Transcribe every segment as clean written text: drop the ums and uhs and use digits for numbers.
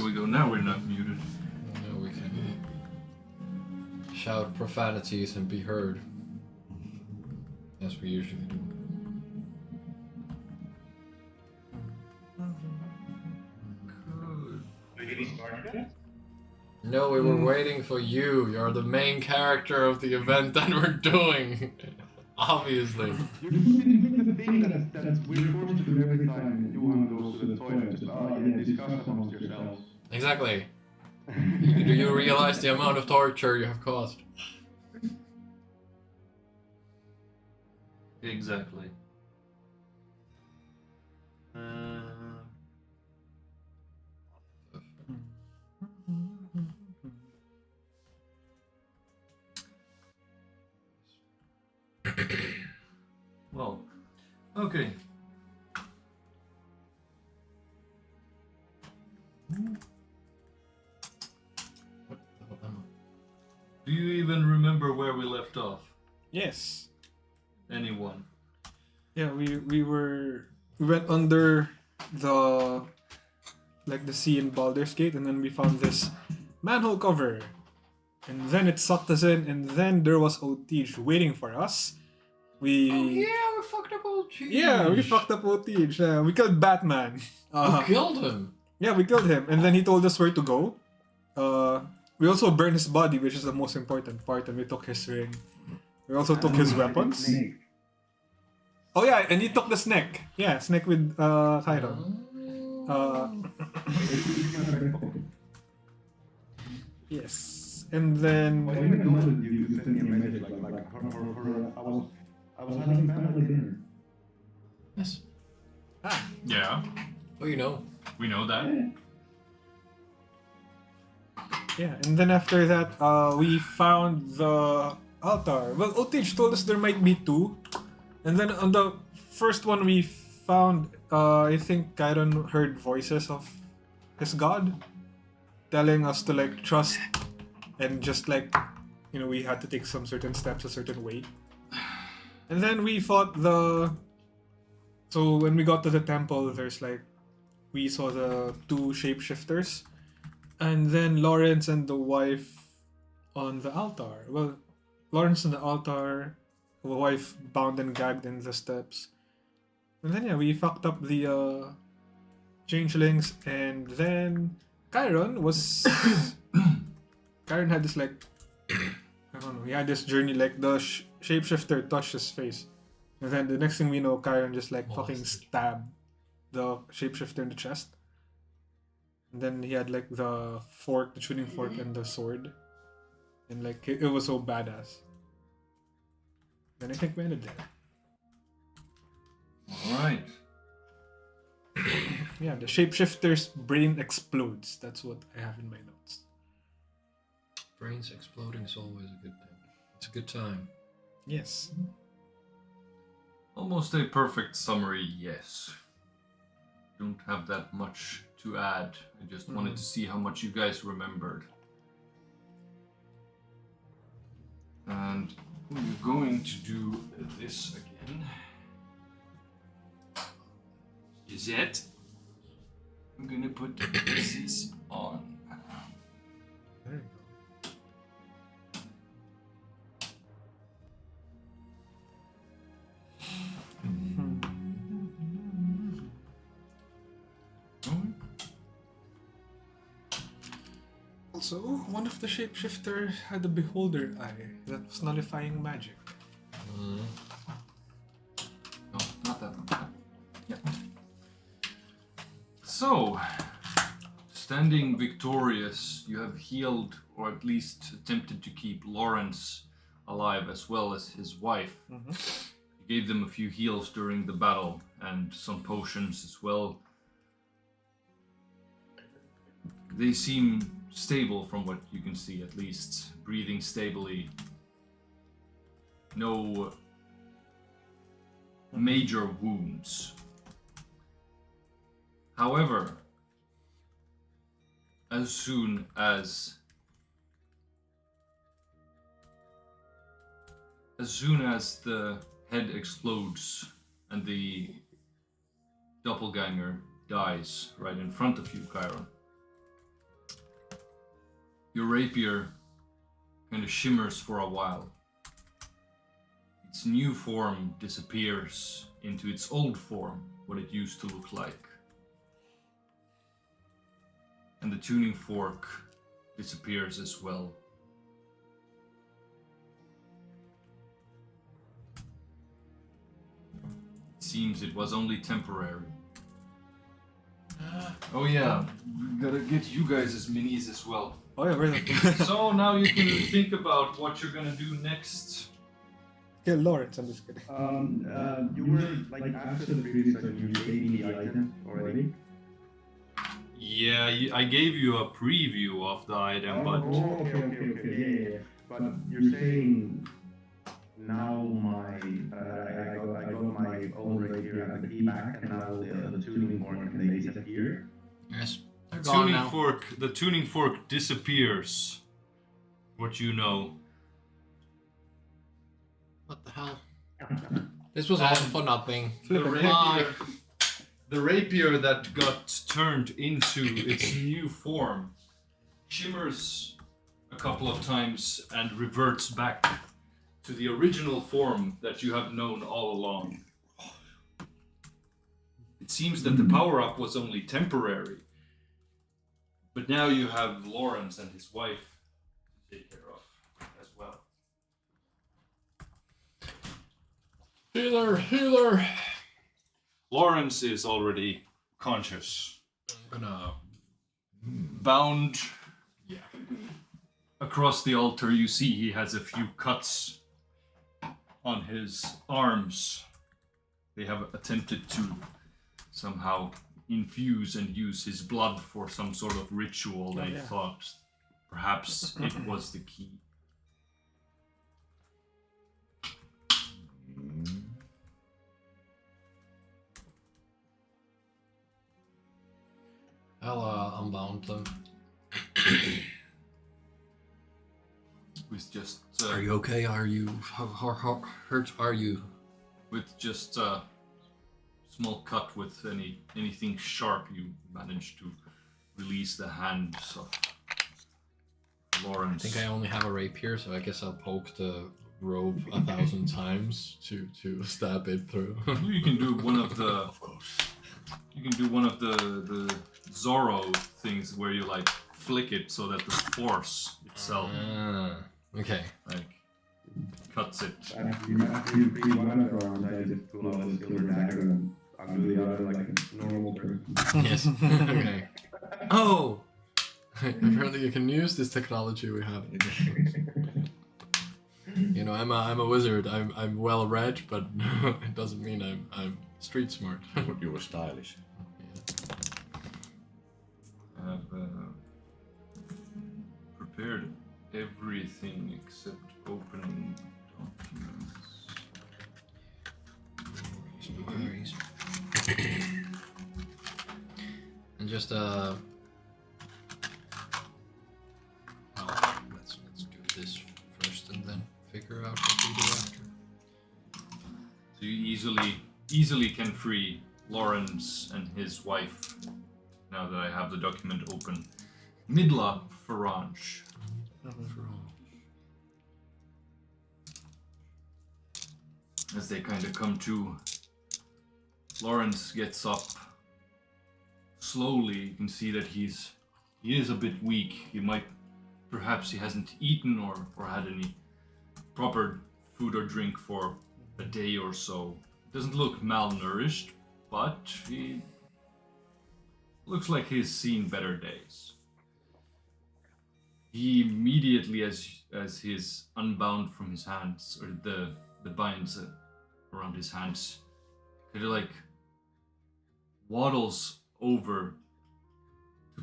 we go. Now we're not muted. Now we can shout profanities and be heard. As we usually do. No, we were waiting for you. You're the main character of the event that we're doing. Obviously. You're doing the thing that we're forced to do every time Johan goes to the toilet. Just, discuss amongst yourselves. Exactly. Do you realize the amount of torture you have caused? Exactly. Well, okay. What the hell am Do you even remember where we left off? Yes. Anyone? Yeah, we went under the sea in Baldurs Gate, and then we found this manhole cover, and then it sucked us in, and then there was Otij waiting for us. We we fucked up Otij. yeah, we fucked up Otij. We killed Batman. We killed him. Yeah, we killed him, and then he told us where to go. We also burned his body, which is the most important part, and we took his ring. We also took his weapons. Oh yeah, and he took the snake. Yeah, snake with Kairon. Yes, and then I was having family dinner. Yes. Yeah, Well, you know. we know that. yeah, and then after that, we found the altar. Well, Otij told us there might be two, and then on the first one we found, I think Kairon heard voices of his god, telling us to trust, and just we had to take some certain steps a certain way. And then we fought so when we got to the temple, there's we saw the two shapeshifters, and then Lawrence and the wife on the altar. Well, Lawrence on the altar, the wife bound and gagged in the steps. And then we fucked up the changelings, and then Kairon was Kairon had this I don't know, he had this journey, the shapeshifter touched his face. And then the next thing we know, Kairon just fucking stabbed the shapeshifter in the chest. And then he had the fork, the tuning fork, and the sword. And it was so badass. Then I think we ended there. Alright. Yeah, the shapeshifter's brain explodes. That's what I have in my notes. Brains exploding is always a good thing. It's a good time. Yes. Almost a perfect summary, yes. Don't have that much to add. I just wanted to see how much you guys remembered. And we're going to do this again. Is it? I'm gonna put this on. There you go. Also, one of the shapeshifters had a beholder eye that was nullifying magic. No, not that one. Yeah. So, standing victorious, you have healed, or at least attempted to keep Lawrence alive, as well as his wife. Mm-hmm. You gave them a few heals during the battle, and some potions as well. They seem stable from what you can see, at least. Breathing stably. No major wounds. However, as soon as the head explodes and the doppelganger dies right in front of you, Kairon, Your rapier kind of shimmers for a while. Its new form disappears into its old form, what it used to look like. And the tuning fork disappears as well. It seems it was only temporary. Oh yeah, we gotta get you guys as minis as well. Oh yeah, where's So now you can think about what you're gonna do next. Kill Lawrence, I'm just kidding. You were like after the previous session, you gave me the item already. Yeah, I gave you a preview of the item, but Okay. Yeah. But you're saying now I got my own rapier and the key back, and now the tuning fork and they disappear. Yes. They're gone now. the tuning fork disappears. What you know. What the hell? This was all for nothing. The rapier that got turned into its new form shimmers a couple of times and reverts back to the original form that you have known all along. It seems that the power-up was only temporary, but now you have Lawrence and his wife to take care of as well. Healer! Lawrence is already conscious. I'm gonna... Bound across the altar, you see he has a few cuts on his arms. They have attempted to somehow infuse and use his blood for some sort of ritual. They thought perhaps it was the key. I'll unbound them. With just Are you okay? Are you... How hurt are you? with just a small cut with anything sharp, you manage to release the hands of Lawrence. I think I only have a rapier, so I guess I'll poke the rope 1,000 times to stab it through. You can do one of the. Of course. You can do one of the Zorro things where you like flick it so that the force itself Okay. like cuts it. After you free one of the arms, I just pull out a silver dagger and undo the other like a normal person. Yes. Okay. Oh! Apparently you can use this technology we have. You know, I'm a wizard. I'm well read, but it doesn't mean I'm street smart. But you were stylish. I have prepared everything except opening documents. And just well, let's do this first and then figure out what we do after. So you easily can free Lawrence and his wife now that I have the document open. Midla Farange. As they kind of come to, Lawrence gets up slowly. You can see that he is a bit weak. Perhaps he hasn't eaten or had any proper food or drink for a day or so. Doesn't look malnourished, but he looks like he's seen better days. He immediately, as he is unbound from his hands, or the binds around his hands, kind of like waddles over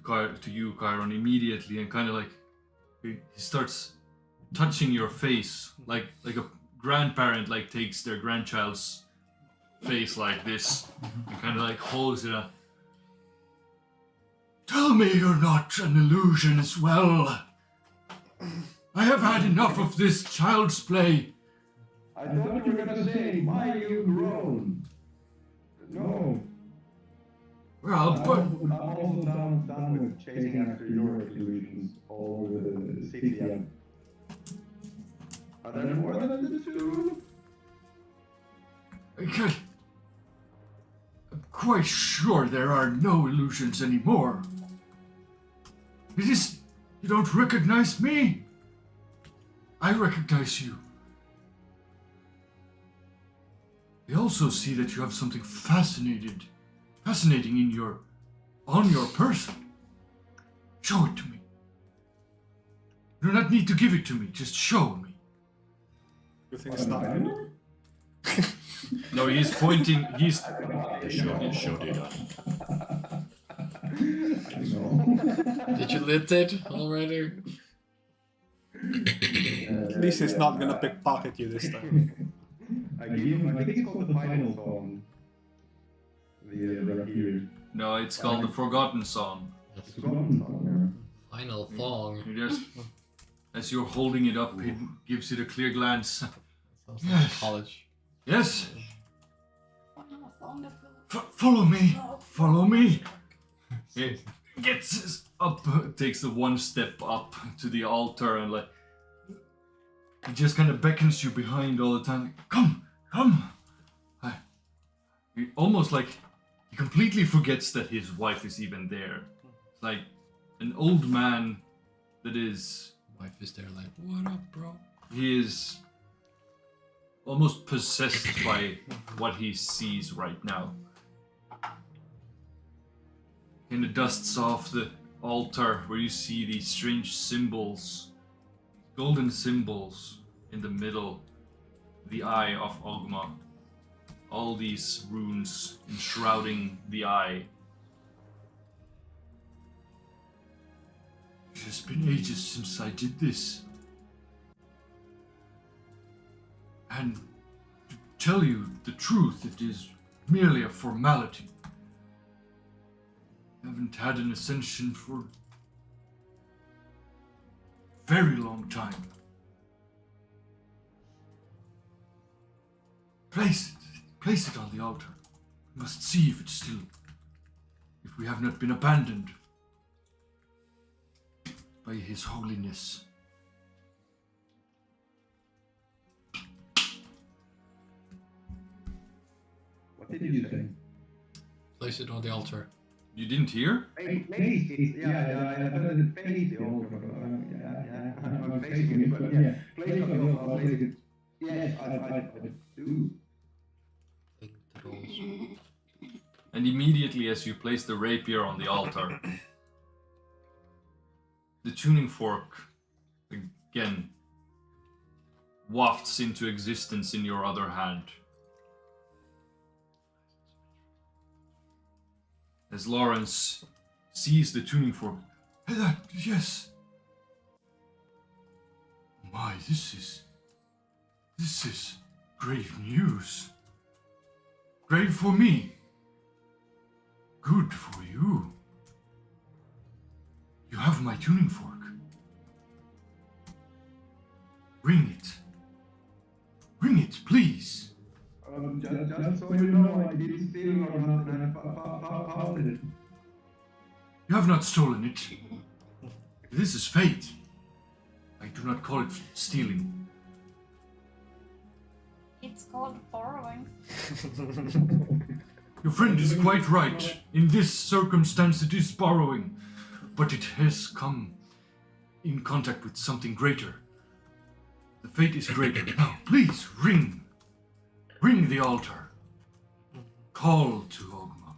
to you, Kairon, immediately, and kind of like he starts touching your face, like a grandparent like takes their grandchild's face like this, and kind of like holds it up. Tell me you're not an illusion as well. I have had enough of this child's play. I thought you were gonna say, why you grown? No. Well, but I'm also done with chasing after your illusions all over the city. Are there more than the two? I'm quite sure there are no illusions anymore. It is... You don't recognize me? I recognize you. I also see that you have something fascinating on your person. Show it to me. You do not need to give it to me, just show me. You think it's not? No, he's pointing, he's... Show data. Did you lit it already? At least he's not gonna pickpocket you this time. I think it's called the final song. The here. No, it's called the Forgotten Song. Final thong. You just, as you're holding it up, it gives it a clear glance. Sounds like Yes. college. Yes? Follow me! Follow me! It gets up, takes the one step up to the altar and like... He just kind of beckons you behind all the time. Come! Come! Almost like he completely forgets that his wife is even there. It's like an old man that is... Wife is there like, what up, bro? He is almost possessed by what he sees right now. And it dusts off the altar where you see these strange symbols, golden symbols in the middle, the eye of Ogma. All these runes enshrouding the eye. It has been ages since I did this. And to tell you the truth, it is merely a formality. I haven't had an ascension for a very long time. Place it on the altar. We must see if it's still, if we have not been abandoned by His Holiness. What did you say? Place it on the altar. You didn't hear? Place it. Yeah, I thought it face the altar. I'm facing it, but yeah. Place it on the altar. I'll place it. Yes, I do. Take the rolls. And immediately as you place the rapier on the altar, the tuning fork again wafts into existence in your other hand. As Lawrence sees the tuning fork, yes. My, this is grave news. Grave for me. Good for you. You have my tuning fork. Ring it. Ring it, please. Just so you know, I didn't steal or nothing. I found it. You have not stolen it. This is fate. I do not call it stealing. It's called borrowing. Your friend is quite right. In this circumstance, it is borrowing. But it has come in contact with something greater. The fate is greater. Now, please, ring. Ring the altar. Call to Ogma.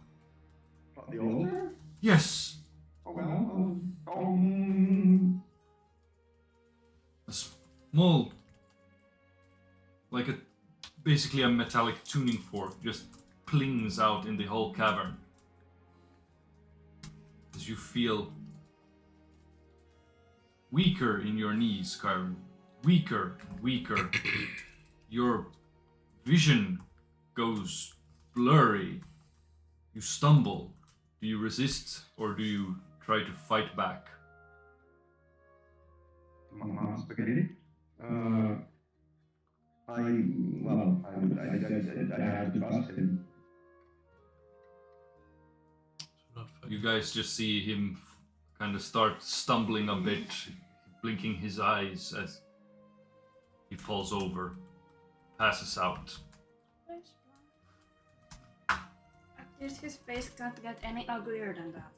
The altar? Yes. Oh, well, A small, like basically a metallic tuning fork just plings out in the whole cavern. As you feel weaker in your knees, Kairon. Weaker and weaker. Your vision goes blurry. You stumble. Do you resist or do you try to fight back? Mama spaghetti. I have to trust him. Not You guys just see him kind of starts stumbling a bit, blinking his eyes as he falls over, passes out. At least his face can't get any uglier than that.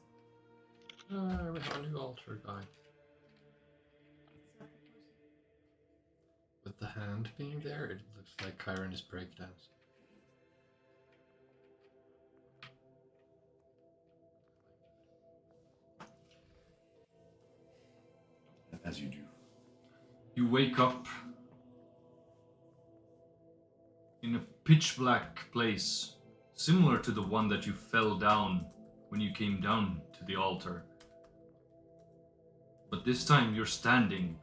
We have a new altar guy. With the hand being there, it looks like Kairon is breakdancing. As you do. You wake up in a pitch black place, similar to the one that you fell down when you came down to the altar. But this time you're standing.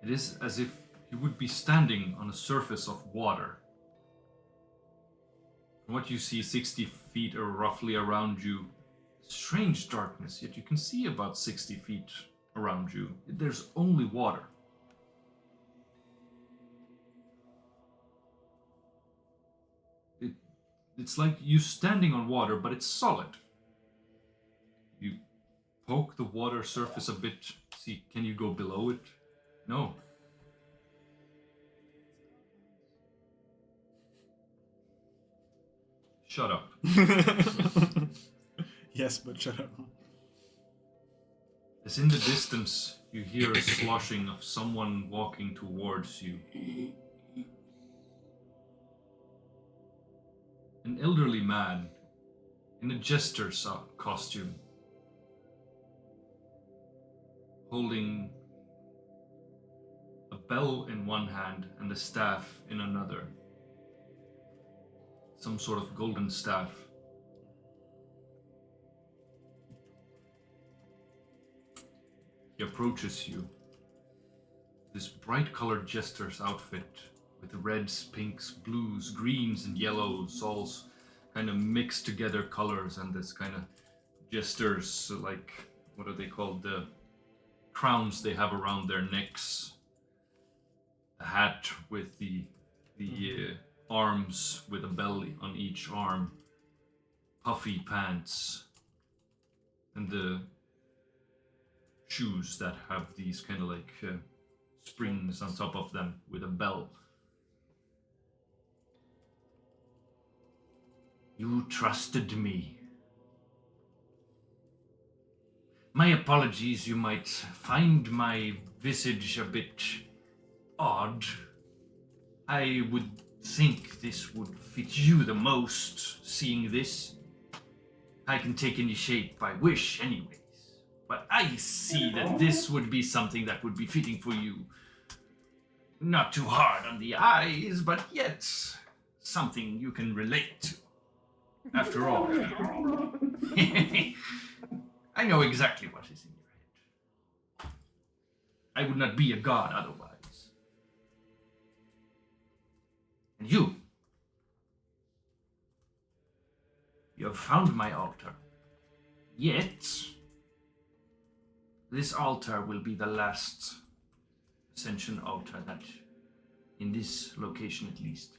It is as if you would be standing on a surface of water. From what you see, 60 feet or roughly around you, strange darkness, yet you can see about 60 feet around you. There's only water. It's like you standing on water, but it's solid. You poke the water surface a bit. See, can you go below it? No. Shut up. Yes, but shut up. As in the distance, you hear a sloshing of someone walking towards you. An elderly man in a jester's costume, holding a bell in one hand and a staff in another. Some sort of golden staff. He approaches you. This bright-colored jester's outfit with reds, pinks, blues, greens, and yellows, all kind of mixed together colors, and this kind of jester's, like, what are they called? The crowns they have around their necks. A hat with the arms with a belly on each arm. Puffy pants. And the shoes that have these kind of like springs on top of them with a bell. You trusted me. My apologies, you might find my visage a bit odd. I would think this would fit you the most, seeing this. I can take any shape I wish anyways, but I see that this would be something that would be fitting for you. Not too hard on the eyes, but yet something you can relate to. After all, I know exactly what is in your head. I would not be a god otherwise. And you have found my altar. Yet, this altar will be the last ascension altar that, in this location at least.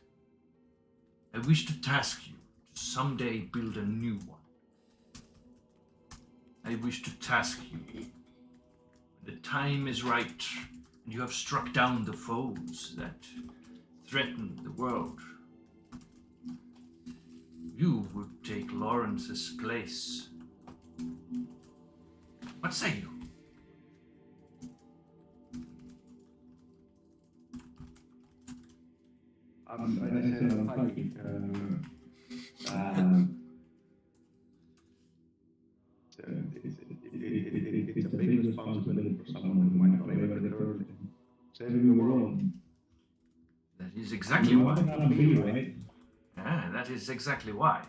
I wish to task you to someday build a new one. I wish to task you when the time is right and you have struck down the foes that threaten the world. You would take Lawrence's place. What say you? I said I'm thinking. It's a big responsibility for someone who might play with it early. Saving the world. That is exactly You why. know how to be, right? Ah, that is exactly why.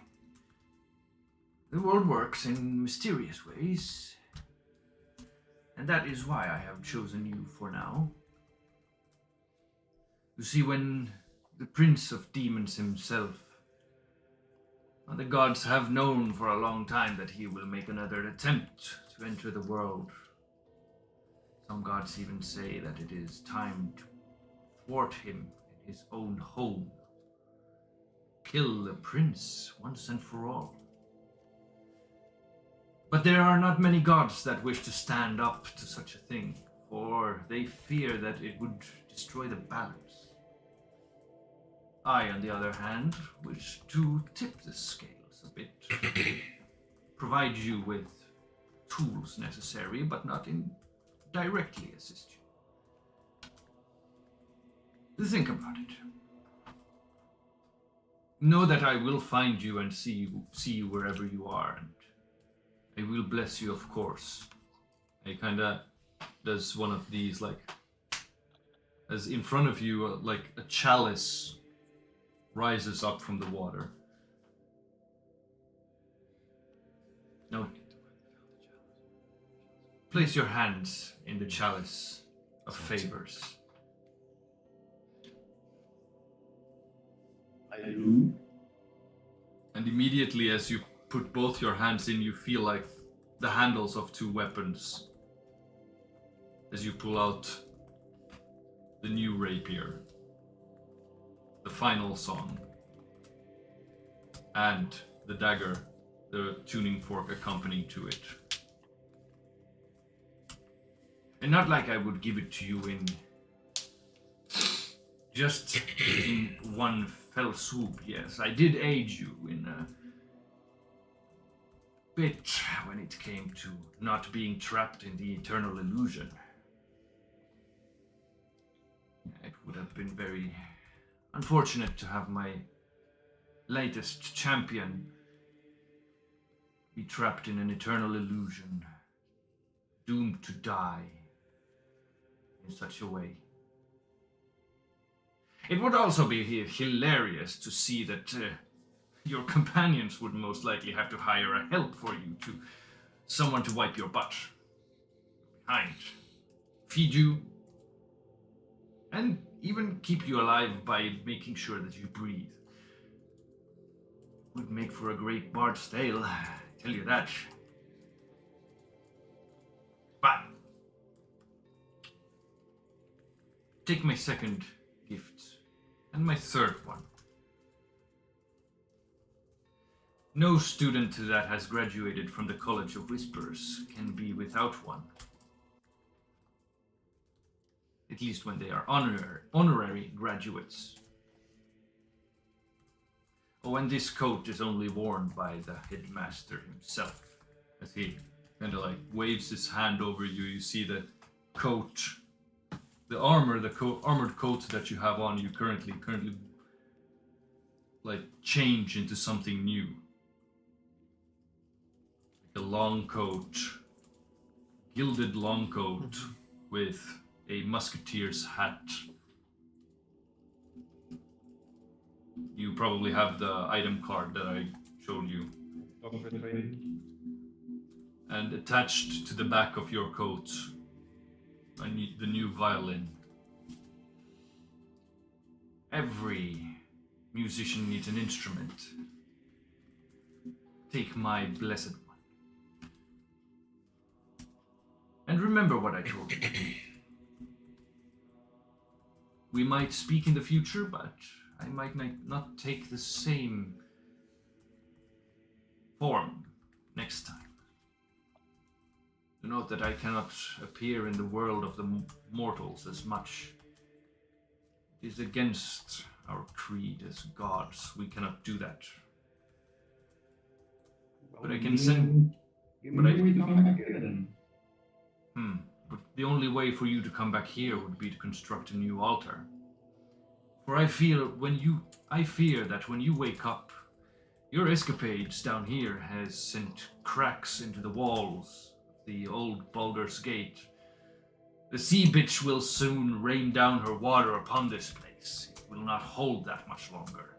The world works in mysterious ways. And that is why I have chosen you for now. You see, when the Prince of Demons himself, the gods have known for a long time that he will make another attempt to enter the world. Some gods even say that it is time to thwart him in his own home. Kill the prince once and for all. But there are not many gods that wish to stand up to such a thing, for they fear that it would destroy the balance. I, on the other hand, wish to tip the scales a bit, provide you with tools necessary, but not directly assist you. Think about it. Know that I will find you and see you wherever you are, and I will bless you, of course. I kinda does one of these, like, as in front of you, like a chalice rises up from the water. Now, place your hands in the chalice of favors. I do. And immediately as you put both your hands in, you feel like the handles of two weapons as you pull out the new rapier, the final song, and the dagger, the tuning fork accompanying to it. And not like I would give it to you in just in one fell swoop, yes. I did aid you in a bit when it came to not being trapped in the eternal illusion. It would have been very unfortunate to have my latest champion be trapped in an eternal illusion, doomed to die in such a way. It would also be hilarious to see that your companions would most likely have to hire a help for you, someone to wipe your butt behind, feed you, and even keep you alive by making sure that you breathe. Would make for a great bard's tale, I tell you that. But take my second gift and my third one. No student that has graduated from the College of Whispers can be without one. At least when they are honorary graduates. Oh, and this coat is only worn by the headmaster himself. As he kind of like waves his hand over you, you see the coat, the armor, armored coat that you have on you currently like change into something new. Like a long coat, gilded long coat with a musketeer's hat. You probably have the item card that I showed you. And attached to the back of your coat, I need the new violin. Every musician needs an instrument. Take my blessed one. And remember what I told you. We might speak in the future, but I might not take the same form next time. To note that I cannot appear in the world of the mortals as much. It is against our creed as gods. We cannot do that. But I can send... But the only way for you to come back here would be to construct a new altar. For I fear that when you wake up, your escapades down here has sent cracks into the walls of the old Baldurs Gate. The sea bitch will soon rain down her water upon this place. It will not hold that much longer.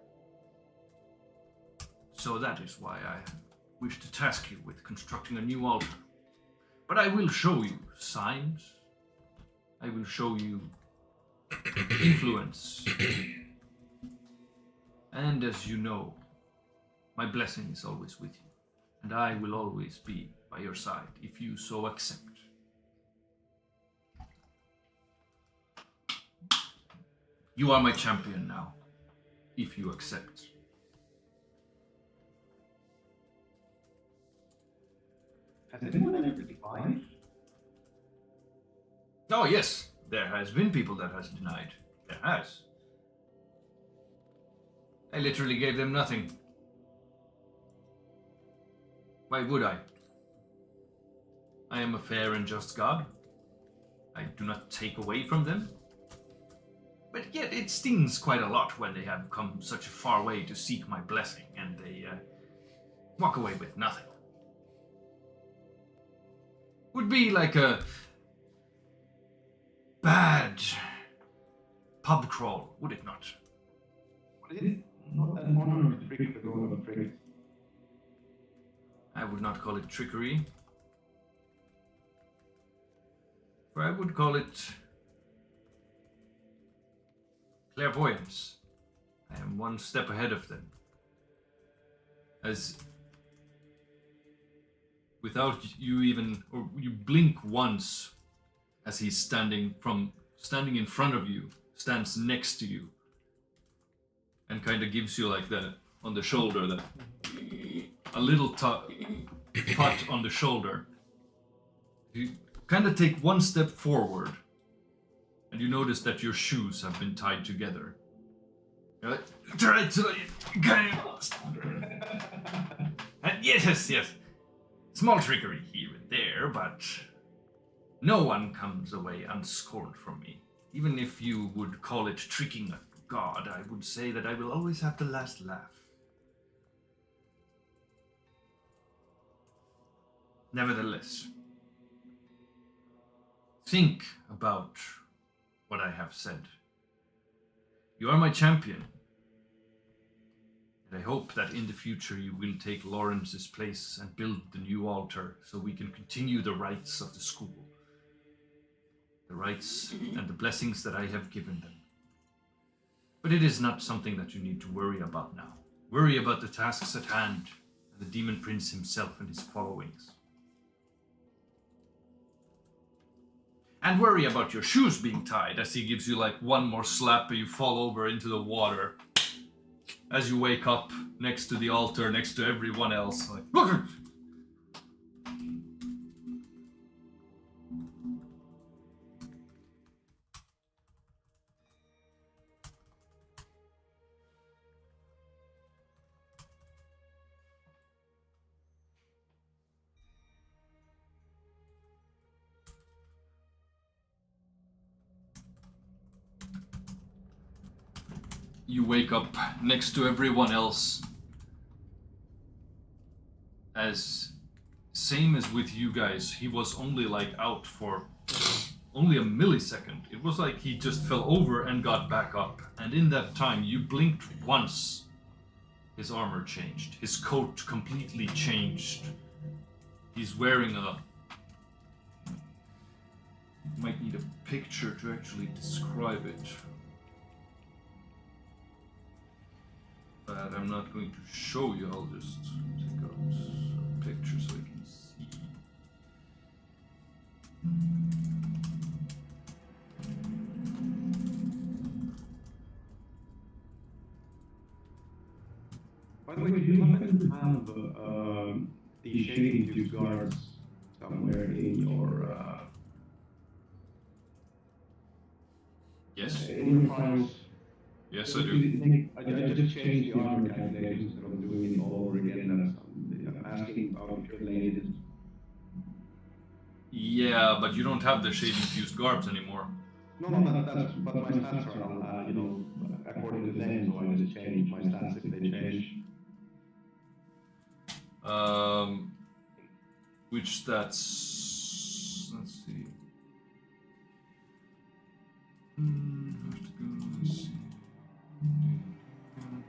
So that is why I wish to task you with constructing a new altar. But I will show you signs. I will show you influence. And as you know, my blessing is always with you, and I will always be by your side if you so accept. You are my champion now, if you accept. Has anyone ever declined? Oh yes, there has been people that has denied. There has. I literally gave them nothing. Why would I? I am a fair and just God. I do not take away from them. But yet it stings quite a lot when they have come such a far way to seek my blessing and they walk away with nothing. Would be like a bad pub crawl, would it not? What is it? Not that honor to trick the god of tricks. I would not call it trickery. For I would call it clairvoyance. I am one step ahead of them. As without you even, or you blink once as he's standing in front of you, stands next to you, and kind of gives you like that on the shoulder, that a little pat on the shoulder. You kind of take one step forward, and you notice that your shoes have been tied together. You're like, try to kind of, and yes, small trickery here and there, but no one comes away unscorned from me. Even if you would call it tricking a god, I would say that I will always have the last laugh. Nevertheless, think about what I have said. You are my champion, and I hope that in the future you will take Lawrence's place and build the new altar so we can continue the rites of the school. The rites and the blessings that I have given them. But it is not something that you need to worry about now. Worry about the tasks at hand and the Demon Prince himself and his followings. And worry about your shoes being tied as he gives you like one more slap and you fall over into the water. As you wake up next to the altar, next to everyone else. Like, look! You wake up next to everyone else. As same as with you guys, he was only like out for only a millisecond. It was like he just fell over and got back up. And in that time, you blinked once. His armor changed. His coat completely changed. He's wearing a... Might need a picture to actually describe it. But I'm not going to show you, I'll just take out a picture so you can see. By the way, do you happen to have the shading juice guards somewhere in your Yes? in your files? Yes, I do. I just changed the armor calculations instead of doing it all over again. I'm asking about if you're related. Yeah, but you don't have the shading fused garbs anymore. No, but my stats are on, according to them, so I just change my stats if they change. Which stats? Let's see. Have to go, let's see.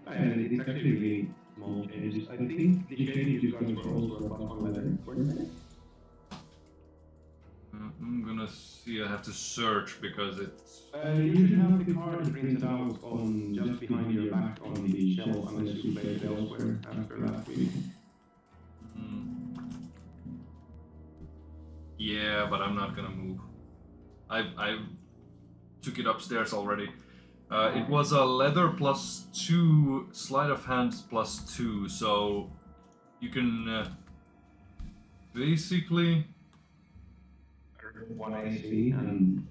And it's actually really small changes. I think the shading you guys were also about one letter, weren't they? I'm gonna see, I have to search because it's... You should have the card printed out on just behind your back on the shelf unless you played it elsewhere after last week. Yeah, but I'm not gonna move. I took it upstairs already. It was a leather +2, sleight of hand +2, so you can Basically, One AC and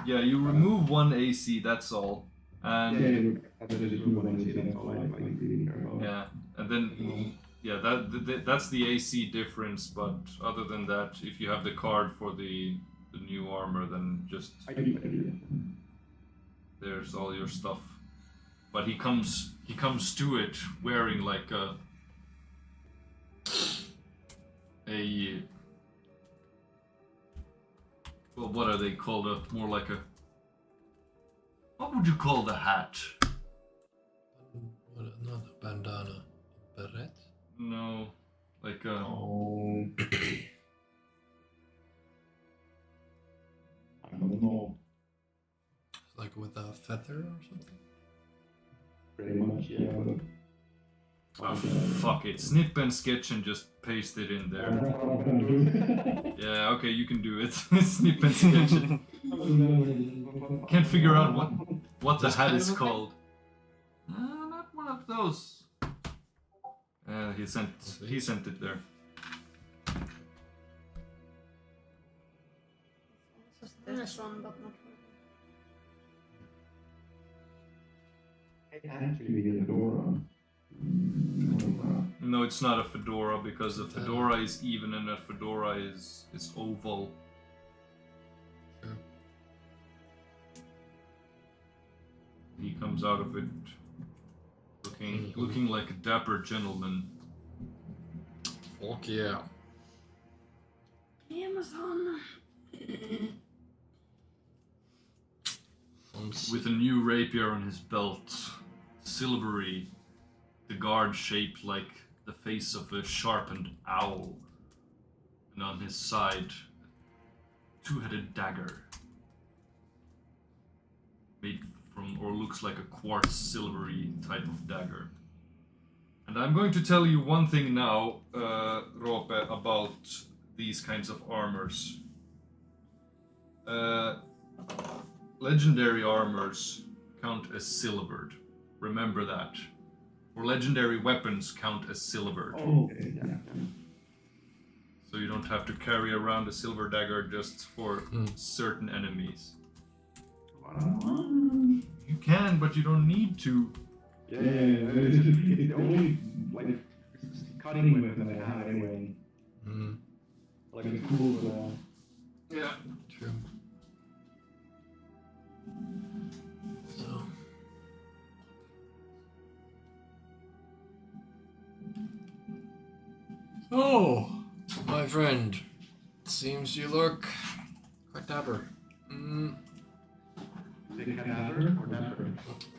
yeah, you remove one AC, that's all. And I just do one AC. That's all I really care about. yeah, and then yeah, that's the AC difference. But other than that, if you have the card for the new armor, then just I do. there's all your stuff. But he comes to it wearing like a well, what are they called? More like a, what would you call the hat? What, not a bandana. Beret? No, like a. Oh. I don't know. Like with a feather or something? Pretty much, yeah. But Oh, fuck it. Snip and sketch and just paste it in there. that's what I'm gonna do. Yeah, okay, you can do it. Snip and sketch it. Can't figure out what the This hat kind is of a thing? called. Not one of those. He sent it there. Just this one, but not It actually be a fedora. No, it's not a fedora because a fedora is even and a fedora is oval. Sure. He comes out of it looking like a dapper gentleman. Fuck yeah. Amazon. With a new rapier on his belt, silvery, the guard shaped like the face of a sharpened owl, and on his side, a two-headed dagger, made from, or looks like a quartz silvery type of dagger. And I'm going to tell you one thing now, Rope, about these kinds of armors. Legendary armors count as silvered. Remember that. Or legendary weapons count as silvered. Oh, okay, yeah. So you don't have to carry around a silver dagger just for certain enemies. You can, but you don't need to. Yeah, it's the only like cutting weapon I have anyway. Mm, Like it's cool. Yeah. true. So. Oh, my friend. Seems you look quite dapper. Cadaver or dapper?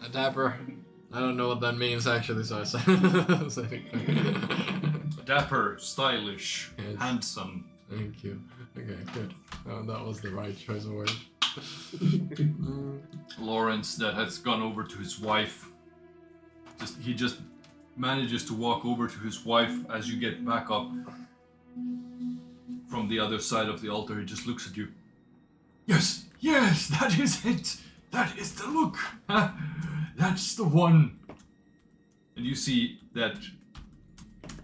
A dapper. I don't know what that means actually, so I said. Dapper, stylish, Yes. handsome. Thank you. Okay, good. Oh, that was the right choice of word. Lawrence, that has gone over to his wife. He just manages to walk over to his wife as you get back up from the other side of the altar. He just looks at you. Yes, that is it. That is the look. That's the one. And you see that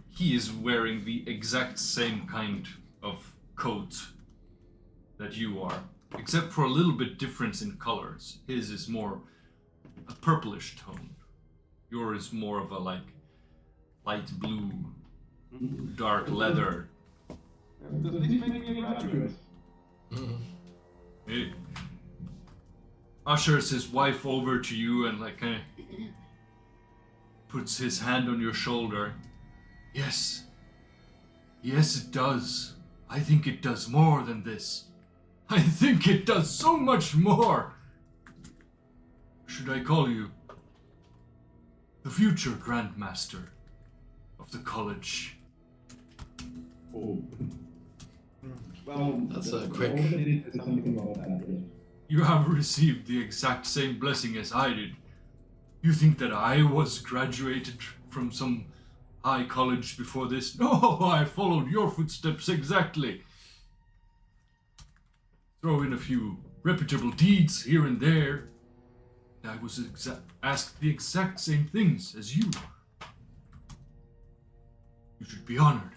he is wearing the exact same kind of coat that you are, except for a little bit difference in colors. His is more a purplish tone. Yours is more of a like light blue, dark leather. Does this make me a graduate? He ushers his wife over to you and like kind of puts his hand on your shoulder. Yes, it does. I think it does more than this. I think it does so much more. Should I call you the future Grandmaster of the college? Oh. Well, That's a the quick- owner did say something about that. Yes. You have received the exact same blessing as I did. You think that I was graduated from some high college before this? No, I followed your footsteps exactly. Throw in a few reputable deeds here and there. I was asked the exact same things as you. You should be honored.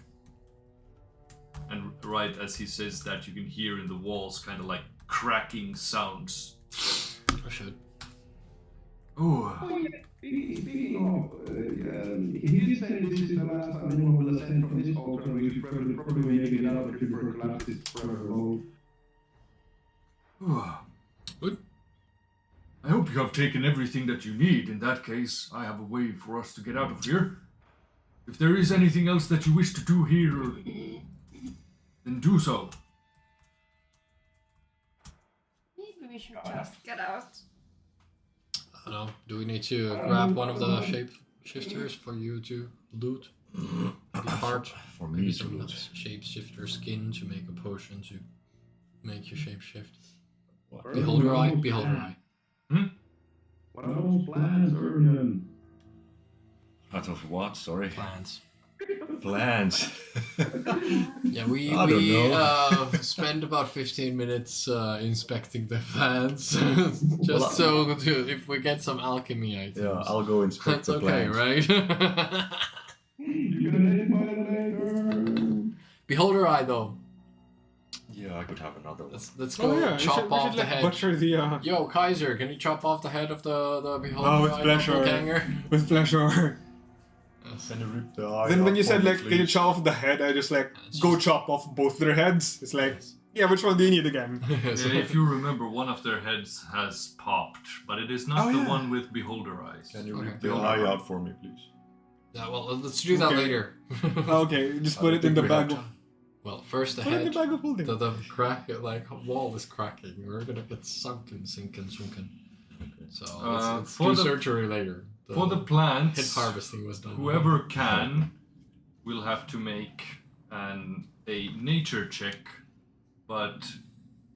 And right as he says that, you can hear in the walls kind of like cracking sounds. I should. Ooh. Oh, yeah. Speaking of, he did say this is the last time anyone will ascend from this altar, and we should probably make it out before it collapses forever. Good. I hope you have taken everything that you need. In that case, I have a way for us to get out of here. If there is anything else that you wish to do here, then do so. Maybe we should just get out. I don't know. Do we need to grab one of the shape shifters for you to loot? Depart. For me Maybe to some loot. shapeshifter skin to make a potion to make your shape shift. What? Beholder eye, beholder eye. What are those plans, Urban? Out of what? Sorry. Plants. Plans. Yeah, we I don't know. spent about 15 minutes inspecting the plants, just Well, so to, if we get some alchemy items. Yeah, I'll go inspect That's the okay, plans. right? You can identify them later. Beholder eye, though. Yeah, I could have another one. Let's go Oh yeah, chop off the like, head. butcher the Yo, Kaiser, can you chop off the head of the beholder Oh, with eye pleasure. doppelganger? with pleasure. Can you rip the eye Then when out you for said me, like, can you please? chop off the head? I just like It's go just- chop off both their heads. It's like, yeah, which one do you need again? Yeah, if you remember, one of their heads has popped, but it is not Oh, the yeah. one with beholder eyes. Can you Okay. rip the eye out for me, please? Yeah, well, let's do that Okay. later. Okay, just I put don't it in think the we bag have of. Well, first the Put it in head. the bag of holding. The crack, like wall is cracking. We're gonna get sunken. So let's for do the- surgery later. For the head plants, harvesting was done. whoever can will have to make a nature check, but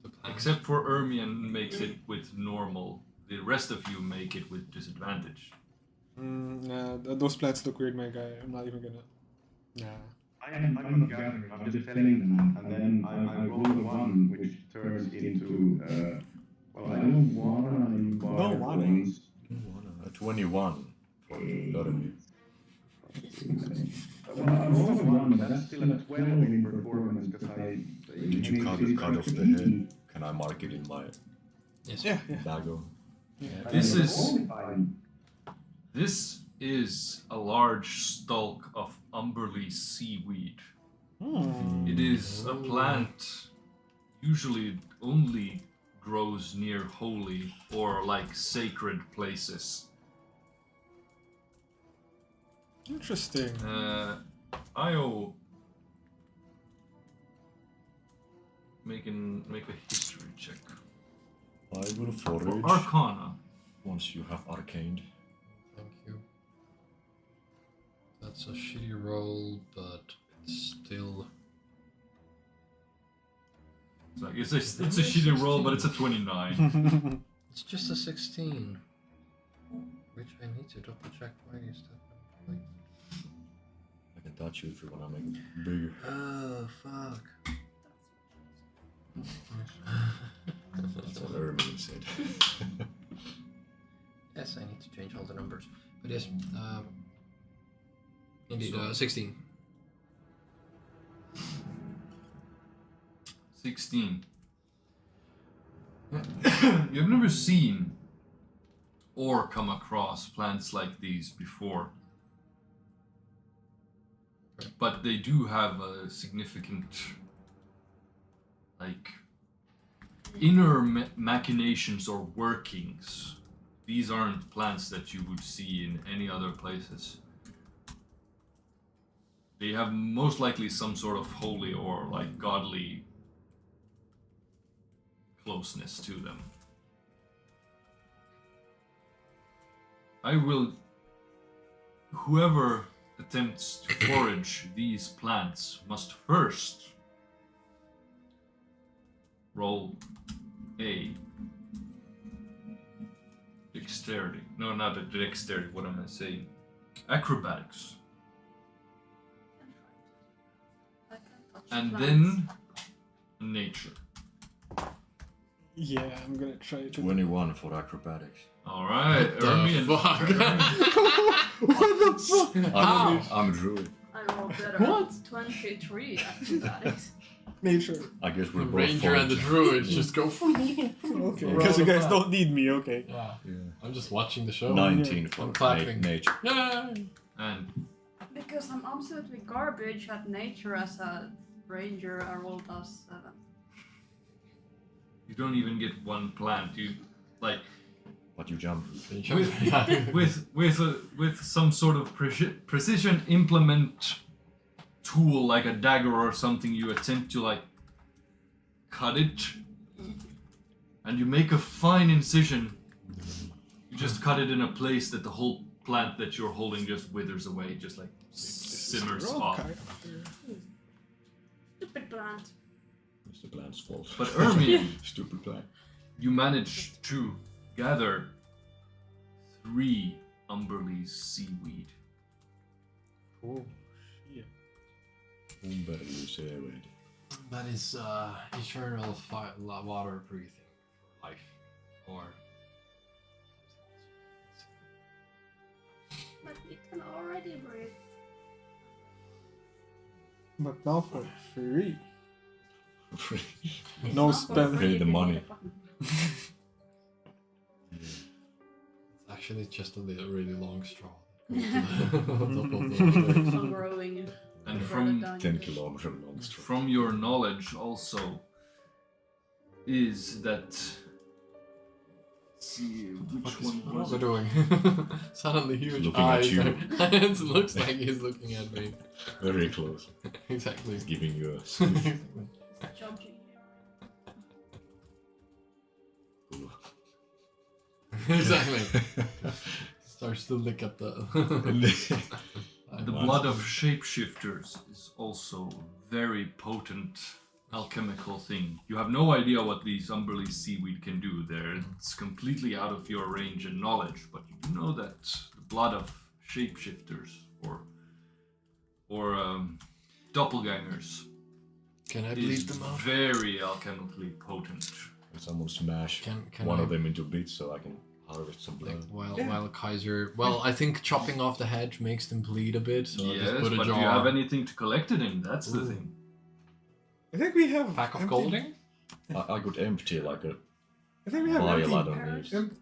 The plants. except for Ermion makes it with normal. The rest of you make it with disadvantage. Nah, those plants look weird, my guy. I'm not even gonna. Nah. I'm not gathering, I'm just telling them, and then I roll the one, which turns into, well, I don't wanna Don't wanna. A 21 for Dorothy. Well, I rolled a one, but that's still a 12 in performance, because Did you cut off the head? Can I mark it in my Yes. Yeah, yeah. dago? This is a large stalk of umberly seaweed. It is a plant usually only grows near holy or like sacred places. Interesting. Io make a history check. I will Or forage Arcana. once you have arcaned. Thank you. That's a shitty roll, but it's still. It's a shitty roll, but it's a 29. It's just a 16. Which I need to double check. Why is that? Wait. I can touch you if you wanna make it bigger. Oh, fuck. That's what Ermin said. Yes, I need to change all the numbers. But yes, indeed, So- 16. 16. You've never seen or come across plants like these before. But they do have a significant, like, inner machinations or workings. These aren't plants that you would see in any other places. They have most likely some sort of holy or, like, godly closeness to them. Whoever attempts to forage these plants must first roll a dexterity. No, not a dexterity, what am I saying? Acrobatics. I can touch And plants. then nature. Yeah, I'm gonna try to. 21 for acrobatics. Alright, What the Ermion. fuck? What the fuck? How? I'm a druid. I rolled better. What? 23 acrobatics. Nature. I guess we're The both ranger and the druid just go. Okay, We're because all you guys fine. don't need me. Okay. Yeah. Yeah. I'm just watching the show. 19 for I'm clapping. nature. Yay! And Because I'm absolutely garbage at nature as a ranger, I rolled a 7. you don't even get one plant. You like But you jump. Yeah. with some sort of precision implement tool like a dagger or something, you attempt to like cut it, and you make a fine incision. You just cut it in a place that the whole plant that you're holding just withers away, just like simmers off. Stupid plant. It's the plant's fault. But Ermion, Stupid plant. you managed to gather 3 Umberlee's seaweed. Oh, shit. That is eternal water breathing for life, or But we can already breathe. But now for free. It's No not for spell. free Pay if the you money. hit a button. it's actually just a little really long straw. Top It's not growing. And further from down 10 you go. kilometer long stroke. From your knowledge also is that, let's see which one What was we're it? doing? Suddenly huge Looking at eyes. you. It looks like he's looking at me. Very close. Exactly. He's giving you a Judging you. Exactly. Starts to lick at the. The blood of shapeshifters is also very potent alchemical thing. You have no idea what these Umberlee seaweed can do there. It's completely out of your range and knowledge, but you do know that the blood of shapeshifters or doppelgangers Can I is bleed them out? very alchemically potent. someone smash Can one I, of them into bits so I can harvest some blood. like, while Kaiser, well, I think chopping off the head makes them bleed a bit, so I'll Yes, just put a but do jar. you have anything to collect it in? That's the Ooh. thing. I think we have Pack of empty- golding? I could empty like a I think we have vial I empty. don't need. em-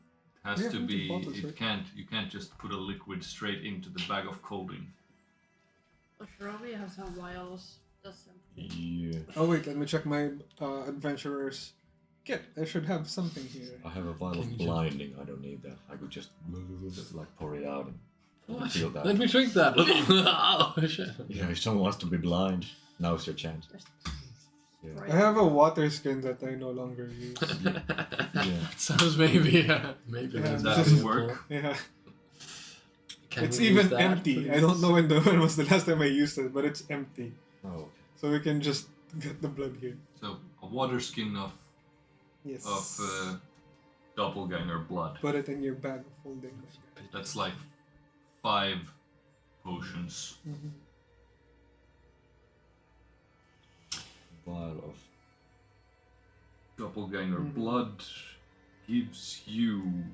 Has Yeah, to empty be. bottles, It right? can't. You can't just put a liquid straight into the bag of colding. Oh, sure, we have some vials. That's empty. Yeah. Oh wait, let me check my adventurer's kit. I should have something here. I have a vial Can of you just- blinding. I don't need that. I could just like pour it out and feel that. Let me drink that. Oh, shit. Yeah, if someone wants to be blind, now's your chance. Just Yeah. right. I have a water skin that I no longer use. Yeah. Sounds maybe maybe Yeah, that's That just- would work. Yeah, Can it's we use even that, empty. please? I don't know when was the last time I used it, but it's empty. Oh, okay. So we can just get the blood here. So a water skin of Yes. doppelganger blood. Put it in your bag of holding. That's like 5 potions. Mhm. Vial of Doppelganger Mhm. blood gives you.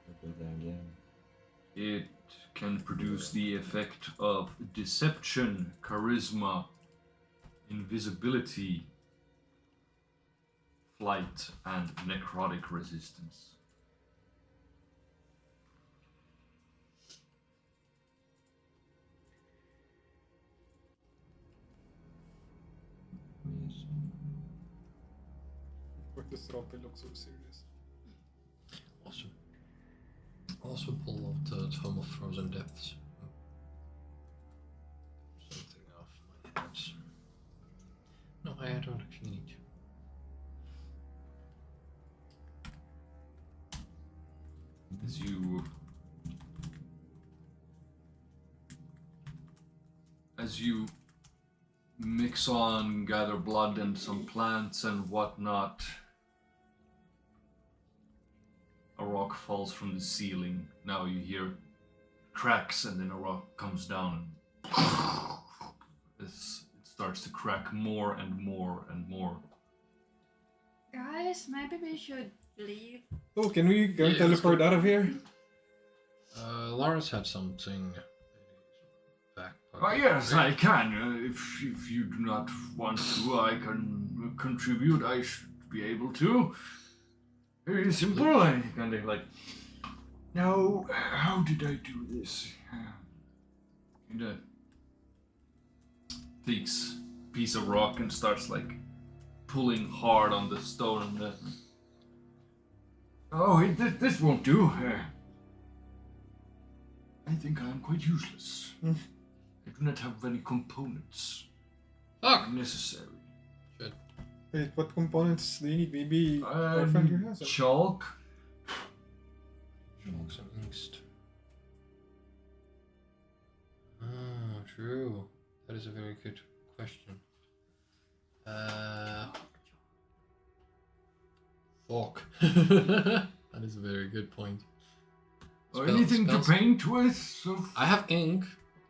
doppelganger. It can produce the effect of deception, charisma, invisibility, flight, and necrotic resistance. Yes. Why does Rope look so serious? Also pull off the Tome of Frozen Depths. Something off my hands. No, I don't actually need to. As you mix on, gather blood and some plants and whatnot, a rock falls from the ceiling. Now you hear cracks and then a rock comes down. It starts to crack more and more and more. Guys, maybe we should leave. Oh, can we go Yeah, let's teleport go. out of here? Lawrence had something in his back Yes, I can. If you do not want to, I can contribute. I should be able to. Very simple. I kind of like. Now, how did I do this? Kind of takes a piece of rock and starts like pulling hard on the stone. And this won't do. I think I am quite useless. I do not have any components necessary. Wait, what components do you need? Maybe our friend here has them. Chalk. Chalks and inks. Ah, true. That is a very good question. Fuck. That is a very good point. Or anything to paint with? So I have ink.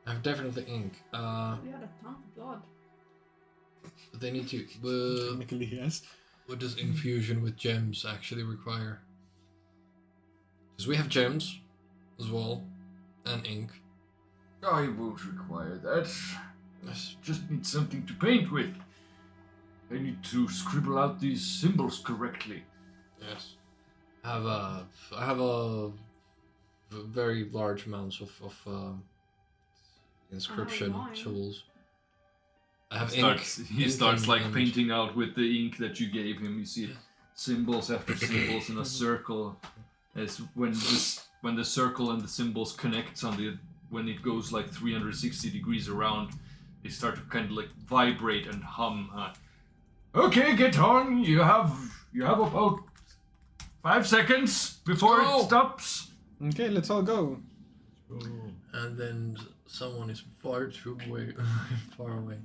I have definitely ink. We had a ton of blood. But they need to. Technically, yes. What does infusion with gems actually require? Because we have gems as well, and ink. I won't require that. Yes. Just need something to paint with. I need to scribble out these symbols correctly. Yes. I have a very large amounts of inscription mine. tools. I have He ink. starts ink like and- painting out with the ink that you gave him. You see symbols after symbols in a circle. As when the circle and the symbols connect when it goes like 360 degrees around, they start to kind of like vibrate and hum. Okay, get on. You have about 5 seconds before Go. it stops. Okay, let's all go. And then someone is far away.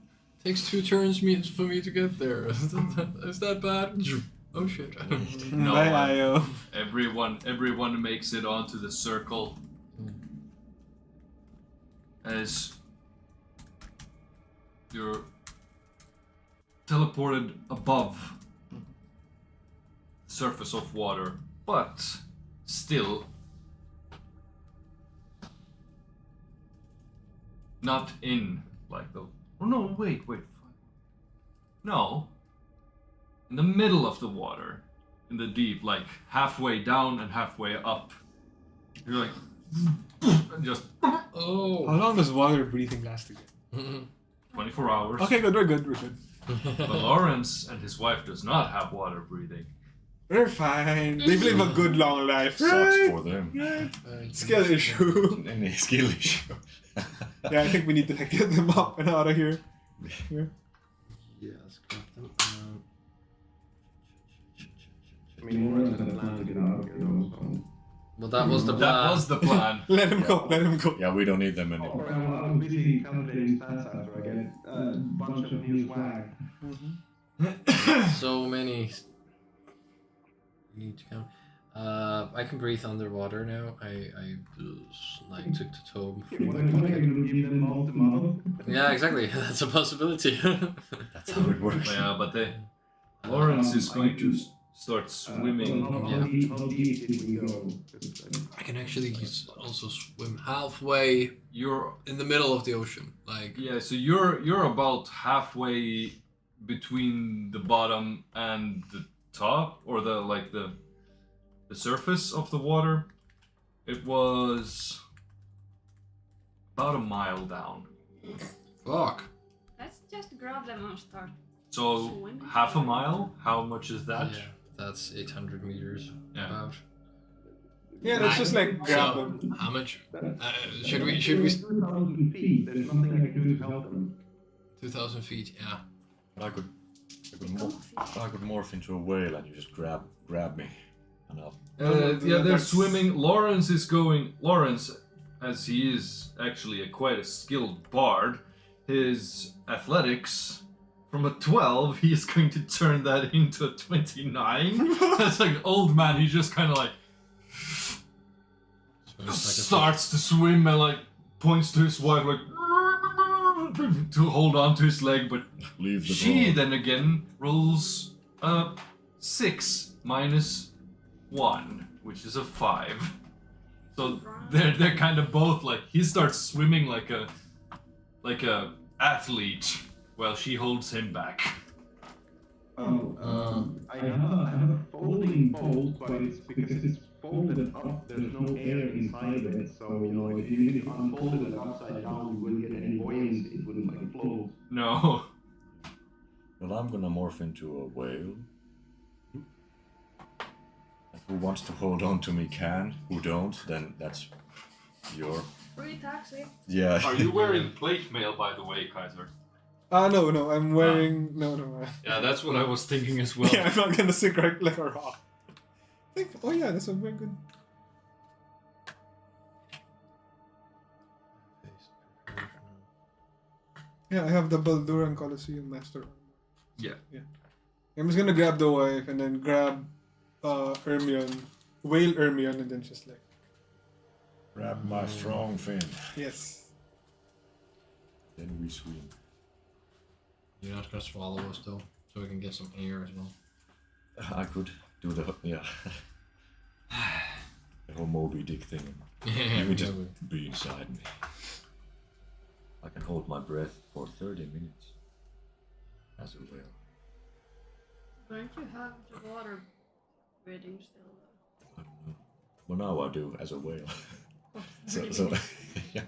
Takes 2 turns for me to get there. Is that bad? Oh shit. No, Bye, Io. everyone makes it onto the circle. As you're teleported above the surface of water, but still not in like the. Oh no! Wait. No. In the middle of the water, in the deep, like halfway down and halfway up. You're like, and just Oh. How long does water breathing last again? 24 hours. Okay, good, we're good. But Lawrence and his wife does not have water breathing. We're fine. They live a good long life, Sucks right? for them. Right. Skill issue. Any skill issue. Yeah, I think we need to like, get them up and out of here. Yeah. Yeah, scrap them. I mean, more than a plan to get out of here, though, so. Well, that was the plan. That was the plan. Let him go, let him go. Yeah, we don't need them anymore. I'm busy calculating stats after I get a bunch of new swag. So many. You need to count. I can breathe underwater now. I like took the tome. What are you going to give them all tomorrow? Yeah, exactly. That's a possibility. That's how it works. Yeah, but Lawrence is going to start So swimming. how deep did we go? I can actually also swim halfway. You're In the middle of the ocean, like so you're about halfway between the bottom and the top, or the surface of the water. It was about a mile down. fuck. Let's just grab them and start. So Swimming? half a mile. How much is that? Yeah, that's 800 meters. Yeah. About. Yeah, let's just like grab So, them. how much? Should Should we? 2,000 feet. There's nothing I can do to help them. 2,000 feet. Yeah. I could morph into a whale and you just grab me. And I'll... They're swimming. Lawrence, as he is actually quite a skilled bard, his athletics, from a 12, he is going to turn that into a 29. That's like an old man. He just kind of like So it's like a starts to swim and like points to his wife like to hold on to his leg, but Leave the she boat. then again rolls 6 minus 1, which is a 5. So they're kind of both like, he starts swimming like a like a athlete while she holds him back. I have a folding bolt, but it's because it's folded up. There's no air inside of it, so if even if you unfolded it upside down, you wouldn't get any buoyancy. It wouldn't like float. No. Well, I'm gonna morph into a whale. Who wants to hold on to me can. Who don't, then that's your... Free taxi. Yeah. Are you wearing plate mail, by the way, Kaiser? No, I'm wearing... No. Yeah, that's what I was thinking as well. Yeah, I'm not gonna sink right like a rock. Oh yeah, that's a very good... Yeah, I have the Balduran Colosseum Master. Yeah. I'm just gonna grab the wife and then grab Ermion, whale Ermion, and then just like... Grab my strong fin. Yes. Then we swim. You're not gonna swallow us though, so we can get some air as well. I could do the the whole Moby Dick thing. Yeah, You can just exactly. be inside me. I can hold my breath for 30 minutes. As a whale. Don't you have the water breathing still? I don't know. Well, now I do as a whale. Really? so yeah.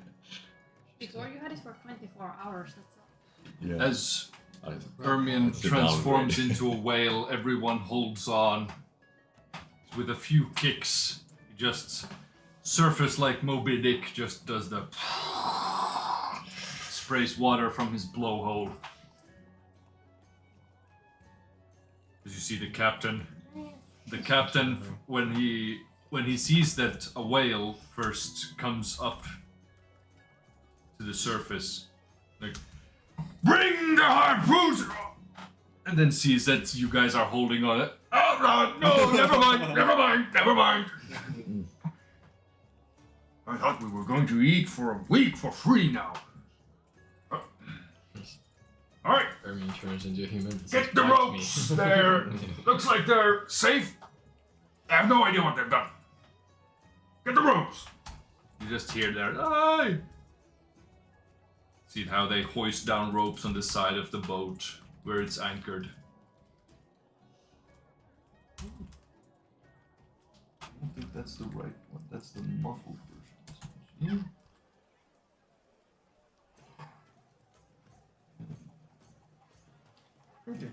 Before you had it for 24 hours, that's all. Yeah. As I- Ermion That's the transforms downgrade. into a whale, everyone holds on. With a few kicks, he just surface like Moby Dick, just does the sprays water from his blowhole. As you see the captain, when he sees that a whale first comes up to the surface, like, bring the harpoons, and then sees that you guys are holding on it. Oh no, never mind. I thought we were going to eat for a week for free now. All right, Ermion turns into a human. get the ropes there. Looks like they're safe. I have no idea what they've done. Get the ropes. You just hear there. Aye. See how they hoist down ropes on the side of the boat where it's anchored. I don't think that's the right one. That's the muffled version. Okay.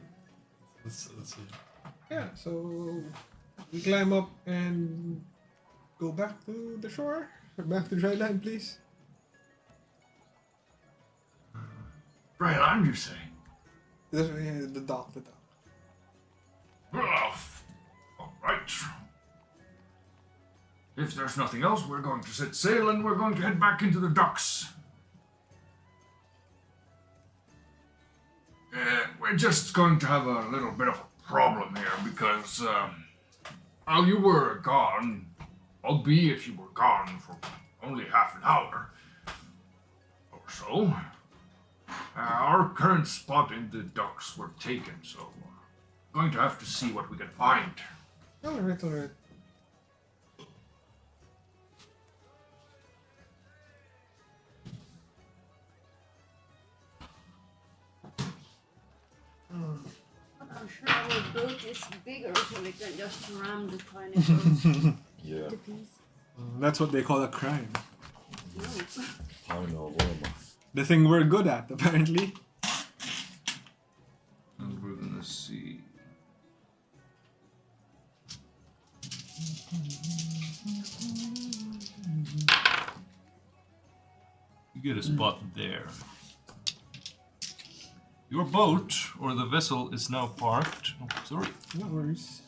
Let's see. Yeah, so we climb up and go back to the shore. Or back to dry land, please. Right, I'm you saying. The dock. Well, all right. If there's nothing else, we're going to set sail and we're going to head back into the docks. We're just going to have a little bit of a problem here because while you were gone, albeit you were gone for only half an hour or so, our current spot in the docks were taken, so we're going to have to see what we can find. Alright. I'm sure our boat is bigger so we can just ram the tiny boat Yeah. to pieces. That's what they call a crime. No. Paranormal. The thing we're good at, apparently. And we're gonna see. You get a spot there. Your boat, or the vessel, is now parked. Oh, sorry. No worries.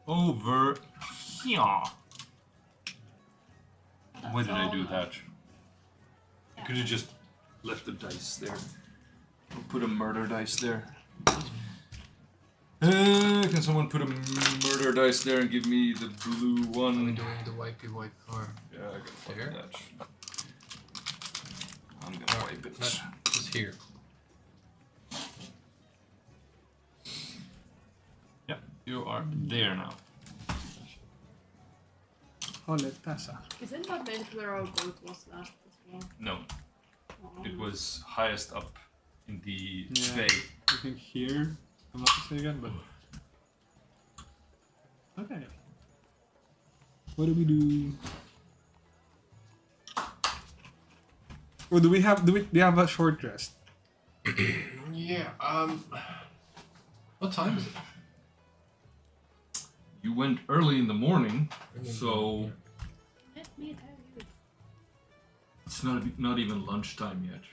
Over here. Why did I do that? You could have just left the dice there. Or put a murder dice there. Can someone put a murder dice there and give me the blue I'm one? doing the white car. Yeah, I gotta fuck There? that. I'm gonna wipe it. Just here. Yeah, you are there now. Holetasa. Isn't that basically where our boat was last as well? No, Oh. it was is highest up in the Yeah. bay. I think here. I'm not mistaken, but okay. What do we do? Or do we have a short rest? Yeah. What time is it? You went early in the morning, so Let me tell you. it's not even lunchtime yet.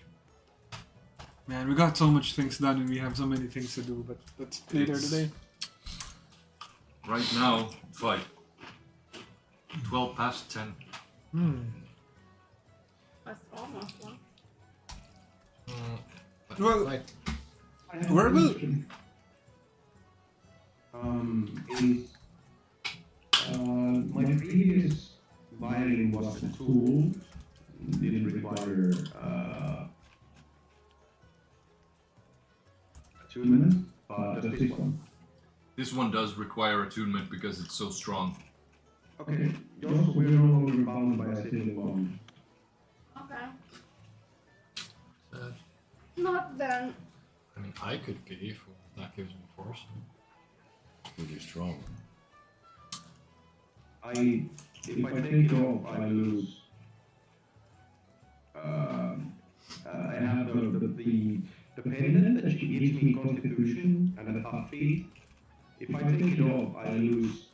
Man, we got so much things done and we have so many things to do, but that's later It's- today. Right now, it's like 12 past 10. That's almost one. Well, Like, I have Where a will- question. My previous violin was a tool, didn't require attunement, but does this one? This one does require attunement because it's so strong. Okay, also we're no longer bound by a single bond. Okay. uh, Not then. I mean, I could give if that gives me force. Pretty strong. If I take it off, I lose. I have the pendant that she gives me constitution and a tough feat. If I take it off, I lose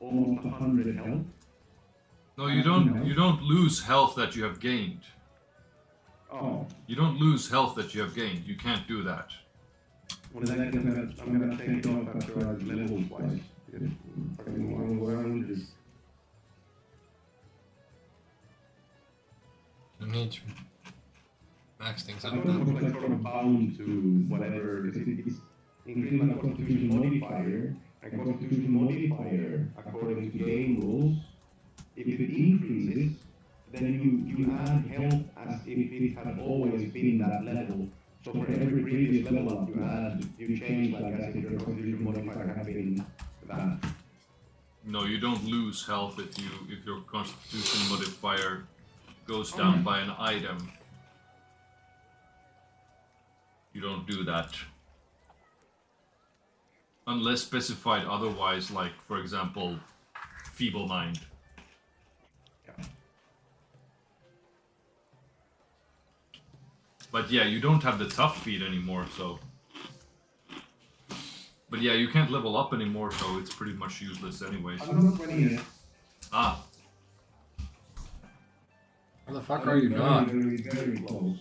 almost 100 health. No, you don't lose health that you have gained. Oh, You don't lose health that you have gained. You can't do that. well then I'm gonna take it off after I level twice. Fucking around is. You need to max things I out thought it then. was like sort of bound to whatever, because it's increased my constitution modifier, and constitution modifier, according to game rules, if it increases, then you add health as if it had always been that level. So for every previous level up you change like as if your constitution modifier had been that. No, you don't lose health if your constitution modifier goes down by an item. You don't do that. Unless specified otherwise, like for example, feeble mind. But yeah, you don't have the tough feat anymore, so. But yeah, you can't level up anymore, so it's pretty much useless anyways. I'm not 20 yet. Ah, How the fuck are you not? Very, very close.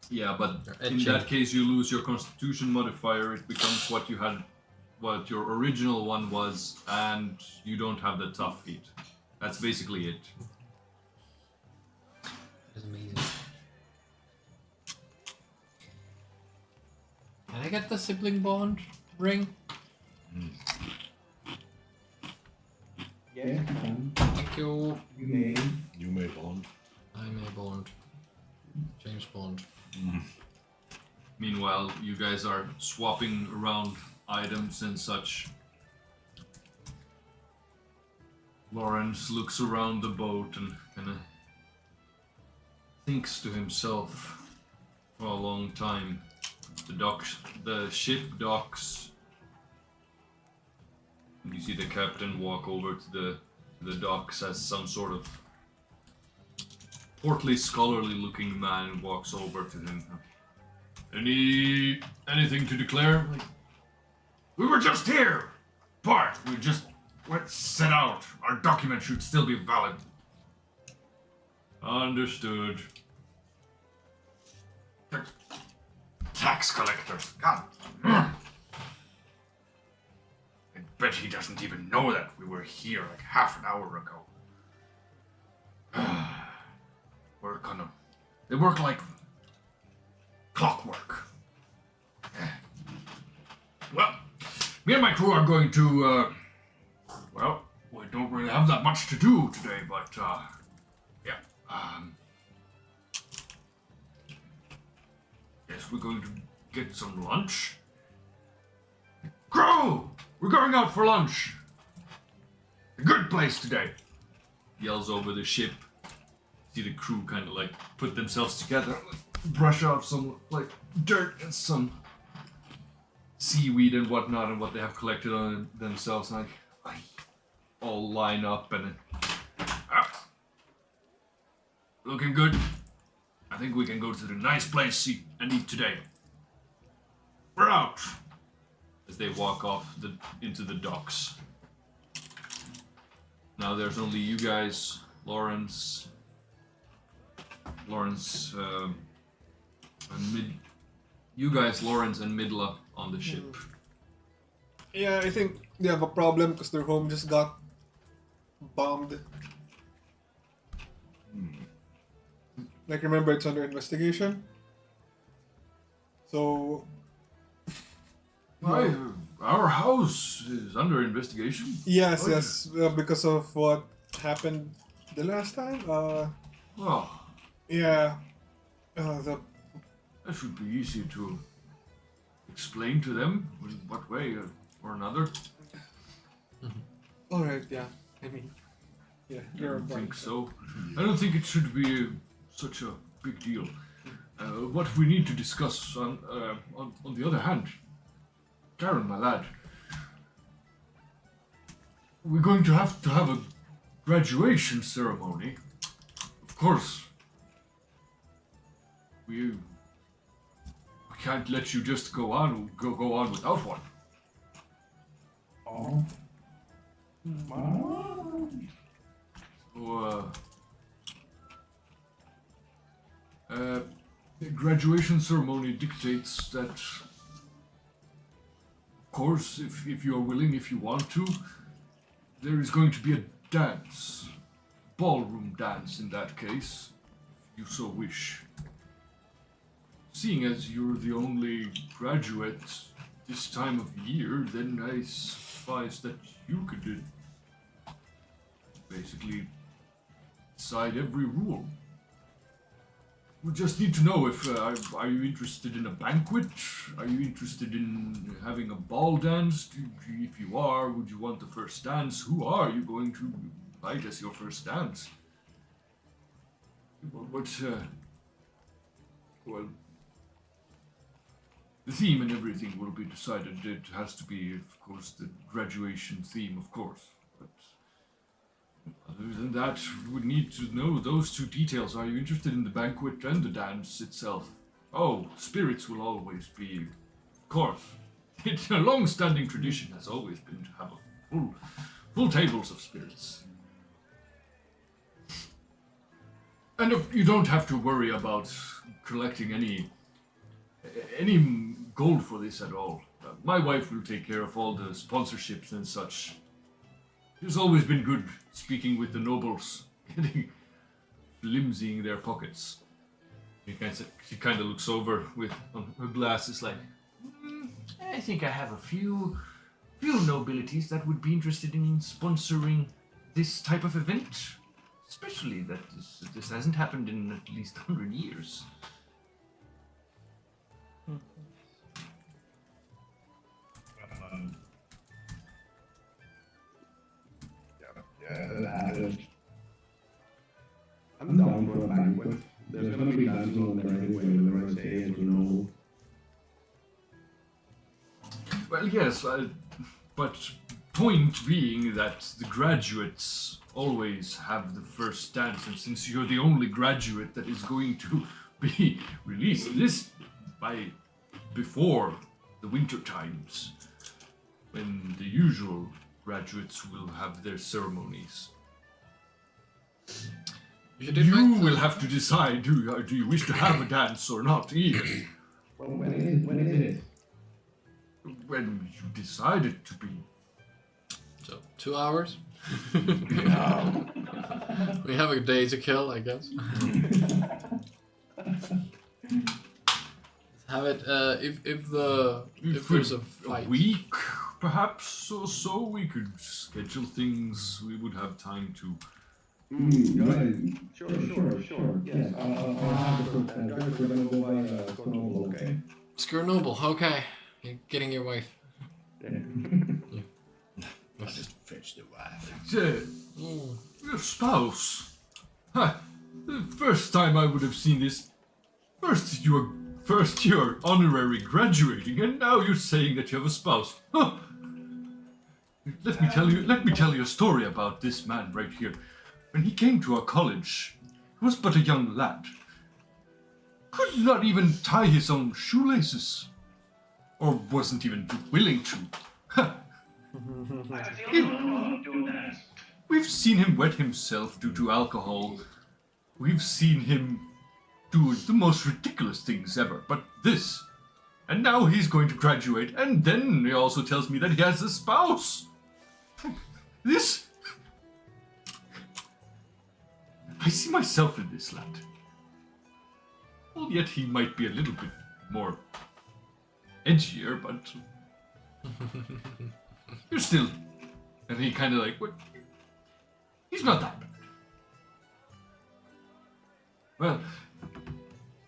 yeah, but You're in etching. that case you lose your constitution modifier, it becomes what you had, what your original one was, and you don't have the tough feat. That's basically it. It's amazing. Can I get the sibling bond ring? Yes, man. Thank you. You may. You may bond. I'm a Bond. James Bond. Meanwhile, you guys are swapping around items and such. Lawrence looks around the boat and kind of thinks to himself for a long time. The ship docks. You see the captain walk over to the docks as some sort of portly, scholarly-looking man walks over to him. Anything to declare? Like, we were just here, but we just set out. Our document should still be valid. Understood. Tax collectors. God. I bet he doesn't even know that we were here like half an hour ago. They work like clockwork. Well, me and my crew are going to, well, we don't really have that much to do today, but, yeah, guess we're going to get some lunch. Crew! We're going out for lunch! A good place today! Yells over the ship. see the crew kind of like put themselves together, brush off some like dirt and some seaweed and whatnot and what they have collected on themselves, and like all line up and looking good. I think we can go to the nice place and eat today. We're out. As they walk off into the docks. Now there's only you guys, Lawrence, and you guys, Lawrence and Midla on the ship. Yeah, I think they have a problem because their home just got bombed. Like, remember, it's under investigation. So, Our house is under investigation. yes, Oh, yes, because of what happened the last time. Well, Yeah, that should be easy to explain to them in what way or another. all right, yeah. I mean, yeah, I you're don't right. think so. I don't think it should be such a big deal. What we need to discuss on the other hand, Kairon, my lad, we're going to have a graduation ceremony. Of course, we can't let you just go on without one. Oh. Wow. So, the graduation ceremony dictates that, of course, if you are willing, if you want to, there is going to be a dance, ballroom dance in that case, if you so wish. Seeing as you're the only graduate this time of year, then I suppose that you could basically decide every rule. We just need to know if are you interested in a banquet? Are you interested in having a ball dance? If you are, would you want the first dance? Who are you going to invite as your first dance? Well, the theme and everything will be decided. It has to be, of course, the graduation theme, of course. But other than that, we would need to know those two details. Are you interested in the banquet and the dance itself? Oh, spirits will always be, of course. It's a long-standing tradition, has always been to have a full tables of spirits. And you don't have to worry about collecting any gold for this at all. My wife will take care of all the sponsorships and such. She's always been good speaking with the nobles, getting flimsying their pockets. She kind of looks over with her glasses like, I think I have a few nobilities that would be interested in sponsoring this type of event. Especially that this hasn't happened in at least 100 years. I'm down for a banquet. There's gonna be dancing on there anyway, whether I say it or no. Well, yes, but point being that the graduates always have the first dance, and since you're the only graduate that is going to be released before the winter times, when the usual graduates will have their ceremonies. You will have to decide, do you wish to have a dance or not, Ian? Well, when is it? When you decide it to be. So, 2 hours? No. We have a day to kill, I guess. Have it, if there's a fight. A week, perhaps, or so, we could schedule things, we would have time to. Right. Sure. Yes, I'll have the first dance. Guys, we're gonna go by Scornubel, okay? Scornubel, okay. You're getting your wife. Yeah. I just fetch the wife. Your spouse. Huh. first time I would have seen this. First you're honorary graduating, and now you're saying that you have a spouse. Huh. Let me tell you a story about this man right here. When he came to our college, he was but a young lad. Could not even tie his own shoelaces. Or wasn't even willing to. We've seen him wet himself due to alcohol. We've seen him do the most ridiculous things ever. But this. And now he's going to graduate, and then he also tells me that he has a spouse. This. I see myself in this lad. Well, yet he might be a little bit more edgier, but you're still. And he kind of like, what? He's not that bad. Well,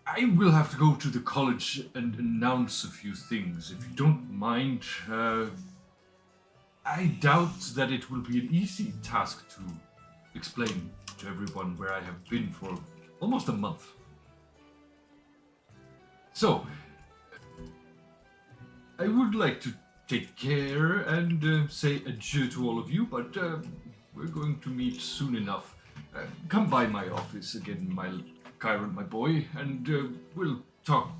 I will have to go to the college and announce a few things, if you don't mind. I doubt that it will be an easy task to explain to everyone where I have been for almost a month. So, I would like to take care and say adieu to all of you, but we're going to meet soon enough. Come by my office again, my Kairon, my boy, and we'll talk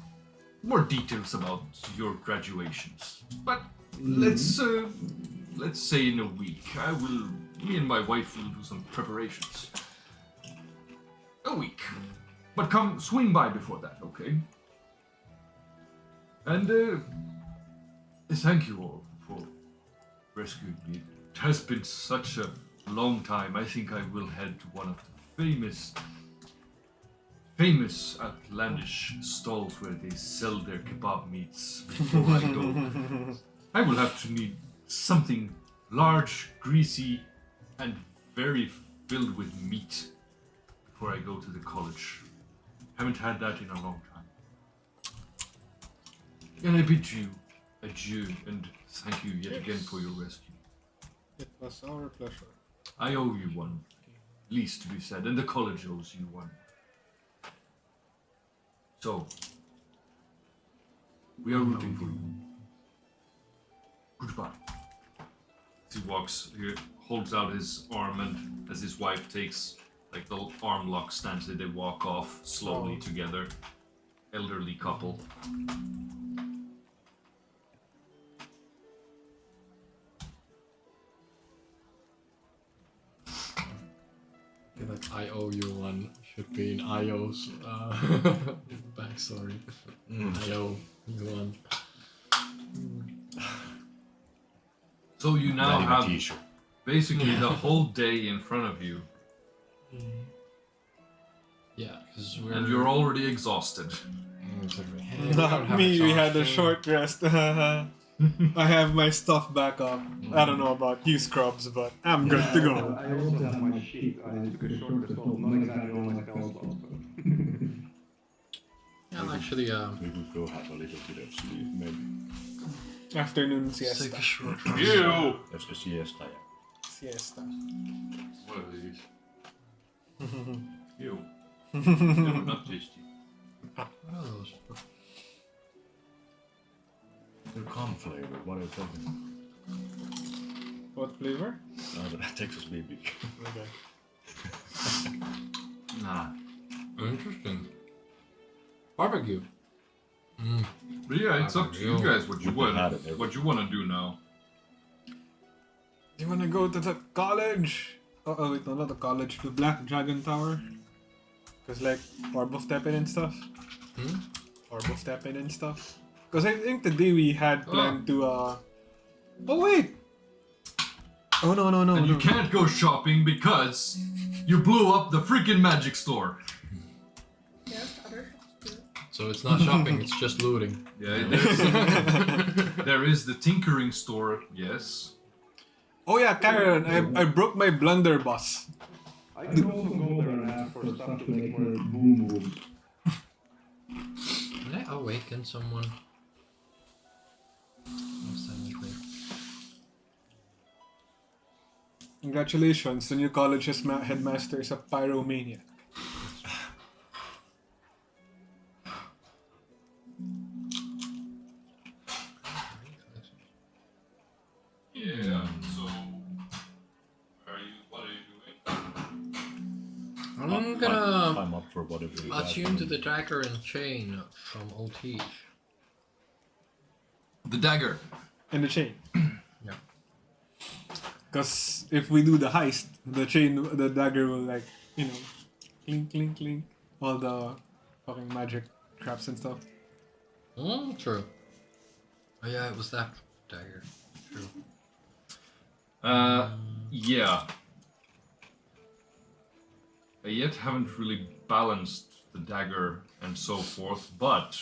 more details about your graduations. But let's say in a week. Me and my wife will do some preparations. A week. But come, swing by before that, okay? And thank you all for rescuing me. It has been such a long time. I think I will head to one of the famous outlandish stalls where they sell their kebab meats before I go. I will have to need something large, greasy, and very filled with meat before I go to the college. Haven't had that in a long time. And I bid you adieu and thank you yet again for your rescue. It was our pleasure. I owe you one, least to be said, and the college owes you one. So, we are rooting for you. Goodbye. As he walks, he holds out his arm, and as his wife takes, like the arm lock stance, they walk off slowly together. Elderly couple. Like I owe you one should be in Io's backstory. I owe you one. So you now Not even have t-shirt. basically the whole day in front of you, Yeah, because we're. and you're already exhausted. Exactly. Hey, we don't have Me, we had a exhaustion. short rest. I have my stuff back up. I don't know about you, Scrubs, but I'm good to go. I also have my sheet. I took a short rest, well, not exactly all my spell slots, but. Yeah, actually, We could go have a little bit of sleep, maybe. Afternoon take a siesta. short You! That's a siesta, yeah. Siesta. What are these? You. They were not tasty. What are those? They're corn flavor, what are you talking about? What flavor? Texas baby. Okay. Nah. Interesting. Barbecue. But yeah, it's up to you guys what you We've had want. it What you want to do now. Do you want to go to the college? Oh wait, no, not the college. The Black Dragon Tower. Cause like Orb of Tepin and stuff. Orb of Tepin and stuff. Cause I think today we had planned to Oh wait. Oh no. And you can't go shopping because you blew up the freaking magic store. Yes, other shops too. So it's not shopping, it's just looting. Yeah, there is the tinkering store, yes. Oh yeah, Kairon, I broke my blunderbuss. I can also go there and ask for stuff to make more boom moves. Did I awaken someone? Last time I played. Congratulations, the new college's headmaster is a pyromaniac. for whatever. it Attune to is. the dagger and chain from Otij. The dagger. And the chain. Yeah. Because if we do the heist, the dagger will like, clink, clink, clink. All the fucking magic traps and stuff. True. Oh yeah, it was that dagger. True. Yeah. I yet haven't really balanced the dagger and so forth, but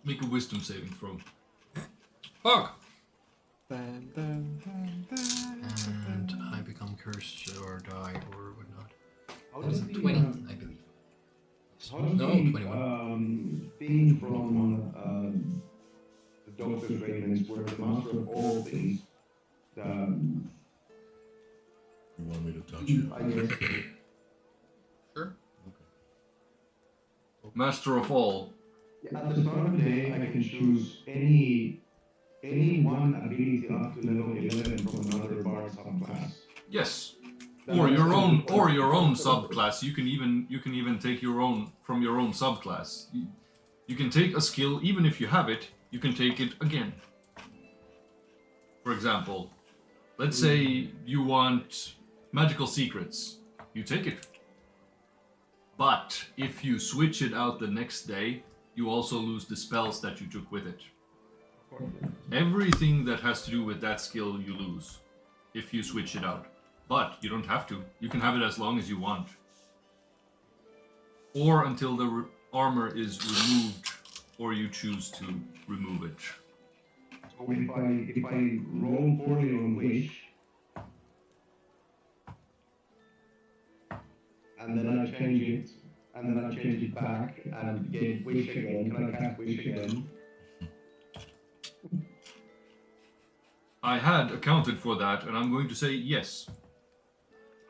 make a wisdom saving throw. Fuck! Dun, dun, dun, dun, And dun. I become cursed or die or whatnot. How Was does it the, 20, I believe. how does No, the, 21. thing from the Doctor's Ravens, where the master of all things, You want me to touch you? I guess, Sure. Master of all. at the start of the day, I can choose any one ability up to level 11 from another bard subclass. Yes. Or your own subclass. You can even take your own from your own subclass. You can take a skill, even if you have it, you can take it again. For example, let's say you want magical secrets. You take it. But if you switch it out the next day, you also lose the spells that you took with it. Everything that has to do with that skill you lose if you switch it out. But you don't have to. You can have it as long as you want. Or until the armor is removed, or you choose to remove it. So if I roll poorly on Wish, and then I change it, and then I change it back, and get Wish again, can I cast Wish again? I had accounted for that, and I'm going to say yes.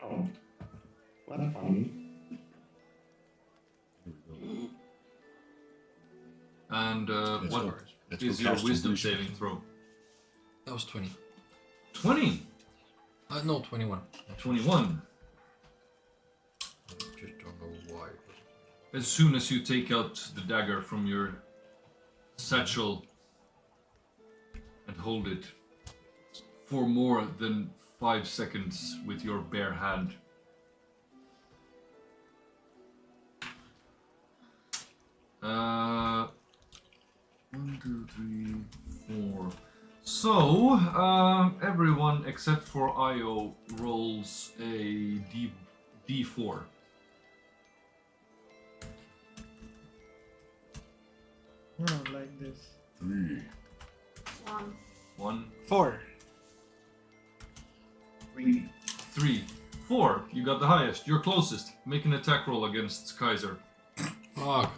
Oh, that's funny. And Let's what go. Let's is go your cast some wisdom wish. saving throw? That was 20. 20. No, 21. 21. I just don't know why. As soon as you take out the dagger from your satchel and hold it for more than 5 seconds with your bare hand. Uh, 1, 2, 3, 4. So, everyone except for Io rolls a D4. Oh, like this. 3. 1. 1, 4. 3. 3, 4. You got the highest. You're closest. Make an attack roll against Kaiser. Fuck.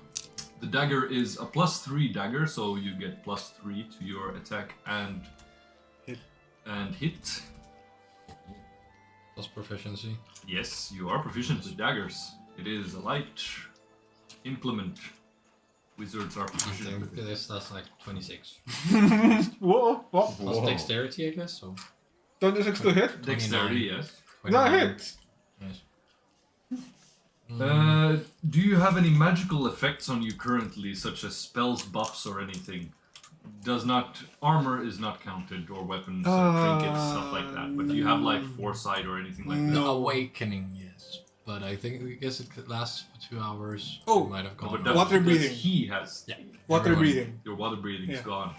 The dagger is a +3 dagger, so you get +3 to your attack and Hit. hit. That's proficiency. Yes, you are proficient with daggers. It is a light implement. Wizards are I proficient think with it. that's like 26. Whoa, what? Plus dexterity, I guess, so. 26 to hit? Dexterity, 29. yes. Not 29. hit! Yes. Do you have any magical effects on you currently, such as spells, buffs, or anything? Armor is not counted, or weapons, or trinkets, stuff like that. But do you have like foresight or anything like that? The No. awakening, yes. But I guess it could last for 2 hours. Oh. It might have No, gone. but that's Water because breathing. he has. Yeah. Water Everyone- breathing. Your water breathing is Yeah. gone.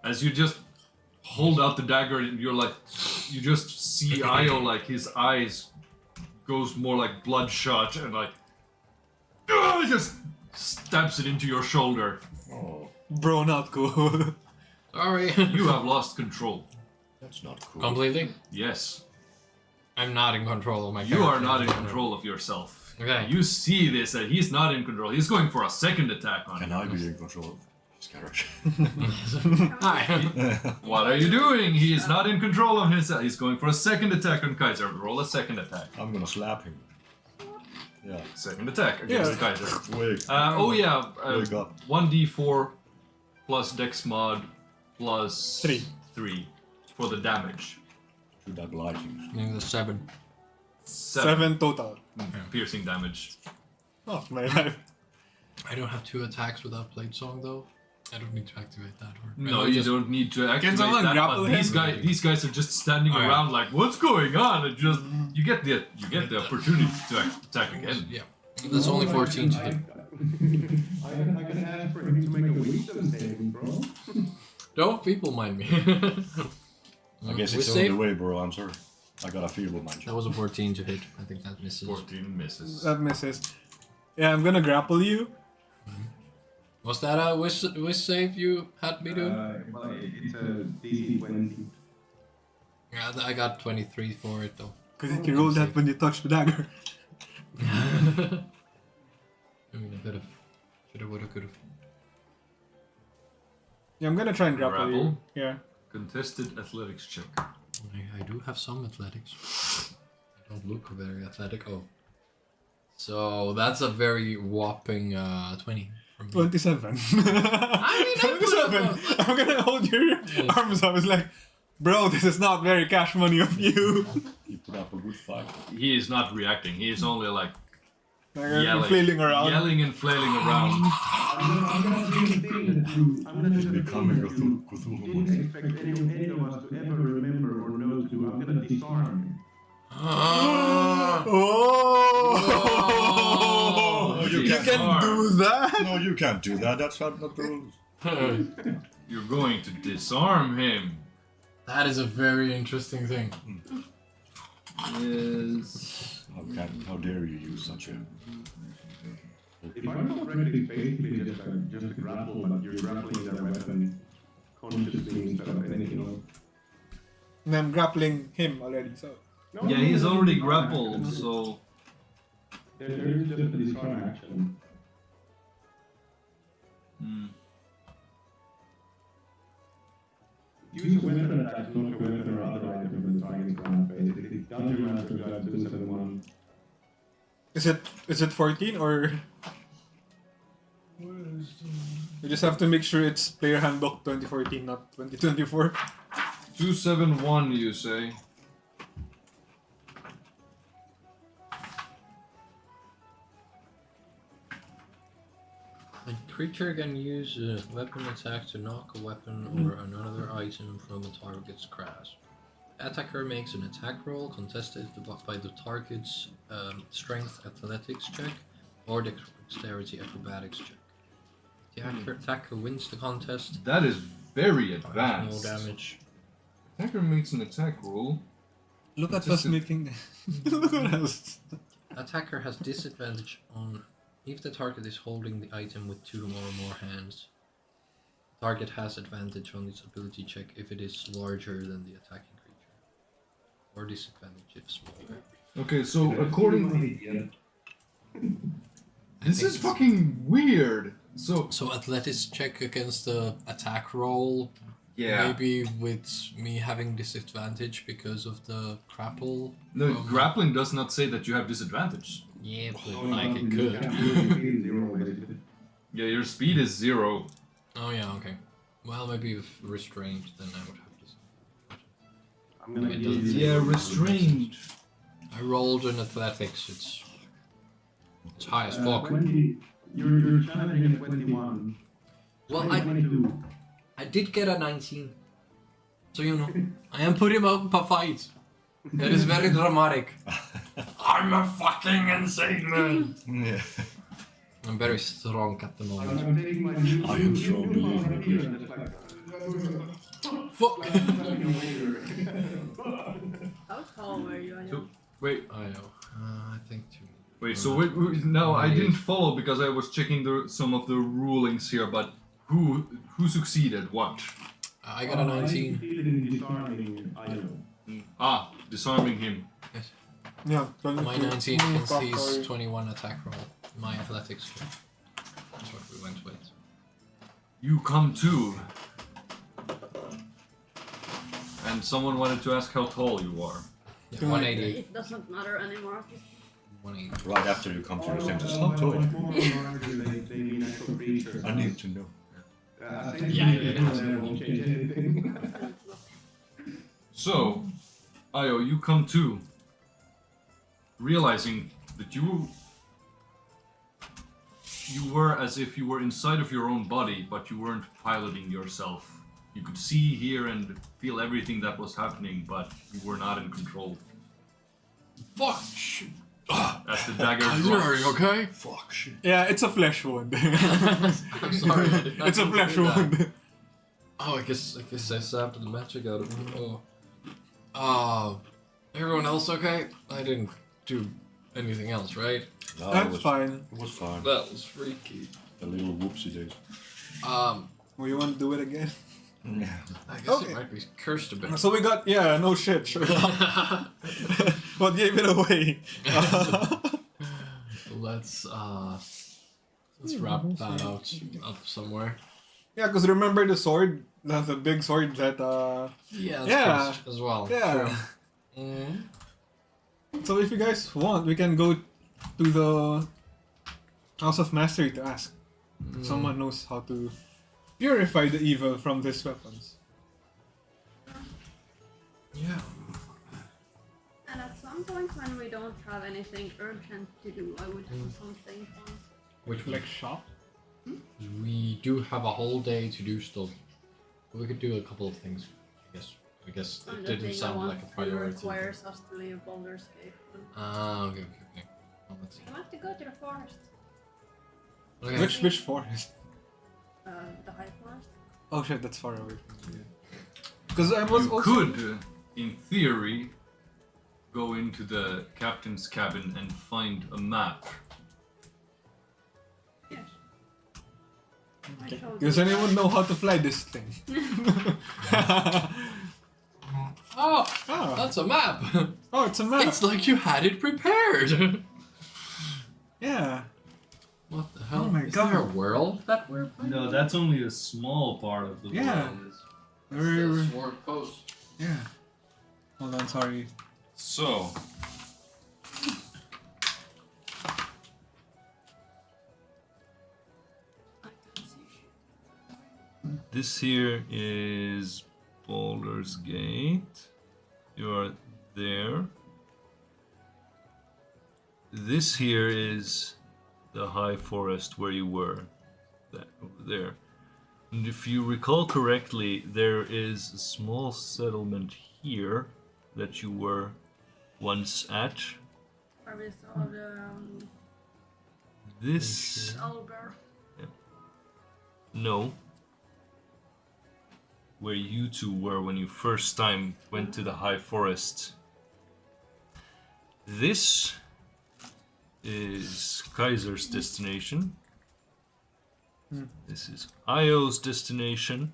As you just hold out the dagger and you're like, you just see Io, like his eyes goes more like bloodshot and like, just stabs it into your shoulder. Oh, Bro, not cool. Sorry. You have lost control. that's not cool. Completely? Yes. I'm not in control of my You character. are not in control of yourself. Okay. You see this, that he's not in control. He's going for a second attack on Can you. I be in control of his character? Hi. What are you doing? He is not in control of his. He's going for a second attack on Kaiser. Roll a second attack. I'm gonna slap him. Yeah. Second attack against Yeah. Kaiser. Wait. Oh yeah. Wake up. 1d4 plus Dex mod plus 3. 3 for the damage. Should I blight him? I think the 7. 7 total. piercing damage. Oh, my life. I don't have 2 attacks without Blade Song though. I don't need to activate that. Or No, you don't need to activate someone that. grapple But him? these guys are just standing Oh, yeah. around like, what's going on? And just you get the opportunity to attack again. Yeah. That's only 14 to hit. I can ask for him to make a wisdom saving, bro. Don't people mind me. I guess With it's on save? the way, bro. I'm sorry. I got a feeble mind. That was a 14 to hit. I think that misses. 14 misses. That misses. Yeah, I'm gonna grapple you. Was that a wish save you had me do? Well, it's a DC 20. Yeah, I got 23 for it though. Because you rolled that when you touched the dagger. I mean, I could have. Shoulda, woulda, coulda. Yeah, I'm gonna try and grapple you. Grapple? Yeah. Contested athletics check. I do have some athletics. I don't look very athletic. Oh. So that's a very whopping 20 from me. 27. I put 27. up I'm gonna hold your arms up. It's like, bro, this is not very cash money of you. You put up a good fight. He is not reacting. He is only like Like, yelling, flailing around. yelling and flailing around. I'm gonna do the thing that you. I'm gonna do the Becoming thing that you Cthulhu didn't monster. expect any of us to ever remember or know to do. I'm gonna disarm. Oh! you You can't can do that? No, you can't do that. That's not the rules. You're going to disarm him. That is a very interesting thing. Yes. How dare you use such a... If I'm not correct, it's basically just a grapple, but you're grappling their weapon consciously instead of anything else. And I'm grappling him already, so. No, Yeah, he's already grappled, so There is just a disarm action. Use a weapon attack, not a weapon or other item from the target's ground phase. Basically, Dungeon Master Guide 271. Is it 14 or? You just have to make sure it's player handbook 2014, not 2024. 271, you say? A creature can use a weapon attack to knock a weapon or another item from a target's grasp. Attacker makes an attack roll contested by the target's strength athletics check or dexterity acrobatics check. The attacker wins the contest. That is very No advanced. damage. Attacker makes an attack roll. Look at Just us a- making. Look at us. Attacker has disadvantage on if the target is holding the item with 2 or more hands. Target has advantage on its ability check if it is larger than the attacking creature, or disadvantage if smaller. Okay, so according... This is fucking weird. So, So athletics check against the attack roll. yeah. Maybe with me having disadvantage because of the grapple. No, grappling does not say that you have disadvantage. Yeah, but like it could. Zero, basically. Yeah, your speed is 0. Oh yeah, okay. Well, maybe with restraint, then I would have this. I'm gonna It give doesn't you- say restrained. I rolled in athletics. It's high as fuck. 20, you're challenging at 21. Well, 22. I did get a 19. So you know, I am putting up a fight. That is very dramatic. I'm a fucking insane man. Yeah. I'm very strong at the moment. I'm taking my new I am strong, believe me, here and it's like, Fuck. How tall were you? So, wait, I know. I think 2. wait, so no, I didn't follow because I was checking some of the rulings here, but who succeeded what? I got a 19. in disarming item. Ah, disarming him. Yeah. My 19 against his 21 attack roll. My athletics check. That's what we went with. You come too. And someone wanted to ask how tall you are. Yeah, 180. It doesn't matter anymore. 180. Right after you come to your senses. How tall? They mean actual creatures. I need to know. They won't change anything. So, Io, you come too. realizing that you were as if you were inside of your own body, but you weren't piloting yourself. You could see, hear, and feel everything that was happening, but you were not in control. Fuck! Shit. As the dagger Kaiser, are you drops, okay? Fuck shit. Yeah, it's a flesh wound. I'm sorry. I did not It's a mean to flesh do that. wound. Oh, I guess I sapped the magic out of him. Oh. Everyone else okay? I didn't do anything else, right? No, That's fine. It was fine. That was freaky. A little whoopsie days. Well, you want to do it again? I guess Okay. it might be cursed a bit. So we got, yeah, no shit, sure. What gave it away? Let's wrap that up somewhere. Yeah, because remember the sword? The big sword that, Yeah, that's Yeah. cursed as well. Yeah. True. Mhm. So if you guys want, we can go to the House of Mastery to ask. if Someone knows how to purify the evil from these weapons. Yeah. And at some point when we don't have anything urgent to do, I would do something fun. Which Like shop? we do have a whole day to do stuff. We could do a couple of things. I guess And it the didn't thing I sound want like a to do priority. requires us to leave Baldur's Gate. Ah, okay. Well, let's see. I want to go to the forest. Okay. Which forest? The High Forest. Oh shit, that's far away from me. Because I was you also... could, in theory, go into the captain's cabin and find a map. Yes. I Okay. showed Does you anyone that. know how to fly this thing? Oh, Ah. that's a map. Oh, it's a map. It's like you had it prepared. Yeah. What the hell? Oh my Is God. there a world that we're playing? No, that's only a small part of the Yeah. world. We're- Sword post. Yeah. Hold on, sorry. So, I can't see shit. this here is Baldur's Gate. You are there. This here is the high forest where you were. That over there. And if you recall correctly, there is a small settlement here that you were once at. Where we saw the This... Albert. No. Where you two were when you first time went to the high forest. This is Kaiser's destination. This is Io's destination.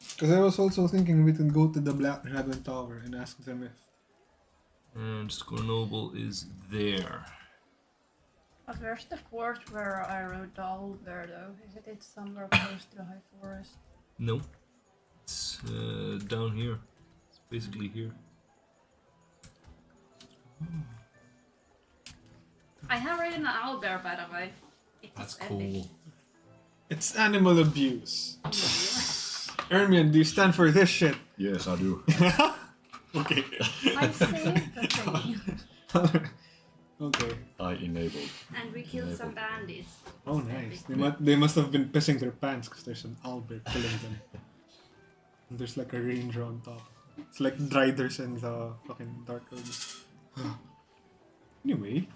Because I was also thinking we can go to the Black Dragon Tower and ask them if... And Scornubel is there. But where's the fort where I rode the Albert though? Is it somewhere close to the High Forest? No. It's down here. It's basically here. I have ridden an Albert by the way. It That's is cool. It's animal abuse. Epic. Ermion, do you stand for this shit? Yes, I do. Okay. I saved the thing. Okay. I enabled. And we killed some bandits. Oh, It's nice. epic. They must have been pissing their pants because there's an Albert killing them. And there's like a ranger on top. It's like Driders and the fucking Dark Elves. Anyway.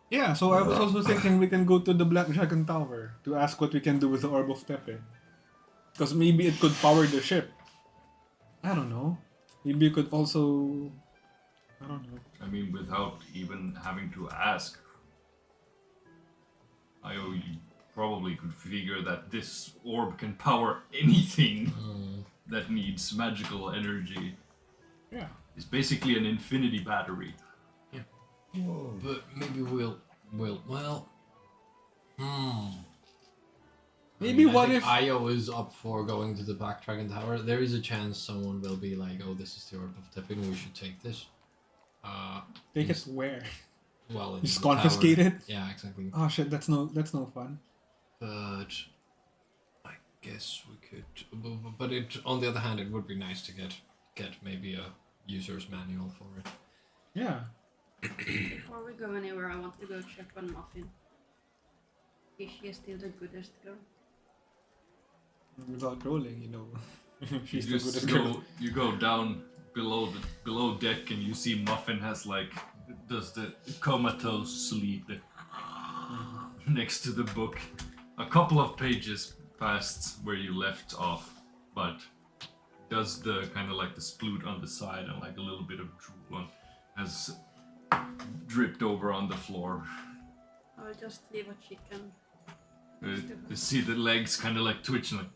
Yeah, so I was also thinking we can go to the Black Dragon Tower to ask what we can do with the Orb of Tepe. Because maybe it could power the ship. I don't know. Maybe you could also... I don't know. I mean, without even having to ask. You probably could figure that this orb can power anything that needs magical energy. Yeah. It's basically an infinity battery. But maybe we'll well. Maybe I what think if... Io is up for going to the Black Dragon Tower. There is a chance someone will be like, "Oh, this is the Orb of Tipping. We should take this." Take it where? Well, in Just the tower. confiscate it? Yeah, exactly. Oh shit, that's no fun. But I guess we could. But it, on the other hand, it would be nice to get get maybe a user's manual for it. Yeah. Before we go anywhere, I want to go check on Muffin. Is she still the goodest girl? Without rolling, you know. She's you the just goodest girl. you go down below deck and you see Muffin has like does the comatose sleep next to the book. A couple of pages past where you left off, but does the kind of like the sploot on the side and like a little bit of drool has dripped over on the floor. I'll just leave a chicken. You see the legs kind of like twitching, like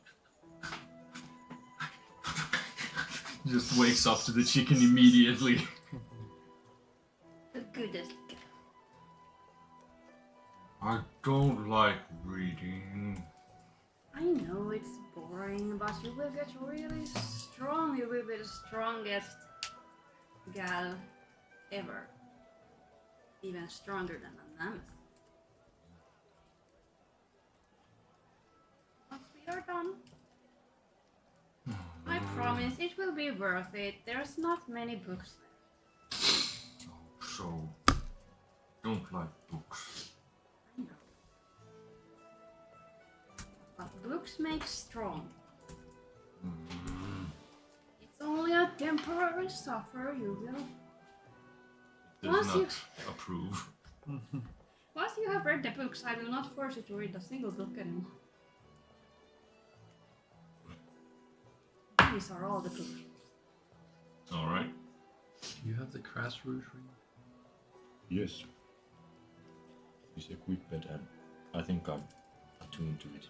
just wakes up to the chicken immediately. The goodest girl. I don't like reading. I know it's boring, but you will get really strong. You will be the strongest gal ever. Even stronger than a mammoth. Once we are done, I promise it will be worth it. There's not many books left. So, don't like books. I know. But books make strong. It's only a temporary suffer, you will. Does Once not approve. Once you have read the books, I will not force you to read a single book anymore. These are all the books. Alright. Do you have the crass root ring? Yes. It's equipped and I think I'm attuned to it.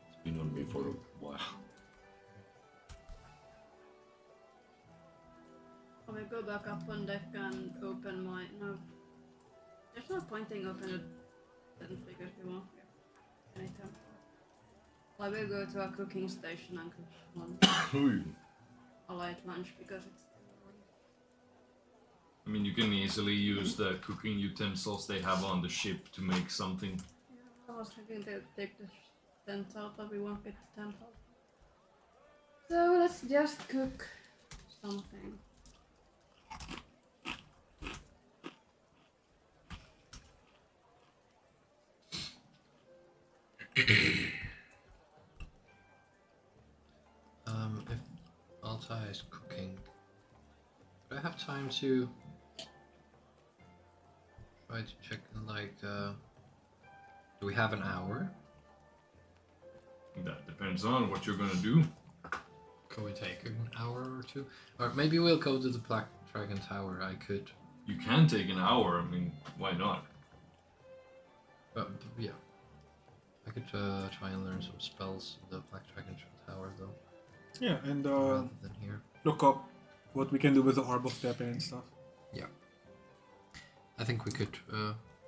It's been on me for a while. I will go back up on deck and open my... No. There's no point in opening it because we won't get any temple. I will go to a cooking station and cook a light lunch because it's still early. I mean, you can easily use the cooking utensils they have on the ship to make something. Yeah, I was thinking to take the tent out, but we won't get the tent out. So let's just cook something. If Otij is cooking, do I have time to try to check like, do we have an hour? That depends on what you're gonna do. Can we take an hour or two? Or maybe we'll go to the Black Dragon Tower, I could. You can take an hour, I mean, why not? But yeah. I could try and learn some spells in the Black Dragon Tower though. Yeah, and Rather than here. look up what we can do with the Orb of Weapon and stuff. Yeah. I think we could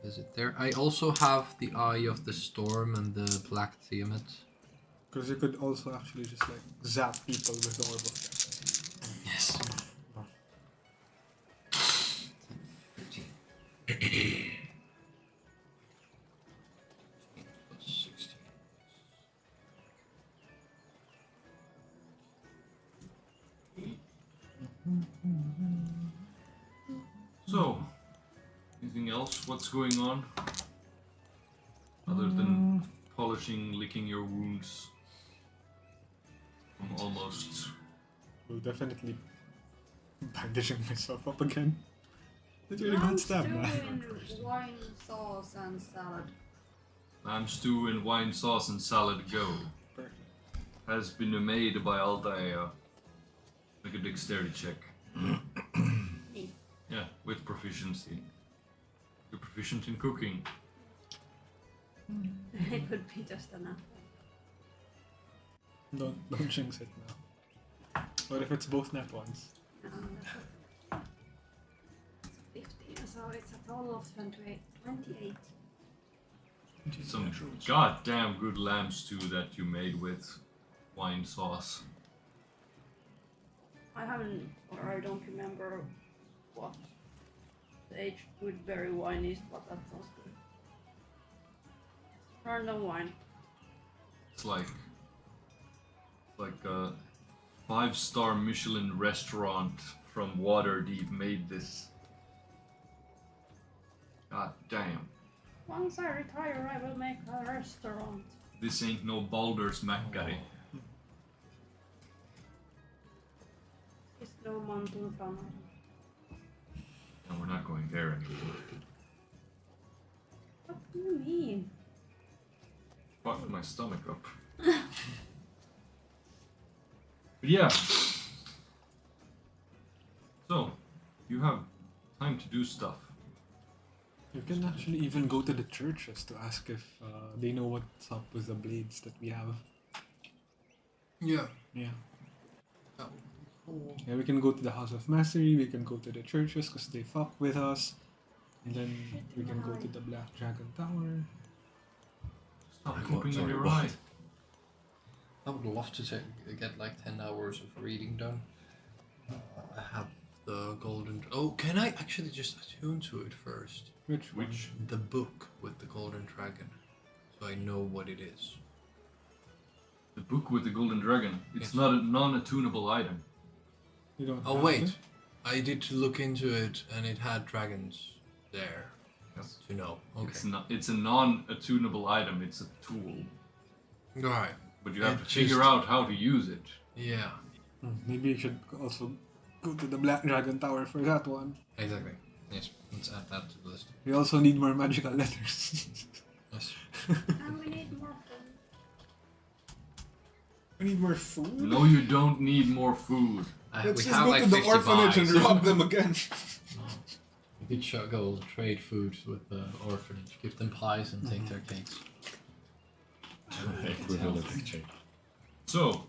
visit there. I also have the Eye of the Storm and the Black Tiamat. Because you could also actually just like zap people with the Orb of Weapon. Yes. 15. 16. So, anything else? What's going on? Other than polishing, licking your wounds from almost. We'll definitely bandaging myself up again. Literally got stabbed now. Doing wine sauce and salad. Lamb stew and wine sauce and salad go. Perfect. Has been made by Altair. Make a dexterity check. Me. Yeah, with proficiency. You're proficient in cooking. It would be just enough. Don't jinx it now. What if it's both nat ones? That's a 15, so it's a total of 28. Some goddamn good lamb stew that you made with wine sauce. I haven't, or I don't remember what the aged woodberry wine is, but that sounds good. Random wine. It's like 5-star Michelin restaurant from Waterdeep made this. God damn. Once I retire, I will make a restaurant. This ain't no Baldur's McGarry. It's no mountain fun. No, we're not going there anymore. What do you mean? Fucked my stomach up. But yeah. So, you have time to do stuff. You can actually even go to the churches to ask if they know what's up with the blades that we have. Yeah. Yeah. That would be cool. Yeah, we can go to the House of Mastery, we can go to the churches because they fuck with us. And then we can go to the Black Dragon Tower. Stop Oh, pooping in sorry, your what? eye. I would love to get like 10 hours of reading done. I have the golden... Oh, can I actually just attune to it first? Which? The book with the golden dragon. So I know what it is. The book with the golden dragon. It's Yes. not a non-attunable item. You don't Oh have wait, it? I did look into it and it had dragons there. Yes. To know. Okay. It's a non-attunable item. It's a tool. Alright. But you have It to figure just- out how to use it. Yeah. Maybe you should also go to the Black Dragon Tower for that one. Exactly. Yes. Let's add that to the list. We also need more magical letters. Yes. And we need more food. We need more food? No, you don't need more food. Let's we just have go like to the 50 orphanage and buys. rob them again. We could go trade food with the orphanage, give them pies and take their cakes. Equivalent exchange. So,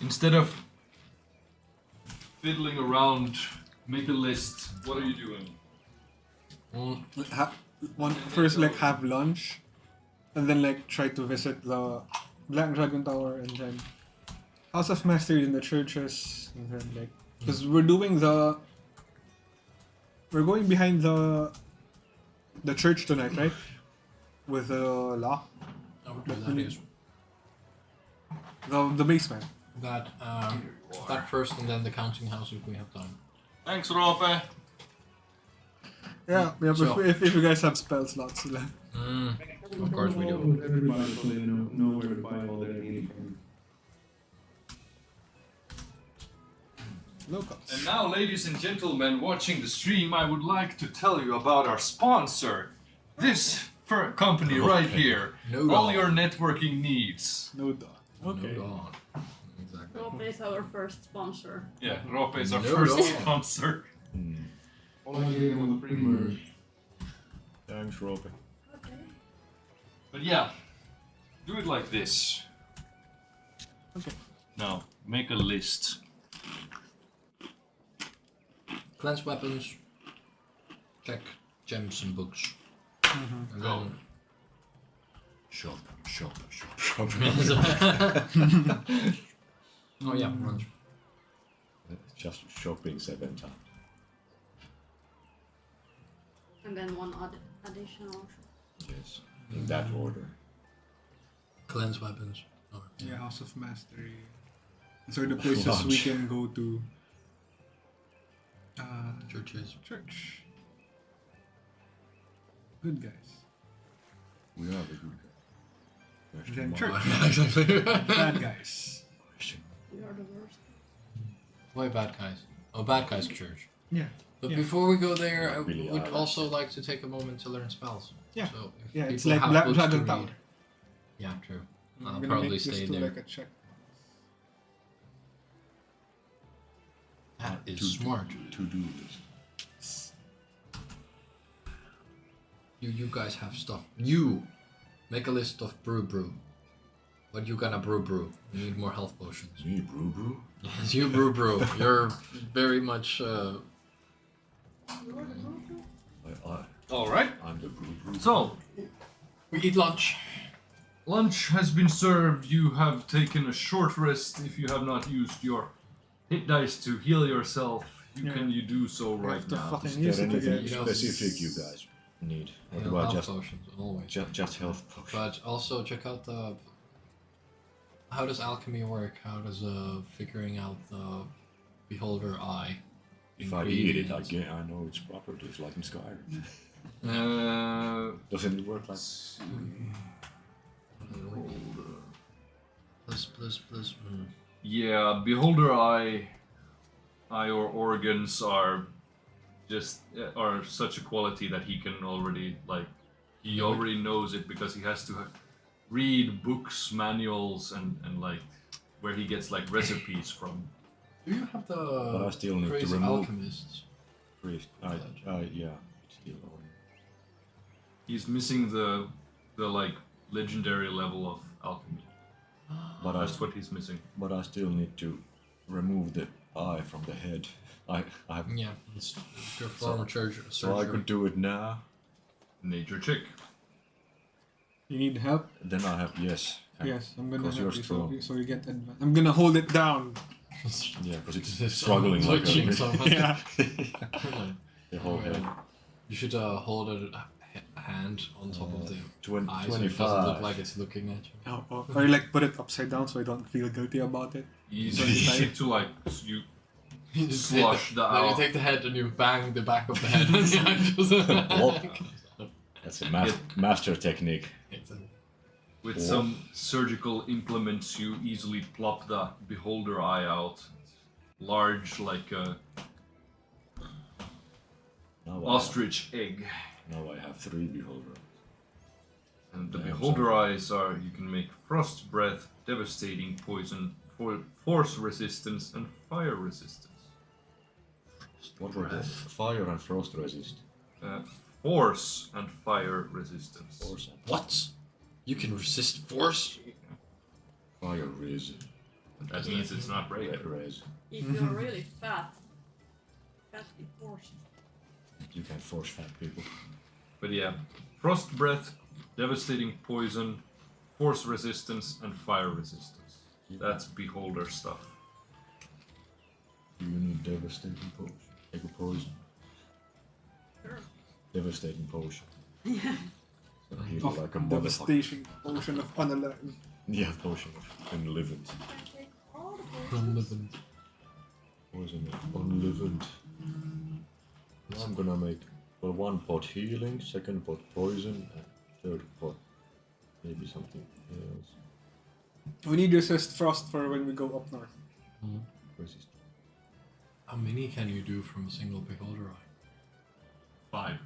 instead of fiddling around, make a list. What are you doing? First, like, have lunch, and then, like, try to visit the Black Dragon Tower, and then House of Mastery in the churches, and then, like, because we're going behind the church tonight, right? With the lock, I would do that, yes. the basement. That first and then the counting house if we have time. Thanks, Rope. Yeah, So- if you guys have spell slots left. Of course we do. Everybody so they know where to buy all their needs from. Locals. And now, ladies and gentlemen watching the stream, I would like to tell you about our sponsor. This company right here. No All dog. your networking needs. No dog. Okay. No dog. Exactly. Rope is our first sponsor. Yeah, Rope is our No first dog. sponsor. All I gave them was a free merge. Thanks, Rope. Okay. But yeah, do it like this. Okay. Now, make a list. Cleanse weapons. Check gems and books. And then Shop. oh yeah, lunch. Just shopping 7 times. And then one additional. Yes. In that order. Cleanse weapons. Oh, Yeah, House of Mastery. So the places we Lunch. can go to. Churches. Church. Good guys. We are the good guys. Question Then mark. church. Exactly. Bad guys. Question. We are the worst. Why bad guys? Oh, bad guys church. Yeah. But Yeah. before we go there, I Really would are. also like to take a moment to learn spells. Yeah. So if Yeah, it's people like have Black books Dragon to Tower. read- Yeah, true. I'm I'll gonna probably make this stay to there. like a check. That is To- smart. To-do list. You guys have stuff. You make a list of brew. What you gonna brew? You need more health potions. Me, brew. Yes, you brew. You're very much. Alright, I'm the brew. so We eat lunch. lunch has been served. You have taken a short rest. If you have not used your hit dice to heal yourself, you do so right have to now. fucking Is use there it anything again. Yeah. specific you guys need? Or Yeah, do I health just potions always. just health potions? But also check out the How does alchemy work? How does figuring out the beholder eye? If I eat it, ingredients? I know its properties, like in Skyrim. Doesn't Doesn't it work like? Plus. Yeah, beholder eye or organs are just are such a quality that he can already like he already knows it because he has to read books, manuals, and like where he gets like recipes from. Do you have But I the still need to crazy remove. alchemists? Priest. Yeah, it's still on. He's missing the like legendary level of alchemy. But That's what he's missing. But I still need to remove the eye from the head. I Yeah, it's perform surgery. so I could do it now. Nature check. You need help? Then I have yes. And Yes, I'm gonna because help you're you strong. so you get advantage. I'm gonna hold it down. Yeah, because it's It's struggling like twitching a so much. Yeah. the whole head. You should hold a hand on top of the eye so it 25. doesn't look like it's looking at you. Or like put it upside down so I don't feel guilty about it. He's decided to like you You just Slush take the no, you owl. take the head and you bang the back of the head and the eye just That's a master technique. with Or- some surgical implements you easily plop the beholder eye out. Large like a Now ostrich egg. Now I have 3 beholders. And the Yeah, beholder eyes are you can make frost breath, devastating poison, force resistance, and fire resistance. What were they? Fire and frost resist. Force and fire resistance. Force and What? You can resist force? fire res. That means it's not break. Res. If you're really fat, can't be forced. You can force fat people. But yeah, frost breath, devastating poison, force resistance, and fire resistance. That's beholder stuff. Do you need devastating potion? Take a poison. Sure. Devastating potion. Yeah. So heal Of like a motherfucker. devastation, potion of unalive. Yeah, potion of unlived. All the Unlived. Poison of unlived. Now I'm gonna make 1 pot healing, 2nd pot poison, and 3rd pot maybe something else. We need resist frost for when we go up north. Resist. How many can you do from a single beholder eye? 5.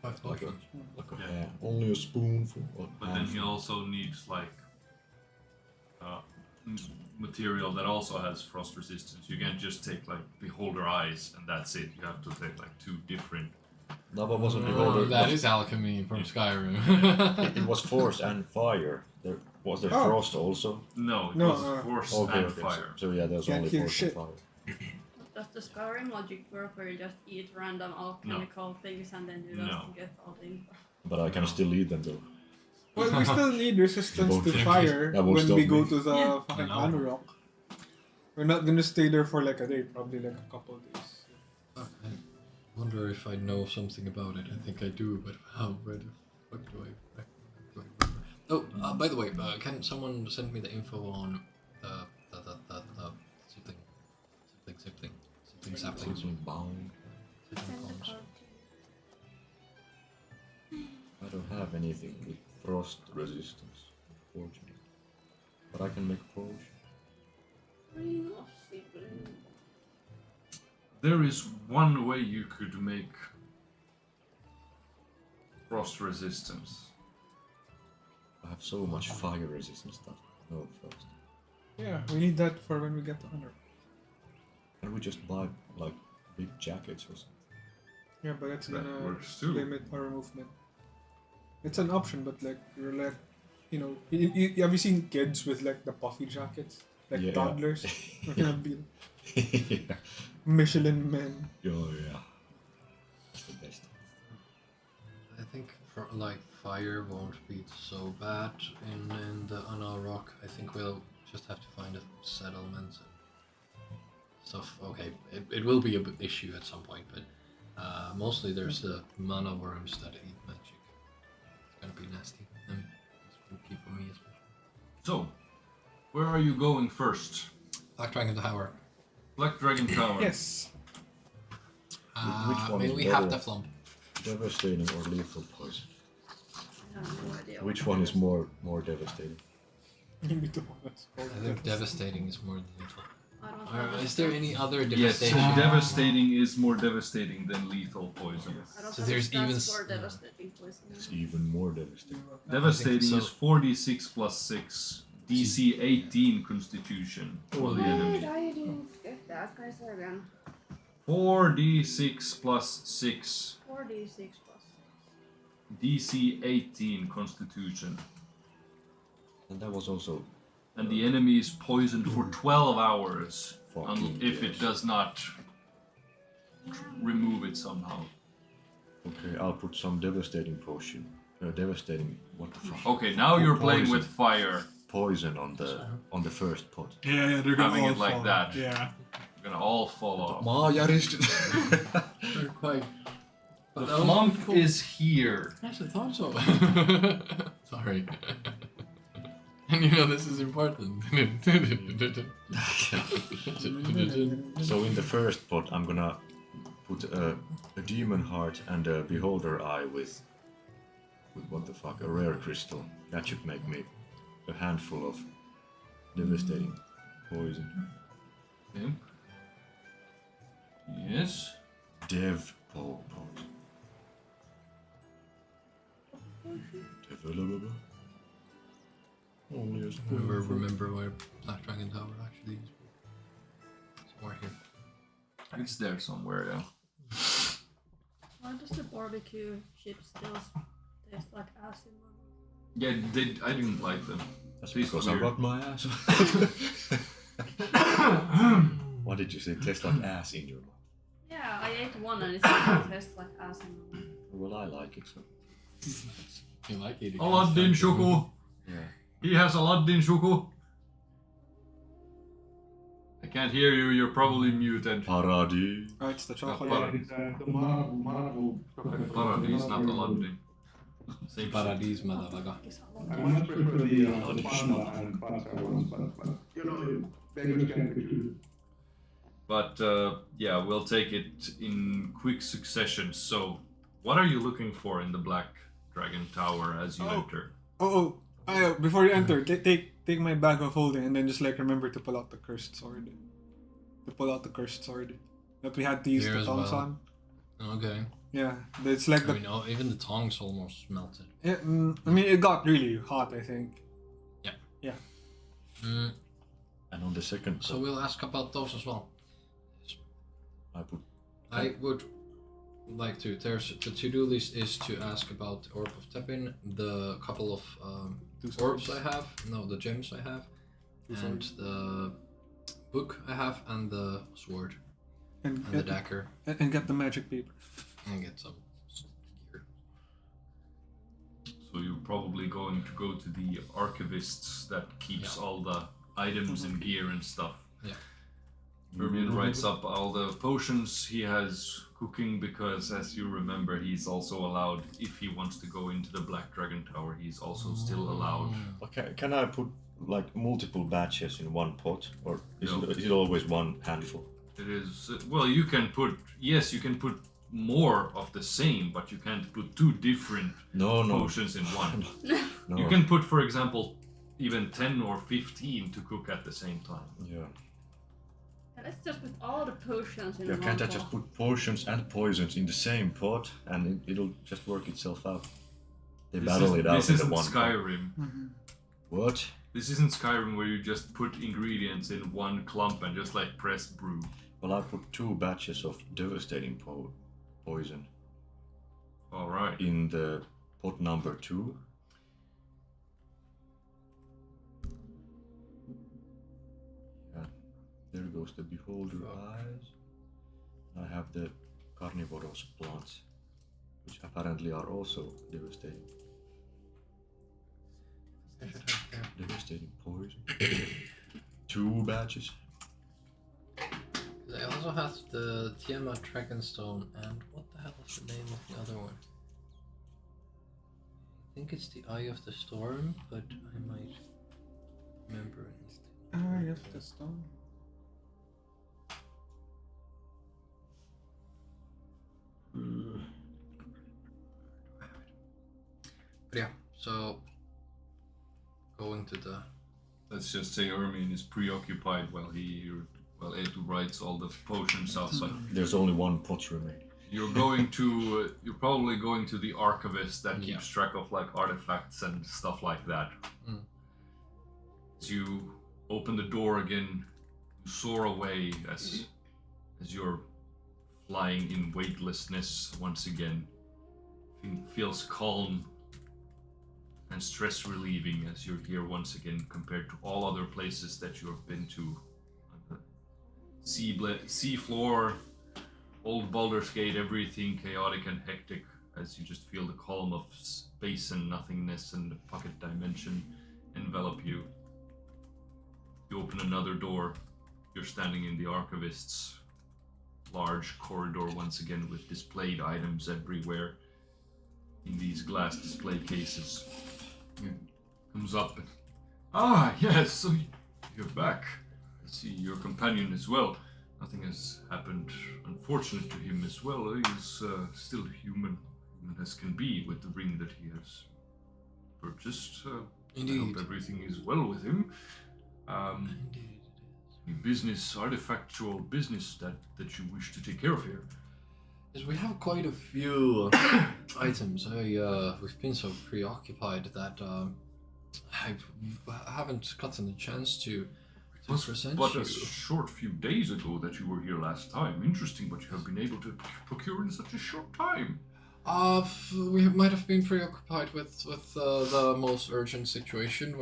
5 Like a, potions. like a Yeah. only a spoonful. Or But then he also needs like material that also has frost resistance. You can't just take like beholder eyes and that's it. You have to take like 2 different. No, but wasn't Oh, beholder. that is alchemy from Skyrim. It was force and fire. There was there Oh. frost also. No, it No, was force Okay, and okay. fire. So yeah, there's Can't only hear force shit. and fire. Does the Skyrim logic work where you just eat random alchemical things and then you just No. get all the info? But I can still eat them though. Well, we still need resistance Won't to stop fire me. That won't when stop we go me. to the Yeah. fucking No. Anurok. We're not gonna stay there for like a day, probably like a couple of days. Fuck, I wonder if I know something about it. I think I do, but where the fuck do I remember? Oh, by the way, can someone send me the info on the saplings? Something bound. Sibling bombs. I don't have anything with frost resistance, fortunately. But I can make potion. Ring of sibling. There is one way you could make frost resistance. I have so much fire resistance stuff. No frost. Yeah, we need that for when we get to Anurok. Can we just buy like big jackets or something? Yeah, but it's That gonna works too. limit our movement. It's an option, but like we're like, you know, have you seen kids with like the puffy jackets, like Yeah. toddlers? We're gonna be Yeah. Michelin men. Oh yeah. That's the best. I think for, like fire won't be so bad in the Rock. I think we'll just have to find a settlement and stuff. Okay, it will be a issue at some point, but mostly there's the mana worms that eat magic. It's gonna be nasty. And it's spooky for me especially. So, Where are you going first? Black Dragon Tower. Black Dragon Tower. Yes. Which one Maybe is we have better? the flump. Devastating or lethal poison? I have no idea. Which what one that is more devastating? Maybe the one that's called I think devastating is more than lethal. I don't know. Is there any other Yes, devastation? devastating is more devastating than lethal poison. I don't So have there's stats even for s- devastating poison. It's even more devastating. Devastating so. is 4d6 plus 6. DC 18 Constitution for the enemy. I didn't get that, guys, again. 4d6 plus 6. 4d6 plus 6. DC 18 Constitution. And that was also And the enemy is poisoned for 12 hours fucking if it yes. does not remove it somehow. Okay, I'll put some devastating potion. Devastating. What the fuck? Okay, now you're playing Poison. with fire. Poison on the first pot. Yeah, they're gonna Having all it like fall. that. Yeah. You're gonna all fall off. They're quite. The But that was flump cool. is here. Yes, I thought so. Sorry. And you know this is important. So in the first pot, I'm gonna put a demon heart and a beholder eye with what the fuck, a rare crystal. That should make me a handful of devastating poison. Okay. Yes. Dev pot. Developable. Only a Remember where Black Dragon Tower actually is. Somewhere here. It's there somewhere, yeah. Why does the barbecue chips still taste like ass in my mouth? Yeah, I didn't like them. That's Tastes because weird. I got my ass. What did you say? Tastes like ass in your mouth. Yeah, I ate one and it still tastes like ass in my mouth. Well, I like it so. You like eating Aladdin Shuku. Yeah. He has Aladdin Shuku. I can't hear you, you're probably muted. Paradis. Oh, it's the chocolate. Paradis. It's the Marvel chocolate. Paradis, not Aladdin. Same shit. Paradis, motherfucker. I much prefer the Panda and Pasta ones, but you know, beggars can't be choosers. But yeah, we'll take it in quick succession. So, what are you looking for in the Black Dragon Tower as you Oh. enter? Before you enter, take my bag of holding and then just like remember to pull out the cursed sword. To pull out the cursed sword that we had to use Here the as tongs well. on. Okay. Yeah, it's like I the. mean, even the tongs almost melted. Yeah, I mean, it got really hot. I think. Mm, And on the second so pot, we'll ask about those as well. I put I would like to. There's the to-do list is to ask about the Orb of Tepin, the couple of Two orbs swords. I have, no, the gems I have, Two and swords. the book I have, and the sword, and and the dagger, and get the magic paper. and get some gear. So you're probably going to go to the archivists that keeps Yeah. all the items and gear and stuff. Yeah. Vermian writes up all the potions he has cooking because, as you remember, he's also allowed, if he wants to go into the Black Dragon Tower, he's also still allowed. Okay, can I put like multiple batches in one pot, or is, No. is it always one handful? It is, well, you can put more of the same, but you can't put two different No. potions in one. No. You can put, for example, even 10 or 15 to cook at the same time. Yeah. Let's just put all the potions in Yeah, one can't I pot. just put potions and poisons in the same pot, and it'll just work itself out? They battle it out This in the isn't one pot. Skyrim. What? This isn't Skyrim where you just put ingredients in one clump and just like press brew. Well, I put 2 batches of devastating poison Alright. in the pot number 2. Yeah, there goes the beholder eyes. I have the carnivorous plants, which apparently are also devastating. I should have there. Devastating poison. 2 batches. I also have the Tiamat Dragonstone, and what the hell is the name of the other one? I think it's the Eye of the Storm, but I might remember it. Yes, the stone. But yeah, so going to the Let's just say Ermin is preoccupied while Etu writes all the potions outside. There's only one pot remaining. You're probably going to the archivist that keeps track of like artifacts and stuff like that. Mm. As you open the door again, you soar away as you're flying in weightlessness once again. Feels calm and stress relieving as you're here once again compared to all other places that you have been to. Sea floor, old Baldurs Gate, everything chaotic and hectic as you just feel the calm of space and nothingness and the pocket dimension envelop you. You open another door, you're standing in the archivist's large corridor once again with displayed items everywhere in these glass display cases. Comes up and, yes, so you're back. I see your companion as well. Nothing has happened unfortunate to him as well. He's still human as can be with the ring that he has purchased. Indeed. I hope everything is well with him. Indeed. Any business, artifactual business that you wish to take care of here? Yes, we have quite a few items. We've been so preoccupied that I haven't gotten a chance to present But you. a short few days ago that you were here last time. Interesting what you have been able to procure in such a short time. We might have been preoccupied with the most urgent situation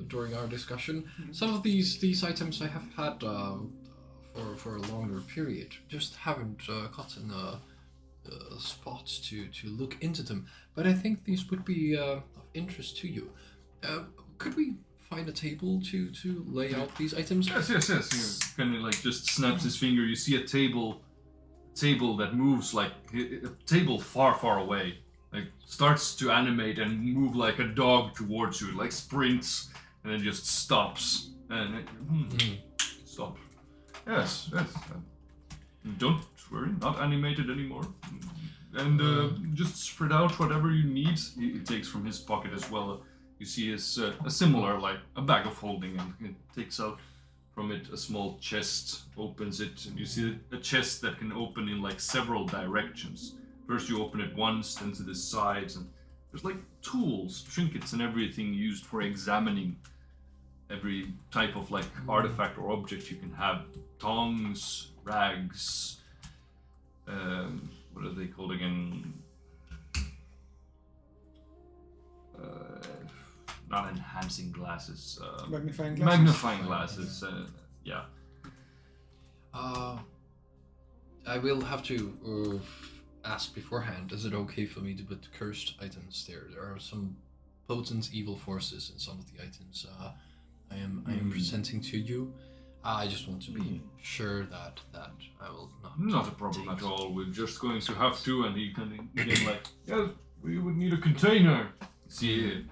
during our discussion. Some of these items I have had for a longer period. Just haven't gotten a spot to look into them. But I think these would be of interest to you. Could we find a table to lay out these items? Yes. He kind of like just snaps his finger. You see a table that moves like a table far away. Like starts to animate and move like a dog towards you. It like sprints and then just stops and stop. Yes. Don't worry, not animated anymore. And just spread out whatever you need. He takes from his pocket as well. You see is a similar, like a bag of holding, and it takes out from it a small chest, opens it, and you see a chest that can open in like several directions. First you open it once, then to the sides, and there's like tools, trinkets, and everything used for examining every type of like artifact or object you can have. Tongs, rags, what are they called again? Not enhancing glasses. Magnifying glasses. Magnifying glasses. Yeah. I will have to ask beforehand. Is it okay for me to put cursed items there? There are some potent evil forces in some of the items I am presenting to you. I just want to be sure that I will not. Not a problem at all. We're just going to have to, and he kind of again like, yes, we would need a container. See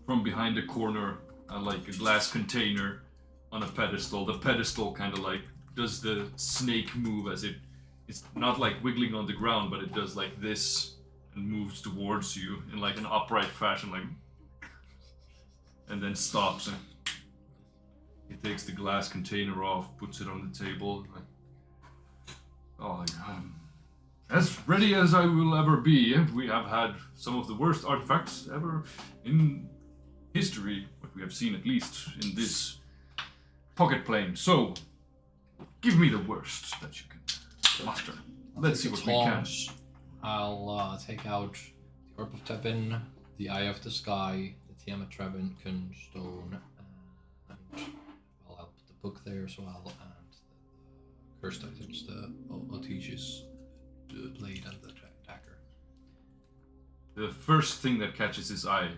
from behind the corner, like a glass container on a pedestal. The pedestal kind of like does the snake move as it's not like wiggling on the ground, but it does like this and moves towards you in like an upright fashion, like, and then stops. And he takes the glass container off, puts it on the table. Like, as ready as I will ever be. We have had some of the worst artifacts ever in history, what we have seen at least in this pocket plane. So, give me the worst that you can muster. Let's see what we can. I'll take out the Orb of Tepin, the Eye of the Sky, the Tiamat Traven stone, and I'll put the book there as well, and the cursed items, the Otij's blade and the dagger. The first thing that catches his eye,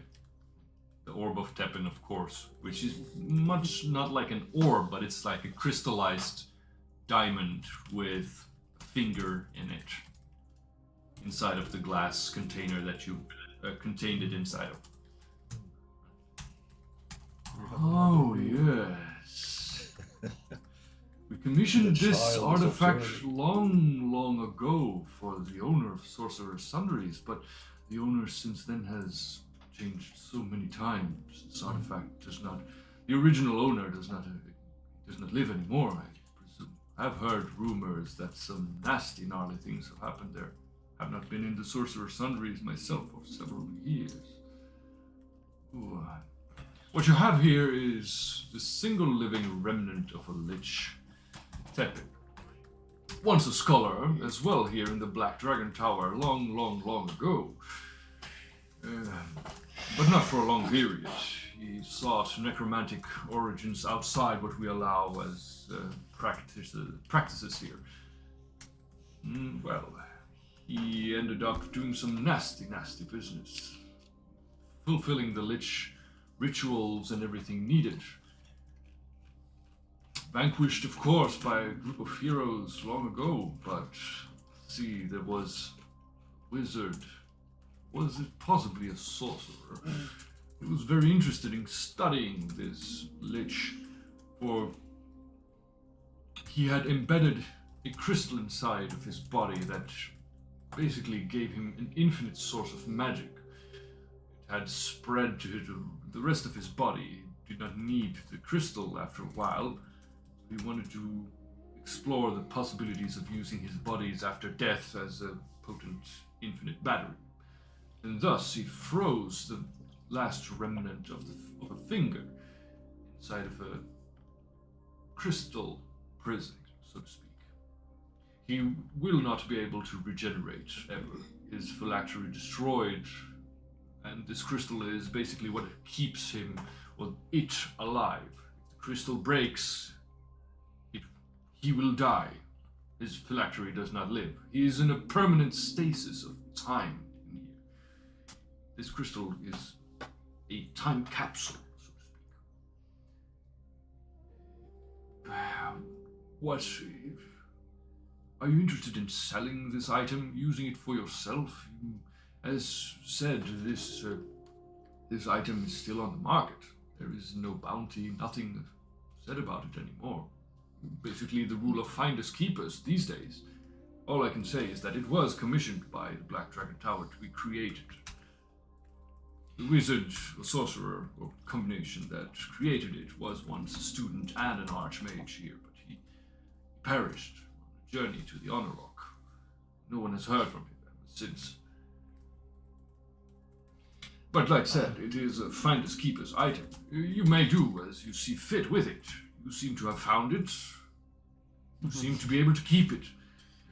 the Orb of Tepin, of course, which is much not like an orb, but it's like a crystallized diamond with a finger in it, inside of the glass container that you contained it inside of. Oh, yes. We commissioned The this child is artifact observing. long ago for the owner of Sorcerer's Sundries, but the owner since then has changed so many times. This artifact does not. The original owner does not live anymore. I presume. I've heard rumors that some nasty, gnarly things have happened there. I've not been in the Sorcerer's Sundries myself for several years. Ooh, what you have here is the single living remnant of a lich. Tepid. Once a scholar as well here in the Black Dragon Tower long ago. But not for a long period. He sought necromantic origins outside what we allow as practices here. Well, he ended up doing some nasty business. Fulfilling the lich rituals and everything needed. Vanquished, of course, by a group of heroes long ago, but see, there was a wizard. Was it possibly a sorcerer? He was very interested in studying this lich, for he had embedded a crystal inside of his body that basically gave him an infinite source of magic. It had spread to the rest of his body. He did not need the crystal after a while. He wanted to explore the possibilities of using his bodies after death as a potent infinite battery. And thus he froze the last remnant of a finger inside of a crystal prison, so to speak. He will not be able to regenerate ever. His phylactery destroyed, and this crystal is basically what keeps him, or it, alive. If the crystal breaks, he will die. His phylactery does not live. He is in a permanent stasis of time in here. This crystal is a time capsule, so to speak. What? Are you interested in selling this item, using it for yourself? As said, this item is still on the market. There is no bounty, nothing said about it anymore. Basically the rule of finders keepers these days. All I can say is that it was commissioned by the Black Dragon Tower to be created. The wizard or sorcerer or combination that created it was once a student and an archmage here, but he perished on a journey to the Honor Rock. No one has heard from him ever since. But like I said, it is a finders keepers item. You may do as you see fit with it. You seem to have found it. You seem to be able to keep it.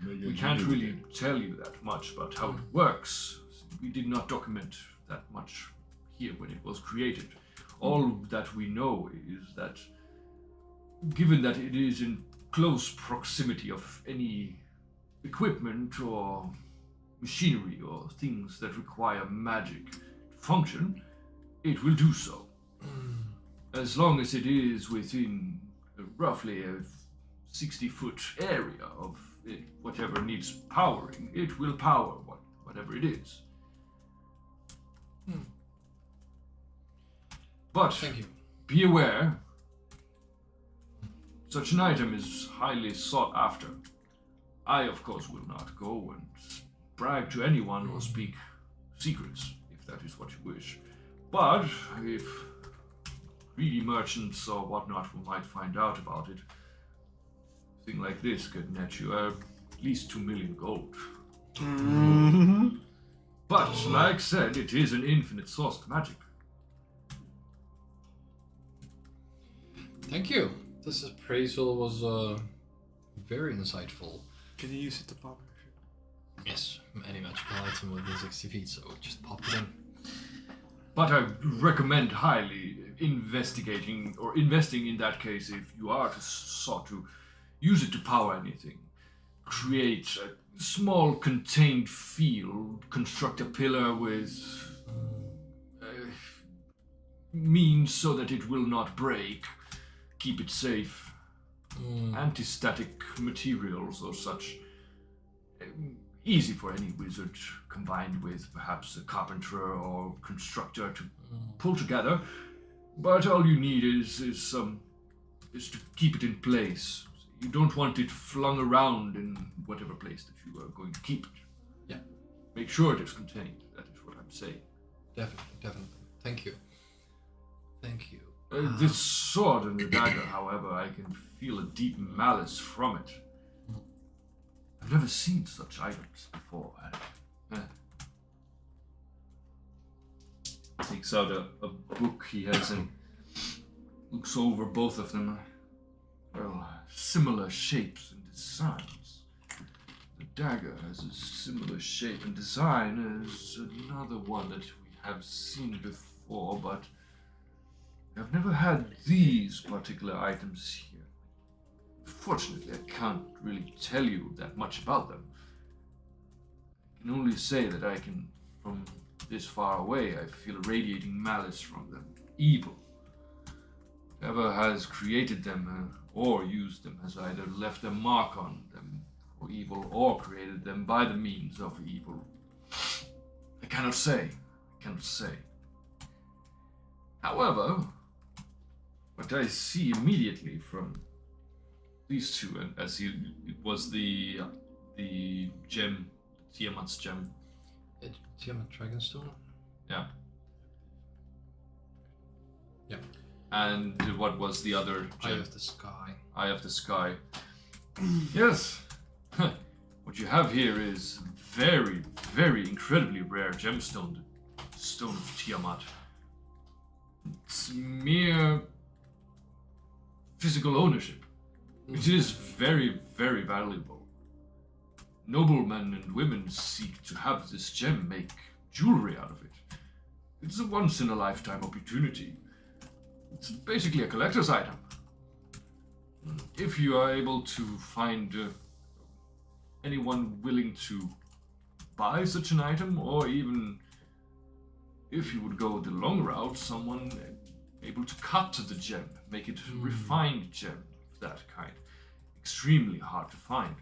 We can't really tell you that much about how it works. We did not document that much here when it was created. All that we know is that, given that it is in close proximity of any equipment or machinery or things that require magic to function, it will do so. As long as it is within roughly a 60-foot area of it, whatever needs powering, it will power whatever it is. But Thank you. be aware, such an item is highly sought after. I, of course, will not go and brag to anyone or speak secrets, if that is what you wish. But if greedy merchants or whatnot who might find out about it, a thing like this could net you at least 2 million gold. But, like said, it is an infinite source of magic. Thank you. This appraisal was very insightful. Can you use it to pop? Yes, any magical item within 60 feet, so just pop it in. But I recommend highly investing in that case if you are to sought to use it to power anything. Create a small contained field, construct a pillar with means so that it will not break, keep it safe, anti-static materials or such. Easy for any wizard, combined with perhaps a carpenter or constructor to pull together. But all you need is to keep it in place. you don't want it flung around in whatever place that you are going to keep it. Yeah. Make sure it is contained. That is what I'm saying. Definitely. Thank you. This sword and the dagger, however, I can feel a deep malice from it. I've never seen such items before. Takes out a book he has and looks over both of them. Well, similar shapes and designs. The dagger has a similar shape and design as another one that we have seen before, but I've never had these particular items here. Fortunately, I can't really tell you that much about them. I can only say that I can, from this far away, I feel radiating malice from them. Evil. Whoever has created them or used them has either left a mark on them for evil or created them by the means of evil. I cannot say. However, what I see immediately from these two, and as it was the gem, Tiamat's gem. Tiamat Dragonstone? Yeah. Yeah. And what was the other gem? Eye of the Sky. Eye of the Sky. Yes. What you have here is very, very incredibly rare gemstone, the Stone of Tiamat. It's mere physical ownership. It is very, very valuable. Noblemen and women seek to have this gem, make jewelry out of it. It's a once-in-a-lifetime opportunity. It's basically a collector's item. If you are able to find anyone willing to buy such an item, or even if you would go the long route, someone able to cut the gem, make it a refined gem of that kind. Extremely hard to find.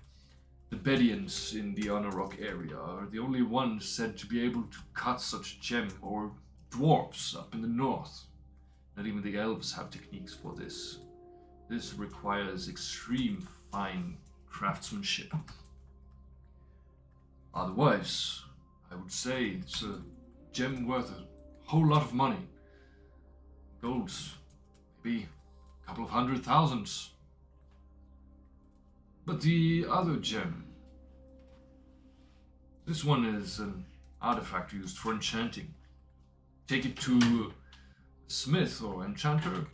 The Bedians in the Honorrock area are the only ones said to be able to cut such gem, or dwarves up in the north. Not even the elves have techniques for this. This requires extreme fine craftsmanship. Otherwise, I would say it's a gem worth a whole lot of money. Golds, maybe a couple of 100,000. But the other gem, this one is an artifact used for enchanting. Take it to a smith or enchanter,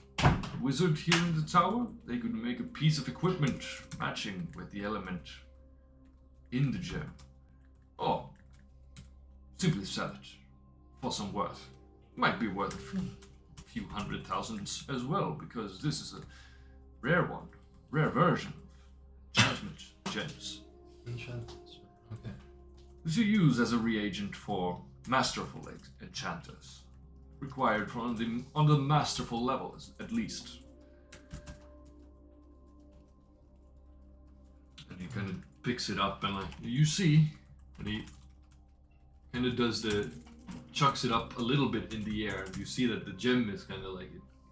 wizard here in the tower, they could make a piece of equipment matching with the element in the gem. Or simply sell it for some worth. Might be worth a few 100,000 as well, because this is a rare one, rare version of enchantment gems. Enchantments. Okay. Which you use as a reagent for masterful enchanters. Required on the masterful levels, at least. And he kind of picks it up and you see, and he kind of chucks it up a little bit in the air. And you see that the gem is kind of it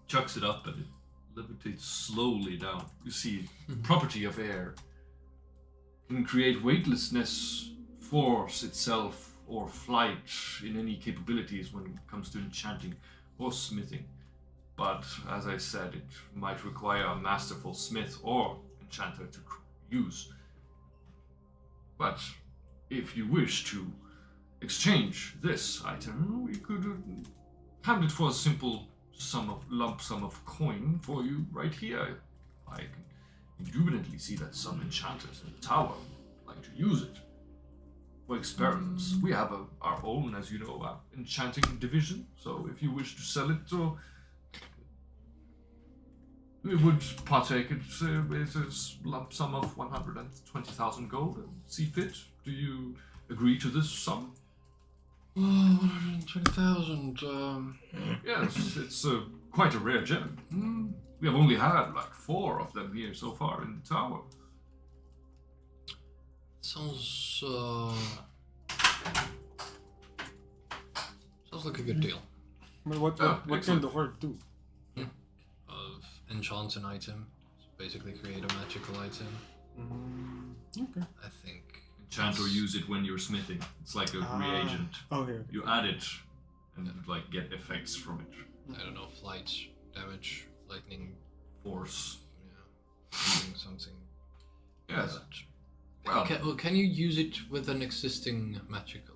chucks it up and it levitates slowly down. You see, property of air can create weightlessness, force itself, or flight in any capabilities when it comes to enchanting or smithing. But as I said, it might require a masterful smith or enchanter to use. But if you wish to exchange this item, we could hand it for a simple lump sum of coin for you right here. I can indubitably see that some enchanters in the tower like to use it for experiments. We have our own, as you know, enchanting division. So if you wish to sell it, we would partake it with a lump sum of 120,000 gold and see fit. Do you agree to this sum? 120,000. Yes, it's quite a rare gem. We have only had 4 of them here so far in the tower. Sounds like a good deal. But what can the horde do? Of enchant an item, basically create a magical item. Okay. I think. Enchant or use it when you're smithing. It's like a reagent. Okay. You add it and like get effects from it. I don't know, flight, damage, lightning, Force. something. Yes. Well, Well, can you use it with an existing magical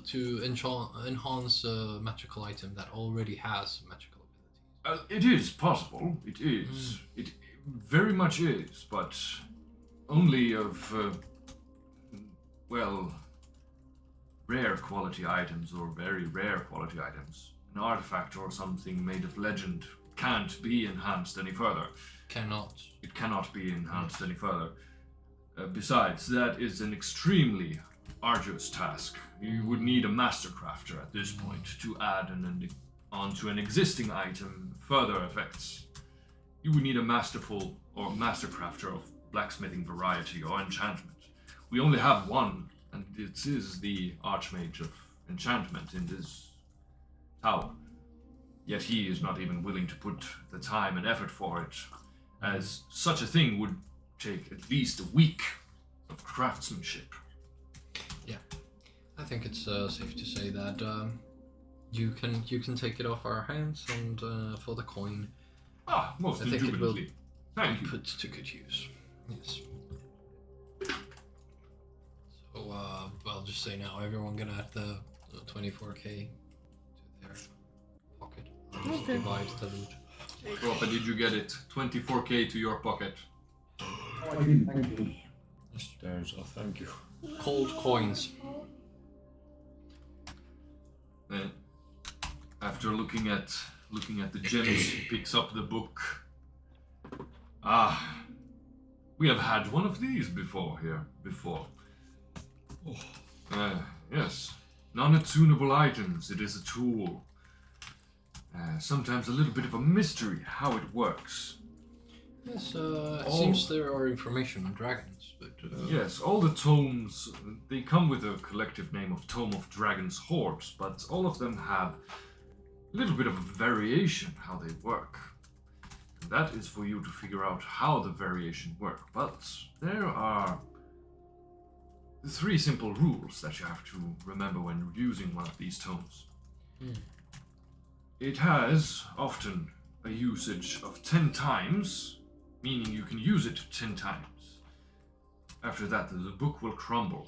to enhance a magical item that already has magical abilities? it is possible. It is. It very much is, but only of well, rare quality items or very rare quality items. An artifact or something made of legend can't be enhanced any further. Cannot. It cannot be enhanced any further. Besides, that is an extremely arduous task. You would need a master crafter at this point to add onto an existing item further effects. You would need a masterful or master crafter of blacksmithing variety or enchantment. We only have one, and it is the Archmage of Enchantment in this tower. Yet he is not even willing to put the time and effort for it, as such a thing would take at least a week of craftsmanship. Yeah, I think it's safe to say that you can take it off our hands, and for the coin, Most I think it will indubitably. Thank you. put to good use. Yes. So I'll just say now, everyone gonna add the 24k to their pocket. I'll just Okay. divide the loot. Proper, did you get it? 24k to your pocket. Oh, I did, thank you. There's a thank you. Cold coins. Then, after looking at the gems, he picks up the book. We have had one of these before. Yes. Non-attunable items. It is a tool. Sometimes a little bit of a mystery how it works. Yes, it seems there are information on dragons, but Yes, all the tomes, they come with a collective name of Tome of Dragon's Hordes, but all of them have a little bit of a variation how they work. And that is for you to figure out how the variation work. But there are 3 simple rules that you have to remember when using one of these tomes. It has often a usage of 10 times, meaning you can use it 10 times. After that, the book will crumble.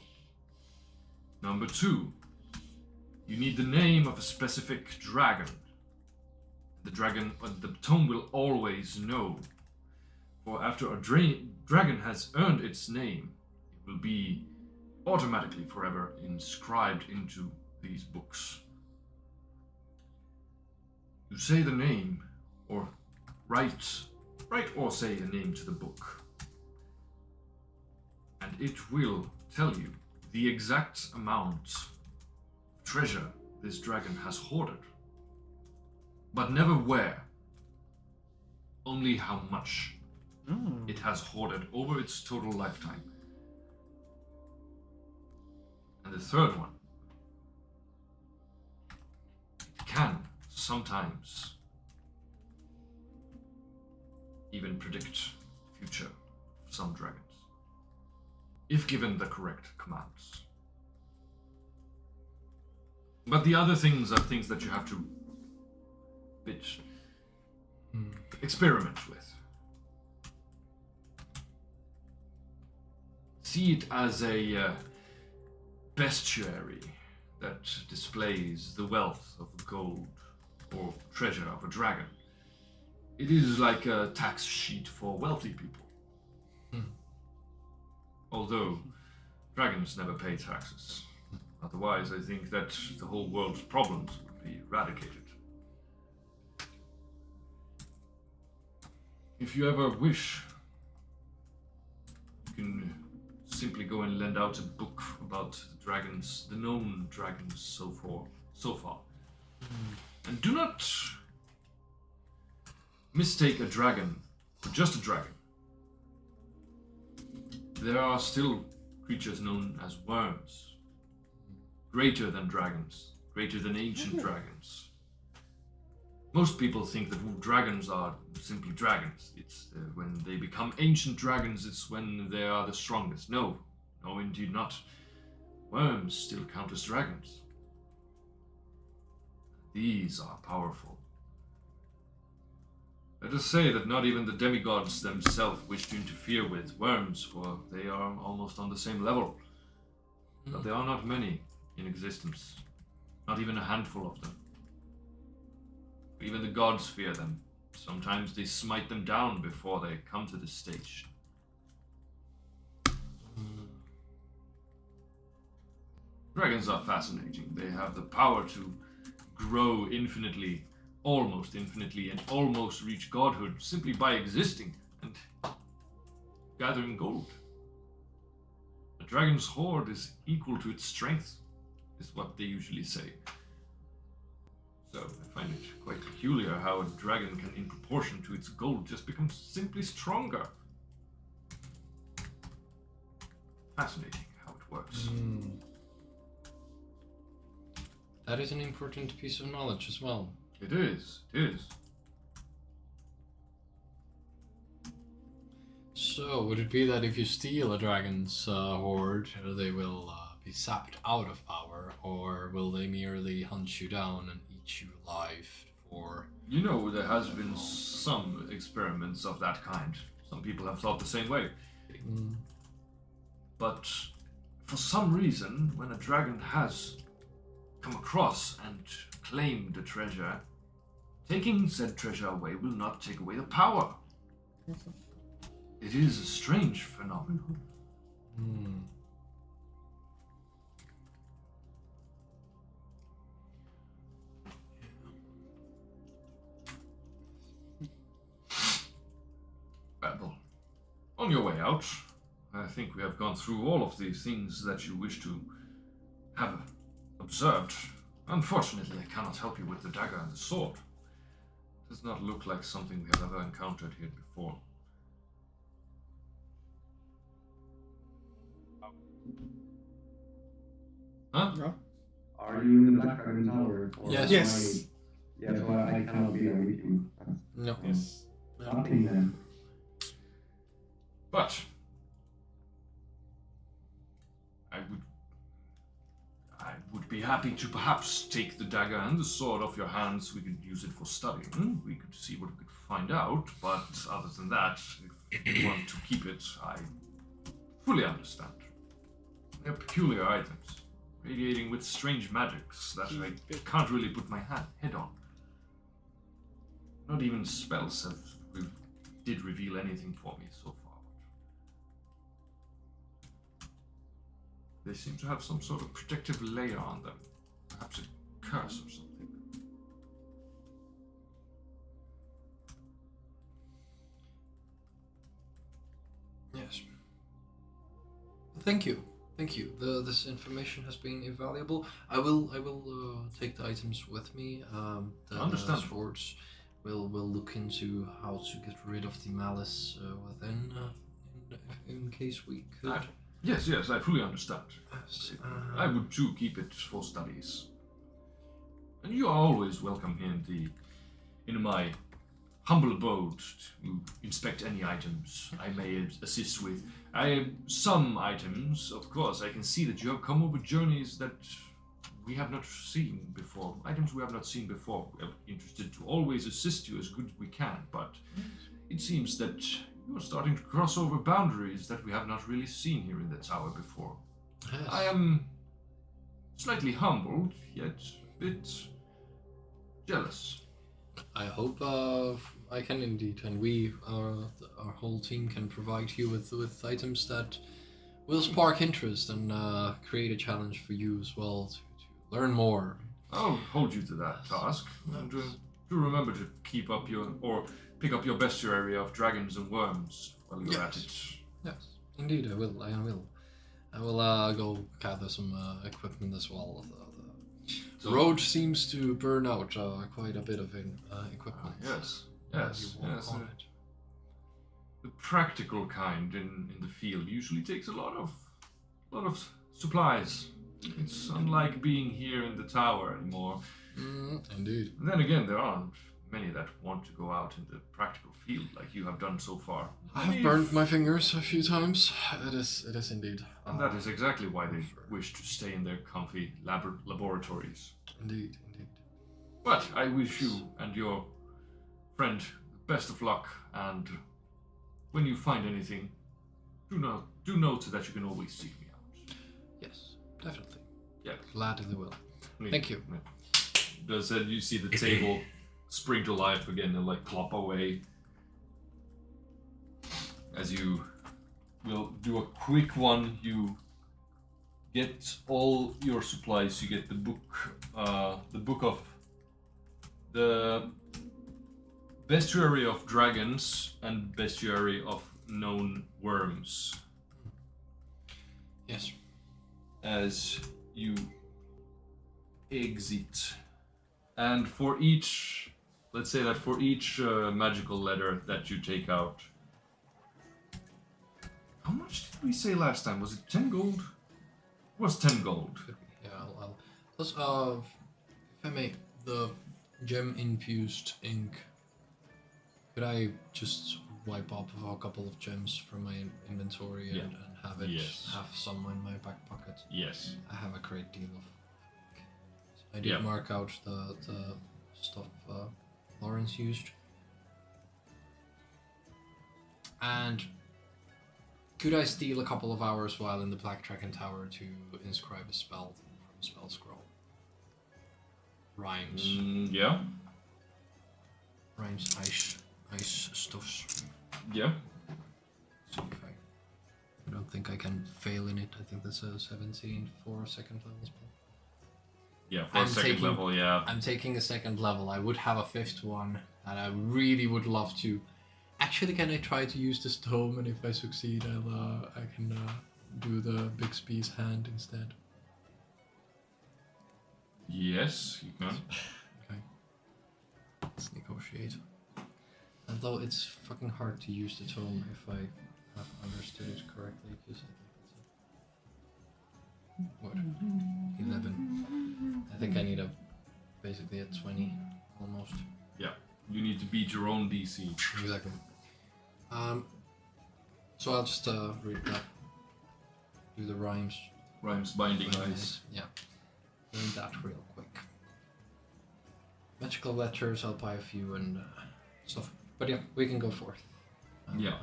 Number 2, you need the name of a specific dragon. The tome will always know. For after a dragon has earned its name, it will be automatically forever inscribed into these books. You say the name, or write or say a name to the book, and it will tell you the exact amount of treasure this dragon has hoarded. But never where, only how much it has hoarded over its total lifetime. And the third one, can sometimes even predict the future of some dragons, if given the correct commands. But the other things are things that you have to experiment with. See it as a bestiary that displays the wealth of gold or treasure of a dragon. It is like a tax sheet for wealthy people. Although dragons never pay taxes. Otherwise, I think that the whole world's problems would be eradicated. If you ever wish, you can simply go and lend out a book about the dragons, the known dragons so far. And do not mistake a dragon for just a dragon. There are still creatures known as worms, greater than dragons, greater than ancient dragons. Most people think that dragons are simply dragons. It's when they become ancient dragons, it's when they are the strongest. No, no, indeed not. Worms still count as dragons. These are powerful. Let us say that not even the demigods themselves wish to interfere with worms, for they are almost on the same level. But there are not many in existence. Not even a handful of them. Even the gods fear them. Sometimes they smite them down before they come to this stage. Dragons are fascinating. They have the power to grow infinitely, almost infinitely, and almost reach godhood simply by existing and gathering gold. A dragon's hoard is equal to its strength, is what they usually say. So I find it quite peculiar how a dragon can, in proportion to its gold, just become simply stronger. Fascinating how it works. That is an important piece of knowledge as well. It is, it is. So, would it be that if you steal a dragon's hoard, they will be sapped out of power, or will they merely hunt you down and eat you alive for... You know, there has been some experiments of that kind. Some people have thought the same way. But for some reason, when a dragon has come across and claimed a treasure, taking said treasure away will not take away the power. It is a strange phenomenon. Well, on your way out, I think we have gone through all of the things that you wish to have observed. Unfortunately, I cannot help you with the dagger and the sword. It does not look like something we have ever encountered here before. Huh? No? Are you in the Black Dragon Tower? Or Yes. Yes. Yeah, so I cannot be there with you. No. Yes. Nothing then. But I would be happy to perhaps take the dagger and the sword off your hands. We could use it for studying. We could see what we could find out. But other than that, if you want to keep it, I fully understand. They're peculiar items, radiating with strange magics that I can't really put my head on. Not even spells did reveal anything for me so far. They seem to have some sort of protective layer on them. Perhaps a curse or something. Yes. Thank you. Thank you. This information has been invaluable. I will take the items with me. The swords. We'll look into how to get rid of the malice within, in case we could. Yes, I fully understand. Yes, I would too keep it for studies. And you are always welcome here in my humble abode to inspect any items I may assist with. Some items, of course, I can see that you have come over journeys that we have not seen before. Items we have not seen before. We are interested to always assist you as good as we can, but it seems that you are starting to cross over boundaries that we have not really seen here in the tower before. yes. I am slightly humbled, yet a bit jealous. I hope I can indeed, and we, our whole team, can provide you with items that will spark interest and create a challenge for you as well to learn more. I'll hold you to that task, and do remember to keep up pick up your bestiary of dragons and worms while you're at it. Yes, indeed, I will. I will go gather some equipment as well. The road seems to burn out quite a bit of equipment. Yes. You walk on it. The practical kind in the field usually takes a lot of supplies. It's unlike being here in the tower anymore. Indeed. And then again, there are many that want to go out in the practical field like you have done so far. I have burned my fingers a few times. It is indeed. And that is exactly why they wish to stay in their comfy laboratories. Indeed. But I wish you and your friend the best of luck, and when you find anything, do note that you can always seek me out. Yes, definitely. Yeah. Gladly will. Thank you. Does you see the table spring to life again and like clop away as you will do a quick one. You get all your supplies. You get the book of the bestiary of dragons and bestiary of known worms. Yes. As you exit, and for each, let's say that for each magical letter that you take out, how much did we say last time? Was it 10 gold? It was 10 gold. Could be. Yeah, I'll plus if I may, the gem infused ink, could I just wipe off a couple of gems from my inventory and have it have some in my back pocket? Yes. I have a great deal of ink. So I did mark out the stuff Lawrence used. And could I steal a couple of hours while in the Black Dragon Tower to inscribe a spell from a spell scroll? Rhymes. Yeah. Rhymes, ice stuffs. Yeah. See if I don't think I can fail in it. I think that's a 17 for a second level spell. Yeah, for a second level, yeah. I'm taking a second level. I would have a fifth one, and I really would love to. Actually, can I try to use the stone? And if I succeed, I can do the Bixby's hand instead. Yes, you can. Okay. Let's negotiate. Although it's fucking hard to use the tome if I have understood it correctly, because I think it's what? 11. I think I need basically a 20 almost. Yeah, you need to beat your own DC. Exactly. So I'll just read that. Do the rhymes. Rhymes binding ice. Yeah. Read that real quick. Magical letters, I'll buy a few and stuff. But yeah, we can go forth. Yeah.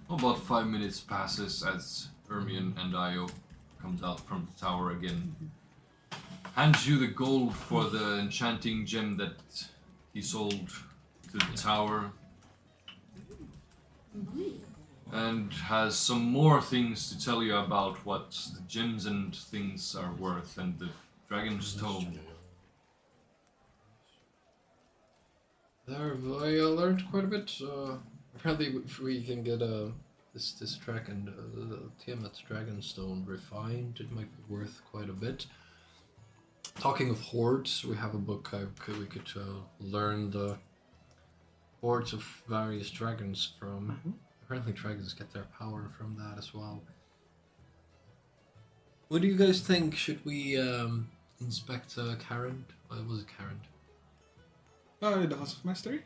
About 5 minutes passes as Ermion and Io comes out from the tower again. Hands you the gold for the enchanting gem that he sold to the tower. And has some more things to tell you about what the gems and things are worth and the dragon's tome. There, I learned quite a bit. Apparently, if we can get this dragon, the Tiamat's Dragonstone refined, it might be worth quite a bit. Talking of hordes, we have a book we could learn the hordes of various dragons from. Apparently, dragons get their power from that as well. What do you guys think? Should we inspect Kairon? Was it Kairon? The House of Mastery?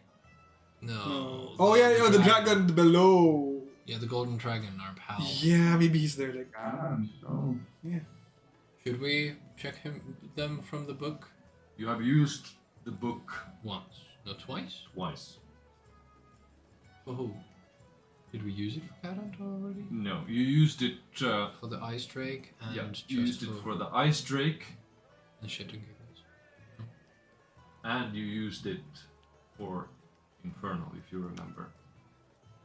No. Oh yeah, the dragon below. Yeah, the golden dragon, our pal. Yeah, maybe he's there. Like, So yeah. Should we check them from the book? You have used the book Once, no twice. twice. For who? Did we use it for Kairon already? No, you used it. For the ice drake and Yeah, just you used it for the ice drake, the shit and giggles. and you used it for Infernal, if you remember.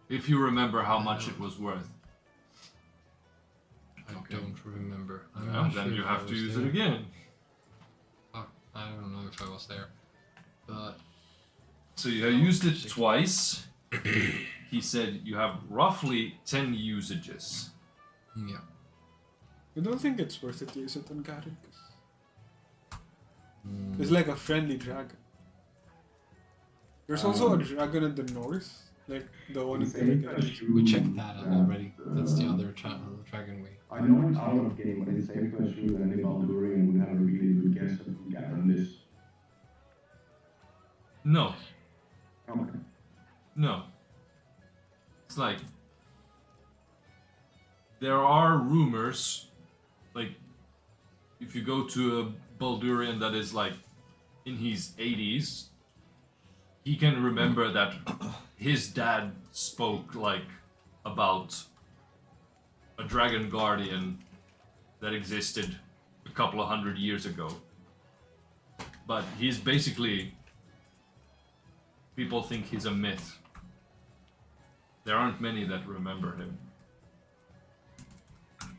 If you remember how much it was worth. I Okay. don't remember. I'm Well, not then sure you if I have to was use there. it again. Oh, I don't know if I was there, but So you have used it twice. He said you have roughly 10 usages. yeah. I don't think it's worth it to use it on Kairon. Mm. It's like a friendly dragon. There's also a dragon in the north, like the one in the We checked that out already. That's the other dragon we. I know it's out of game, but it's safe to assume that any Baldurian would have a really good guess at who got on this. No, Okay. no. It's like there are rumors, like if you go to a Baldurian that is like in his 80s, he can remember that his dad spoke like about a dragon guardian that existed a couple of 100 years ago. But he's basically, people think he's a myth. There aren't many that remember him.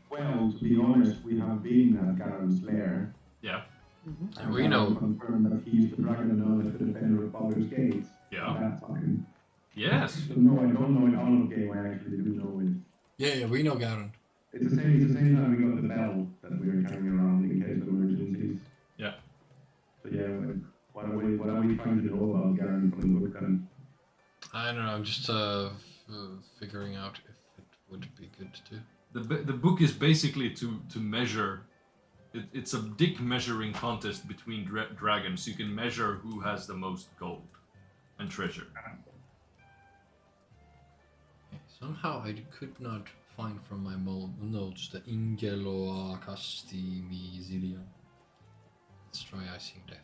Well, to be honest, we have been at Kairon's lair. Yeah, And we know. Confirmed that he's the dragon known as the defender of Baldurs Gate. yeah, That time. yes. So no, I don't know in all of game. I actually do know it. Yeah, we know Garen. It's the same time we got the bell that we were carrying around in case of emergencies. Yeah. So yeah, what are we trying to know about Garen from the book then? I don't know. I'm just figuring out if it would be good to do. The book is basically to measure. It's a dick measuring contest between dragons. You can measure who has the most gold and treasure. Somehow I could not find from my notes the Ingeloa Casti Zillion. Let's try Icing Death.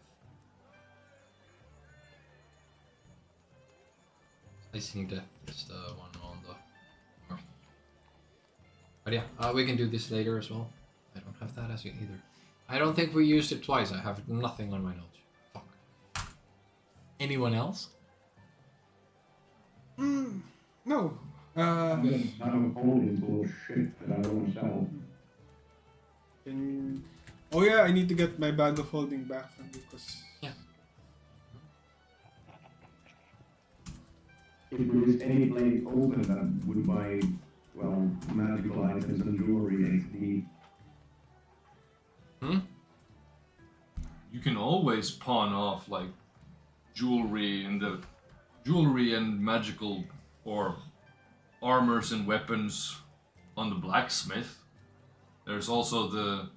Icing Death is the one on the north. But yeah, we can do this later as well. I don't have that as either. I don't think we used it twice. I have nothing on my notes. Fuck. Anyone else? No. I'm holding bullshit that I don't sell. Oh yeah, I need to get my bag of holding back from you because Yeah. If there is any place open that would buy, well, magical items and jewelry, XP. You can always pawn off like jewelry and magical or armors and weapons on the blacksmith. There's also the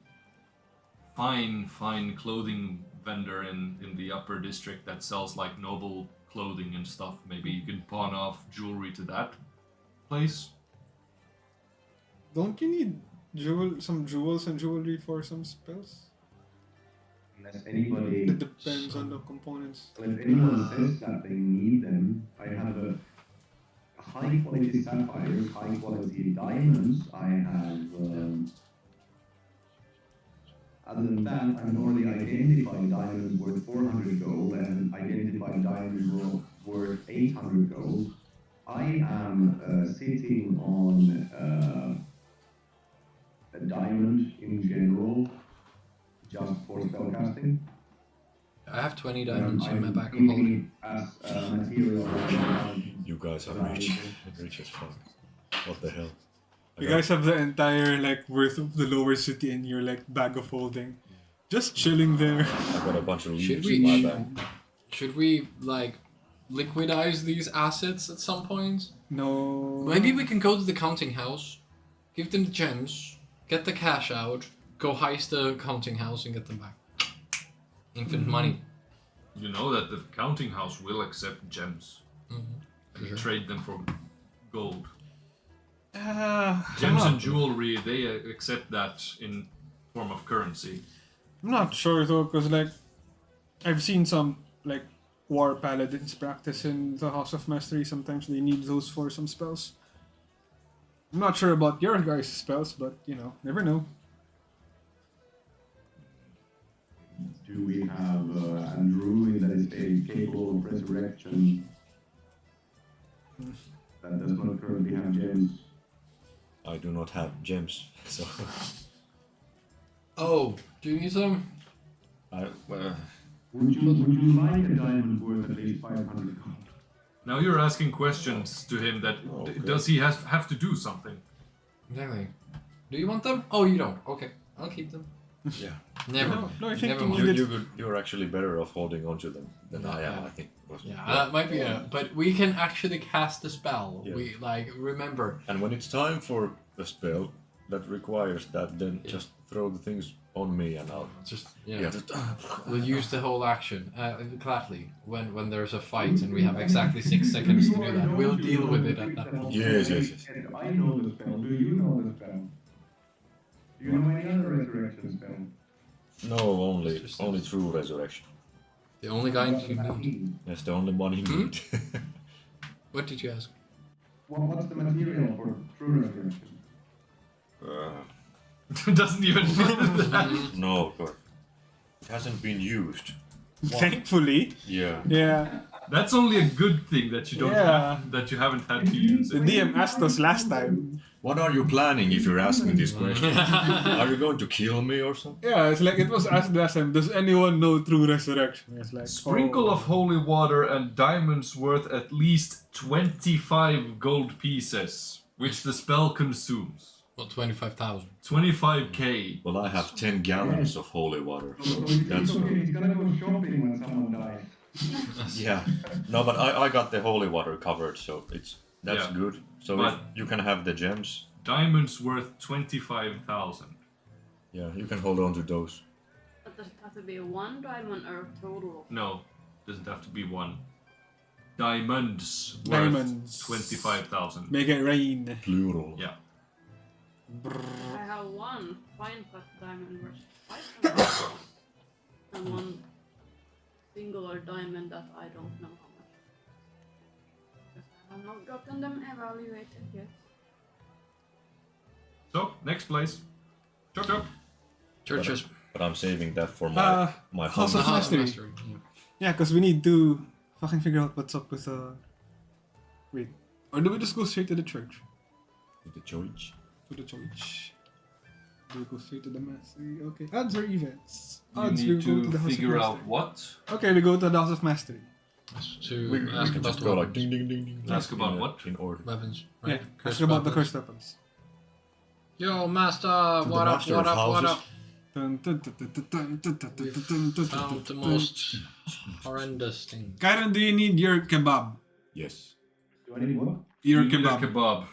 fine clothing vendor in the upper district that sells like noble clothing and stuff. Maybe you can pawn off jewelry to that place. don't you need some jewels and jewelry for some spells? Unless anybody, It depends on the components. if anyone says that they need them, I have a high quality sapphires, high quality diamonds. I have. Other than that, I've already identified diamonds worth 400 gold and identified diamonds worth 800 gold. I am sitting on a diamond in general, just for spellcasting. I have 20 diamonds in my I'm back of keeping holding. it as material. You guys are rich. Rich as fuck. What the hell? You guys have the entire like worth of the lower city in your like bag of holding, just chilling there. I got a bunch of Should leaves we- in my bag. Should we like liquidize these assets at some point? No. Maybe we can go to the counting house, give them the gems, get the cash out, go heist the counting house and get them back. Infinite money. You know that the counting house will accept gems and Sure. trade them for gold. I'm Gems not- and jewelry, they accept that in form of currency. I'm not sure though, because like I've seen some like war paladins practice in the House of Mastery. Sometimes they need those for some spells. I'm not sure about your guys' spells, but you know, never know. Do we have a druid that is capable of resurrection that does not currently have gems? I do not have gems, so Oh, do you need some? Would you like a diamond worth at least 500 gold? Now you're asking questions to him that Okay. does he have to do something? Exactly. Do you want them? Oh, you don't. Okay, I'll keep them. yeah. Never No, mind. no, I think Never you mind. need You're actually better off holding onto them than I am. Yeah. I think. Yeah, that might be it. But we can actually cast a spell. Yeah. We like remember. And when it's time for a spell that requires that, then Yeah. just throw the things on me and I'll Just just we'll use the whole action. Gladly, when there's a fight and we have exactly 6 seconds to do that, we'll deal with it at that point. Yes. And I know the spell. Do you know the spell? Do you know any other resurrection spell? No, only true resurrection. The only guy you need. That's the only one he need. What did you ask? What's the material for true resurrection? Doesn't even fit that. No, God. It hasn't been used. Thankfully. Yeah. Yeah. That's only a good thing that you don't Yeah. have, that you haven't had to use The it. DM asked us last time. What are you planning if you're asking this question? Are you going to kill me or something? Yeah, it's like it was asked last time. Does anyone know true resurrection? It's like Sprinkle oh. of holy water and diamonds worth at least 25 gold pieces, which the spell consumes. Well, 25,000. 25k. Well, I have 10 gallons of holy water, so So it's that's okay. He's gonna go shopping when someone dies. yeah. No, but I got the holy water covered, so that's Yeah. good. So But- if you can have the gems. Diamonds worth 25,000. Yeah, you can hold on to those. But does it have to be one diamond or a total? No, doesn't have to be one. Diamonds worth Diamonds. 25,000. Make it rain. Plural. Yeah. I have one fine cut diamond worth 500 and one singular diamond that I don't know how much. Because I have not gotten them evaluated yet. So, next place. Chop chop. Churches. But I'm saving that for my House The of hunger. House of Mastery. Mastery. Yeah, because we need to fucking figure out what's up with Wait. Or do we just go straight to the church? The church. To the church. Do we go straight to the mastery? Okay. Odds or events? You Odds we need go to to the House figure of out Mastery. what? Okay, we go to the House of Mastery. To We ask can about just the go like weapons. ding ding ding ding. Ask about in what? In order. Weapons, Yeah, right? ask about the cursed weapons. Yo, master, the what up, master what of up, what houses. up? Dun, dun, dun, dun, dun, dun, dun, dun, dun, dun, Found the dun, most horrendous thing. Kairon, do you need your kebab? Yes. Do I need what? Your You need a kebab. kebab.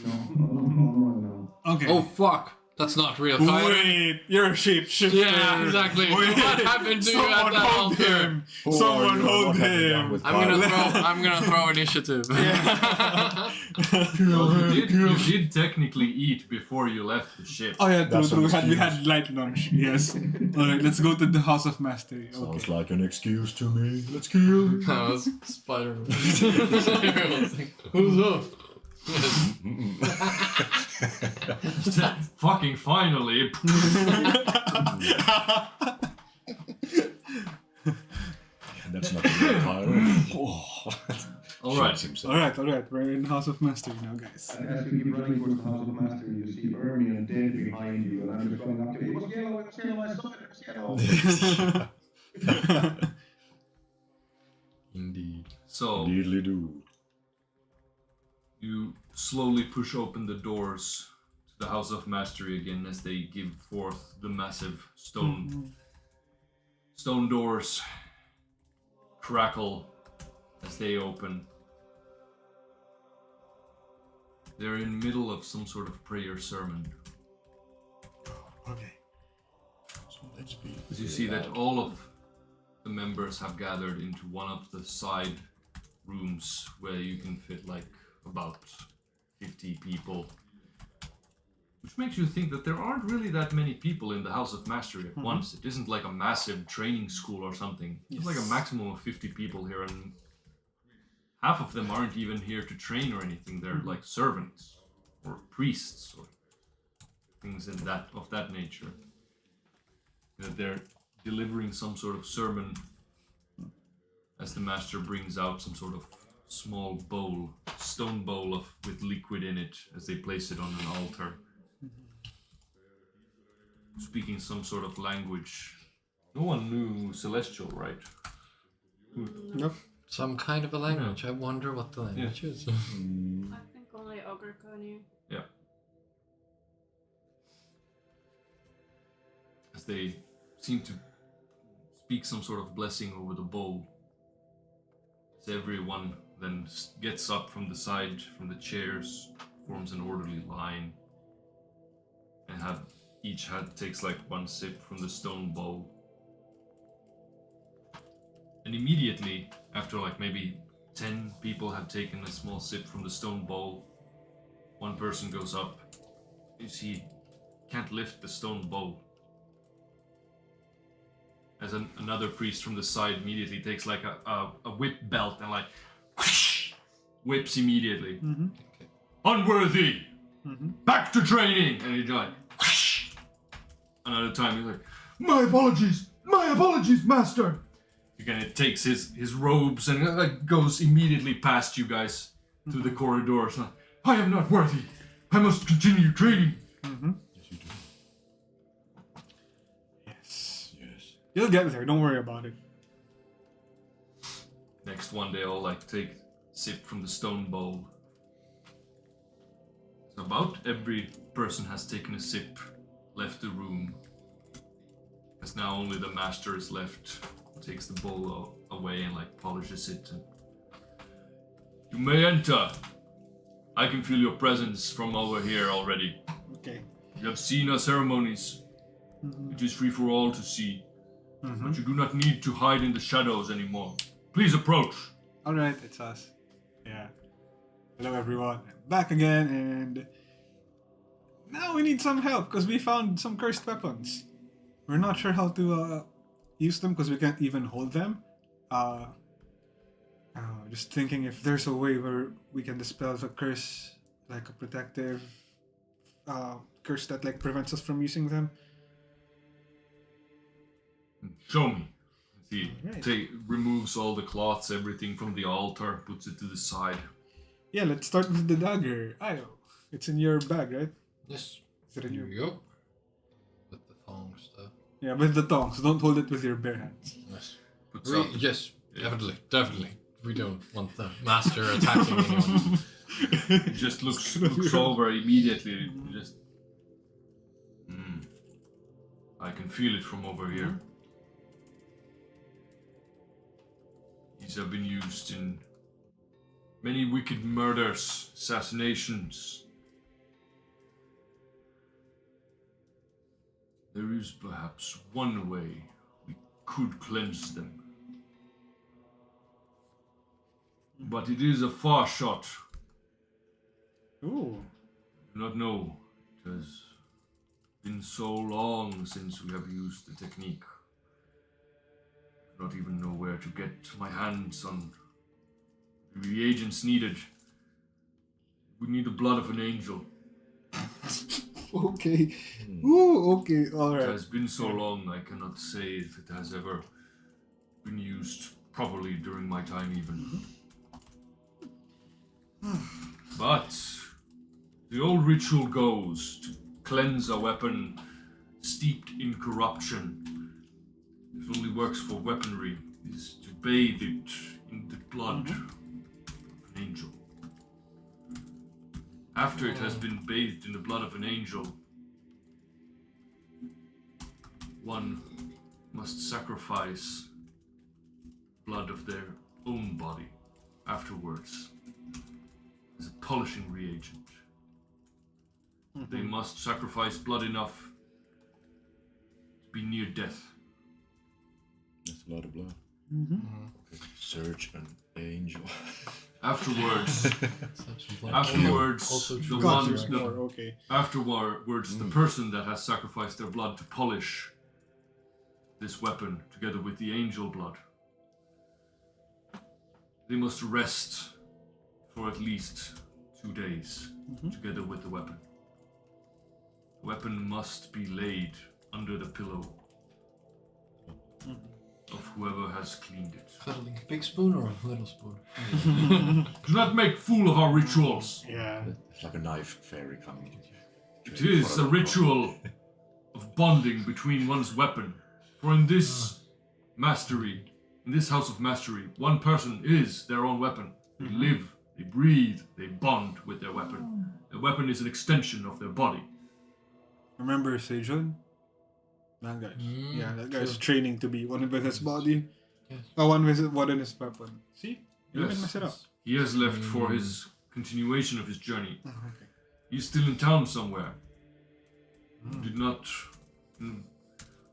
No. Okay. Oh fuck! That's not real. Kairon. Wait, you're a shapeshifter. Yeah, exactly. Wait, What happened to you at someone that hold altar? him. Who are Someone you? hold What have you done him. with I'm gonna throw initiative. Well, you did technically eat before you left the ship. Oh yeah, true, That's true. an We excuse. had light lunch. Yes. Alright, let's go to the House of Mastery. Okay. Sounds like an excuse to me. Let's kill. That was Spider-Man. Who's up? Fucking finally. That's not a real Kairon. Oh. Alright. Shoots himself. Alright. We're in the House of Mastery now, guys. As you keep running towards the House of Mastery, you see Ermion dead behind you, and I'm just going up to it. It was yellow, I saw it, it was yellow. Indeed. So, Nearly do. you slowly push open the doors to the House of Mastery again as they give forth the massive stone doors crackle as they open. They're in the middle of some sort of prayer sermon. Okay. So let's be. As you see that all of the members have gathered into one of the side rooms where you can fit like about 50 people. Which makes you think that there aren't really that many people in the House of Mastery at once. It isn't like a massive training school or something. It's like a maximum of 50 people here, and half of them aren't even here to train or anything. They're like servants or priests or things of that nature. That they're delivering some sort of sermon as the master brings out some sort of small bowl, stone bowl with liquid in it as they place it on an altar. Speaking some sort of language. No one knew Celestial, right? Nope. Some kind of a language. I wonder what the language is. I think only Ogrika knew. Yeah. As they seem to speak some sort of blessing over the bowl. As everyone then gets up from the side, from the chairs, forms an orderly line, and have each takes like one sip from the stone bowl. And immediately, after like maybe 10 people have taken a small sip from the stone bowl, one person goes up. You see, can't lift the stone bowl. As another priest from the side immediately takes like a whip belt and like whoosh, whips immediately. Mm-hmm. Unworthy! Mm-hmm. Back to training! And he's like whoosh. Another time he's like, my apologies, master! Again, it takes his robes and like goes immediately past you guys through the corridors. Like, I am not worthy. I must continue training. Mm-hmm. Yes, you do. Yes. Yes. You'll get there, don't worry about it. Next one, they all like take a sip from the stone bowl. About every person has taken a sip, left the room. As now only the master is left. Takes the bowl away and like polishes it. And you may enter. I can feel your presence from over here already. Okay. You have seen our ceremonies. It is free for all to see. But you do not need to hide in the shadows anymore. Please approach. Alright, it's us. Yeah. Hello everyone. I'm back again and now we need some help because we found some cursed weapons. We're not sure how to use them because we can't even hold them. Just thinking if there's a way where we can dispel the curse, like a protective curse that like prevents us from using them. Show me. He Alright. removes all the cloths, everything from the altar, puts it to the side. Yeah, let's start with the dagger. Ayo, it's in your bag, right? Yes. Is it in your... Yup. With the thong stuff. Yeah, with the tongs. Don't hold it with your bare hands. Yes. Puts up. Yes, definitely. We don't want the master attacking anyone. He just looks over immediately. Just. I can feel it from over here. These have been used in many wicked murders, assassinations. There is perhaps one way we could cleanse them. But it is a far shot. Ooh. I do not know. It has been so long since we have used the technique. I do not even know where to get my hands on the reagents needed. We need the blood of an angel. Okay. Ooh, okay, It alright. has been so long, I cannot say if it has ever been used properly during my time even. But the old ritual goes to cleanse a weapon steeped in corruption. It only works for weaponry, is to bathe it in the blood of an angel. After it has been bathed in the blood of an angel, one must sacrifice blood of their own body afterwards as a polishing reagent. They must sacrifice blood enough to be near death. That's a lot of blood. Okay. Search an angel. Afterwards, Also the God, one, there's the, more, okay. afterwards, the person that has sacrificed their blood to polish this weapon together with the angel blood, they must rest for at least 2 days together with the weapon. The weapon must be laid under the pillow of whoever has cleaned it. Cuddling a big spoon or a little spoon? Do not make fool of our rituals. Yeah. It's like a knife fairy coming. It is a ritual of bonding between one's weapon. For in this mastery, in this house of mastery, one person is their own weapon. They live, they breathe, they bond with their weapon. The weapon is an extension of their body. Remember Sejun? That guy. Yeah, that guy's training to be one with his body. Yes. One with one in his weapon. See? You Yes. didn't mess it up. He has left for his continuation of his journey. Oh, okay. He's still in town somewhere. Did not.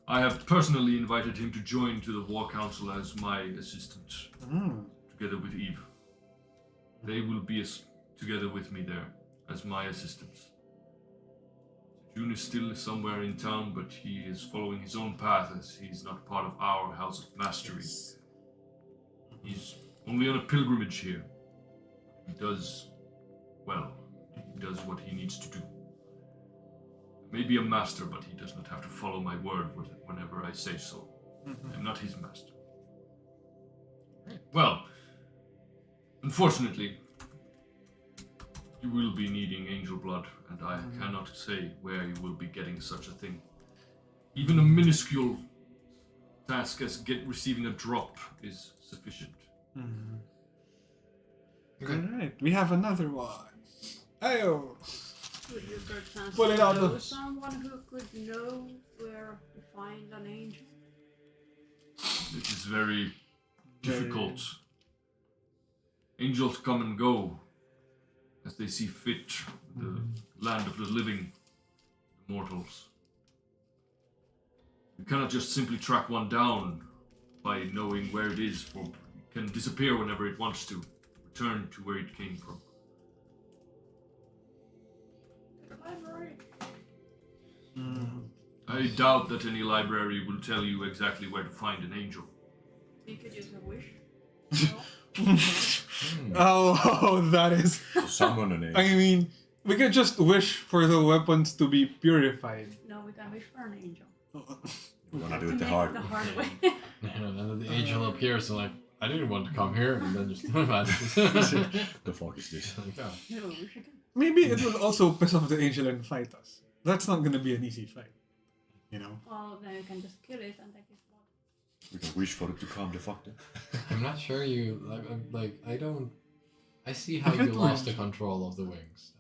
I have personally invited him to join to the War Council as my assistant, together with Eve. They will be together with me there as my assistants. June is still somewhere in town, but he is following his own path as he's not part of our House of Mastery. He's only on a pilgrimage here. He does well. He does what he needs to do. Maybe a master, but he does not have to follow my word whenever I say so. I'm not his master. Well, unfortunately, you will be needing angel blood, and I cannot say where you will be getting such a thing. Even a minuscule task as receiving a drop is sufficient. Alright, we have another one. Ayo! Would you perchance Pull it out know of- someone who could know where to find an angel? It is very difficult. Angels come and go as they see fit, the land of the living, the mortals. You cannot just simply track one down by knowing where it is, for it can disappear whenever it wants to, return to where it came from. The library. I doubt that any library will tell you exactly where to find an angel. You could use a wish. Oh, that is. Summon an angel. I mean, we could just wish for the weapons to be purified. No, we can wish for an angel. You wanna do To it the make hard the way. hard way. And then the angel appears and like, I didn't want to come here, and then just vanishes. The fuck is this? Like, oh. No, wish again. Maybe it will also piss off the angel and fight us. That's not gonna be an easy fight. You know? Well, then you can just kill it and take his blood. We can wish for it to calm the fuck down. I'm not sure you like. I don't. I see how you lost the control of the wings.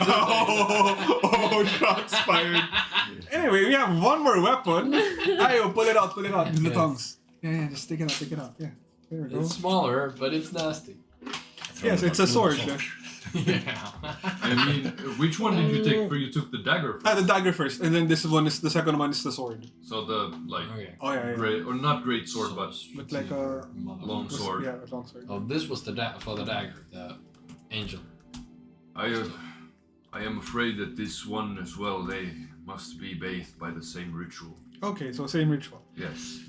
Oh, shots fired. Anyway, we have one more weapon. Ayo, pull it out, with the Yes. tongues. Yeah, just take it out. Yeah. There we go. It's smaller, but it's nasty. Yes, it's a sword. Yeah. I mean, which one did you take? For you took the dagger first. The dagger first, and then the second one is the sword. So the Okay. Oh yeah. great, or not great sword, but But like a long sword. Yeah, a long sword. Oh, this was the for the dagger, the angel. I am afraid that this one as well, they must be bathed by the same ritual. Okay, so same ritual. Yes.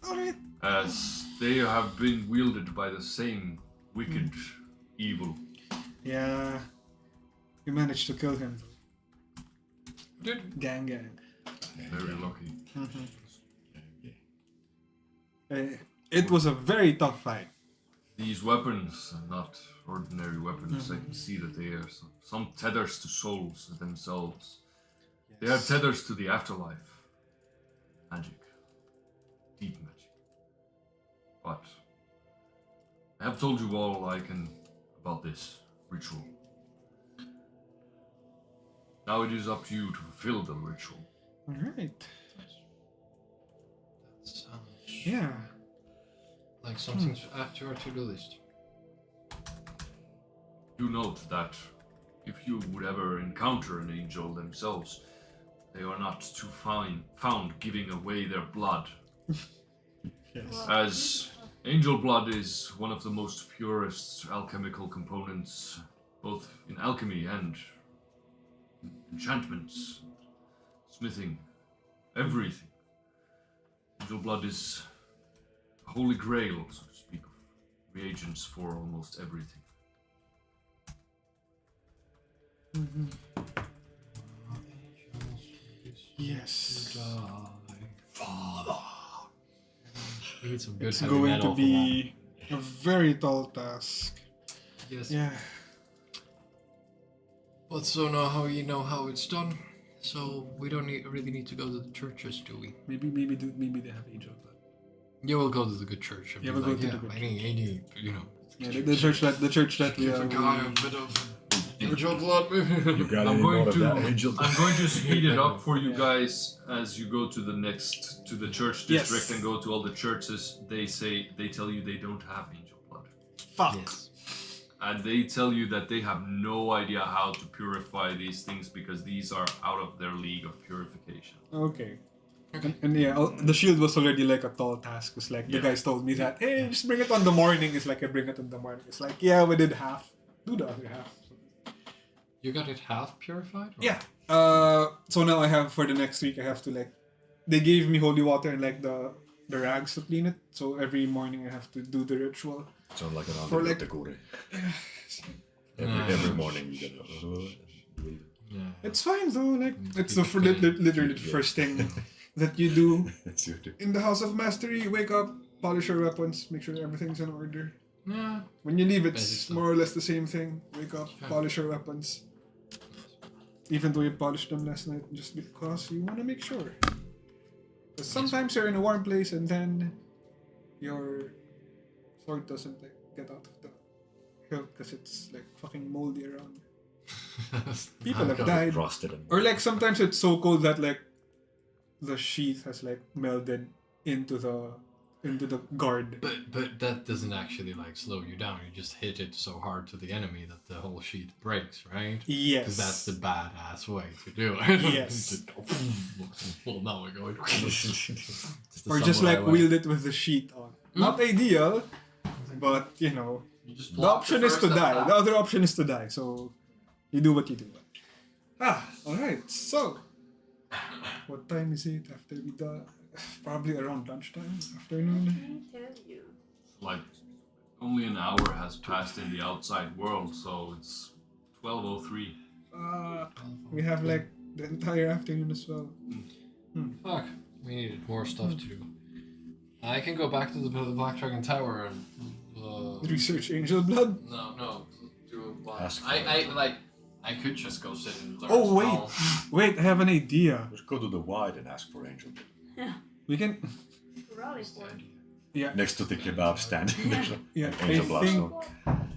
Alright. As they have been wielded by the same wicked evil. Yeah. You managed to kill him. Dude. Gang. Very lucky. It was a very tough fight. These weapons are not ordinary weapons. I can see that they are some tethers to souls themselves. They are tethers to the afterlife. Magic. Deep magic. But I have told you all I can about this ritual. Now it is up to you to fulfill the ritual. Alright. That sounds Yeah. like something to add to our to-do list. Do note that if you would ever encounter an angel themselves, they are not to found giving away their blood, Yes. as angel blood is one of the most purest alchemical components, both in alchemy and enchantments, smithing, everything. Angel blood is a holy grail, so to speak, of reagents for almost everything. Yes. Father. We need some good It's heavy going metal to be a very tall task. for that. Yes. Yeah. But so now how you know how it's done, so we don't really need to go to the churches, do we? Maybe they have angel blood. Yeah, we'll go to the good church. And Yeah, be we'll go like, to yeah, the good I need, you know. Yeah, the church that we Give a guy a are. bit of angel blood, You maybe. got I'm any going more of to that angel? I'm going to speed it up for you Yeah. guys as you go to the church Yes. district and go to all the churches. They tell you they don't have angel blood. Fuck. Yes. And they tell you that they have no idea how to purify these things because these are out of their league of purification. Okay. And yeah, the shield was already like a tall task. It's like the Yeah. guys told me that, hey, just bring it on the morning. It's like I bring it on the morning. It's like, yeah, we did half. Do the other half. You got it half purified? Or? Yeah. So now I have for the next week. I have to like, they gave me holy water and like the rags to clean it. So every morning I have to do the ritual. Sound like an For like- category. Ah. Every morning you get Yeah. It's fine though. Like it's the Keep it literally the first thing that you do That's your in the House of Mastery. You wake up, polish your weapons, make sure everything's in order. Yeah. When you leave, it's Basic stuff. more or less the same thing. Wake up, Yeah. polish your weapons. Even though you polished them last night, just because you want to make sure. 'Cause sometimes you're in a warm place and then your sword doesn't like get out of the hilt because it's like fucking moldy around. People have died. rusted and Or like sometimes it's so cold that like the sheath has like melded into the guard. But that doesn't actually like slow you down. You just hit it so hard to the enemy that the whole sheet breaks, right? Yes. Because that's the badass way to do it. Yes. Well, now we're going. Or just like wield it with the sheet on. Not ideal, but you know, You just the option is to die. The other option is to die. So you do what you do. Alright. So, what time is it after we die? Probably around lunchtime, afternoon. Let me tell you. Like, only an hour has passed in the outside world, so it's 12:03. We have like the entire afternoon as well. Fuck. We needed more stuff to do. I can go back to the Black Dragon Tower and. Research angel blood. No. Do a Ask for I could just go sit and learn. Oh wait, spell. wait! I have an idea. Just go to the wide and ask for angel. We can. Rally board. Yeah. Next to the kebab stand. There's a- Yeah. Angel I blood think. stone.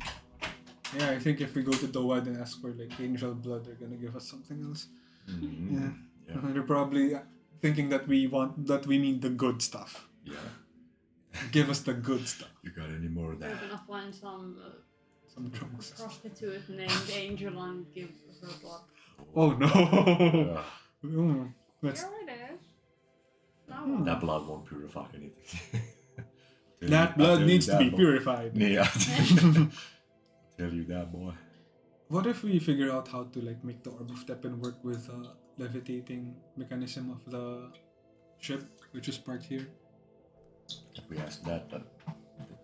Yeah, I think if we go to the wide and ask for like angel blood, they're gonna give us something else. Mhm. Yeah. Yeah. They're probably thinking that we need the good stuff. Yeah. Give us the good stuff. You got any more of We're that? gonna find some Some chunks. prostitute named Angel and give her blood. Oh no. Yeah. Let's, Here it is. Now That blood won't purify anything. that blood needs to be purified. Yeah. Tell you that, boy. What if we figure out how to like make the orb of Tepen work with levitating mechanism of the ship, which is parked here? If we ask that, the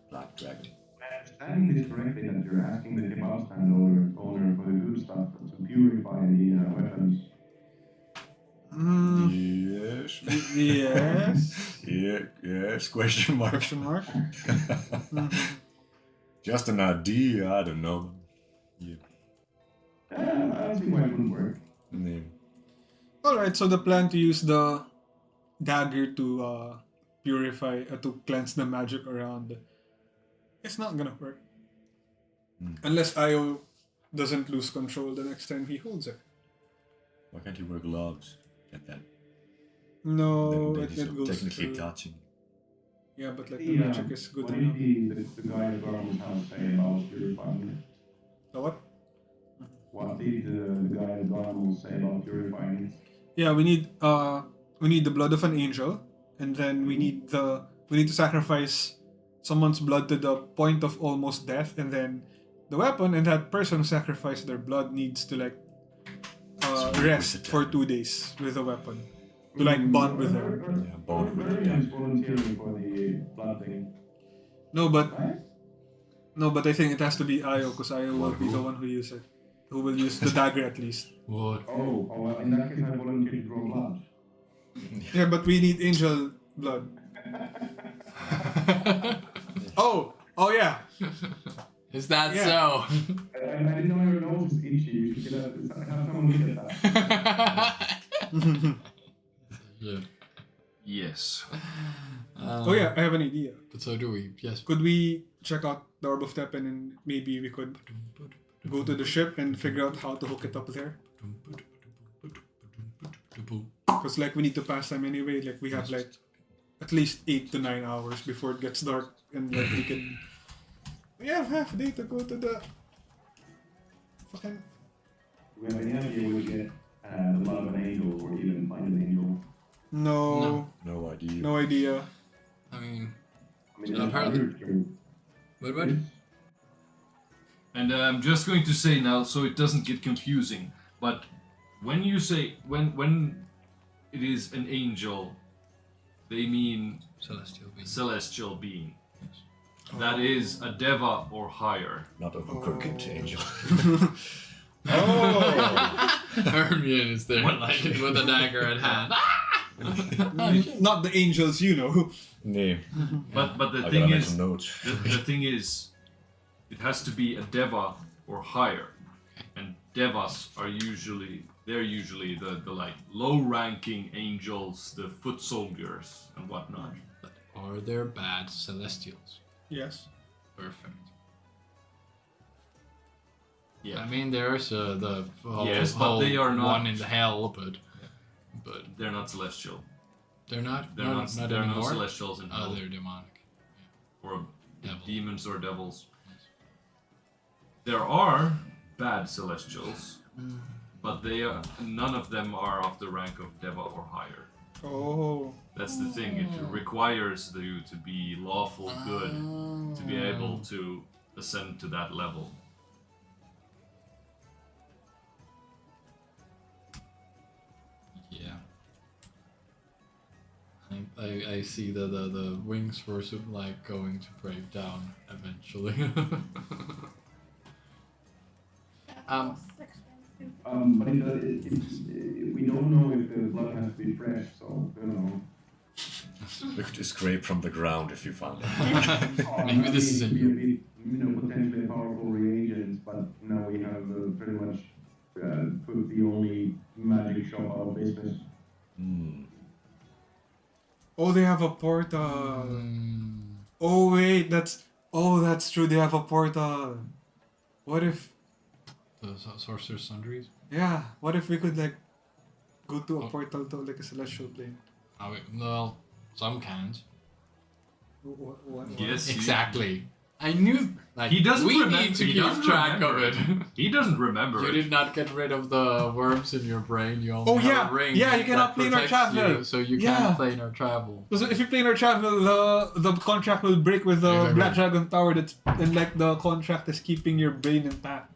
Black Dragon. Understanding this correctly, that you're asking the kebab stand owner for the good stuff to purify the weapons. Yes. Yes. Yes. Question mark. Question mark. Just an idea. I don't know. Yeah. I see why it wouldn't work. Yeah. Alright, so the plan to use the dagger to purify, to cleanse the magic around, it's not gonna work. Unless Io doesn't lose control the next time he holds it. Why can't you wear gloves? Get that. No, Then it he's goes technically through. touching. Yeah, but like the magic is good what enough. did the guy at Garden's house say about purifying it? The what? What did the guy at Garden's say about purifying it? Yeah, we need the blood of an angel, and then we need to sacrifice someone's blood to the point of almost death, and then the weapon and that person who sacrificed their blood needs to like rest for 2 days with the weapon to like bond with them. Yeah, bond with the Vernon dead. is volunteering for the blood thing, No, but right? I think it has to be Io, because Io will be the one who use it. Who will use the dagger at least. What? Oh, in that case I volunteer to draw blood. Yeah, but we need angel blood. Oh yeah. Is that Yeah. so? And I didn't know your nose was itchy. You should have someone look at that. Yeah. Yes. Oh yeah, I have an idea. But so do we. Yes. Could we check out the Orb of Tepen and maybe we could go to the ship and figure out how to hook it up there? Because like we need to pass time anyway. Like we have like at least 8 to 9 hours before it gets dark, and like we have half a day to go to the Fucking. Do we have any idea where we get the blood of an angel or even find an angel? No. No idea. No idea. I mean, I mean, apparently- what? And I'm just going to say now, so it doesn't get confusing, but when you say when it is an angel, they mean Celestial being. celestial being. Yes. That is a deva or higher. Not overcooked angel. Oh! Hermione is there, like, with a dagger at hand. Not the angels, you know. Nee. But the I thing gotta make is, some notes. the thing is, it has to be a deva or higher, and devas are usually the like low-ranking angels, the foot soldiers and whatnot. But are there bad celestials? Yes. Perfect. Yeah. I mean, there's the whole, Yes, but they are not- one in the hell, but They're not celestial. they're not. They're not there are no anymore. celestials in hell, Oh, they're demonic. or Devil. demons or devils. Yes. There are bad celestials, but none of them are of the rank of deva or higher. Oh. That's the thing. It requires you to be lawful good to be able to ascend to that level. Yeah. I see the wings were sort of like going to break down eventually. But we don't know if the blood has to be fresh, so you know. We could scrape from the ground if you found it. Maybe this is a be new. a bit, potentially powerful reagents, but now we have pretty much put the only magic shop out of business. Hmm. Oh, they have a portal. Oh wait, that's true. They have a portal. What if? The sorcerer's sundries. Yeah. What if we could like go to a portal to like a celestial plane? Oh, well, some can't. What? Yes, Exactly. I knew. Like, He doesn't we remember. need to He keep doesn't track remember of it. He doesn't remember You it. did not get rid of the worms in your brain. You only Oh, have yeah. a ring. Yeah, you cannot that plane or protects travel. You, so you Yeah. can't plane or travel. So if you plane or travel, the contract will break with the Exactly. Black Dragon Tower. That's and like the contract is keeping your brain intact.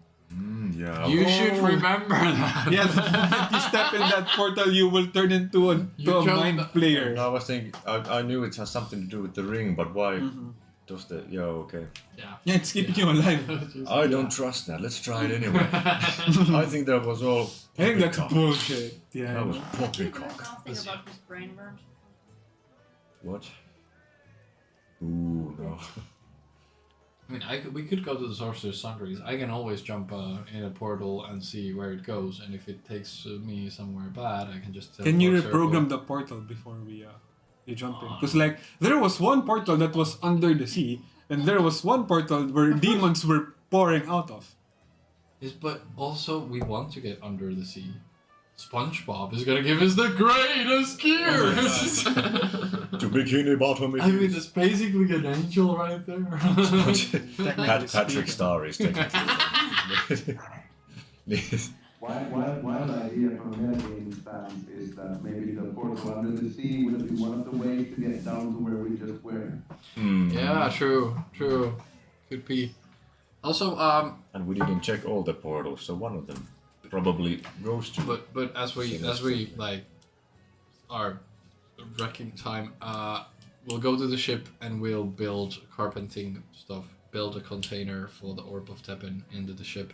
Yeah. You should Oh. remember that. Yeah, the moment you step in that portal, you will turn into a You chose mind the- player. I was thinking, I knew it has something to do with the ring, but why Mhm. does the... Yeah, okay. Yeah. Yeah, it's keeping you alive. I don't trust that. Let's try it anyway. I think that was all... I think that's poppycock. bullshit. Yeah. That was There's poppycock. something about his brain worms. What? Ooh, no. I mean, we could go to the sorcerer's sundries. I can always jump in a portal and see where it goes, and if it takes me somewhere bad, I can just. Can you teleport circle. reprogram the portal before we jump in? Because like there was one portal that was under the sea, and there was one portal where demons were pouring out of. But also, we want to get under the sea. SpongeBob is gonna give us the greatest gears! To Bikini Bottom. I mean, it's basically an angel right there. Patrick Star is technically... One idea from a metagaming stance is that maybe the portal under the sea would be one of the ways to get down to where we just were. Yeah, true. Could be. Also, And we didn't check all the portals, so one of them probably goes to... but as we like are wrecking time, we'll go to the ship and we'll build carpenting stuff. Build a container for the Orb of Tepin into the ship.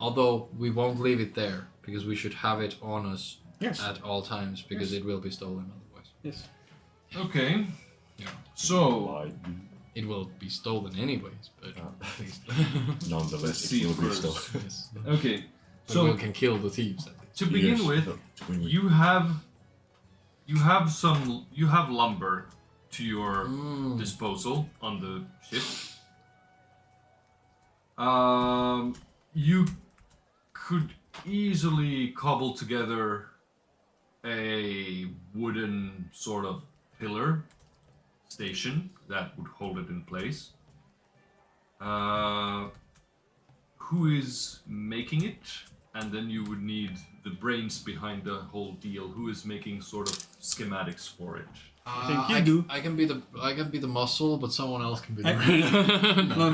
Although we won't leave it there because we should have it on us Yes. at all times because it will be stolen otherwise. Yes. Okay. Yeah. So It will be stolen anyways, but at least. Nonetheless, Let's it see will be first. stolen. Yes. okay. But So we can kill the thieves. to begin Yes, with, to begin with. you have lumber to your disposal on the ship. You could easily cobble together a wooden sort of pillar station that would hold it in place. who is making it, and then you would need the brains behind the whole deal. Who is making sort of schematics for it? think you do. I can be the muscle, but someone else can be the I- brain. No,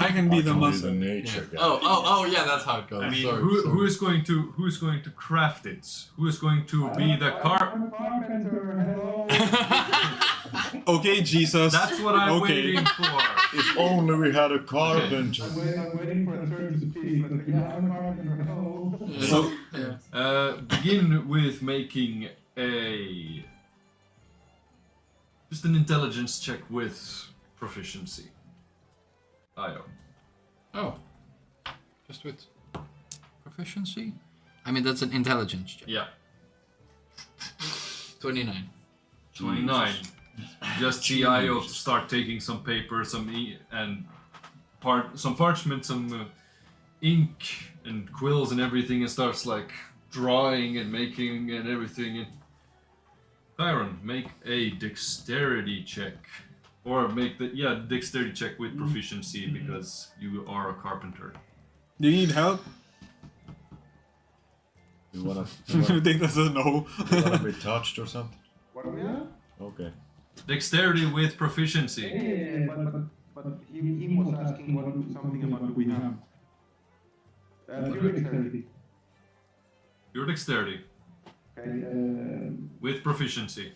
I can be the I can muscle. the nature guy. Oh, yeah, that's how it goes. I mean, Sorry, who sorry. is going to craft it? Who is going to be the car? I'm a carpenter, hello. Okay, Jesus. That's what I'm Okay. waiting for. If only we had a carpenter. I'm waiting for a turn to speak, but yeah, I'm a carpenter, hello. So, Begin with making just an intelligence check with proficiency. Io. Oh, just with proficiency. I mean, that's an intelligence check. Yeah. 29. 29. Just see Io start taking some paper, some parchment, some ink and quills and everything, and starts like drawing and making and everything. And Kairon, make a dexterity check, or make the dexterity check with proficiency because you are a carpenter. do you need help? You wanna, I think that's a no. you wanna be touched or something? What are we at? Okay. Dexterity with proficiency. Yeah, but he was asking something about what we have. Pure dexterity. Your dexterity Okay, with proficiency.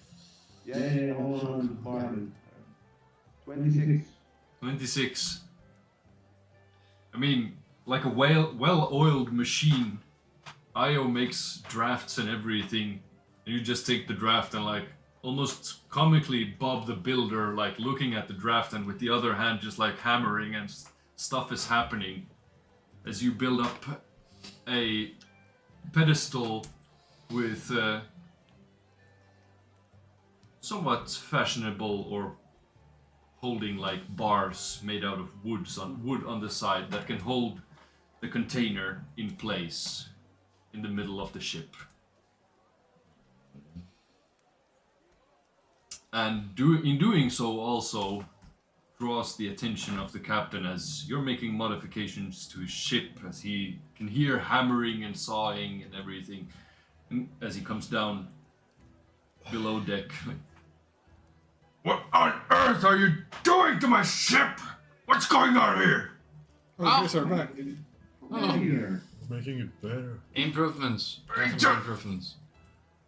yeah, hold on, pardon. 26. 26. I mean, like a well-oiled machine, Io makes drafts and everything, and you just take the draft and like almost comically Bob the Builder, like looking at the draft and with the other hand just like hammering, and stuff is happening as you build up a pedestal with somewhat fashionable or holding like bars made out of wood on the side that can hold the container in place in the middle of the ship. And in doing so also draws the attention of the captain as you're making modifications to his ship, as he can hear hammering and sawing and everything, and as he comes down below deck. Like, what on earth are you doing to my ship? What's going on here? Oh, yes, we're back. Here. Making it better. Improvements. Definitely Just- improvements.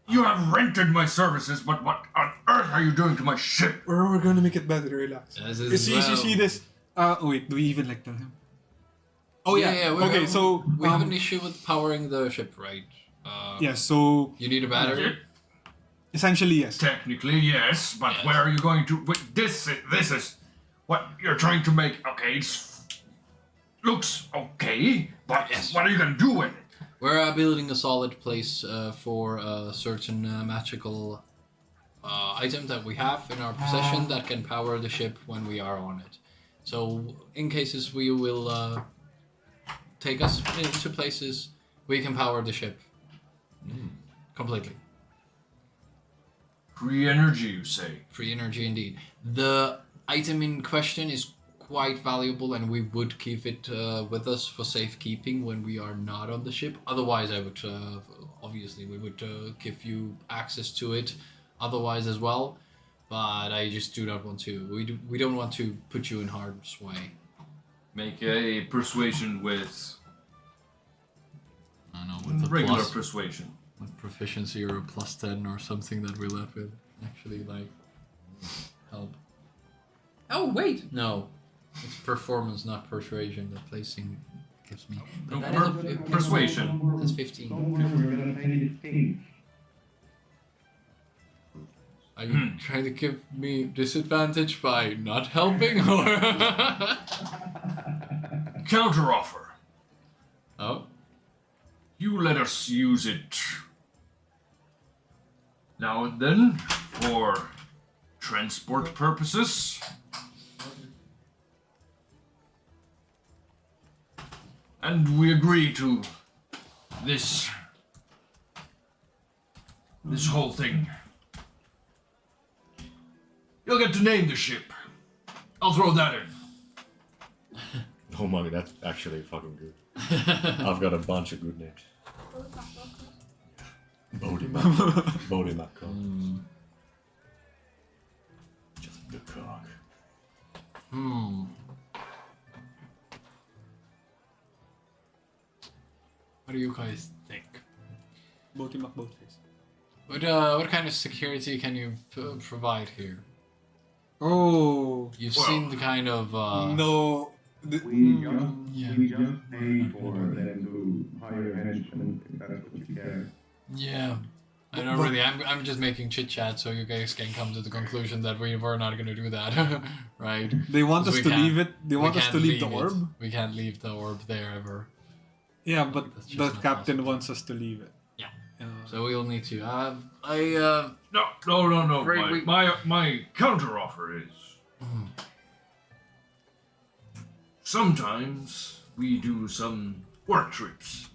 You have rented my services, but what on earth are you doing to my ship? We're gonna make it better, relax. As You is see, well. you see this? Wait, do we even like tell him? Oh Yeah, we okay, have- so we have an issue with powering the ship, right? yeah, so You need a battery. essentially yes. Technically, yes, but Yes. where are you going to? This is what you're trying to make. Okay, looks okay, but Yes. what are you gonna do with it? We're building a solid place for a certain magical item that we have in our possession that can power the ship when we are on it. So, in cases we will take us into places, we can power the ship completely. Free energy, you say? Free energy indeed. The item in question is quite valuable, and we would keep it with us for safekeeping when we are not on the ship. Otherwise, I would obviously we would give you access to it. Otherwise, as well, but I just do not want to. We don't want to put you in harm's way. Make a persuasion with I don't know, with a regular plus, persuasion. with proficiency or a +10 or something that we left with. Actually, like help. Oh wait, no. It's performance, not persuasion, that placing gives me. But No, that is a persuasion. That's 15. Don't worry, we're gonna make it pink. Are you trying to give me disadvantage by not helping, or? Counteroffer. Oh, You let us use it now and then for transport purposes. And we agree to this whole thing. You'll get to name the ship. I'll throw that in. Oh my, that's actually fucking good. I've got a bunch of good names. Bodie Macron. Hmm. Just the cock. Hmm. What do you guys think? Boaty McBoatface. What kind of security can you provide here? Oh. You've Well, seen the kind of No. We yeah. just paid for them to hire henchmen, if that's what you care. Yeah. I don't really. I'm just making chit chat so you guys can come to the conclusion that we were not gonna do that, right? They want Because us we to can't- leave it. They we want us can't to leave the it. orb. We can't leave the orb there ever. Yeah, but That's just the not captain possible. wants us to leave it. Yeah. Uh, So we'll need to. No. Afraid we- My counter offer is sometimes we do some work trips.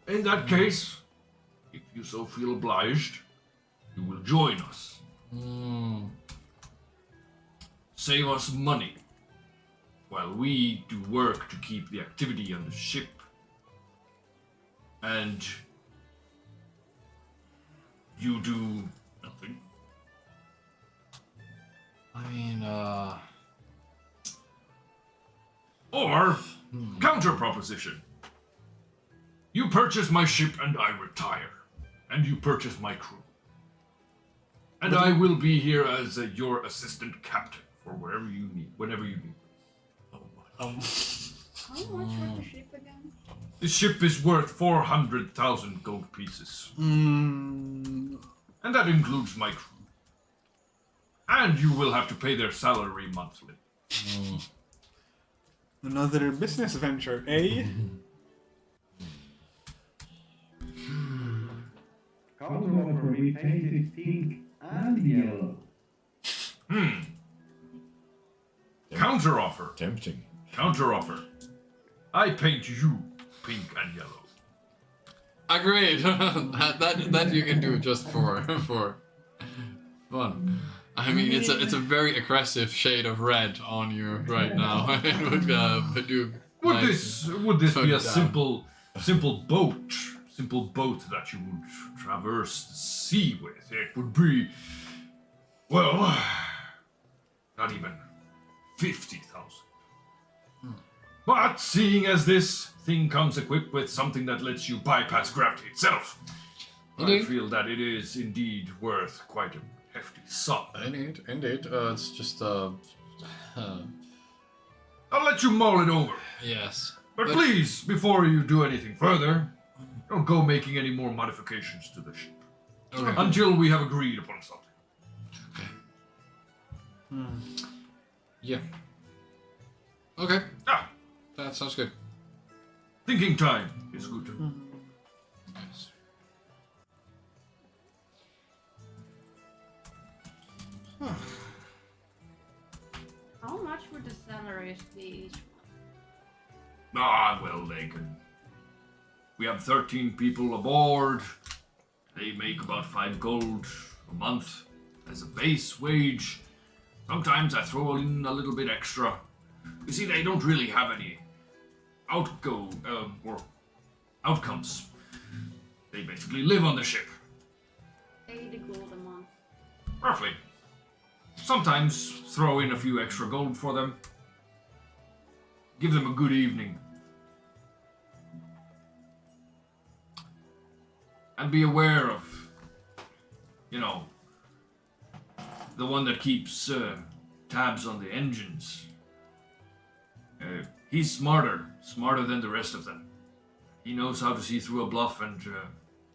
In that case, if you so feel obliged, you will join us. Save us money while we do work to keep the activity on the ship. And you do nothing. I mean, Or counter proposition. You purchase my ship and I retire. And you purchase my crew. And I will be here as your assistant captain for wherever you need, whenever you need. How much for the ship again? The ship is worth 400,000 gold pieces. And that includes my crew. And you will have to pay their salary monthly. Another business venture, eh? Counter offer me painted pink and yellow. Counter offer. Tempting. Counter offer. I paint you pink and yellow. agreed. that you can do just for fun. I mean, it's a very aggressive shade of red on you right now. It would do. Would nice. this Tone be a it down. simple boat that you would traverse the sea with? It would be, well, not even 50,000. But seeing as this thing comes equipped with something that lets you bypass gravity itself, I Indeed. feel that it is indeed worth quite a hefty sum. Indeed. It's just I'll let you mull it over. yes. But please, before you do anything further, don't go making any more modifications to the ship. Okay. Until we have agreed upon something. Yeah. Okay. Ah, That sounds good. thinking time is good. Yes. How much would the salaries be each month? Ah, well, they can. We have 13 people aboard. They make about 5 gold a month as a base wage. Sometimes I throw in a little bit extra. You see, they don't really have any or outcomes. They basically live on the ship, 80 gold a month. roughly. Sometimes throw in a few extra gold for them. Give them a good evening. And be aware of, the one that keeps tabs on the engines. He's smarter than the rest of them. He knows how to see through a bluff and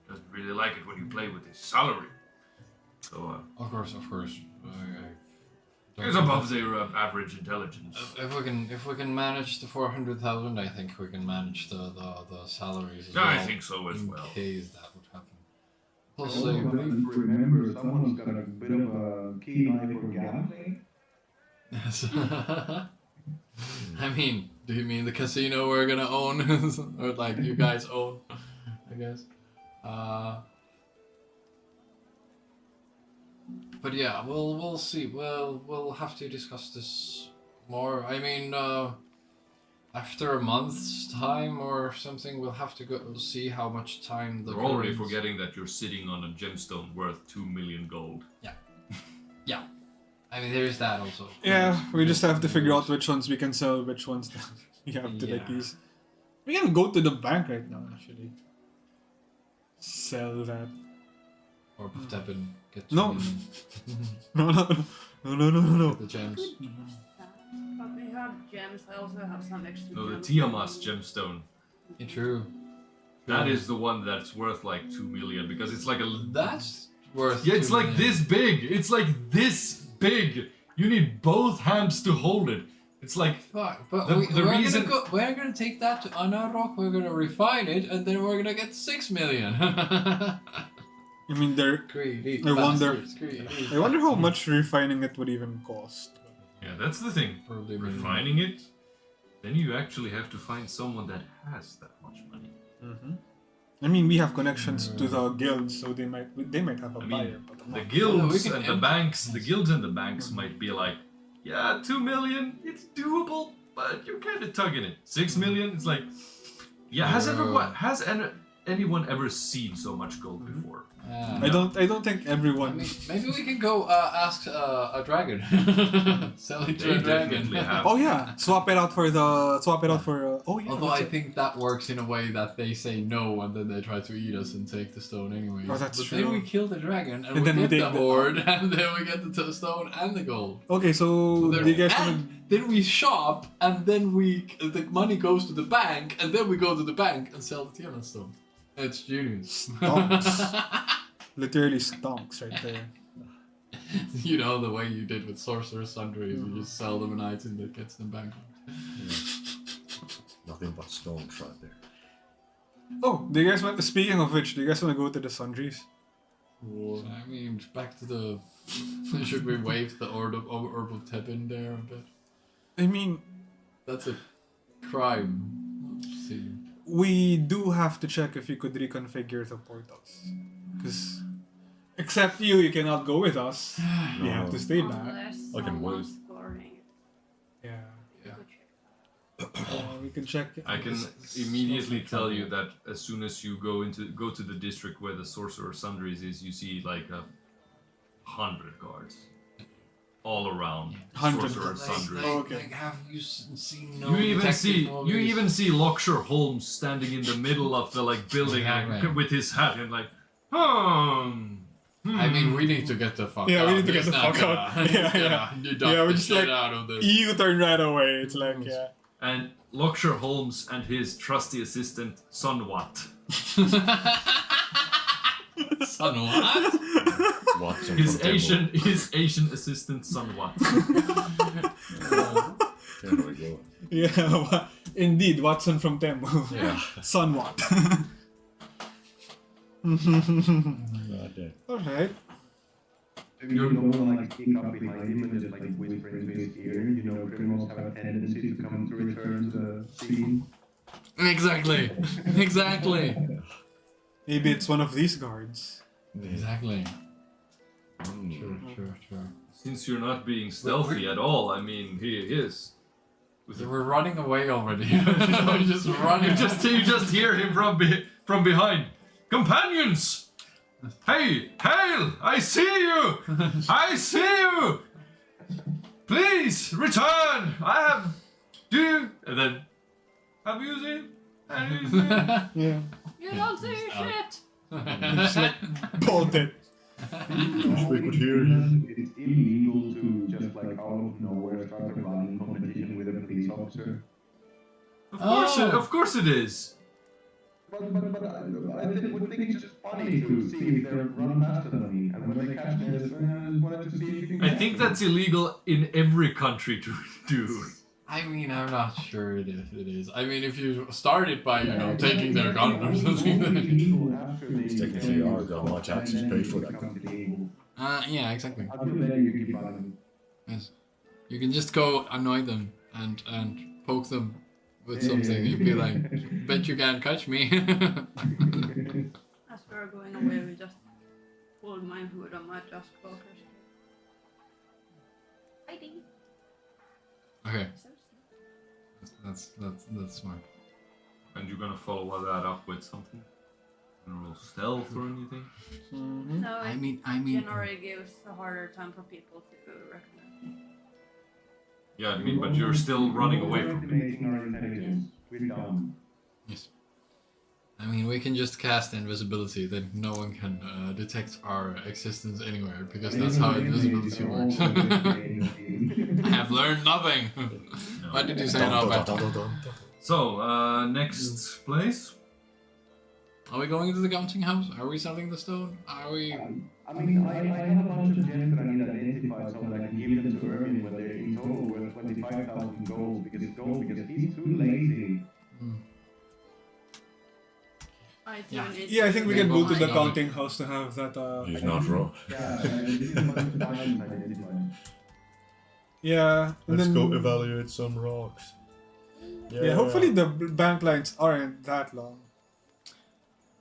doesn't really like it when you play with his salary. So, Of course. he's above their average intelligence. If we can manage the 400,000, I think we can manage the salaries as well. I think so as well. In case that would happen. Plus, Also, remember, someone's got a bit of a keen eye for gambling. yes. I mean, do you mean the casino we're gonna own, or like you guys own? I guess. But yeah, we'll see. We'll have to discuss this more. I mean, After a month's time or something, we'll have to go see how much time the. You're already current- forgetting that you're sitting on a gemstone worth 2 million gold. Yeah. I mean, there's that also. Yeah, we just have to figure out which ones we can sell, which ones we have to like Yeah. use. We can go to the bank right now, actually. Sell that. Or tap and get. No. the- No. The gems. But we have gems, I also have some extra No, the gems. Tiamas gemstone. Yeah, true. That is the one that's worth like 2 million because it's like a. That's worth. Yeah, it's 2 like million. this big. It's like this big. You need both hands to hold it. It's like Fuck, but The reason- we're gonna take that to Anarok, we're gonna refine it, and then we're gonna get 6 million. I mean, Greedy. I wonder- bastards, greedy I wonder how bastards. much refining it would even cost. yeah, that's the thing. Probably million. Refining it, then you actually have to find someone that has that much money. I mean, we have connections to the guilds, so they might have a I mean, buyer. But I'm The not- guilds we can and the empty- banks, the guilds and the banks might be like, yeah, 2 million, it's doable, but you're kind of tugging it. 6 million, it's like, yeah. Anyone ever seen so much gold before? I don't think I everyone. mean, maybe we can go ask a dragon. Sell it to They a dragon. definitely have. Oh yeah, swap it out for. Oh yeah. Although that's I it. think that works in a way that they say no and then they try to eat us and take the stone anyways. Oh, that's but true. then we kill the dragon and, And we then we get the take the- horde and then we get the stone and the gold. Okay, so There- do you guys want and then we shop and then the money goes to the bank and then we go to the bank and sell the Tiamat stone. It's genius. literally stonks right there? You know the way you did with Sorcerer's Sundries, you just sell them an item that gets them bankrupt. Nothing but stones right there. Oh, do you guys want? Speaking of which, do you guys want to go to the sundries? I mean, back to the... Should we wave the Orb of Tebin there a bit? I mean, That's a crime. See. we do have to check if you could reconfigure the portals, because except you cannot go with us. You have to stay back. Unless I can someone's wait. scoring. Yeah, Yeah. Good check. we can check. I can immediately tell you that as soon as you go to the district where the Sorcerer Sundries is, you see like 100 guards all around 100 Sorcerer guards. Sundries. Oh, okay. Like, have you seen no You even detective see movies? Lockshire Holmes standing in the middle of the like building Right. with his hat and like, I mean, we need to get the fuck out. Yeah, we need to get He's the not fuck out. gonna- Yeah, he's yeah. gonna deduct Yeah, we're the just shit like, out of this. You turn right away. It's like yeah. and Lockshire Holmes and his trusty assistant Sonwat. Son, what? Watson His from Demo. Asian assistant Sonwat. There we go. Yeah, indeed, Watson from Temu. Yeah. Somewhat. God damn. Alright. Maybe you don't like kick up behind him and just like whisper into his ear. You know, criminals have a tendency to come to return to the scene. Exactly. Exactly. Maybe it's one of these guards. Exactly. Mm. Sure. Since you're not being stealthy at all, I mean, he is. So we're running away already. We're just running. You just hear him from behind. Companions! Hey, hail! I see you! I see you! Please return! I have. Do you? And then, have you seen? Anything? Yeah. You don't see shit! Bolted. Wish we could hear you. It's illegal to just like out of nowhere start a running competition with a police officer. Of course it is. But I would think it's just funny to see if they run faster than me, and when they catch me, I just wanted to see if you can. I think that's illegal in every country to do. I mean, I'm not sure it is. I mean, if you started by, taking their gun or something, then... It's technically our gun, my taxes paid for that gun. Yeah, exactly. I'll be letting you keep running. Yes. You can just go annoy them and poke them with something. You'd be like, bet you can't catch me. As we were going away, we just pulled my hood on my Duskwalkers. Hiding. Okay, So That's smart. And you're gonna follow that up with something? General stealth or anything? No, I it mean, generally gives a harder time for people to recognize. Yeah, I mean, but you're still running away from them. Estimating our intelligence. We're dumb. yes. I mean, we can just cast invisibility, then no one can detect our existence anywhere, because that's how invisibility works. I have learned nothing. What did you say now about So, next place? Are we going to the counting house? Are we selling the stone? Are we... I mean, I have a bunch of gems that I need identified so that I can give them to Erwin when they're in total worth 25,000 gold because he's too lazy. I do Yeah. need Yeah, I think we can go to the Got it. counting house to have that. He's not wrong. Yeah, this is a bunch of items identified. Yeah, and Let's then go evaluate some rocks. yeah, hopefully the bank lines aren't that long.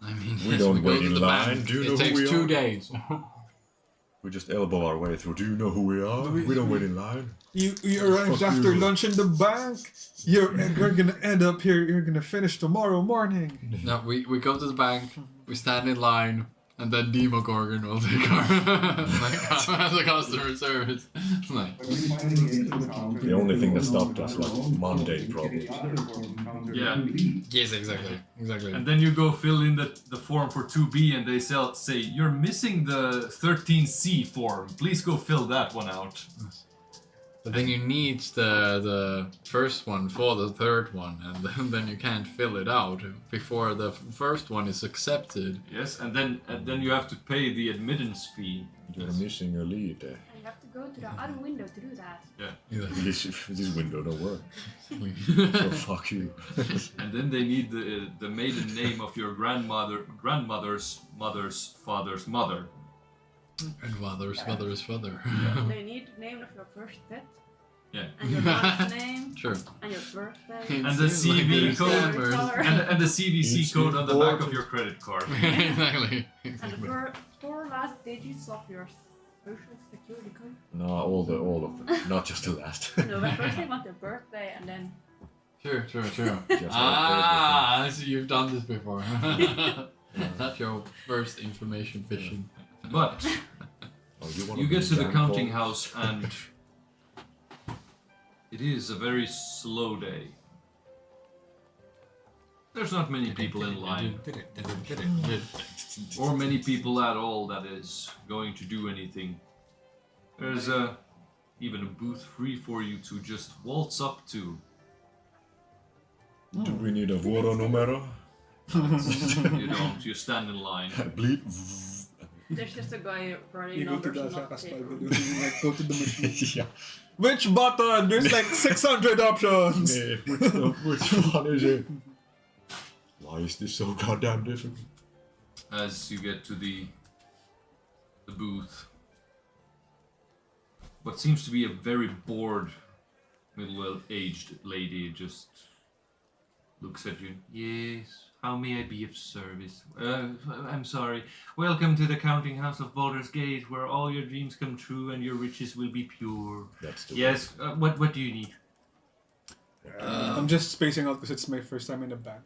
I mean, We yes, don't we go wait to in the line. bank. Do you know It who takes we 2 are? days. We just elbow our way through. Do you know who we are? We don't wait in line. You arrived Fuck after you. lunch in the bank. You're gonna end up here. You're gonna finish tomorrow morning. No, we go to the bank, we stand in line, and then Demogorgon will take our as a customer service. It's like, When we finally get to the counter, The only thing that we don't stopped us, know like, what mundane the problems. other important counter Yeah. will be. yes, exactly. And then you go fill in the form for 2B and they say, you're missing the 13C form. Please go fill that one out. But then you need the first one for the third one, and then you can't fill it out before the first one is accepted. Yes, and then you have to pay the admittance fee. You're missing a lead there. And you have to go to the other window to do that. This window don't work. So fuck you. And then they need the maiden name of your grandmother's father's mother. And father's father. They need the name of your first pet. Yeah. And your last name. Sure. And your birthday. And the Seems like CV they're code. scammers. And the CVC It's code on the back of important. your credit card. exactly. And the four last digits of your social security code. No, all of them. Not just the last. No, but first they want the birthday and then. Sure. Just I see you've done this before. That's your first information fishing. But you get to the counting house and it is a very slow day. There's not many people in line, or many people at all that is going to do anything. There's even a booth free for you to just waltz up to. Do we need a Voro numero? You don't, you stand in line. Bleed. There's just a guy running You go to numbers the and not Sakas paper. like go to the machine. Yeah. Which button? There's like 600 options. Yeah, which one is it? Why is this so goddamn difficult? As you get to the booth, what seems to be a very bored middle-aged lady just looks at you. Yes, how may I be of service? I'm sorry. Welcome to the counting house of Baldurs Gate, where all your dreams come true and your riches will be pure. That's the Yes. What do you need? I'm just spacing out because it's my first time in the bank.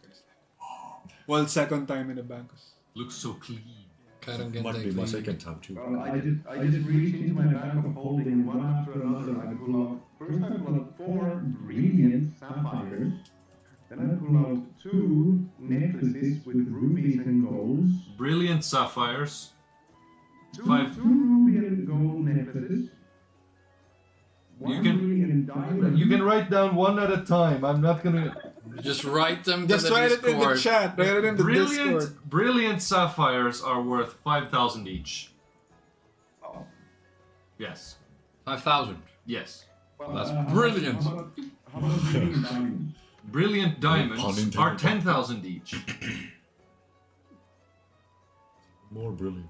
Well, second time in the bank. Looks so clean. Kairon can Might take be my lead. second time too. Well, I just reach into my bag of holding one after another. I pull out, first I pull out 4 brilliant sapphires. Then I pull out 2 necklaces with rubies and golds. Brilliant sapphires. 2 5. ruby and gold necklaces. You 1 can- brilliant diamond. You can write down one at a time. I'm not gonna. Just write them Just to the write it in the Discord. chat. Write it in the Discord. Brilliant sapphires are worth 5,000 each. Oh, Yes. 5,000. Yes. well, That's how brilliant. about brilliant diamonds? Brilliant Pun diamonds intended. are 10,000 each. More brilliant.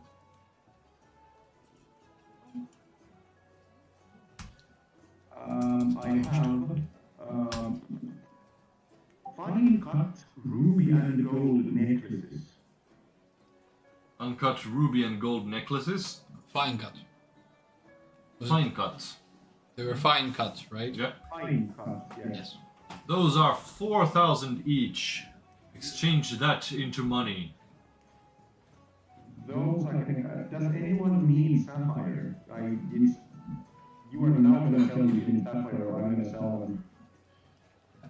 I have fine cut ruby and gold necklaces. Uncut ruby and gold necklaces. Fine cut. Was it- Fine cut. They were fine cuts, right? Yeah. Fine cut, yes. Yes. Those are 4,000 each. Exchange that into money. Those I can. Does anyone need sapphire? You are now gonna tell me you need sapphire, or I'm gonna sell them.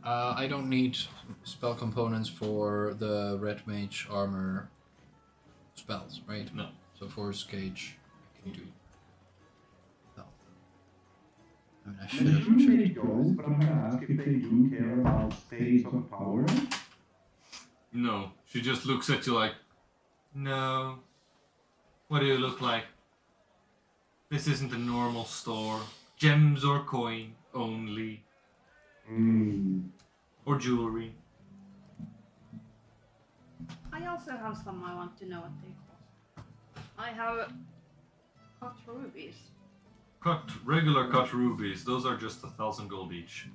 I don't need spell components for the red mage armor spells, right? No. So force gauge, I can do. No. I mean, I should have Shouldn't they checked. go? But I'm gonna ask if they do care about states of power. No. She just looks at you like, no. What do you look like? This isn't a normal store. Gems or coin only. Or jewelry. I also have some I want to know what they cost. I have cut rubies. Regular cut rubies. Those are just 1,000 gold each.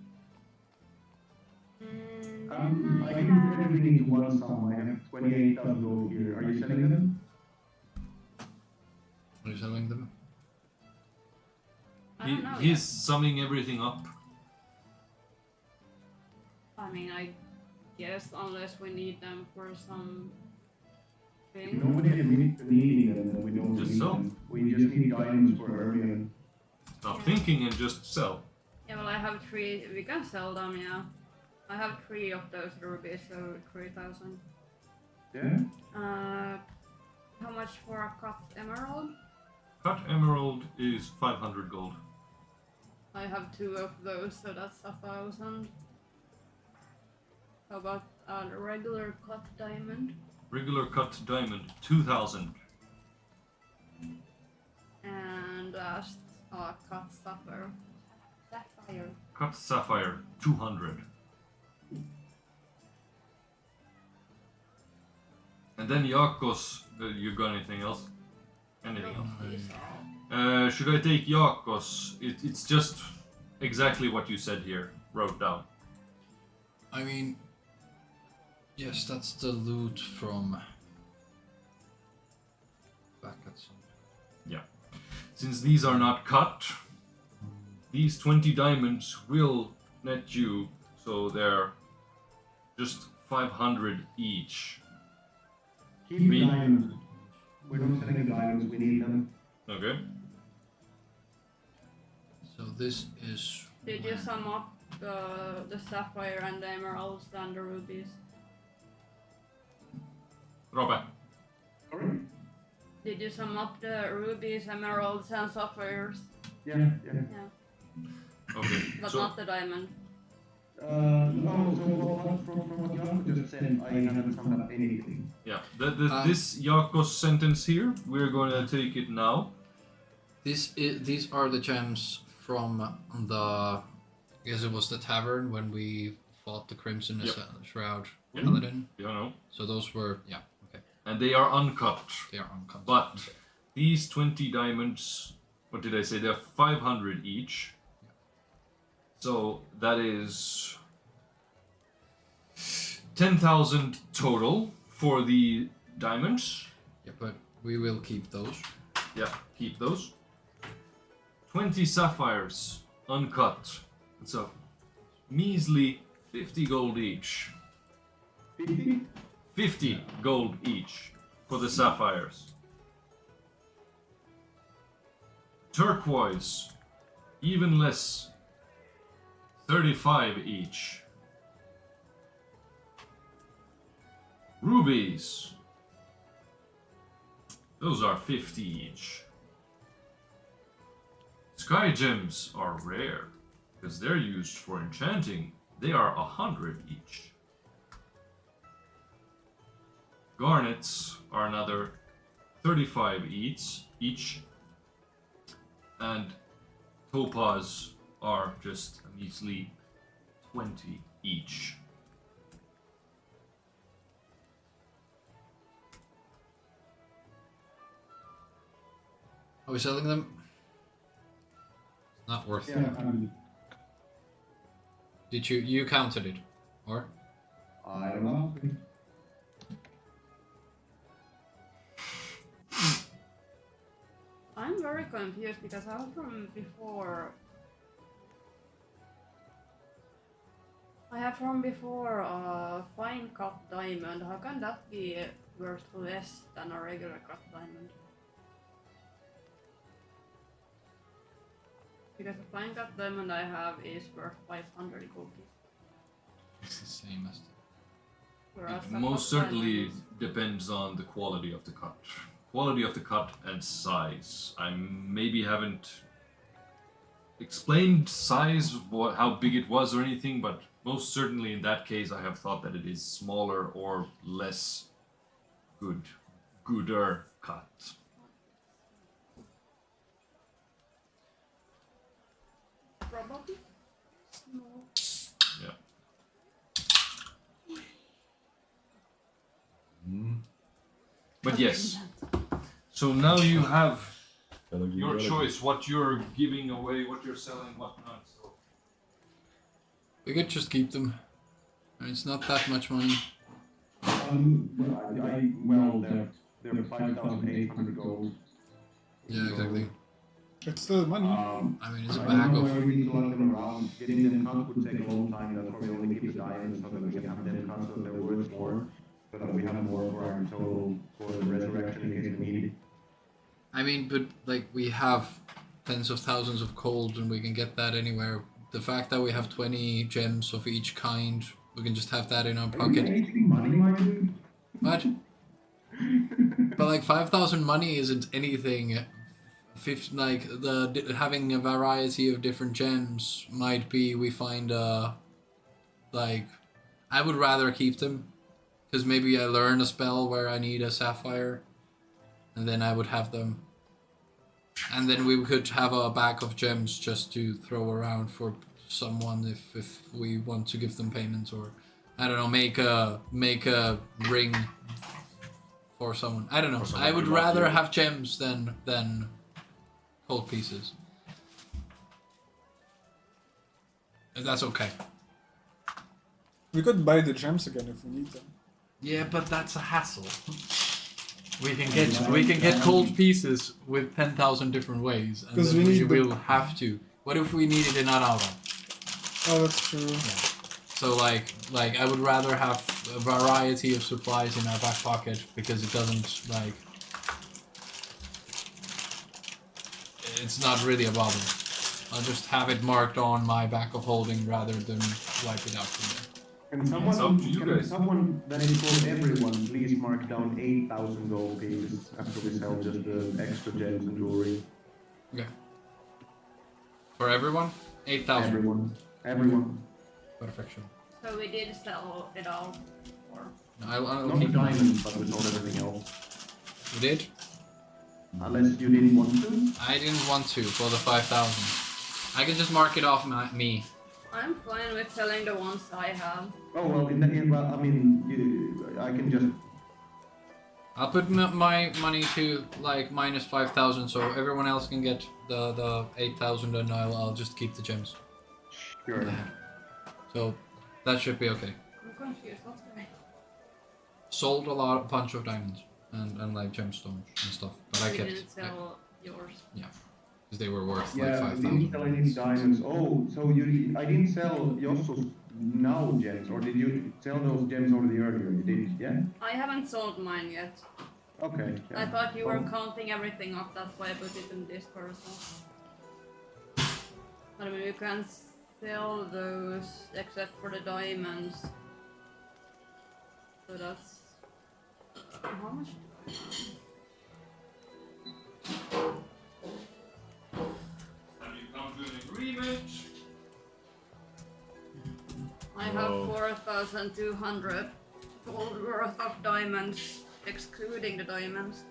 And I then can put everything into one sum. I have 28,000 gold here. Are you selling them? Are you selling them? I don't know He's yet. summing everything up. I mean, I guess unless we need them for some thing. Nobody admits to needing them, and we don't Just need so. them. We just need items for Hermione. Stop thinking and just sell. Yeah, well, I have 3. We can sell them, yeah. I have 3 of those rubies, so 3,000. Yeah? How much for a cut emerald? Cut emerald is 500 gold. I have 2 of those, so that's 1,000. How about a regular cut diamond? Regular cut diamond, 2,000. And last, cut sapphire. Cut sapphire, 200. And then Yakos, you got anything else? Anything else? These are- Should I take Yakos? It's just exactly what you said here, wrote down. I mean, yes, that's the loot from back at some. Since these are not cut, these 20 diamonds will net you, so they're just 500 each. Keep Me- the diamonds. We're not selling the diamonds, we need them. Okay. So this is. Did you where- sum up the sapphire and the emeralds and the rubies? Robe. Sorry? Did you sum up the rubies, emeralds, and sapphires? Yeah. Yeah, Okay. but So not the diamond. No, so from what Jakob just said, I haven't summed up anything. yeah, this Yakos sentence here, we're gonna take it now. These are the gems from the. I guess it was the tavern when we fought the Crimson Yep. Shroud Yep. Paladin. You know, So those were okay. and they are uncut. They are uncut. But these 20 diamonds, what did I say? They're 500 each. So that is 10,000 total for the diamonds. Yeah, but we will keep those. Yeah, keep those. 20 sapphires, uncut. It's a measly 50 gold each. 50? 50 gold each for the sapphires. Turquoise, even less. 35 each. Rubies. Those are 50 each. Sky gems are rare, because they're used for enchanting. They are 100 each. Garnets are another 35 each. And topaz are just a measly 20 each. Are we selling them? Not worth Yeah, it. Did you counted it, or? I don't know. I'm very confused because I was from before. I have from before a fine cut diamond. How can that be worth less than a regular cut diamond? Because the fine cut diamond I have is worth 500 cookies. It's the same as. Whereas It a most cut certainly diamond is- depends on the quality of the cut. Quality of the cut and size. I maybe haven't explained size, how big it was or anything, but most certainly in that case I have thought that it is smaller or less gooder cut. Probably small. Yeah. But yes. So now you have your choice what you're giving away, what you're selling, what not. So We could just keep them. It's not that much money. Well, they're 5,800 gold. Yeah, exactly. It's still money. I mean, it's a I bag don't know of. why we need to let them around. Getting them cut would take a long time. That's why we only keep the diamonds so that we can have them cut so they're worth more. So that we have more for our total for the resurrection in case we need it. I mean, but like we have tens of thousands of gold, and we can get that anywhere. The fact that we have 20 gems of each kind, we can just have that in our Are you pocket. wasting money, my dude? What? But like 5,000 money isn't anything. Like having a variety of different gems might be. We find like I would rather keep them, because maybe I learn a spell where I need a sapphire, and then I would have them. And then we could have a bag of gems just to throw around for someone if we want to give them payment, or I don't know, make a ring for someone. I don't know. someone I would who loves rather you. have gems than gold pieces. If that's okay. We could buy the gems again if we need them. Yeah, but that's a hassle. We can get gold pieces with 10,000 different ways, and 'Cause then we need the- will have to. What if we need it in Arara? Oh, that's true. So like I would rather have a variety of supplies in our back pocket, because it doesn't like. It's not really a bother. I'll just have it marked on my back of holding rather than wipe it out from there. Can It's up someone, to you can guys. someone that is for everyone please mark down 8,000 gold pieces after we sell just the extra gems and jewelry? Okay. For everyone, 8,000. Everyone. Perfection. So we did sell it all. Or I'll Not the keep diamonds, but we sold everything else. You did? Unless you didn't want to. I didn't want to for the 5,000. I can just mark it off me. I'm fine with selling the ones I have. Oh well, well, I mean, I can just. I'll put my money to like minus 5,000, so everyone else can get the 8,000, and I'll just keep the gems. Sure. So that should be okay. I'm confused. What's going on? Sold a bunch of diamonds and like gemstones and stuff, but I You kept didn't sell yours. because they were worth like Yeah, I didn't 5,000. sell any diamonds. Oh, so I didn't sell Yosso's now gems, or did you sell those gems already earlier? You did, yeah? I haven't sold mine yet. Okay. I Yeah. thought you were Oh. counting everything up, that's why I put it in Discord as well. But I mean, you can sell those except for the diamonds. So that's. How much do I have? have you come to an agreement? I have No. 4,200 gold worth of diamonds, excluding the diamonds.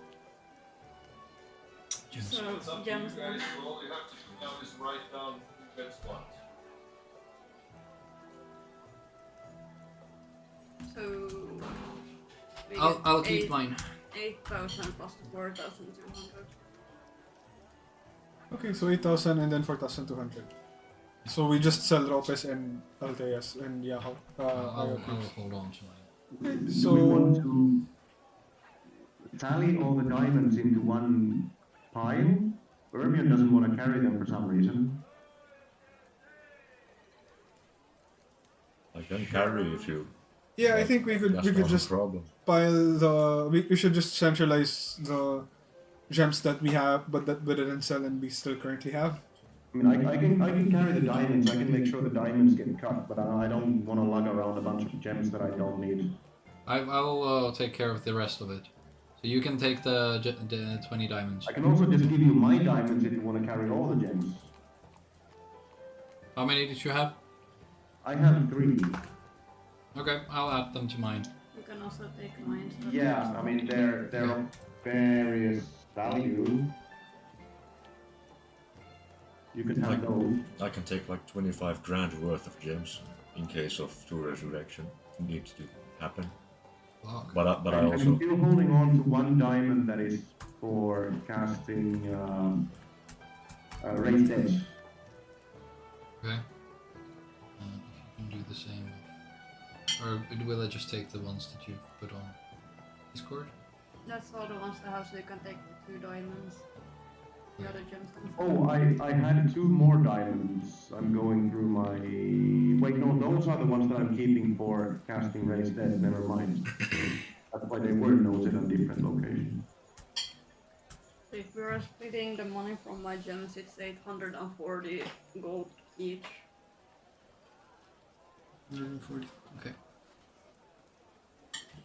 So, It's up to you gems. guys. All you have to do now is write down who gets what. So. we I'll get keep mine. 8,000 plus the 4,200. Okay, so 8,000 and then 4,200. So we just sell Ropes and Alteas and Yahoo. I'll hold on to mine. Do we want So to tally all the diamonds into one pile? Ermion doesn't want to carry them for some reason. I can carry if you. Yeah, I like, think we could that's not a just problem. pile the. We should just centralize the gems that we have, but that we didn't sell and we still currently have. I mean, I can carry the diamonds. I can make sure the diamonds get cut, but I don't want to lug around a bunch of gems that I don't need. I'll take care of the rest of it. So you can take the 20 diamonds. I can also just give you my diamonds if you want to carry all the gems. How many did you have? I have 3. Okay, I'll add them to mine. You can also take mine. So Yeah, I mean they're of various value. You can have those. I can take like 25 grand worth of gems in case of 2 resurrection needs to happen. Fuck. But I I'm also still holding on to 1 diamond that is for casting raised edge. Okay. You can do the same. Or will I just take the ones that you put on Discord? that's all the ones I have, so you can take the 2 diamonds. The other gemstones. Oh, I had 2 more diamonds. I'm going through my... Wait, no, those are the ones that I'm keeping for casting raised dead. Never mind. That's why they were noted on different locations. If we are splitting the money from my gems, it's 840 gold each. 140. Okay.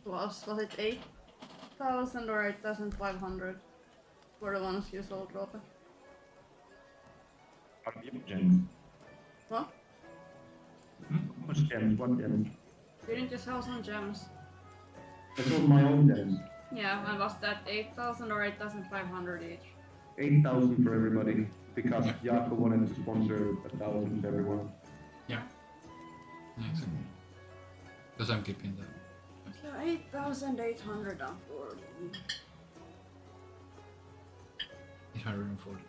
Plus, was it 8,000 or 8,500 for the ones you sold, Robert? Gems. What? Which gems? What gems? Didn't you sell some gems? I sold my own gems. Yeah, and was that 8,000 or 8,500 each? 8,000 for everybody, because Jaakko wanted to sponsor 1,000 to everyone. Yeah, exactly. Because I'm keeping them. So 8,840. 840.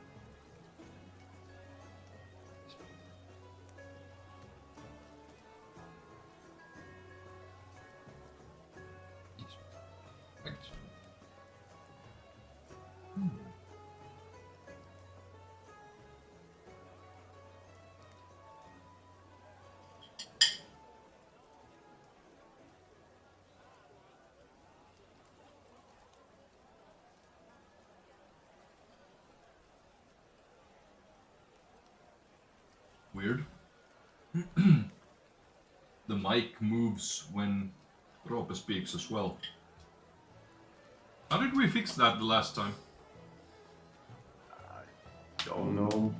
Yes. Perfect. Weird. The mic moves when Roope speaks as well. How did we fix that the last time? Don't know.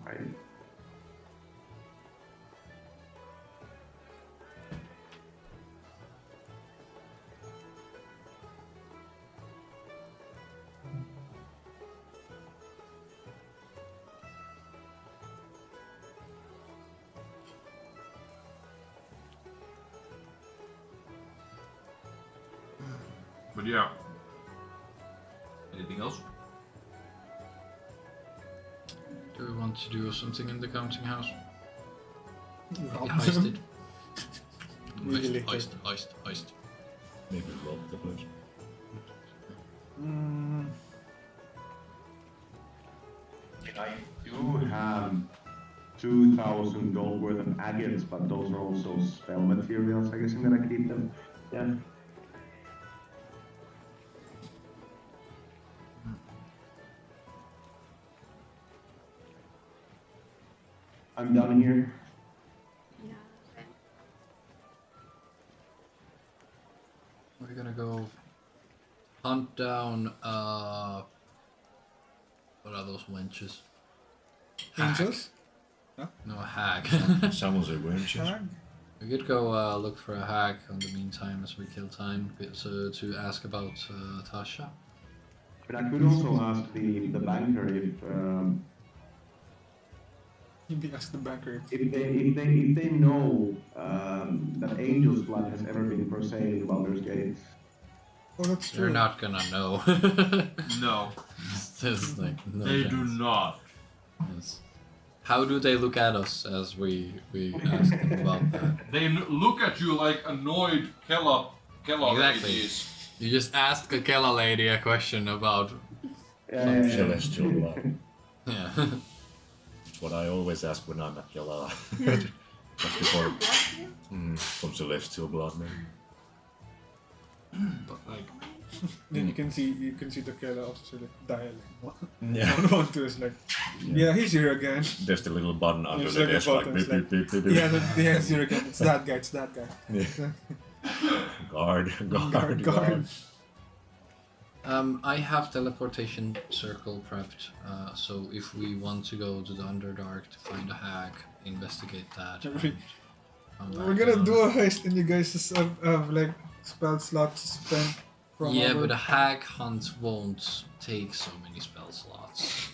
But yeah. Anything else? Do we want to do something in the counting house? Rob Heist them. it. Really Heist. maybe rob the place. I do have 2,000 gold worth of agates, but those are also spell materials. I guess I'm gonna keep them. Yeah. I'm done here. Yeah, okay. We're gonna go hunt down what are those wenches? Angels? No, a hag. Someone's a wenches. We could go look for a hag in the meantime as we kill time to ask about Tasha. But I could also ask the banker Maybe ask the banker. if they know that Angel's blood has ever been for sale in Baldurs Gate. Oh, that's true. You're not gonna know. No, There's like no they chance. do not. Yes. How do they look at us as we ask them about that? They look at you like annoyed Kella Exactly. ladies. You just ask a Kella lady a question about Celestial blood. yeah. What I always ask when I'm at Kela. Just before. From Celestial Blood, maybe. But like, Then you can see the killer officer like dialing. Yeah. One to is like, yeah, he's here again. There's the little button under There's the like a desk, like button, beep, it's like- beep, beep, beep, beep. Yeah, he's here again. It's that guy. It's that guy. Yeah. Guard. I have teleportation circle prepped, so if we want to go to the Underdark to find a hack, investigate that. and come We're back gonna down. do a heist and you guys just have like spell slots spent from Yeah, our... but a hack hunt won't take so many spell slots.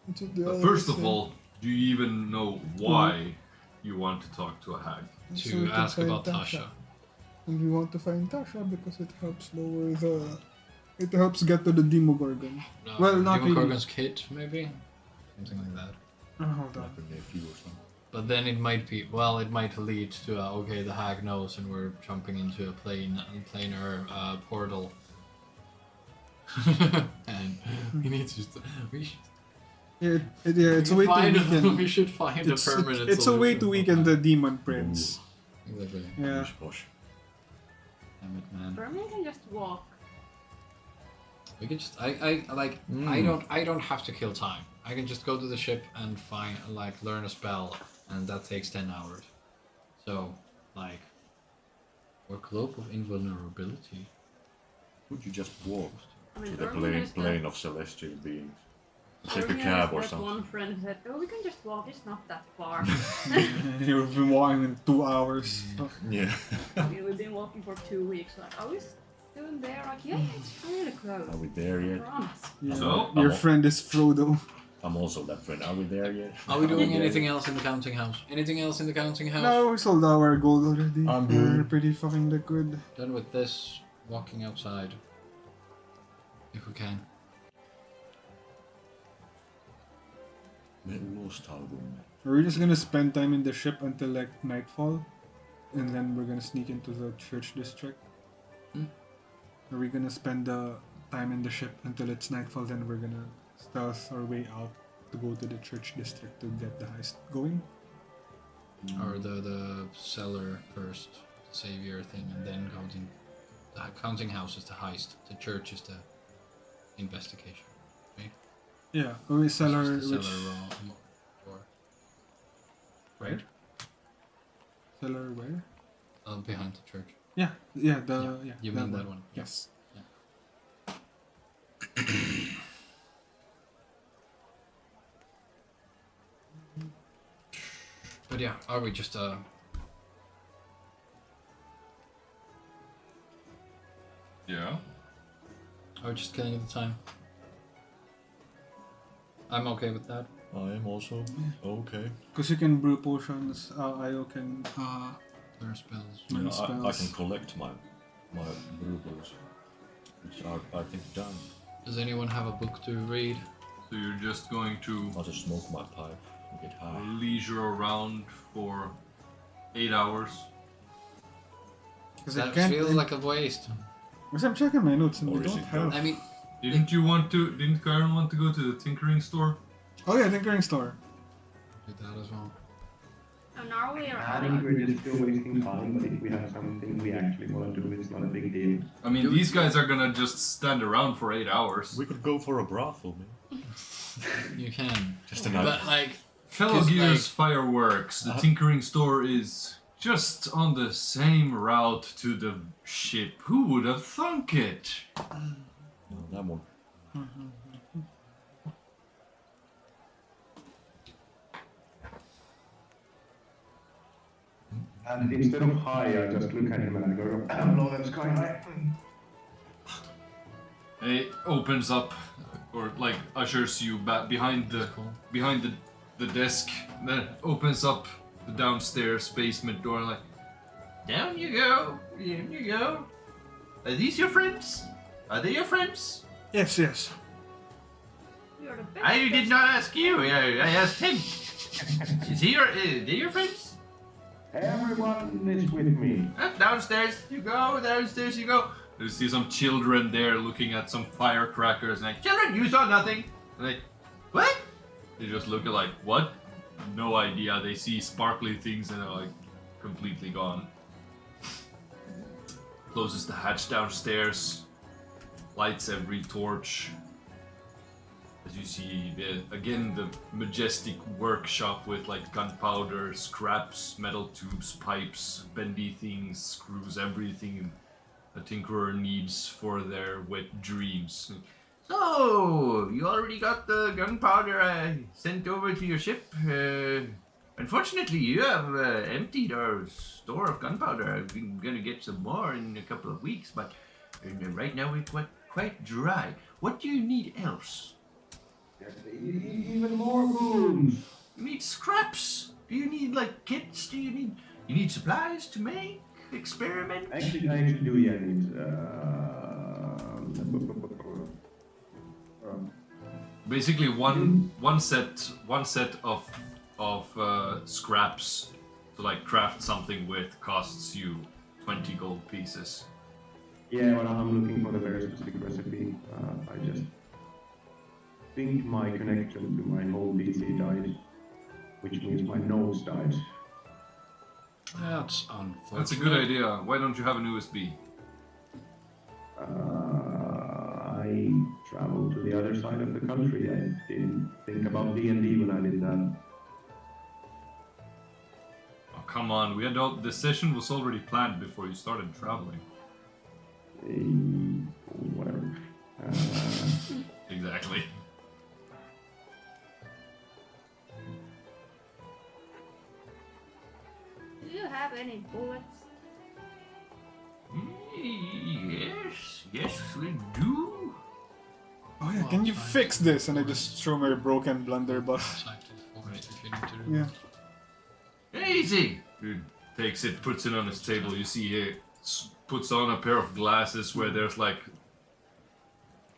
That's what they But always first of say. all, do you even know why you want to talk to a hag? So To we can ask find about Tasha. And we want to find Tasha because it helps lower the... It helps get to the Demogorgon. Well, not really. Demogorgon's kit, maybe? Something like that. Oh, hold on. Like a nephew or something. But then it might be, well, it might lead to, okay, the hack knows and we're jumping into a planar portal. And we need to, we should Yeah, it's a way to weaken... we should find a permanent It's a way to solution weaken for the that. Demon Prince. Exactly. Yeah. Push, push. Damn it, man. Vermin can just walk. We can just, I don't have to kill time. I can just go to the ship and find, like, learn a spell, and that takes 10 hours. So, like, or Cloak of Invulnerability. Could you just walk I mean, to the Vermin is plane of celestial beings? Take a Vermin cab is or that something. one friend who said, "Oh, we can just walk. It's not that far." You've been walking in 2 hours. Yeah. I mean, we've been walking for 2 weeks. Like, are we doing there? Like, yeah, it's really close. Are we there I yet? promise. Yeah. So? Your friend is Frodo. I'm also that friend. Are we there yet? Are we doing anything else in the counting house? Anything else in the counting house? No, we sold our gold already. I'm We're good. pretty fucking liquid. Done with this, walking outside. If we can. Me ulostaudumme. We're just gonna spend time in the ship until like nightfall, and then we're gonna sneak into the church district. Hmm? Are we gonna spend the time in the ship until it's nightfall? Then we're gonna stealth our way out to go to the church district to get the heist going. Or the cellar first, savior thing, and then counting. The counting house is the heist. The church is the investigation. Yeah, we cellar, It's the which cellar door. Right? cellar where? Behind the church. Yeah, yeah, yeah. You mean that one? Yes. But yeah, are we just Yeah. are we just killing the time? I'm okay with that. I am also okay. Because you can brew potions. Io can. Learn spells. Learn Yeah, I spells. can collect my brewables, which are I think done. Does anyone have a book to read? So you're just going to I'll just smoke my pipe and get high. leisure around for 8 hours. Because I That can't. feels like a waste. Because I'm checking my notes and Or we is don't it have. I mean, Didn't Kairon want to go to the tinkering store? Oh yeah, tinkering store. do that as well. And are we I think we're just still wasting time, but if we have something we actually want to do, it's not a big deal. I mean, these guys are gonna just stand around for 8 hours. We could go for a brothel, man. You can. Just a But night. like, Fellow Just Gears like- Fireworks, the tinkering store is just on the same route to the ship. Who would have thunk it? No, that one. And instead of hi, I just look at him and go, hello, that's kind It opens up, or like ushers you back behind the desk. Then opens up the downstairs basement door. And like, down you go, in you go. Are these your friends? Are they your friends? Yes, yes. You're the best. I did not ask you. I asked him. Is they your friends? Everyone is with me. Downstairs you go. Downstairs you go. You see some children there looking at some firecrackers. And like, children, you saw nothing. And like, what? They just look at like, what? no idea. They see sparkly things and are like completely gone. Closes the hatch downstairs, lights every torch. As you see, again, the majestic workshop with like gunpowder, scraps, metal tubes, pipes, bendy things, screws, everything a tinkerer needs for their wet dreams. So, you already got the gunpowder I sent over to your ship? Unfortunately, you have emptied our store of gunpowder. I'm gonna get some more in a couple of weeks, but right now we're quite dry. What do you need else? Even more moons. You need scraps? Do you need like kits? Do you need supplies to make experiments? Actually, I do, yeah. Basically, one set of scraps to like craft something with costs you 20 gold pieces. Yeah, well, I'm looking for the very specific recipe. I just think my connection to my whole PC died, which means my nose died. That's unfortunate. That's a good idea. Why don't you have an USB? I traveled to the other side of the country. I didn't think about D&D when I did that. Oh, come on. The session was already planned before you started traveling. Whatever. Exactly. Do you have any bullets? Yes, we do. Oh yeah, can you fix this? And I just throw my broken blunderbuss. Outside to the forest if you need to do. Yeah. Easy. Dude takes it, puts it on his table. You see here, puts on a pair of glasses where there's like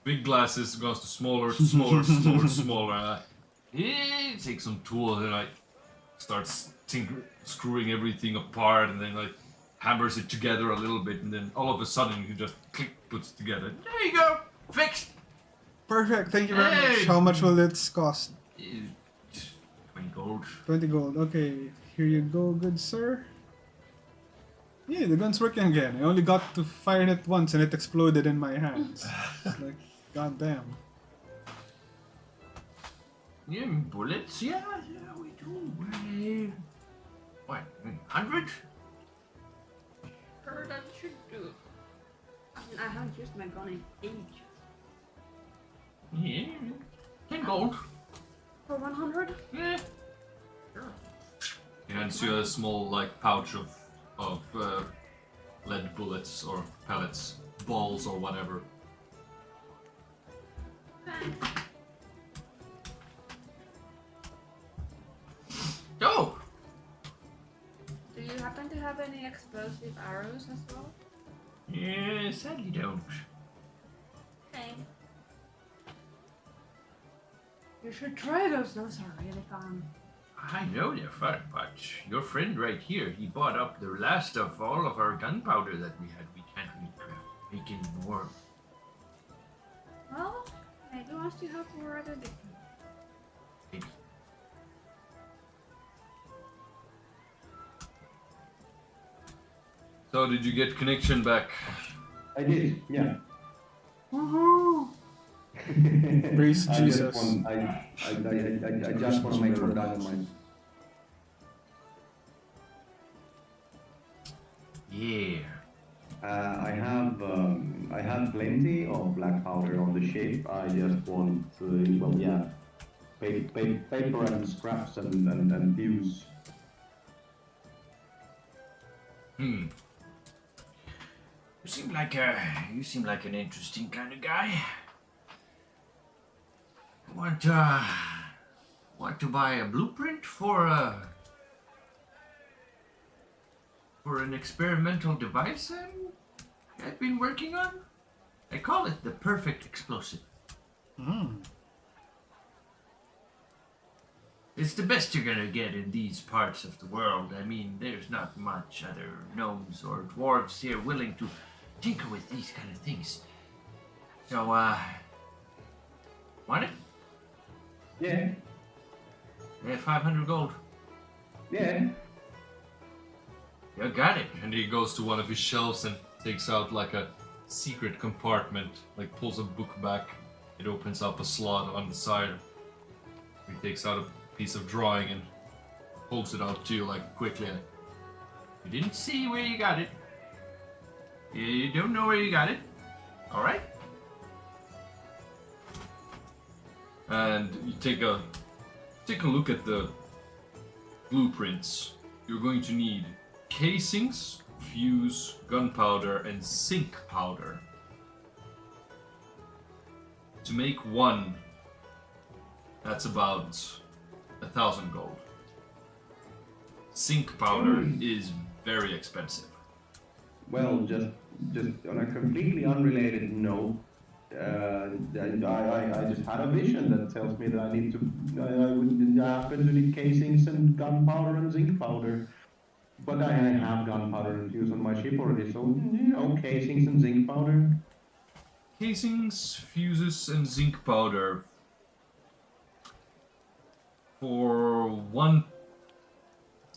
big glasses, goes to smaller, smaller. He takes some tools and like starts screwing everything apart, and then like hammers it together a little bit, and then all of a sudden he just click, puts it together. There you go, fixed. Perfect, thank you very Hey! much. How much will this cost? 20 gold. 20 gold. Okay, here you go, good sir. Yeah, the gun's working again. I only got to fire it once and it exploded in my hands. It's like, goddamn. Yeah, bullets. Yeah, we do. What? 100? Sure, that should do. I haven't used my gun in ages. Yeah. 10 gold. For 100? Yeah. Sure. He hands you a small like pouch of lead bullets or pellets, balls or whatever. Oh! Do you happen to have any explosive arrows as well? Yeah, sadly don't. Okay. You should try those. Those are really fun. I know they're fun, but your friend right here, he bought up the last of all of our gunpowder that we had. We can't really make any more. Well, I do ask you help for other things. Maybe. So, did you get connection back? I did, yeah. Woohoo! Praise Jesus. I just want to make more dynamite. Yeah. I have plenty of black powder on the ship. I just want paper and scraps and fuse. You seem like an interesting kind of guy. Want to buy a blueprint for an experimental device I've been working on? I call it the perfect explosive. It's the best you're gonna get in these parts of the world. I mean, there's not much other gnomes or dwarves here willing to tinker with these kind of things. So, want it? Yeah. Yeah, 500 gold. Yeah. Yeah, got it. And he goes to one of his shelves and takes out like a secret compartment, like pulls a book back. It opens up a slot on the side. He takes out a piece of drawing and holds it out to you like quickly. You didn't see where you got it. You don't know where you got it. Alright? And you take a look at the blueprints. You're going to need casings, fuse, gunpowder, and zinc powder. To make one, that's about 1,000 gold. Zinc powder is very expensive. Well, just on a completely unrelated note, I just had a vision that tells me that I need to. I would happen to need casings and gunpowder and zinc powder. But I have gunpowder and fuse on my ship already, so casings and zinc powder. Casings, fuses, and zinc powder. For one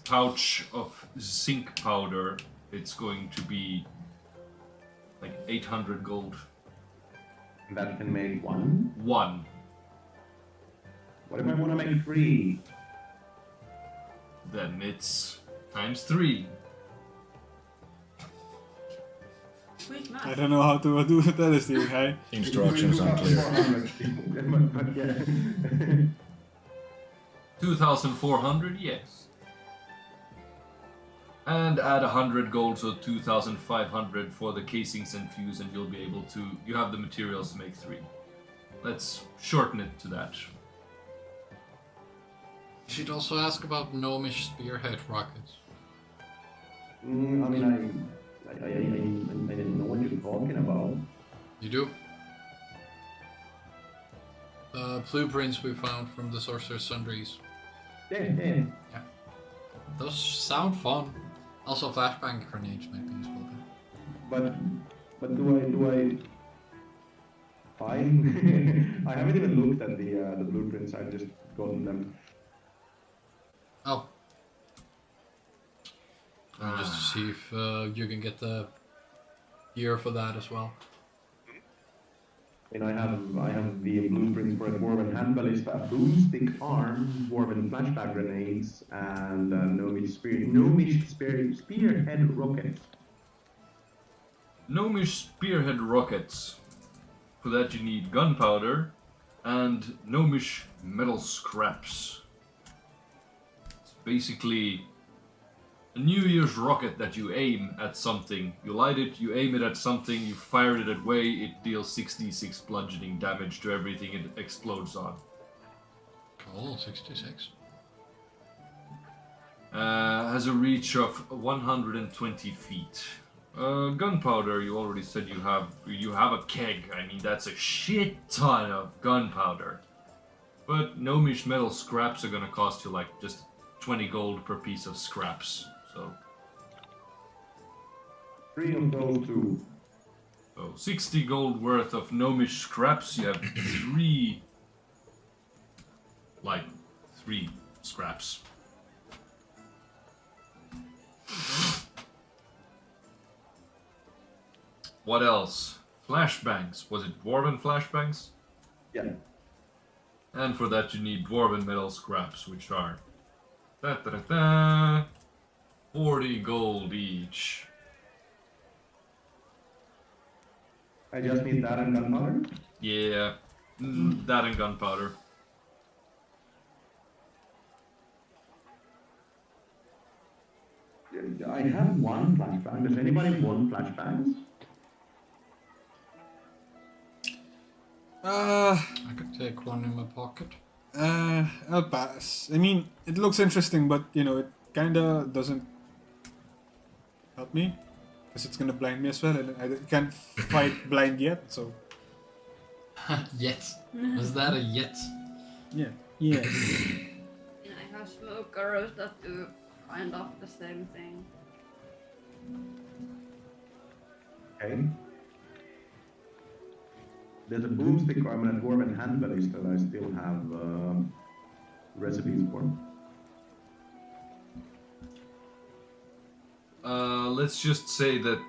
pouch of zinc powder, it's going to be like 800 gold. That can make one. One. What if I want to make 3? Then it's times 3. Sweet I math. don't know how to do that is the okay? Instructions are clear. 400. Yeah. 2,400, yes. And add 100 gold, so 2,500 for the casings and fuse, and you'll be able to. You have the materials to make 3. Let's shorten it to that. You should also ask about gnomish spearhead rockets. I mean, I didn't know what you're talking about. You do? Blueprints we found from the Sorcerer's Sundries. Yeah. Those sound fun. Also, flashbang grenades might be useful. But do I? Fine. I haven't even looked at the blueprints. I've just gotten them. Oh. Just to see if you can get the gear for that as well. And I have the blueprints for a dwarven hand ballista, a boomstick arm, dwarven flashback grenades, and gnomish spearhead rockets. Gnomish spearhead rockets. For that you need gunpowder and gnomish metal scraps. It's basically a New Year's rocket that you aim at something. You light it, you aim it at something, you fire it away, it deals 6d6 bludgeoning damage to everything it explodes on. Cool, 66. Has a reach of 120 feet. Gunpowder, you already said you have a keg. I mean, that's a shit ton of gunpowder. But gnomish metal scraps are gonna cost you like just 20 gold per piece of scraps. So 3 of those 2. So 60 gold worth of gnomish scraps. You have 3 scraps. What else? Flashbangs. Was it dwarven flashbangs? Yeah. And for that you need dwarven metal scraps, which are 40 gold each. I just need that and gunpowder. Yeah, that and gunpowder. I have 1 flashbang. Does anybody want flashbangs? I could take one in my pocket. I'll pass. I mean, it looks interesting, but it kinda doesn't help me. Because it's gonna blind me as well, and I can't fight blind yet, so... Yet. Was that a yet? Yeah. Yes. And I have smoke arrows that do kind of the same thing. Okay. There's a boomstick arm and a dwarven hand ballista that I still have recipes for. Let's just say that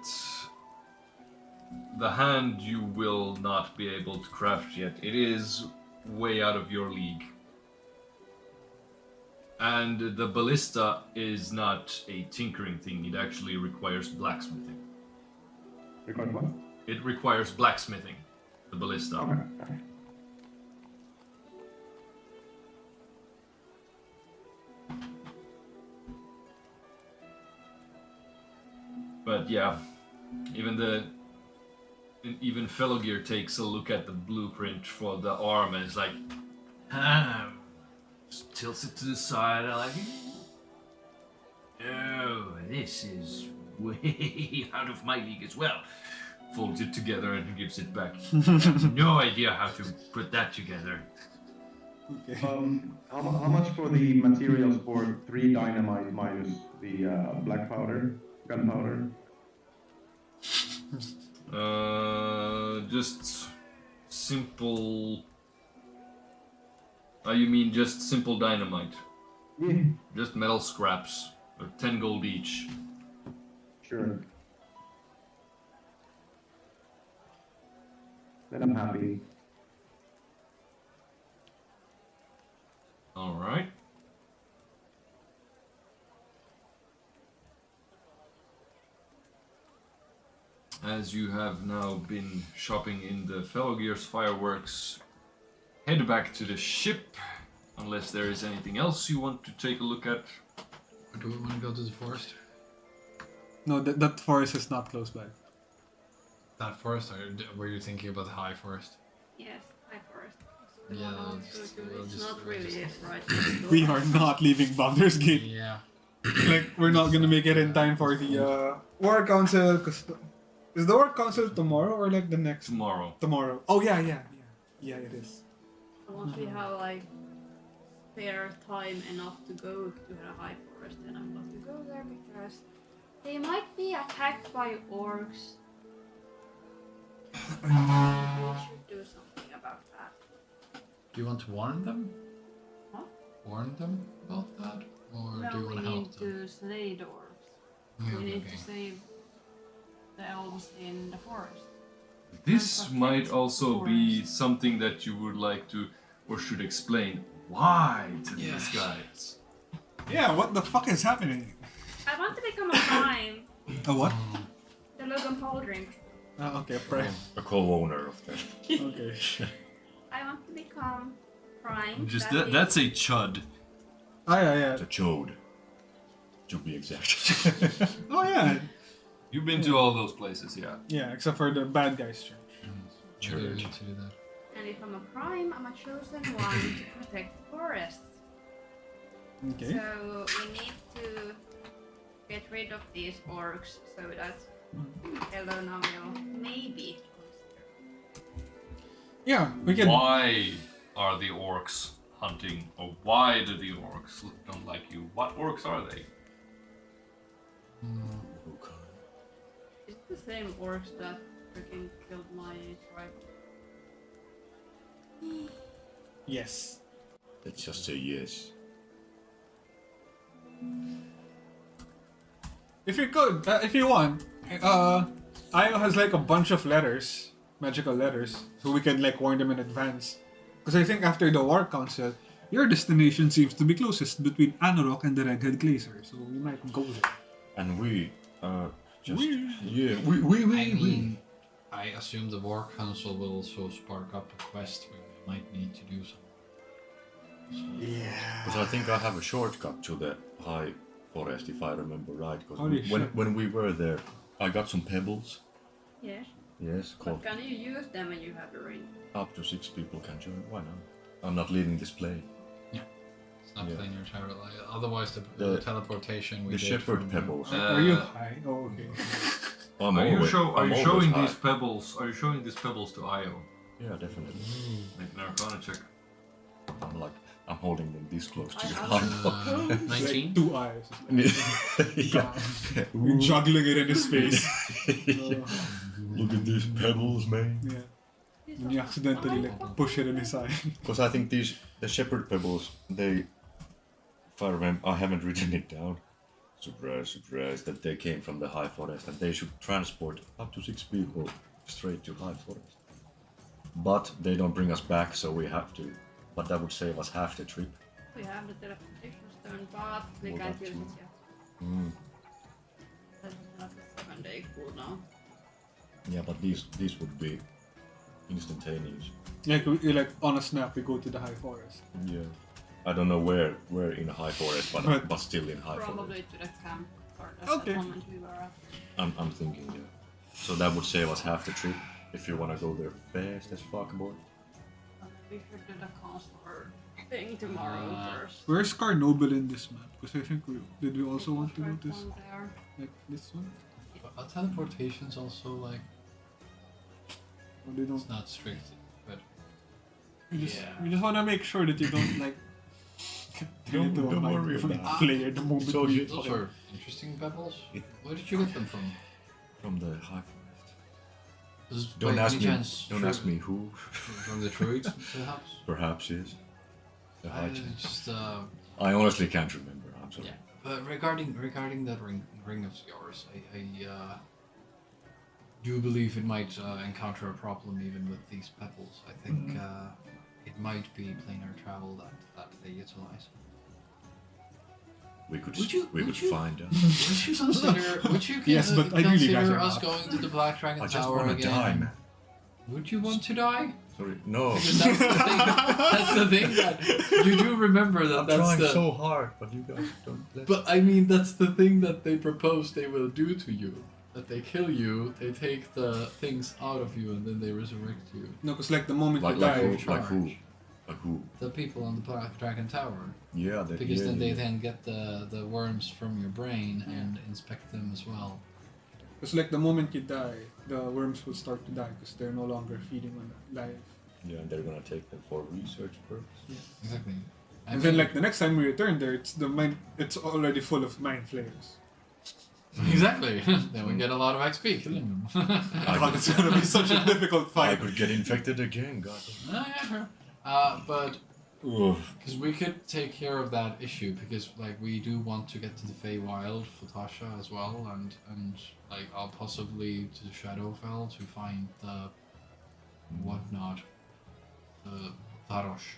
the hand you will not be able to craft yet. It is way out of your league. And the ballista is not a tinkering thing, it actually requires blacksmithing. Record what? It requires blacksmithing, the ballista. Okay. But yeah, even Fellow Gear takes a look at the blueprint for the arm and is like, just tilts it to the side. I like, oh, this is way out of my league as well. Folds it together and gives it back. I have no idea how to put that together. Okay. How much for the materials for 3 dynamite minus the black powder, gunpowder? Just simple. You mean just simple dynamite? Yeah. Just metal scraps, 10 gold each. Sure. Then I'm happy. All right. As you have now been shopping in the Fellow Gear's fireworks, head back to the ship, unless there is anything else you want to take a look at. Or do we want to go to the forest? No, that forest is not close by. That forest, or were you thinking about the high forest? Yes, high forest. Yeah, we'll It's just- not we'll really just- it, right? We are not leaving Baldur's Gate. Yeah. Like, we're not gonna make it in time for the War Council. Cause is the War Council tomorrow or like the next? Tomorrow. Tomorrow. Oh yeah, it is. So once we have like spare time enough to go to the high forest, then I'm going to go there because they might be attacked by orcs. We should do something about that. Do you want to warn them? Huh? Warn them about that? Or do No, you we want to need help them? to slay the orcs. Yeah, We need okay. to save the elves in the forest. This Protect might also be forest. something that you would like to, or should explain why to these Yes. guys. Yeah, what the fuck is happening? I want to become a prime. A what? The Logan Paul drink. Okay, prime. A co-owner of that. Okay. I want to become prime. Just that that's a chud. Oh yeah. The chode. To be exact. Oh yeah. You've been to all those places, yeah. Yeah, except for the bad guys church. Maybe we Church. need to do that. And if I'm a prime, I'm a chosen one to protect the forests. Okay. So we need to get rid of these orcs so that Elona will maybe Yeah, we can. Why are the orcs hunting, or why do the orcs don't like you? What orcs are they? Is it the same orcs that freaking killed my tribe? Yes. Let's just say yes. If you could, if you want, Io has like a bunch of letters, magical letters, so we can like warn them in advance. Because I think after the War Council, your destination seems to be closest between Anorok and the Redhead Glacier, so we might go there. And we just We. yeah, I mean, I assume the War Council will also spark up a quest where we might need to do something. So, Yeah. But I think I have a shortcut to the high forest if I remember right. Holy Because shit. when we were there, I got some pebbles. Yes. Yes, But called can you use them when you have the ring? up to 6 people can join. Why not? I'm not leaving this play. it's not Yeah. playing your travel. Otherwise, the The- teleportation we The did shepherd from, pebbles. Are you high? Oh, okay. I'm Are you, always- are I'm you always showing high. these pebbles? Are you showing these pebbles to Io? Yeah, definitely. Make an Arcana check. I'm holding them this close to I the have heart. 19? Like 2 eyes. yeah. You're juggling it in his face. Look at these pebbles, man. Yeah. And you accidentally like push it in his eye. Because I think the shepherd pebbles, they, if I remember, I haven't written it down. Surprise, that they came from the high forest and they should transport up to 6 people straight to high forest. But they don't bring us back, so we have to. But that would save us half the trip. We have the teleportation stone, but we Oh, can't that use too. it yet. Mm. That's like a 7-day cooldown. Yeah, but these would be instantaneous. Like on a snap, we go to the high forest. Yeah. I don't know where in a high forest, but still in high Probably forest. to the camp or at Okay. the moment we were at. I'm thinking, yeah. So that would save us half the trip if you wanna go there fast as fuck, boy. We should do the counselor thing tomorrow first. Where's Scornubel in this map? Because I think did we also want to go Right to one there. like this one? Are teleportations also like Or they don't. it's not strict, but We just want to make sure that you don't like. turn into a Don't mind worry freak about it. player the moment So we you- those fight. are interesting pebbles. It- Where did you get them from? From the high forest. Is Don't by ask any me. chance Don't ask me who. From the druids, perhaps? Perhaps yes. The high chance. Just I honestly can't remember. I'm sorry. yeah. But regarding that ring of yours, I do believe it might encounter a problem even with these pebbles. I think it might be planar travel that they utilize. We could Would you- find out. Would you consider? Would you Yes, but ideally, guys, consider are us not. going to the Black Dragon I just Tower wanna again? die, man. Would you want to die? Sorry, no. Because that's the thing. That's the thing that you do remember that. I'm That's trying the. so hard, but you guys don't let But I mean, that's the thing that they propose they will do to you. That they kill you, they take the things out of you, and then they resurrect you. No, because like the moment like you like die, who? charge. Like who? Like who? The people on the Black Dragon Tower. Yeah, that, Because yeah, then they yeah. then get the worms from your brain and inspect them as well. because like the moment you die, the worms will start to die because they're no longer feeding on life. Yeah, and they're gonna take them for research purposes. Exactly. And then like the next time we return there, it's already full of mind flayers. Exactly. Then we get a lot of XP killing them. God, it's gonna be such a difficult I fight. could get infected again, God. Yeah, sure. But Ugh. because we could take care of that issue, because like we do want to get to the Feywild for Tasha as well, and like I'll possibly to Shadowfell to find the whatnot, the Tarosh.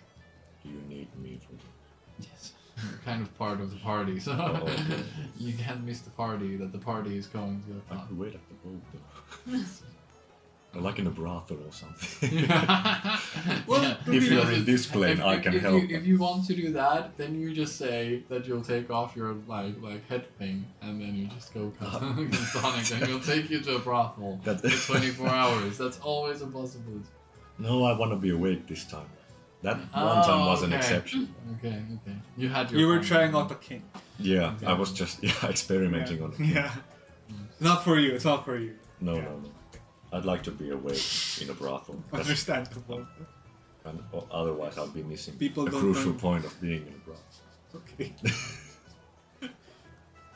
Do you need me for Yes, you're kind of part of the party, so Oh, okay. you can't miss the party that the party is going to. I could wait at the boat though. Or like in a brothel or something. Well, Yeah. If you're in If- this plane, I can if help. if you want to do that, then you just say that you'll take off your like head thing, and then you just go Sonic, and he'll take you to a brothel That- for 24 hours. That's always a possibility. No, I want to be awake this time. That Oh, one time was an okay. exception. Okay. You had your. You were fun. trying out the king. Yeah, Okay. I was just experimenting on it. Yeah. Not for you. It's not for you. No. I'd like to be awake in a brothel. That's Understandable. kind of, otherwise, I'll be missing People a don't crucial know. point of being in a brothel. Okay.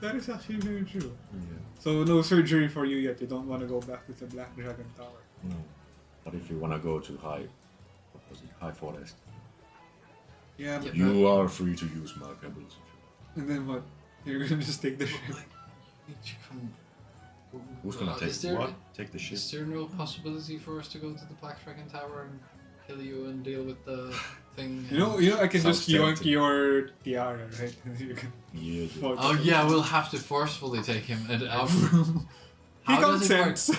That is actually very true. Yeah. So no surgery for you yet. You don't want to go back to the Black Dragon Tower. No. But if you want to go to high forest, Yeah. But you are free to use my pebbles if you want. and then what? You're gonna just take the ship. Like, you need to come. Who's gonna take is there, what? Take the ship. Is there no possibility for us to go to the Black Dragon Tower and kill you and deal with the thing? You know, I can Sounds just yoink tempting. your tiara, right? You can Yeah, dude. float Oh it. yeah, we'll have to forcefully take him. And, He how does it work? consents.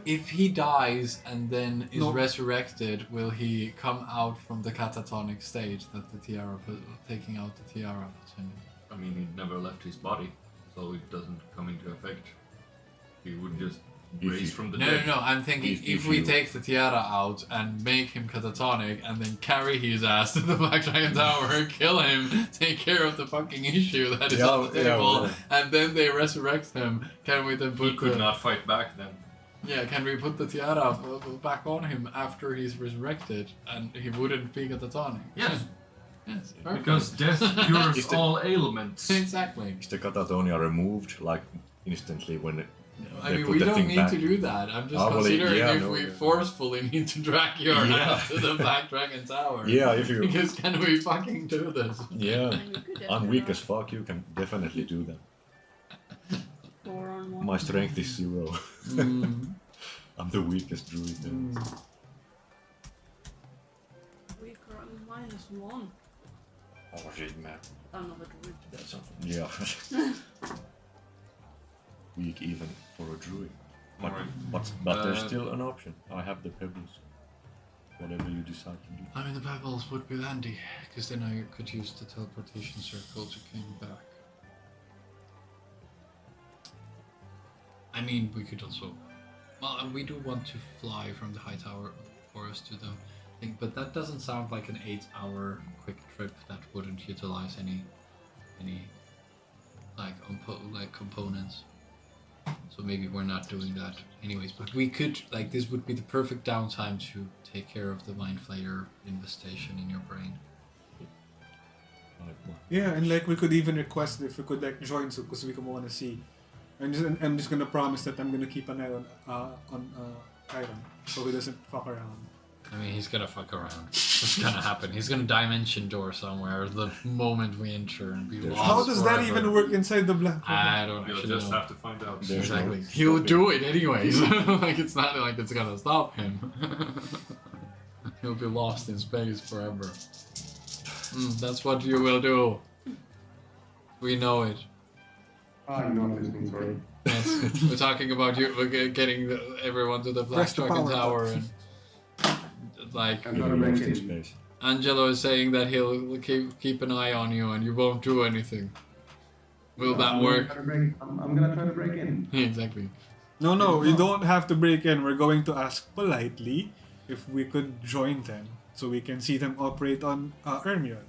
If he dies and then is No. resurrected, will he come out from the catatonic state that the tiara, taking out the tiara puts him in? I mean, he never left his body, so it doesn't come into effect. He would just If raise you- from the No, dead. no, I'm thinking If if we you- take the tiara out and make him catatonic and then carry his ass to the Black Dragon Tower, kill him, take care of the fucking issue that is Yeah, on the yeah, table, well. and then they resurrect him, can we then He put could the... not fight back then. Yeah, can we put the tiara back on him after he's resurrected and he wouldn't be catatonic? Yes, Yes, perfect. because death cures Is the- all ailments. Exactly. Is the catatonia removed like instantly when I They mean, put we the don't thing need back. to do that. I'm just Ah, well, considering yeah, if no, we yeah. forcefully need to drag your Yeah. ass to the Black Dragon Tower. Yeah, if you. Because can we fucking do this? Yeah, I mean, we could I'm do weak that. as fuck. You can definitely do that. 4 on 1. My strength is 0. Mm. I'm the weakest druid there. Weaker -1. Oh shit, man. Another druid. That's something. Yeah. Weak even for a druid. But, Alright. but there's still an option. I have the pebbles. Whatever you decide to do. I mean, the pebbles would be handy, because then I could use the teleportation circle to come back. I mean, we could also... Well, we do want to fly from the high tower of the forest to the thing, but that doesn't sound like an 8-hour quick trip that wouldn't utilize any like components. So maybe we're not doing that anyways, but we could, like, this would be the perfect downtime to take care of the mind flayer infestation in your brain. Like, what? Yeah, and like we could even request if we could like join so because we want to see. I'm just gonna promise that I'm gonna keep an eye on Kairon so he doesn't fuck around. I mean, he's gonna fuck around. It's gonna happen. He's gonna dimension door somewhere the moment we enter and be There's- lost How does that forever. even work inside the black? I don't You'll actually just know. have to find out. There's Exactly. no He'll stopping. do it anyways. Like, it's not like it's gonna stop him. He'll be lost in space forever. That's what you will do. We know it. You're not listening, sorry. Yes. We're talking about you. We're getting everyone to the Black Press the Dragon power Tower, button. and like I'm You're gonna break lost in in. space. Angelo is saying that he'll keep an eye on you, and you won't do anything. Will that I'm work? gonna try to I'm gonna try to break in. Exactly. No, you don't have to break in. We're going to ask politely if we could join them so we can see them operate on Ermion.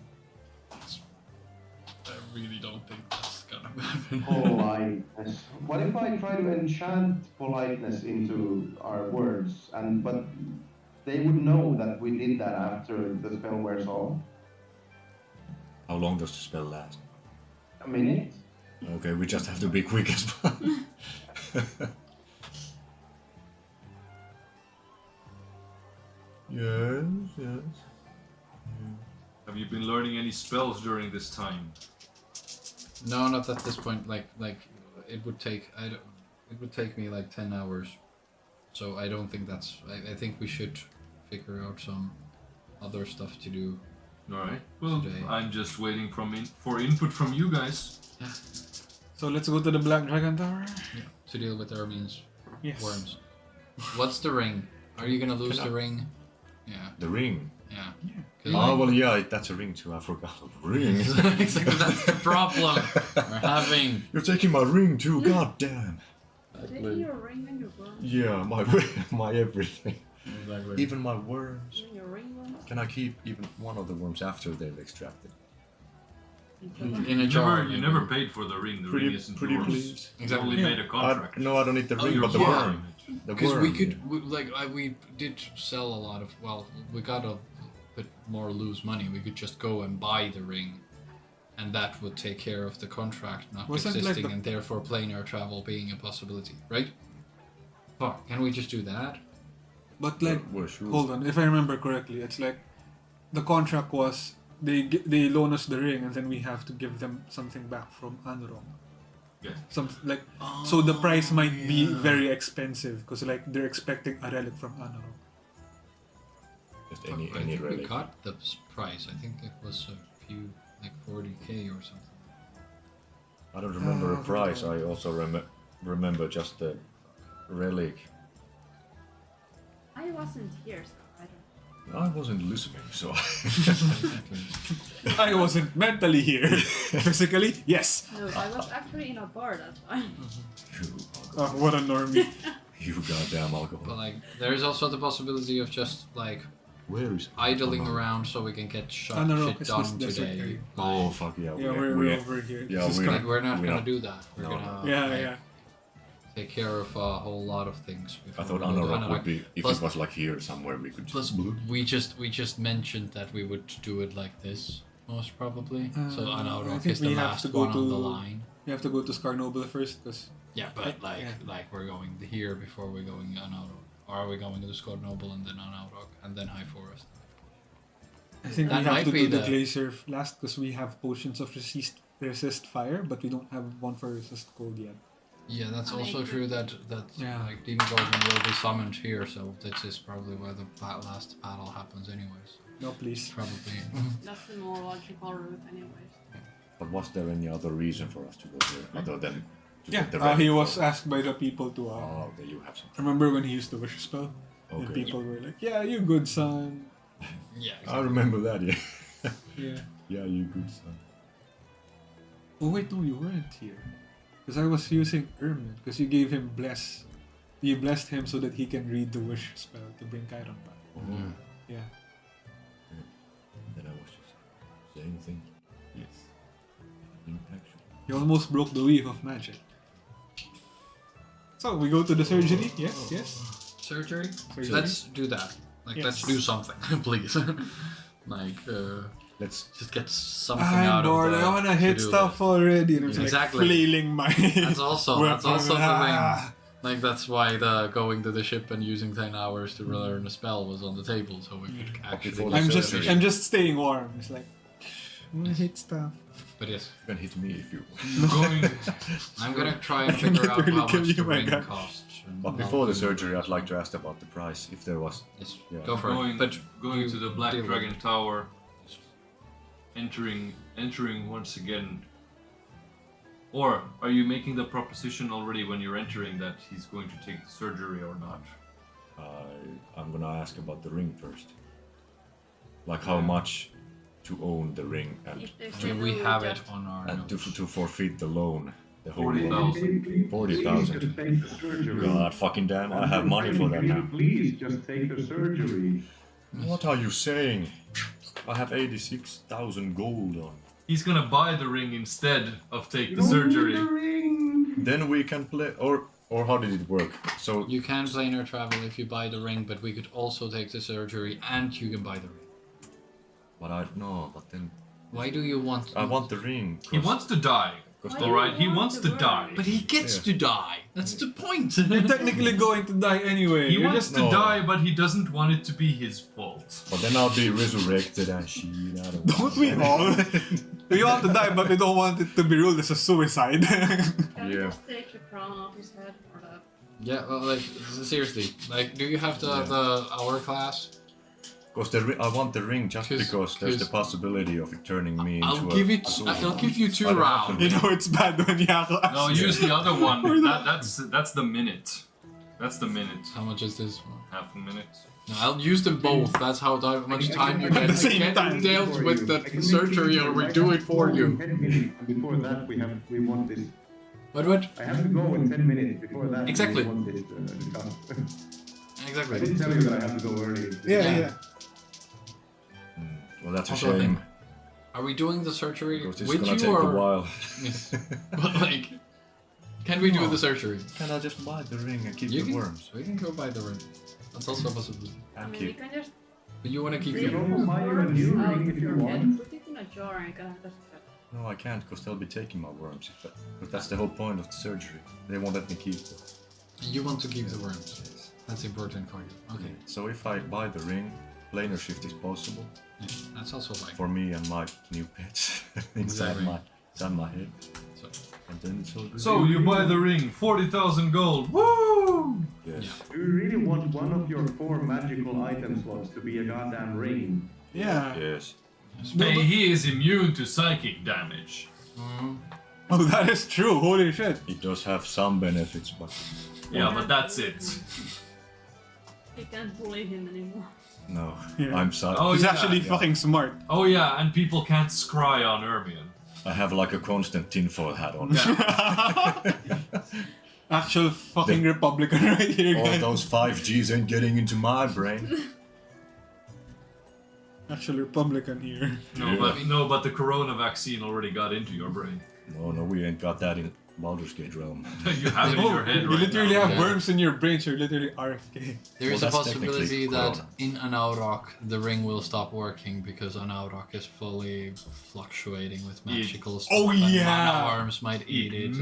I really don't think that's gonna happen. Politeness. What if I try to enchant politeness into our words, but they would know that we did that after the spell wears off? How long does the spell last? A minute? Okay, we just have to be quick as well. Yes. Have you been learning any spells during this time? No, not at this point. Like it would take. It would take me like 10 hours. So I don't think that's. I think we should figure out some other stuff to do. Alright. Well, Today. I'm just waiting for input from you guys. Yeah. So let's go to the Black Dragon Tower. To deal with Ermine's Yes. worms. What's the ring? Are you gonna lose Can I- the ring? Yeah. The ring. Yeah. Yeah. 'Cause, Oh, like, well, yeah, that's a ring too. I forgot. Ring. exactly, that's the problem we're having. You're taking my ring too, god damn. Taking your ring and your worm. Yeah, my everything. Exactly. Even my worms. Your ring worm. Can I keep even one of the worms after they've extracted? In a jar. You never paid for the ring. The ring isn't yours. please. You Exactly. only Yeah. made a contract. No, I don't need the Oh, ring, you're but the yeah. worm. The Because worm. we could, we did sell a lot of, well, we got a bit more loose money. We could just go and buy the ring, and that would take care of the contract not Wasn't like existing, the- and therefore planar travel being a possibility, right? Fuck, can we just do that? But like, We're sure. hold on, if I remember correctly, it's like the contract was they loan us the ring and then we have to give them something back from Anurong. Yes. Some like so the price might be yeah. very expensive because like they're expecting a relic from Anurong. Just Fuck, any I think we relic. got the price. I think it was a few, like 40k or something. I don't remember a hold price. on. I also remember just the relic. I wasn't here, so I don't. I wasn't listening, so. Exactly. I wasn't mentally here. Physically, yes. No, I was actually in a bar that time. Oh, what a normie. You goddamn alcohol. But like, there is also the possibility of just like Where is idling Oh, around so we can get shit Anurong is done this today. area. Oh fuck yeah! Yeah, we're over here. Yeah, Just we're come- Like, we're not We're gonna not- do that. We're No, gonna Yeah, like, yeah. take care of a whole lot of things. I before thought we go to Anorak would be if Plus- it was like here somewhere we could Plus, just bloop. we just mentioned that we would do it like this, most probably. So I Anurok think is the we have last to go one on to- the line. You have to go to Scornubel first, because Yeah, but like we're going here before we're going on Outrock. Or are we going to Scornubel and then on Outrock and then High Forest? I think That we have might to be do the the- glacier last, because we have potions of resist fire, but we don't have one for resist cold yet. Yeah, that's I also agree. true that Yeah. like Demogorgon will be summoned here, so this is probably where the last battle happens anyways. No, please. Probably. That's the more logical route, anyways. But was there any other reason for us to go here other than to Yeah, get the he ring was for- asked by the people to. Oh, okay, you have some. Remember when he used the wish spell? And Okay. people were like, "Yeah, you good son." Yeah. I remember that, yeah. Yeah. Yeah, you good son. Oh wait, no, you weren't here. Because I was using Ermin, because you gave him bless. You blessed him so that he can read the wish spell to bring Kairon back. Mm. Yeah. Then I was just saying things. Yes. Impaction. You almost broke the weave of magic. So we go to the surgery. Yes, yes. Surgery? Surgery. Let's do that. Like, Yes. let's do something, please. like, Let's just get something I'm out bored. of the I wanna hit to-do stuff list. already. And I'm Exactly. like flailing my. That's also the weapon. thing. Ah. Like, that's why the going to the ship and using 10 hours to learn a spell was on the table, so we could actually before get the I'm surgery. I'm just staying warm. It's like I'm gonna hit stuff. But yes, you can hit me if you want. Going, I'm gonna try and I can figure out literally how kill much you, the my ring guy. costs. and But how before the we surgery, work. I'd like to ask about the price, if there was. Yes, Yeah. go for going, it. But going you to the Black deal with Dragon it. Tower, entering once again. Or are you making the proposition already when you're entering that he's going to take the surgery or not? I'm gonna ask about the ring first. Like how much to own the ring and If there's Do a we rule have it just- on our and to notes? forfeit the loan. The whole 40,000. loan. Please 40,000. just take the surgery. God fucking damn, I have money for that now. Please just take the surgery. What are you saying? I have 86,000 gold on. He's gonna buy the ring instead of take the Don't surgery. need the ring. Then we can play, or how did it work? So You can planar travel if you buy the ring, but we could also take the surgery and you can buy the ring. but then Why do you want? I want the ring. He wants to die. Cause Why the- do you Alright, he want wants the to ring? die. But he gets Yeah. to die. That's the point. You're technically going to die anyway. He You're wants just to No. die, but he doesn't want it to be his fault. But then I'll be resurrected and shit. I don't don't we all? We want to die, but we don't want it to be ruled as a suicide. Can we Yeah. just take the crown off his head for that? Yeah, well, like seriously, like, do you have the hourglass? Because I want the ring just 'Cause- because there's the 'cause- possibility of it turning me into I'll a give it. soul. I'll give you I 2 don't want rounds. the You know it's bad when Yako asks. No, use the other one. That's the minute. That's the minute. How much is this one? Half a minute. No, I'll use them both. That's how much time you At get the to same get time. dealt with the surgery, or we do it for you. 10 minutes. And before that, we want this. What? I have to go in 10 minutes. Before that, Exactly. we want this stuff. I Exactly. didn't tell you that I have to go early. Yeah, Yeah. yeah. Well, that's a Also, I shame. think- Are we doing the surgery Because this is with gonna you, take or? a while. Yes. But like, can we do the surgery? Can I just buy the ring and keep You the can. worms? We can go buy the ring. That's also a possibility. I And mean, we keep. can just But you want to keep We your. can also buy you a new ring if you want. Put it in a jar and you can have that. No, I can't because they'll be taking my worms. But that's the whole point of the surgery. They won't let me keep them. You want to keep the worms. That's important for you. Okay. So if I buy the ring, planar shift is possible Yeah, that's also fine. for me and my new pets inside Exactly. inside my head. So, And then it's all good. So you buy the ring, 40,000 gold. Woo! Yes. Do you really want one of your 4 magical item slots to be a goddamn ring? Yeah. Yes. Hey, he is immune to psychic damage. Oh, that is true. Holy shit. It does have some benefits, but Yeah, but that's it. You can't bully him anymore. no. Yeah. I'm sorry. Oh, He's yeah, actually yeah. fucking smart. Oh yeah, and people can't scry on Ermion. I have like a constant tinfoil hat on. Actual fucking Republican right here, All guys. those 5Gs ain't getting into my brain. Actual Republican here. No, but the corona vaccine already got into your brain. No, we ain't got that in Baldur's Gate realm. You have it in your head You right literally now. have Yeah. worms in your brain, so you're literally RFK. There is Well, a that's technically possibility that Corona. in an Auroch the ring will stop working because an Auroch is fully fluctuating with magical stuff. Oh, and yeah. mana worms might eat it.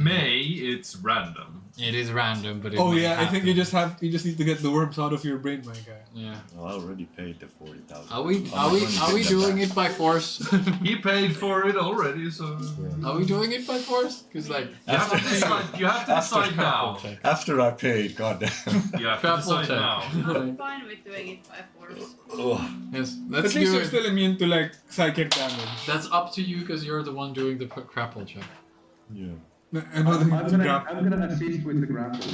It's random. It is random, but it Oh may yeah, I think you happen. just need to get the worms out of your brain, my guy. Yeah. Well, I already paid the 40,000. Are we I'm doing back. it by force? He paid for it already, so Are we doing it by force? Because like you have to decide. You have to decide now. After I paid, goddamn. You have to Grapple decide check. now. I'm fine with doing it by force. Ugh. yes, At let's least do you're it. still immune to like psychic damage. That's up to you because you're the one doing the grapple check. Yeah. I know they I'm have to grab. gonna assist with the grapple.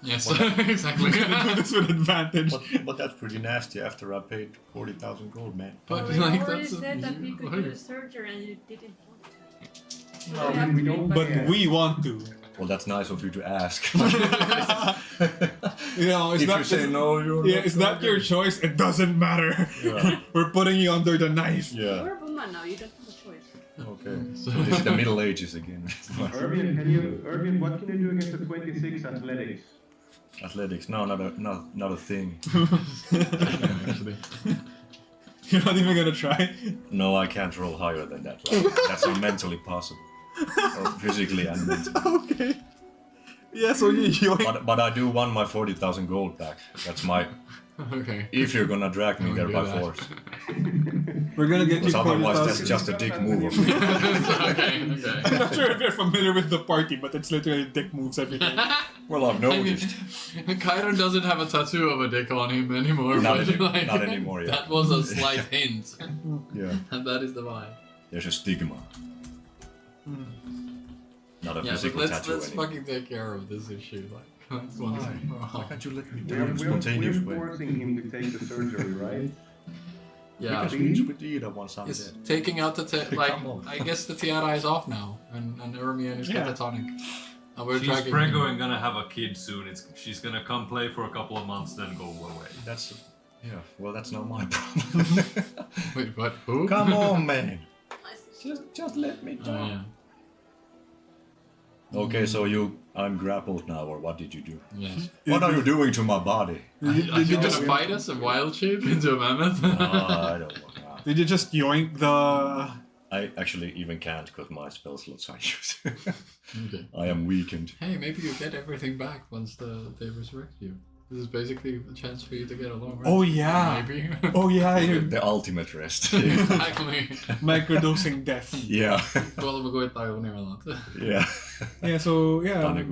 Yes, exactly. Do this with advantage. But that's pretty nasty after I paid 40,000 gold, man. But we like already that's said that we could do the surgery and you didn't want to. So No, we have we to do don't- it by But force. we want to. Well, that's nice of you to ask. You know, it's if not. you say it's, no, you're yeah, not it's not your choice. It doesn't matter. Yeah. We're putting you under the knife. Yeah. You're a woman now, you don't have a choice. Okay. So this is the Middle Ages again. Irvin, what can you do against the 26 athletics? Athletics? No, not a thing. actually. You're not even gonna try. No, I can't roll higher than that. Like, that's not mentally possible. Or physically and mentally. Okay. Yeah, so you But I do want my 40,000 gold back. That's my. Okay. If you're gonna drag me I there would by do that. force. we're gonna get you Because otherwise, that's 40,000. just a dick move of me. okay. I'm not sure if you're familiar with the party, but it's literally dick moves every day. Well, I've I mean, noticed. Kairon doesn't have a tattoo of a dick on him anymore. Not but, any- like, not anymore, yeah. That was a slight hint, Yeah. and that is the vibe. There's a stigma. Not a Yeah, but physical let's tattoo anymore. fucking take care of this issue. Like, that's one Why? thing. Why can't you let me do We're, it in a spontaneous we're way? forcing him to take the surgery, right? Yeah. Because we with Ida once I'm It's dead. taking out the like. Come on. I guess the tiara is off now, and Ermione is Yeah. catatonic. And we're She's dragging. preggo and gonna have a kid soon. She's gonna come play for a couple of months, then go away. That's. Yeah, well, that's not my problem. Wait, what? Who? Come on, man. Nice. Just let me Oh, yeah. Okay, so I'm grappled now, or what did you do? Yes. What are you doing to my body? Are you gonna just- fight us in wild shape into a mammoth? I don't know. Did you just yoink the? I actually even can't because my spell slots are used. Okay. I am weakened. Hey, maybe you get everything back once they resurrect you. This is basically a chance for you to get a long rest. Oh yeah. Maybe. Oh yeah, you're The ultimate rest. Exactly. microdosing death. yeah. Tuolla me koittaa joku nimellä. Yeah. Yeah, so yeah.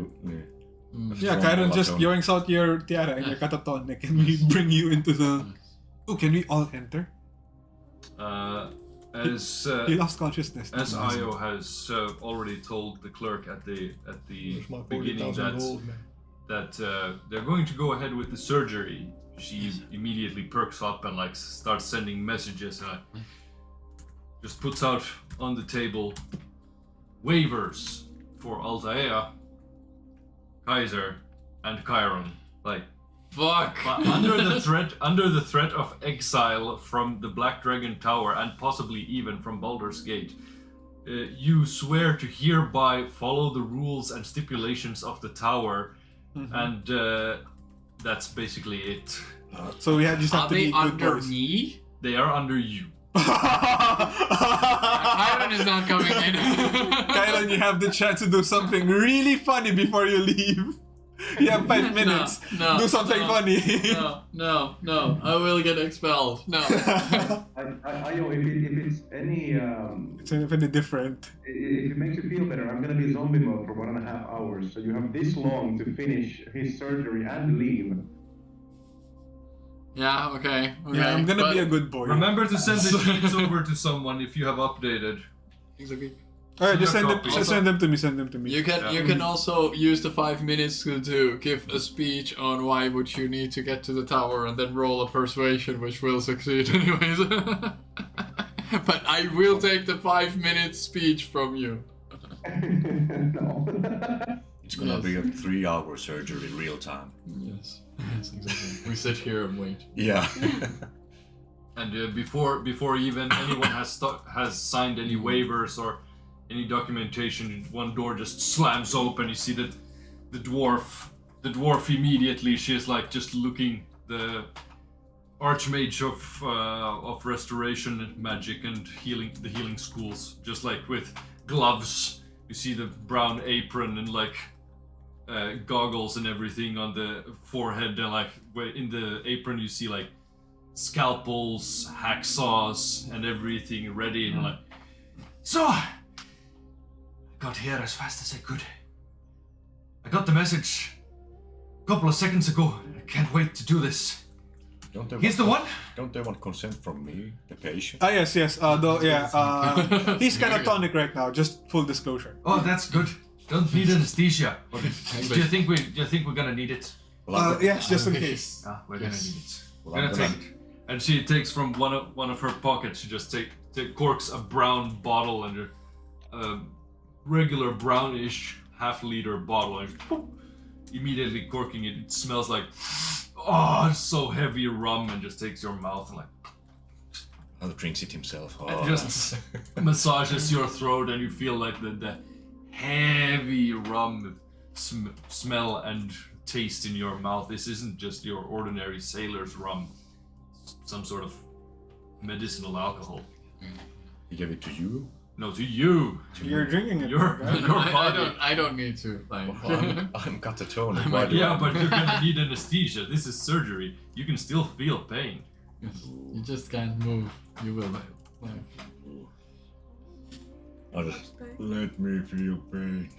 Yeah, Kairon just yoinks out your tiara and your catatonic, and we bring you into the. Oh, can we all enter? As He lost consciousness. as Io has already told the clerk at the Here's my beginning 40,000 gold, man. that they're going to go ahead with the surgery, she immediately perks up and like starts sending messages and just puts out on the table waivers for Altaea, Kaiser, and Kairon. Like, Fuck! but under the threat of exile from the Black Dragon Tower and possibly even from Baldur's Gate, you swear to hereby follow the rules and stipulations of the tower, and that's basically it. So we just have Are to they be good under boys. me? They are under you. Kairon is not coming in. Kairon, you have the chance to do something really funny before you leave. You have 5 minutes. No, do something no, funny. No. I will get expelled. No. If it's any, It's any different. if it makes you feel better, I'm gonna be zombie mode for 1.5 hours. So you have this long to finish his surgery and leave. Yeah, okay. Yeah, I'm gonna but- be a good boy. Remember to send the sheets over to someone if you have updated. Exactly. Alright, just send them. Also- Just send them to me. Send them to me. You can also use the 5 minutes to give a speech on why would you need to get to the tower and then roll a persuasion which will succeed anyways. But I will take the 5-minute speech from you. No. It's gonna be a 3-hour surgery real time. Yes. Yes, exactly. We sit here and wait. Yeah. And before even anyone has signed any waivers or any documentation. One door just slams open. You see that the dwarf immediately. She is like just looking the Archmage of restoration magic and the healing schools, just like with gloves. You see the brown apron and like goggles and everything on the forehead, and like in the apron you see like scalpels, hacksaws, and everything ready. And like, so I got here as fast as I could. I got the message a couple of seconds ago. I can't wait to do this. He's the one. Don't they want consent from me, the patient? Ah, yes. He's catatonic right now. Just full disclosure. Oh, that's good. Don't need anesthesia. Do you think we're gonna need it? Yes, just in case. We're gonna need it. Well, Gonna take it. And she takes from one of her pockets. She just corks a brown bottle and a regular brownish half-liter bottle, and poof, immediately corking it. It smells like it's so heavy rum, and just takes your mouth and like drinks it himself. and just massages your throat, and you feel like the heavy rum smell and taste in your mouth. This isn't just your ordinary sailor's rum. It's some sort of medicinal alcohol. He gave it to you? No, to you. You're drinking it. Your body. I don't need to. Like, I'm catatonic. But But you're gonna need anesthesia. This is surgery. You can still feel pain. you just can't move. You will. Let me feel pain.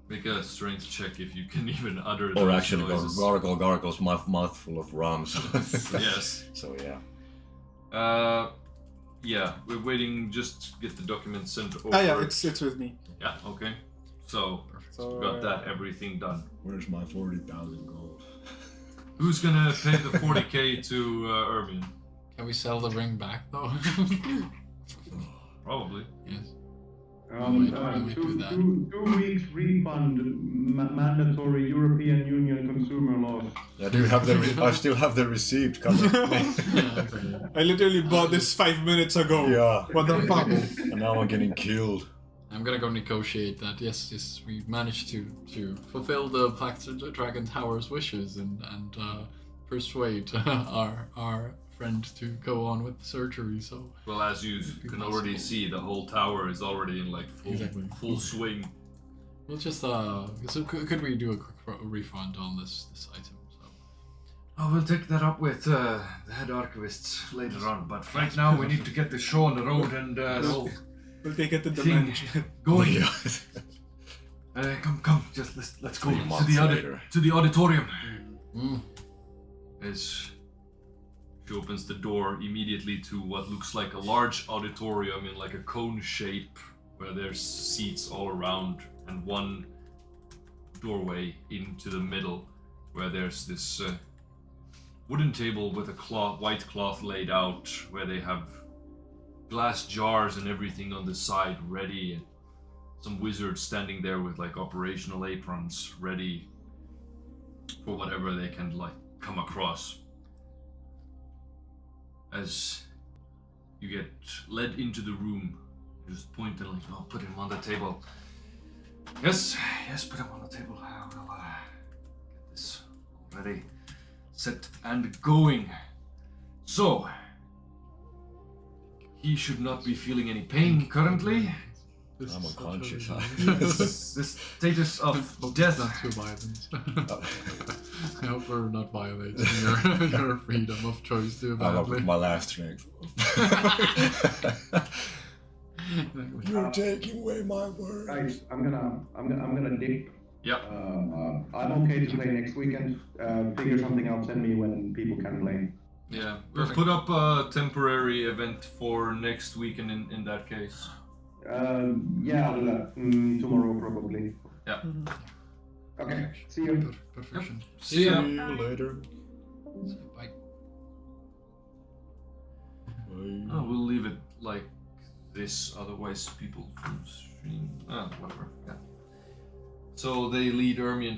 Make a strength check if you can even utter Or those actually, noises. gargles, mouthful of rums. Yes. So yeah. Yeah, we're waiting just to get the documents sent over. It's with me. Yeah, okay. So, So, got that, everything done. Where's my 40,000 gold? Who's gonna pay the 40k to Ermin? Can we sell the ring back though? Probably. Yes. Two 2 weeks refund, mandatory European Union consumer laws. I do have I still have the receipt. Come on. I literally bought this 5 minutes ago. Yeah. What the fuck? And now I'm getting killed. I'm gonna go negotiate that. Yes, we managed to fulfill the Black Dragon Tower's wishes and persuade our friend to go on with the surgery. So Well, as you can already see, the whole tower is already in like full swing. we'll just so could we do a quick refund on this item? So Oh, we'll take that up with the head archivists later on. But right now, we need to get the show on the road and We'll take it to the thing management. going. Come, just let's go 3 to months the later. to the auditorium. Mm. As she opens the door immediately to what looks like a large auditorium in like a cone shape, where there's seats all around and one doorway into the middle, where there's this wooden table with a white cloth laid out, where they have glass jars and everything on the side ready, and some wizards standing there with like operational aprons ready for whatever they can like come across. As you get led into the room, you just point and like, put him on the table. Yes, put him on the table. I will get this ready, set and going. So, he should not be feeling any pain currently. I'm unconscious. This status of death. Not too violent. I hope we're not violating your freedom of choice too I'm badly. up my last strength. You're taking away my words. Guys, I'm gonna dip. Yep. I'm okay to play next weekend. Figure something out. Send me when people can play. Yeah, we'll put up a temporary event for next weekend in that case. Yeah, I'll do that tomorrow probably. Yeah. Okay. See you. Perfection. See ya. See you later. Bye. Oh, we'll leave it like this, otherwise people from stream. Whatever. Yeah. So they lead Ermion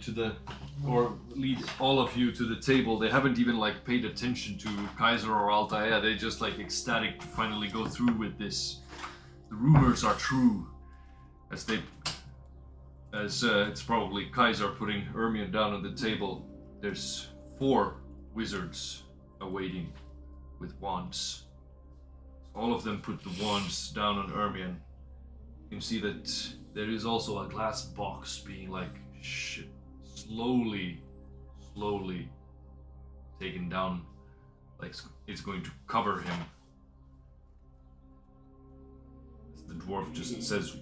lead all of you to the table. They haven't even like paid attention to Kaiser or Altair. They just like ecstatic to finally go through with this the rumors are true, as it's probably Kaiser putting Ermion down on the table. There's 4 wizards awaiting with wands. All of them put the wands down on Ermion. You can see that there is also a glass box being like slowly taken down, like it's going to cover him. The dwarf just says,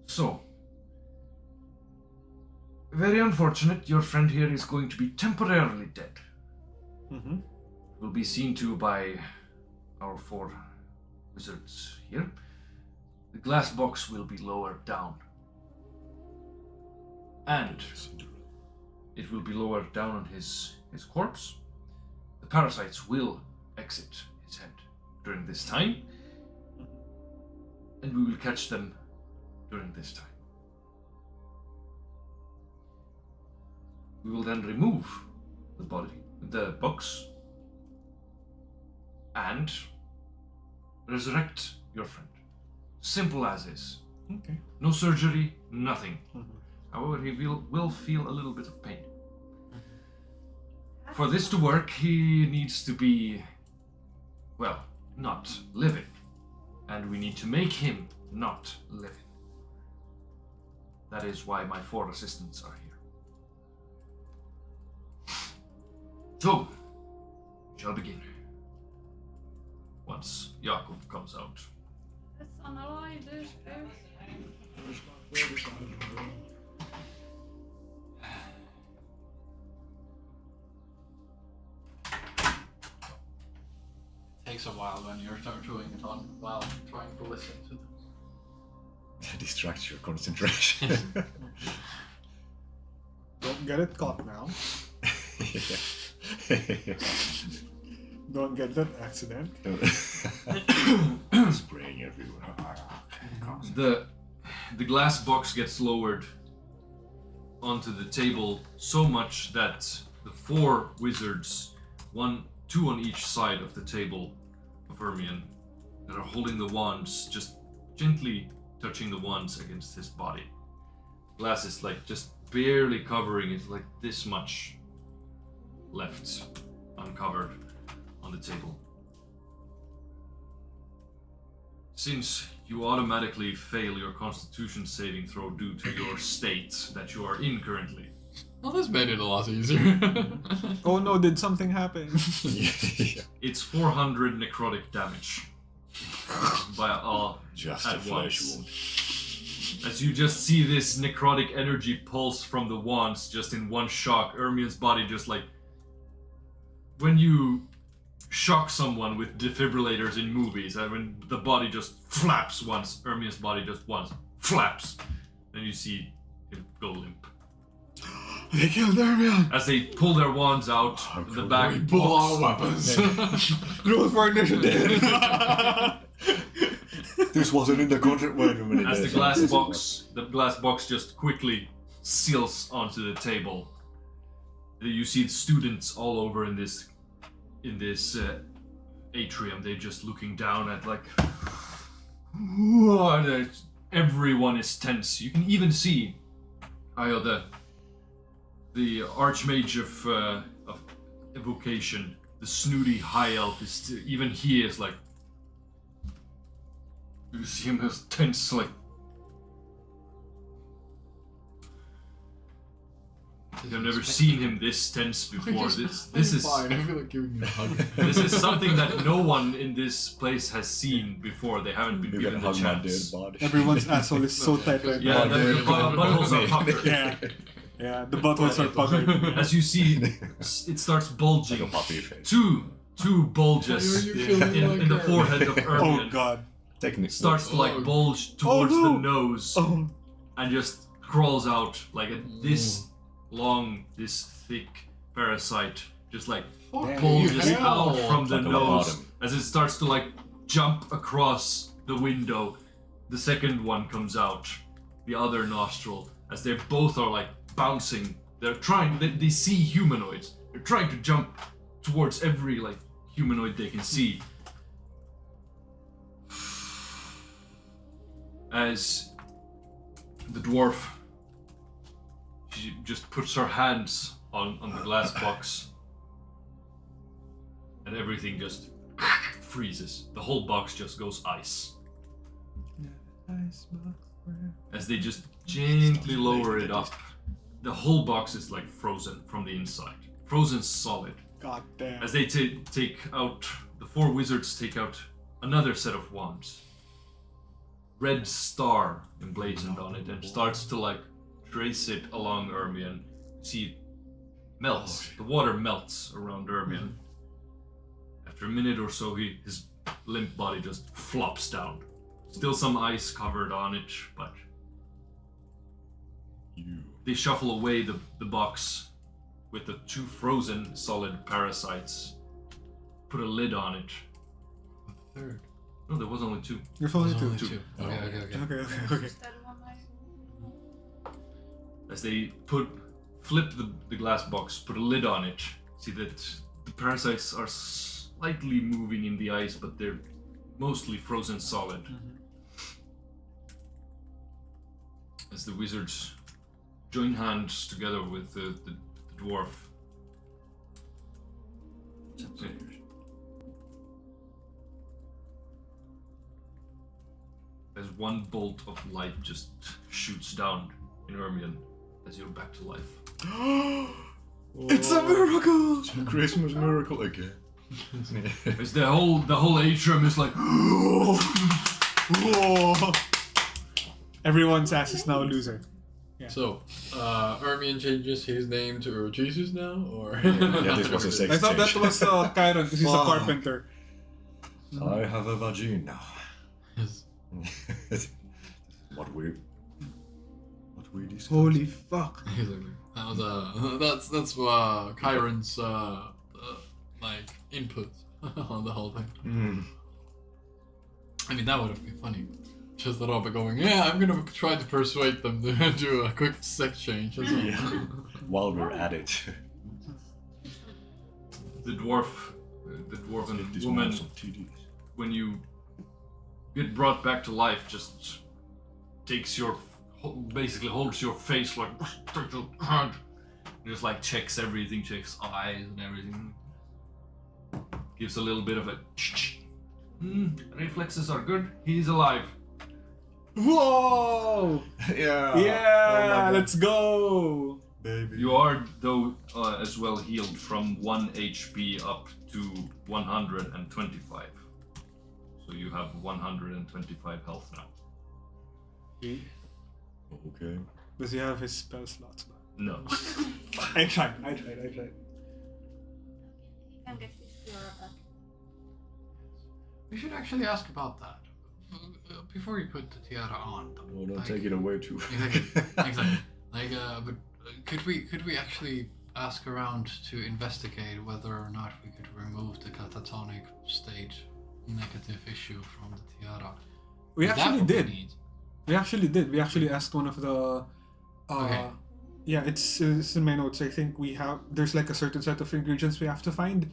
"So, very unfortunate, your friend here is going to be temporarily dead. Mm-hmm. Will be seen to by our 4 wizards here. The glass box will be lowered down. And it will be lowered down on his corpse. The parasites will exit his head during this time. And we will catch them during this time. We will then remove the box, and resurrect your friend. Simple as is. Okay. No surgery, nothing. Mm-hmm. However, he will feel a little bit of pain. For this to work, he needs to be, well, not living. And we need to make him not living. That is why my 4 assistants are here. So, we shall begin. Once Jakob comes out. It's unalive, this Takes a while when you're doing it on while trying to listen to them. Distracts your concentration. Don't get it caught now. Don't get that accident. Spraying everywhere. The glass box gets lowered onto the table so much that the 4 wizards, 2 on each side of the table of Ermion, that are holding the wands, just gently touching the wands against his body. Glass is like just barely covering it, like this much left uncovered on the table. Since you automatically fail your constitution saving throw due to your state that you are in currently. Well, this made it a lot easier. Oh no, did something happen? It's 400 necrotic damage. By all Just at a flesh once. wound. As you just see this necrotic energy pulse from the wands just in one shock, Ermion's body just like... When you shock someone with defibrillators in movies, and when the body just flaps once, Ermion's body just once flaps, then you see him go limp. They killed Ermion! As they pull their wands out, the back Pull our box, weapons. Roll for initiative! This wasn't in the contract. Wait a minute. as the glass box just quickly seals onto the table. You see students all over in this atrium. They're just looking down at like, everyone is tense. You can even see, the archmage of evocation, the snooty high elf even he is like. You see him as tense, like. I've never seen him this tense before. This is fine. I feel like giving you a hug. this is something that no one in this place has seen before. They haven't been You given can the hug my dead chance. body. Everyone's asshole is so tight right Yeah, now. the buttholes are puckered. Yeah, the buttholes are puckered. As you see, it starts bulging. Like a puppy face. Two bulges You're feeling in like the a- forehead of Oh Ermion. god. Technically. Starts to like Oh. bulge towards no. the nose Oh. and just crawls out like this long, this thick parasite just like Damn, bulges you out from the Like a nose bottom. as it starts to like jump across the window. The second one comes out, the other nostril, as they both are like bouncing. They see humanoids. They're trying to jump towards every like humanoid they can see. as the dwarf, she just puts her hands on the glass box, and everything just freezes. The whole box just goes ice. As they just gently lower it up, the whole box is like frozen from the inside. Frozen solid. God damn. As they take out, the 4 wizards take out another set of wands. Red star emblazoned on it, and starts to like trace it along Ermion. See, it melts. The water melts around Ermion. After a minute or so, his limp body just flops down. Still some ice covered on it, but they shuffle away the box with the 2 frozen solid parasites. Put a lid on it. A third. No, there was only 2. There's only There's two. only 2. Okay. Okay. Is that one ice? As they flip the glass box, put a lid on it, see that the parasites are slightly moving in the ice, but they're mostly frozen solid. As the wizards join hands together with the dwarf. As one bolt of light just shoots down in Ermion as you're back to life. It's a miracle! It's a Christmas miracle again. As the whole atrium is like Whoa. Everyone's ass is now a loser. Yeah. So, Ermion changes his name to Jesus now, or? Yeah, this was a sex I thought that change. was Kairon because he's a Wow. carpenter. I have a vagina. Yes. What we discussed. Holy fuck. Exactly. That was that's Kairon's like input on the whole thing. I mean, that would have been funny. Just the Robert going, yeah, I'm gonna try to persuade them to do a quick sex change. Or something. Yeah. While we're at it. the dwarf and This woman, man some TDs. when you get brought back to life, just takes basically holds your face like just like checks everything, checks eyes and everything. Gives a little bit of a reflexes are good. He's alive. Whoa! Yeah. Yeah, let's go! Baby. You are though as well healed from 1 HP up to 125. So you have 125 health now. Okay. Does he have his spell slots back? No. I tried. You can get his Fiora back. We should actually ask about that before you put the tiara on. Oh, don't Like- take it away too. Exactly. Like, but could we actually ask around to investigate whether or not we could remove the catatonic state negative issue from the tiara? We Is that actually what we did. need? We actually did. We actually asked one of the. Okay. Yeah, it's in my notes. I think there's like a certain set of ingredients we have to find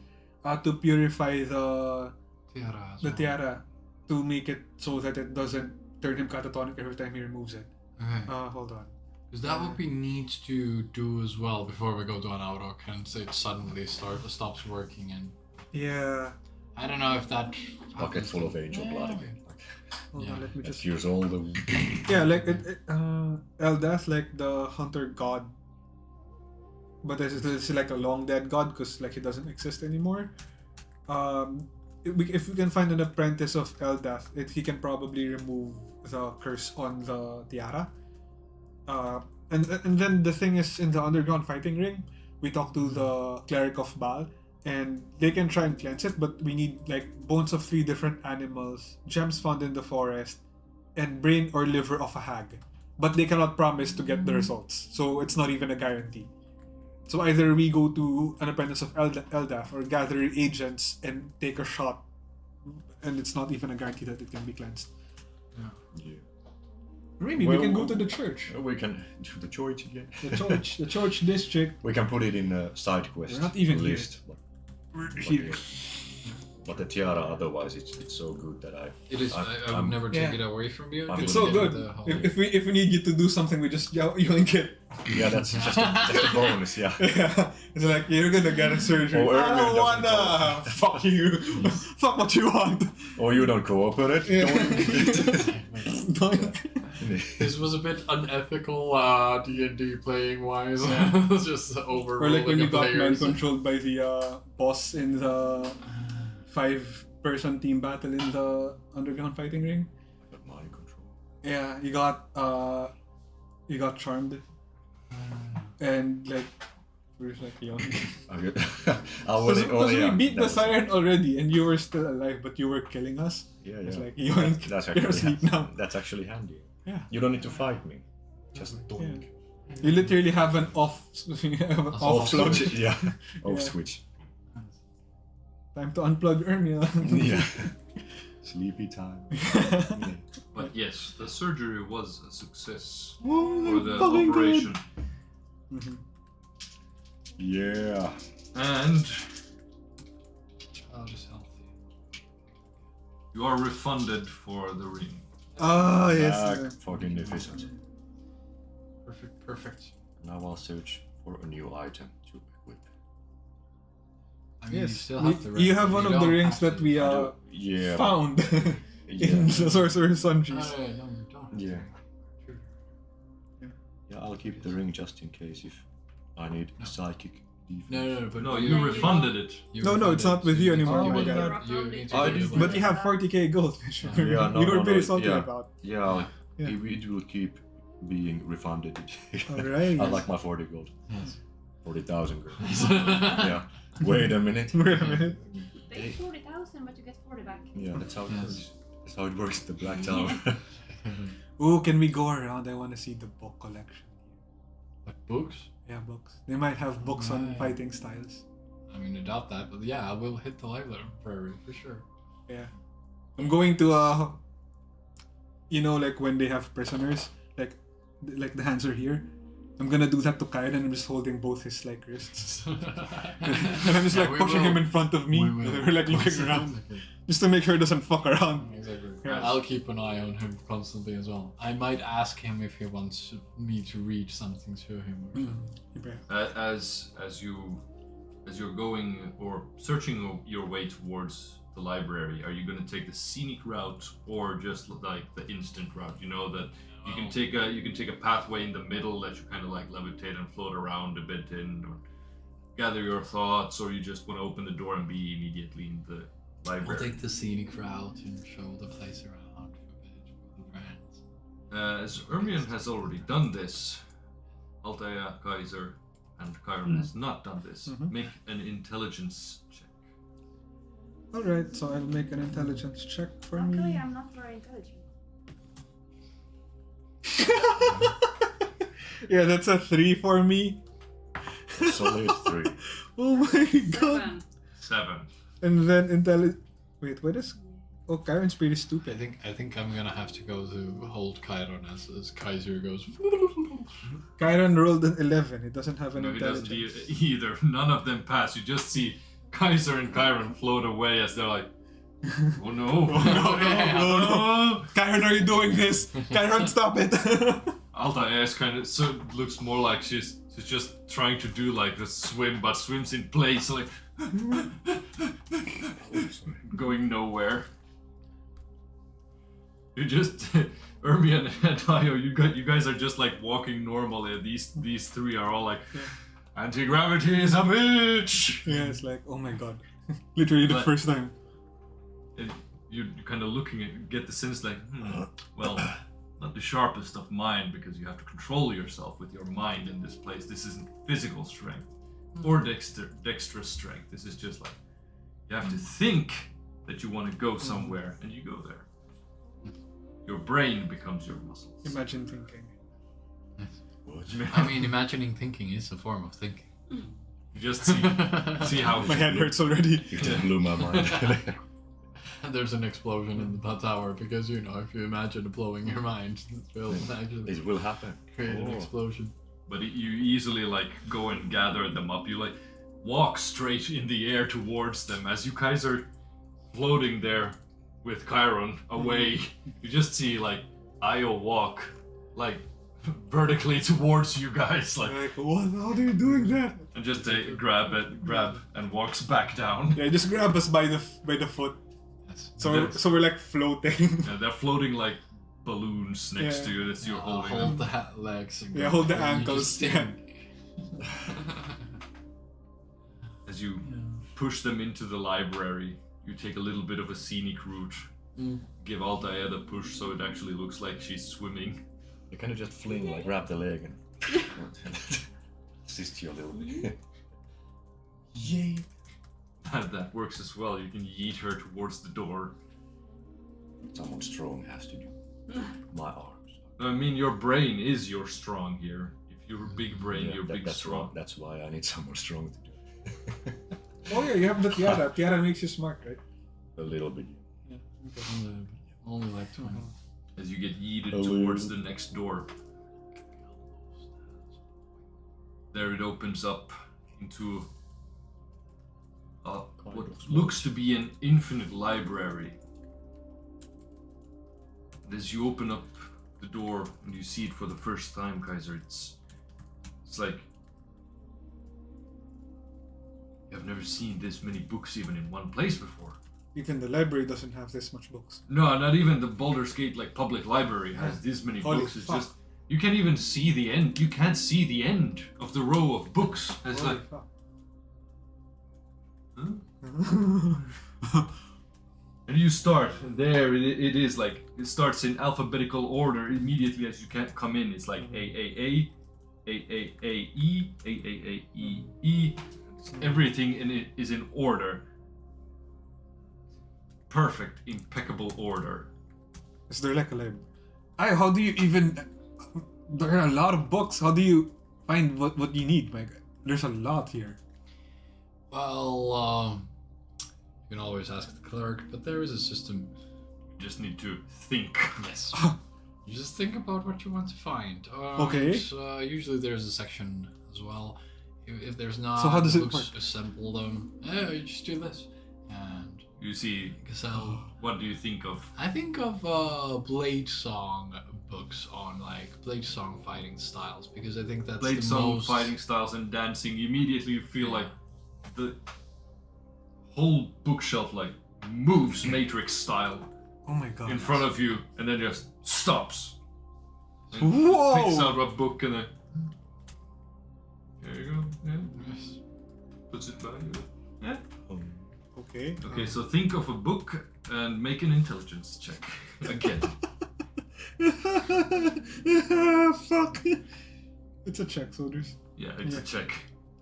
to purify the Tiara. as the well. tiara to make it so that it doesn't turn him catatonic every time he removes it. Okay. Hold on. Because that would be neat to do as well before we go to an outdoor and it suddenly stops working, and Yeah. I don't know if that Bucket full of angel blood again. Hold Yeah. on. Let me That just. cures all the. Yeah, like Eldath, like the hunter god, but this is like a long dead god because like he doesn't exist anymore. If we can find an apprentice of Eldath, he can probably remove the curse on the tiara. And then the thing is, in the underground fighting ring, we talk to the cleric of Baal, and they can try and cleanse it, but we need like bones of 3 different animals, gems found in the forest, and brain or liver of a hag. But they cannot promise to get the results, so it's not even a guarantee. So either we go to an apprentice of Eldath or gather agents and take a shot, and it's not even a guarantee that it can be cleansed. Yeah. Maybe we can go to the church. We can do the church again. The church district. We can put it in a side quest We're not even here. list. We're here. But the tiara, otherwise, it's so good that I. It is. I would I'm- never take Yeah. it away from you. I'm It's just so give it good. the whole- If we need you to do something, we just yoink it. Yeah, that's just a bonus. Yeah. Yeah, it's like you're gonna get a surgery. Oh, I Erwin don't doesn't wanna. Fuck you. Fuck what you want. Or you don't cooperate. Yeah. Doink. This was a bit unethical D&D playing wise. Just Or overruling like when you the got man players. controlled by the boss in the 5-person team battle in the underground fighting ring. Got mind control. Yeah, you got charmed, and like we're just like young. I was Because we young. beat That the was- siren already, and you were still alive, but you were killing us. Yeah, It's yeah. like yoink. That's You're asleep actually now. That's actually handy. Yeah. You don't need to fight me. Just doink. You literally have an off Off plug. switch. Yeah. Off Yeah. switch. Time to unplug Ermia. Yeah. Sleepy time. Yeah. But yes, the surgery was a success Oh, for the fucking operation. good. Mhm. Yeah. And Child is healthy. you are refunded for the ring. Ah, yes. Fucking efficient. Perfect. Now I'll search for a new item to equip. I mean, you Yes. still have the You ring, have but one you of the don't rings have that to- we Yeah. found Yeah. in the Sorcerer's Sundries. Oh, yeah, no, you don't. Yeah. Sure. Yeah, I'll keep the ring just in case if I need psychic defense. No, but No, Yeah, you you refunded it. you No, no, it's not with you anymore. Oh You my need to- God. you need to I give did- it But back. you have 40k gold. Yeah, no, you were no, pretty no, salty yeah. about. Yeah, Yeah. it will keep being refunded. Alright. I like my 40 gold. Yes. 40,000 gold. Yeah. Wait a minute. Wait a minute. Pay 40,000, but you get 40 back. Yeah, that's how it Yes. works. That's how it works in the Black Tower. Ooh, can we go around? I want to see the book collection. Like books? Yeah, books. They might have books on Right. fighting styles. I mean, I doubt that, but yeah, I will hit the library for sure. Yeah. I'm going to like when they have prisoners, like the hands are here. I'm gonna do that to Kairon. I'm just holding both his like wrists, and I'm just Yeah, like we pushing will. him in front of me. We will. We're like looking around just to make sure he doesn't fuck around. Exactly. Yeah. I'll keep an eye on him constantly as well. I might ask him if he wants me to read something to him. Or something. As you're going or searching your way towards the library, are you going to take the scenic route or just like the instant route? You know that you can take a pathway in the middle that you kind of like levitate and float around a bit in, or gather your thoughts, or you just want to open the door and be immediately in the We'll library. take the scenic route and show the place around for a bit for the friends. As Ermion has already done this, Otij, Kaiser, and Kairon has not done this. Mhm. Make an intelligence check. Alright, so I'll make an intelligence check for Luckily, me. I'm not very intelligent. Yeah, that's a 3 for me. Solid 3. Oh my god. 7. 7. And then Wait, what is? Oh, Kairon's pretty stupid. I think I'm gonna have to go to hold Kairon as Kaiser goes. Kairon rolled an 11. He doesn't have an No, he doesn't intelligence. either. None of them pass. You just see Kaiser and Kairon float away as they're like, oh no. no. Kairon, are you doing this? Kairon, stop it. Altair kind of looks more like she's just trying to do like a swim, but swims in place, like going nowhere. You just Ermion and Io, you guys are just like walking normally. These three are all like, anti-gravity is a bitch. Yeah, it's like, oh my god. Literally the But- first time. And you're kind of looking at, get the sense like, well, not the sharpest of mind, because you have to control yourself with your mind in this place. This isn't physical strength or dexterous strength. This is just like, you have to think that you want to go somewhere and you go there. Your brain becomes your muscles. Imagine thinking. I mean, imagining thinking is a form of thinking. You just see how My head hurts already. You just blew my mind. There's an explosion in the tower because, you know, if you imagine blowing your mind, it will actually It will happen. create an Oh. explosion. But you easily like go and gather them up. You like walk straight in the air towards them as you guys are floating there with Kairon away, you just see like Io walk like vertically towards you guys, like, what? How are you doing that? and just grab and walks back down. Yeah, just grab us by the foot. Yes. So we're like floating. And they're floating like balloons next Yeah. to you as you're holding hold them. the legs. And Yeah, hold the you ankles, just yeah. think. As you push them into the library, you take a little bit of a scenic route. Give Otij the push so it actually looks like she's swimming. You kind of just fling, like grab the leg and assist you a little bit. Yay. That works as well. You can yeet her towards the door. Someone strong has to do. My arms. I mean, your brain is your strong here. If you're a big brain, Yeah, you're big that's strong. That's why I need someone strong to do it. Oh yeah, you have the tiara. Tiara makes you smart, right? A little bit. Only like 20. As you get yeeted Oh, towards yeah. the next door. There it opens up into what looks to be an infinite library. And as you open up the door and you see it for the first time, Kaiser, it's like you've never seen this many books even in one place before. Even the library doesn't have this much books. No, not even the Baldurs Gate like public library has this many Holy books. It's fuck. just you can't even see the end. You can't see the end of the row of books. It's Holy like, fuck. huh? And you start, and there it is. Like it starts in alphabetical order immediately as you can't come in. It's like A E E. Everything in it is in order. Perfect, impeccable order. Is there like a library? How do you even... There are a lot of books. How do you find what you need, Mike? There's a lot here. Well, you can always ask the clerk, but there is a system. You just need to think. Yes. You just think about what you want to find. Okay. Usually there's a section as well. If there's not, So how does it books, work? assemble them. Yeah, you just do this. And You see, Gazelle. what do you think of? I think of Blade Song books on like Blade Song fighting styles because I think that's Blade the song, most fighting styles, and dancing. Immediately you feel like the whole bookshelf like moves Matrix style Oh my god. in front of you, and then just stops. And Whoa! picks out a book and then there you go. Yeah. Yes. Puts it by you. Yeah. Okay. Okay, so think of a book and make an intelligence check again. Fuck. It's a check, so there's... Yeah, it's a Yeah. check.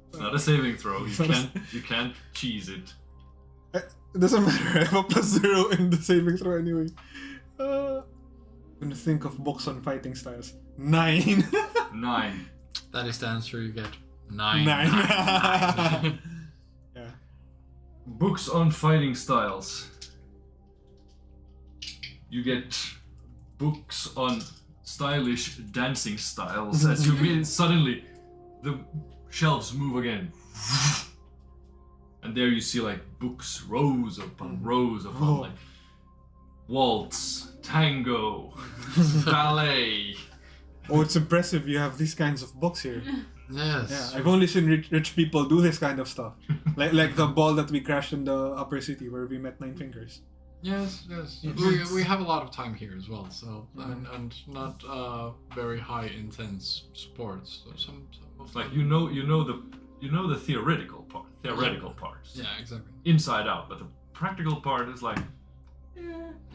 It's not a saving throw. It's not a You can't cheese it. It doesn't matter, I have a +0 in the saving throw anyway. When you think of books on fighting styles. 9. 9. That is the answer you get. 9. 9. Yeah. Books on fighting styles. You get books on stylish dancing styles as you mean suddenly the shelves move again. And there you see like books, rows upon rows upon Whoa. like waltz, tango, ballet. Oh, it's impressive you have these kinds of books here. Yes. Yeah, I've only seen rich people do this kind of stuff. like the ball that we crashed in the upper city where we met Nine Fingers. Yes, yes. Yes. We have a lot of time here as well, so and not very high intense sports. So some of It's like them- you know the theoretical parts. Yeah, exactly. Inside out, but the practical part is like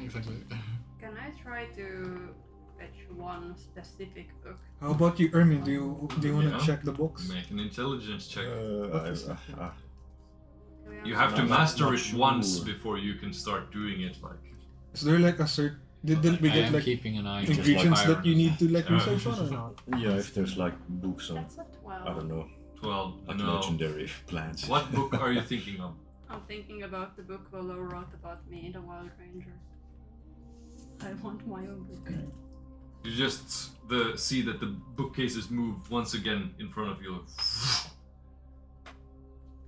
Exactly. Can I try to fetch one specific book? How about you, Ermin? Do you want to Yeah. check the books? make an intelligence check. Do we You have to I'm master not it sure. once before you can start doing it. Like Is there like a cert? Didn't we I get am like keeping an eye on ingredients Kairon. that you need to like research on or not? Yeah, if there's like books on, That's a 12. I don't know, 12. like No. legendary plants. What book are you thinking of? I'm thinking about the book Volo wrote about me, the Wild Ranger. I want my own book. You just see that the bookcases move once again in front of you.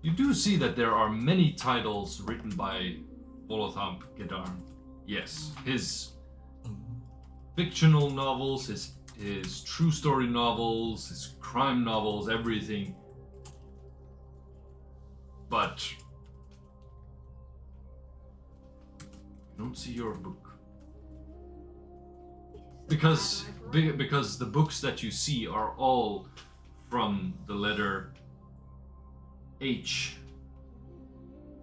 You do see that there are many titles written by Volothomp Gedarn. Yes, his fictional novels, his true story novels, his crime novels, everything. But I don't see your book. Because the books that you see are all from the letter H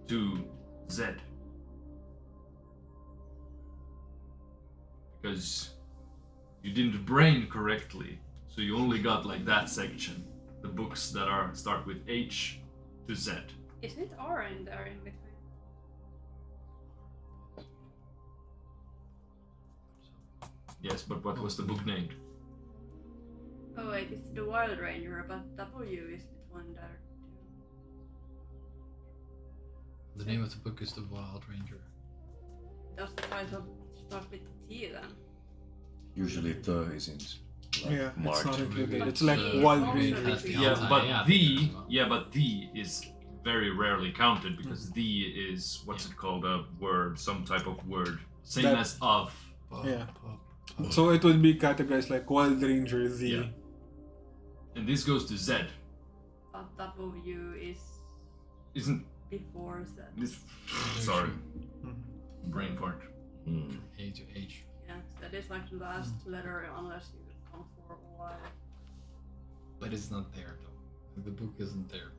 to Z. Because you didn't brain correctly, so you only got like that section. The books that start with H to Z. Isn't R in there in between? Yes, but what was the book named? Oh wait, it's the Wild Ranger, but W is between there too. The name of the book is The Wild Ranger. Does the title start with T then? Usually the isn't like Yeah, it's marked. not included. Maybe It's like it's Wild also Ranger. like- Yeah, but Yeah, the well. but the is very rarely counted because the is what's it called, a word, some type of word, same That- as of. Yeah. So it would be categorized like Wild Ranger, the... Yeah. And this goes to Z. But W Isn't before Z. this? Sorry, brain fart. Hmm. A to H. Yeah, that is like the last letter unless you come for Y. But it's not there though. The book isn't there.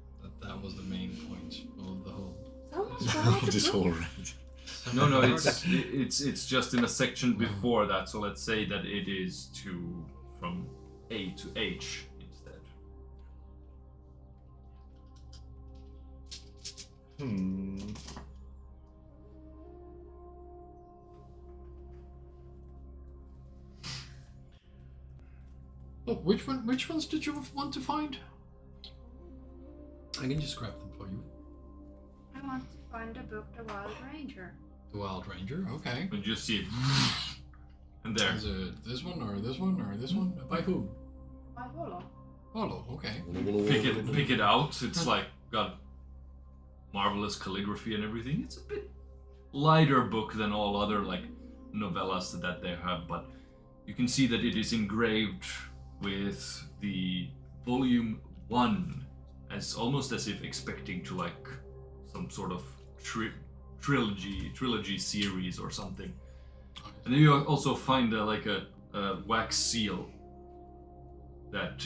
That was the main point of the whole. Someone's got This the whole book. rant. No, it's just in a section before that. So let's say that it is from A to H instead. Hmm. Oh, which ones did you want to find? I can just grab them for you. I want to find the book The Wild Ranger. The Wild Ranger, okay. And you see it, and there. Is it this one or this one or this one? By who? By Volo. Volo, okay. Pick it out. It's like got marvelous calligraphy and everything. It's a bit lighter book than all other like novellas that they have, but you can see that it is engraved with the volume 1 as almost as if expecting to like some sort of trilogy series or something. And then you also find a wax seal that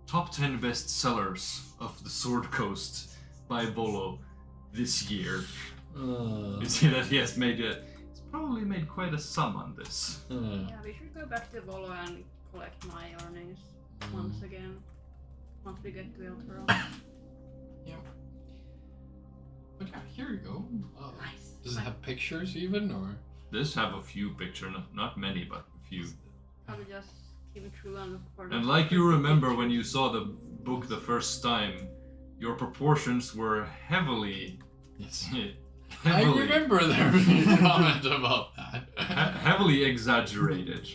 top 10 bestsellers of the Sword Coast by Volo this year. You see that he has he's probably made quite a sum on this. Yeah, we should go back to Volo and collect my earnings once again. Once we get to Elturel. Yeah. But yeah, here you go. Nice. Does it have pictures even, or? This have a few pictures, not many, but a few. I will just keep through and look for the And like you remember when you saw the book the first time, your proportions were heavily, Yes. I heavily, remember there being a comment about that. heavily exaggerated.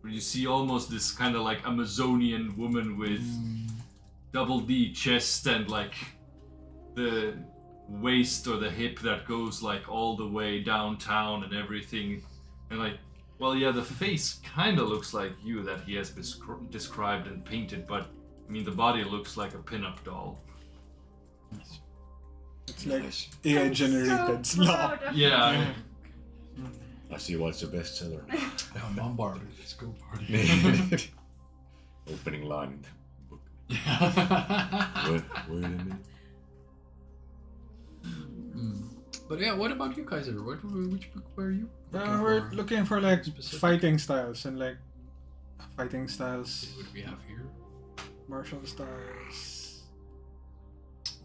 Where you see almost this kind of like Amazonian woman with double D chest and like the waist or the hip that goes like all the way downtown and everything. And like, well, yeah, the face kind of looks like you that he has described and painted, but I mean, the body looks like a pinup doll. It's like Nice. AI generated slop. Yeah. I see why it's a bestseller. I'm on bar. Let's go party. Opening line in the book. Yeah. Wait a minute. But yeah, what about you, Kaiser? Which book were you? We're looking for like Specific. fighting styles and like fighting styles, What do we have here? martial styles.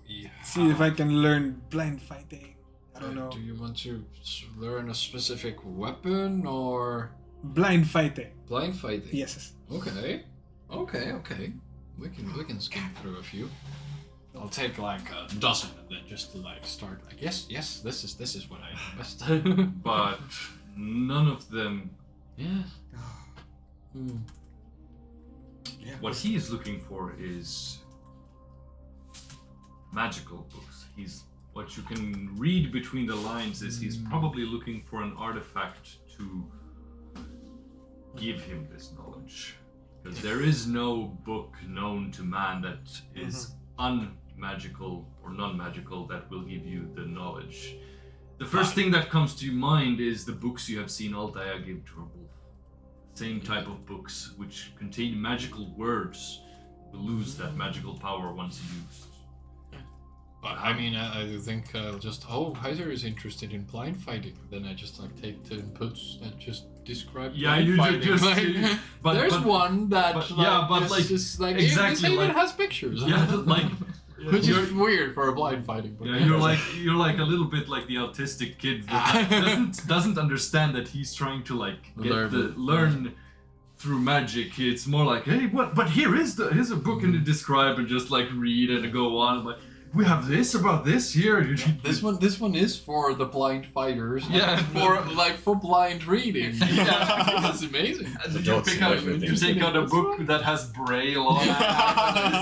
We See if I can learn blind fighting. I don't know. Do you want to learn a specific weapon or Blind fighting. blind fighting? Yes. Okay. We can skim through a few. I'll take like a dozen and then just to like start like yes, this is what I know best. But none of them. Yeah. Yeah. What he is looking for is magical books. what you can read between the lines is he's probably looking for an artifact to give him this knowledge. Because there is no book known to man that is unmagical or non-magical that will give you the knowledge. The first thing that comes to mind is the books you have seen Otij give to her wolf. Same type of books which contain magical words will lose that magical power once used. I mean, I think Kaiser is interested in blind fighting. Then I just like take the inputs that just describe blind fighting. There's one that just like exactly, even has pictures. Which is weird for a blind fighting. But you're like a little bit like the autistic kid that doesn't understand that he's trying to like learn through magic. It's more like, hey, what? But here's a book and describe and just like read and go on. Like, we have this about this here. This one is for the blind fighters. Yeah, for blind reading. Yeah, that's amazing. You take out a book that has braille on it.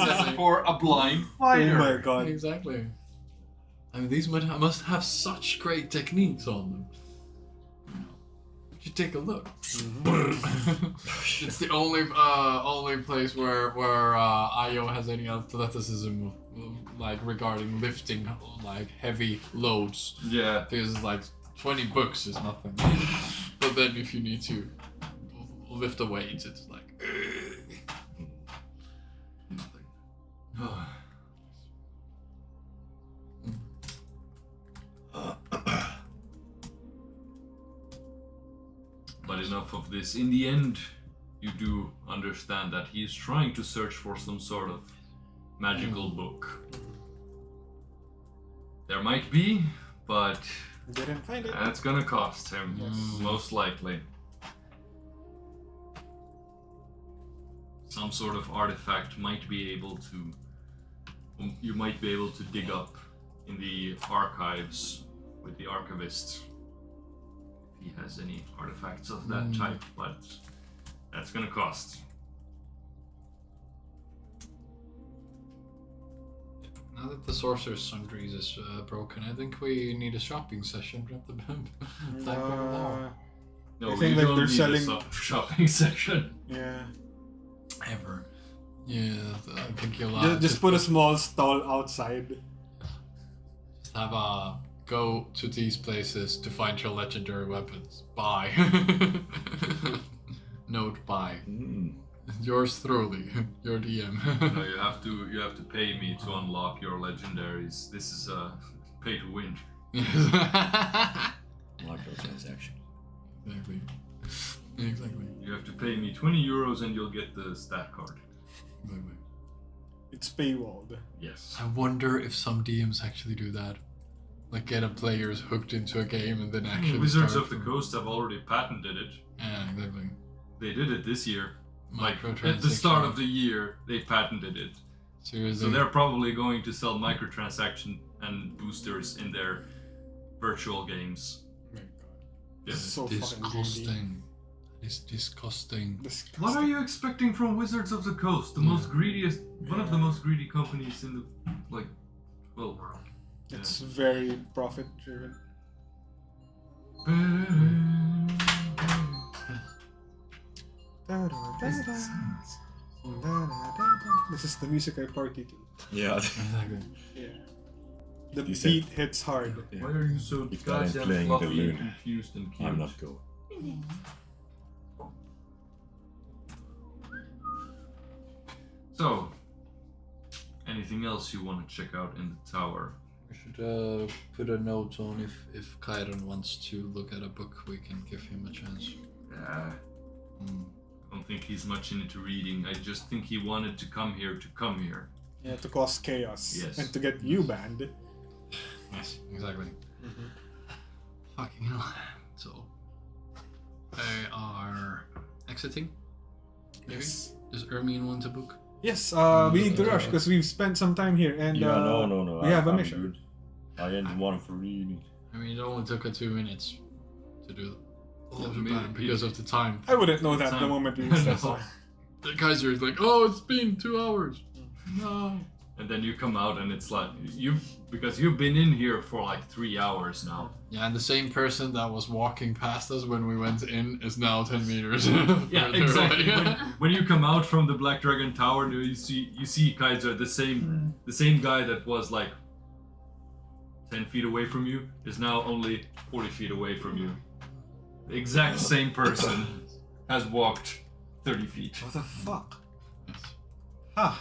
This is for a blind fighter. Oh my god. Exactly. I mean, these must have such great techniques on them. You take a look. It's the only place where Io has any athleticism, like regarding lifting like heavy loads. Yeah. Because like 20 books is nothing. But then if you need to lift a weight, it's like nothing. But enough of this. In the end, you do understand that he is trying to search for some sort of magical book. There might be, but Didn't find it. that's gonna cost him, most likely. Some sort of artifact might be able to... You might be able to dig up in the archives with the archivist. He has any artifacts of that type, but that's gonna cost. Now that the Sorcerer's Sundries is broken, I think we need a shopping session at the back of the law. No, I think we like don't they're need selling- a shopping section. Yeah. Ever. Yeah, I think you'll Just put a small stall outside. just have a go to these places to find your legendary weapons. Buy. Note buy. Yours truly, your DM. No, you have to pay me to unlock your legendaries. This is pay to win. Microtransaction. Exactly. You have to pay me 20 euros and you'll get the stat card. It's paywalled. Yes. I wonder if some DMs actually do that. Like get a players hooked into a game and then actually Wizards start of the from- Coast have already patented it. Yeah, exactly. They did it this year. Like at the Microtransaction. start of the year, they patented it. Seriously. So they're probably going to sell microtransaction and boosters in their virtual games. Oh my god. Yeah. This is so fucking greedy. disgusting. It's disgusting. Disgusting. What are you expecting from Wizards of the Coast? The most greediest, one of the most greedy companies in the, world. It's very profit driven. This is the music I party to. Yeah. Exactly. Yeah. The You beat said- hits hard. Why are you so If that ain't goddamn playing the fluffy loon, and confused and cute? I'm not going. So, anything else you want to check out in the tower? We should put a note on if Kairon wants to look at a book, we can give him a chance. Yeah, I don't think he's much into reading. I just think he wanted to come here. Yeah, to cause chaos. Yes. And to get you banned. Yes, exactly. Fucking hell. So, they are exiting? Maybe? Yes. Does Ermine want a book? Yes, we need to rush because we've spent some time here and Yeah, no. we have a I'm mission. good. I ain't one for reading. I mean, it only took her 2 minutes to do the whole Maybe- shebang because of the time. I wouldn't know that the Time. moment we step No. on. The Kaiser is like, oh, it's been 2 hours. No. And then you come out and it's like because you've been in here for like 3 hours now. Yeah, and the same person that was walking past us when we went in is now 10 meters. Yeah, further exactly. away. When you come out from the Black Dragon Tower, you see Kaiser, the same guy that was like 10 feet away from you is now only 40 feet away from you. The exact same person has walked 30 feet. What the fuck? Yes. Huh.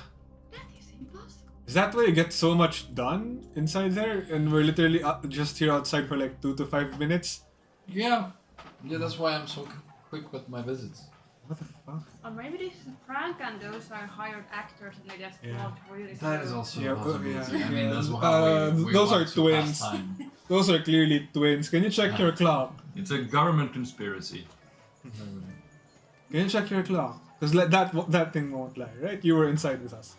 That is impossible. Is that why you get so much done inside there? And we're literally just here outside for like 2 to 5 minutes? Yeah, that's why I'm so quick with my visits. What the fuck? Or maybe this is a prank and those are hired actors and they just Yeah. walk really That is slow. also Yeah, a possibility. yeah, I mean, yeah. that's how we Those want are to twins. pass time. Those are clearly twins. Can you check your clock? It's a government conspiracy. Can you check your clock? Because that thing won't lie, right? You were inside with us.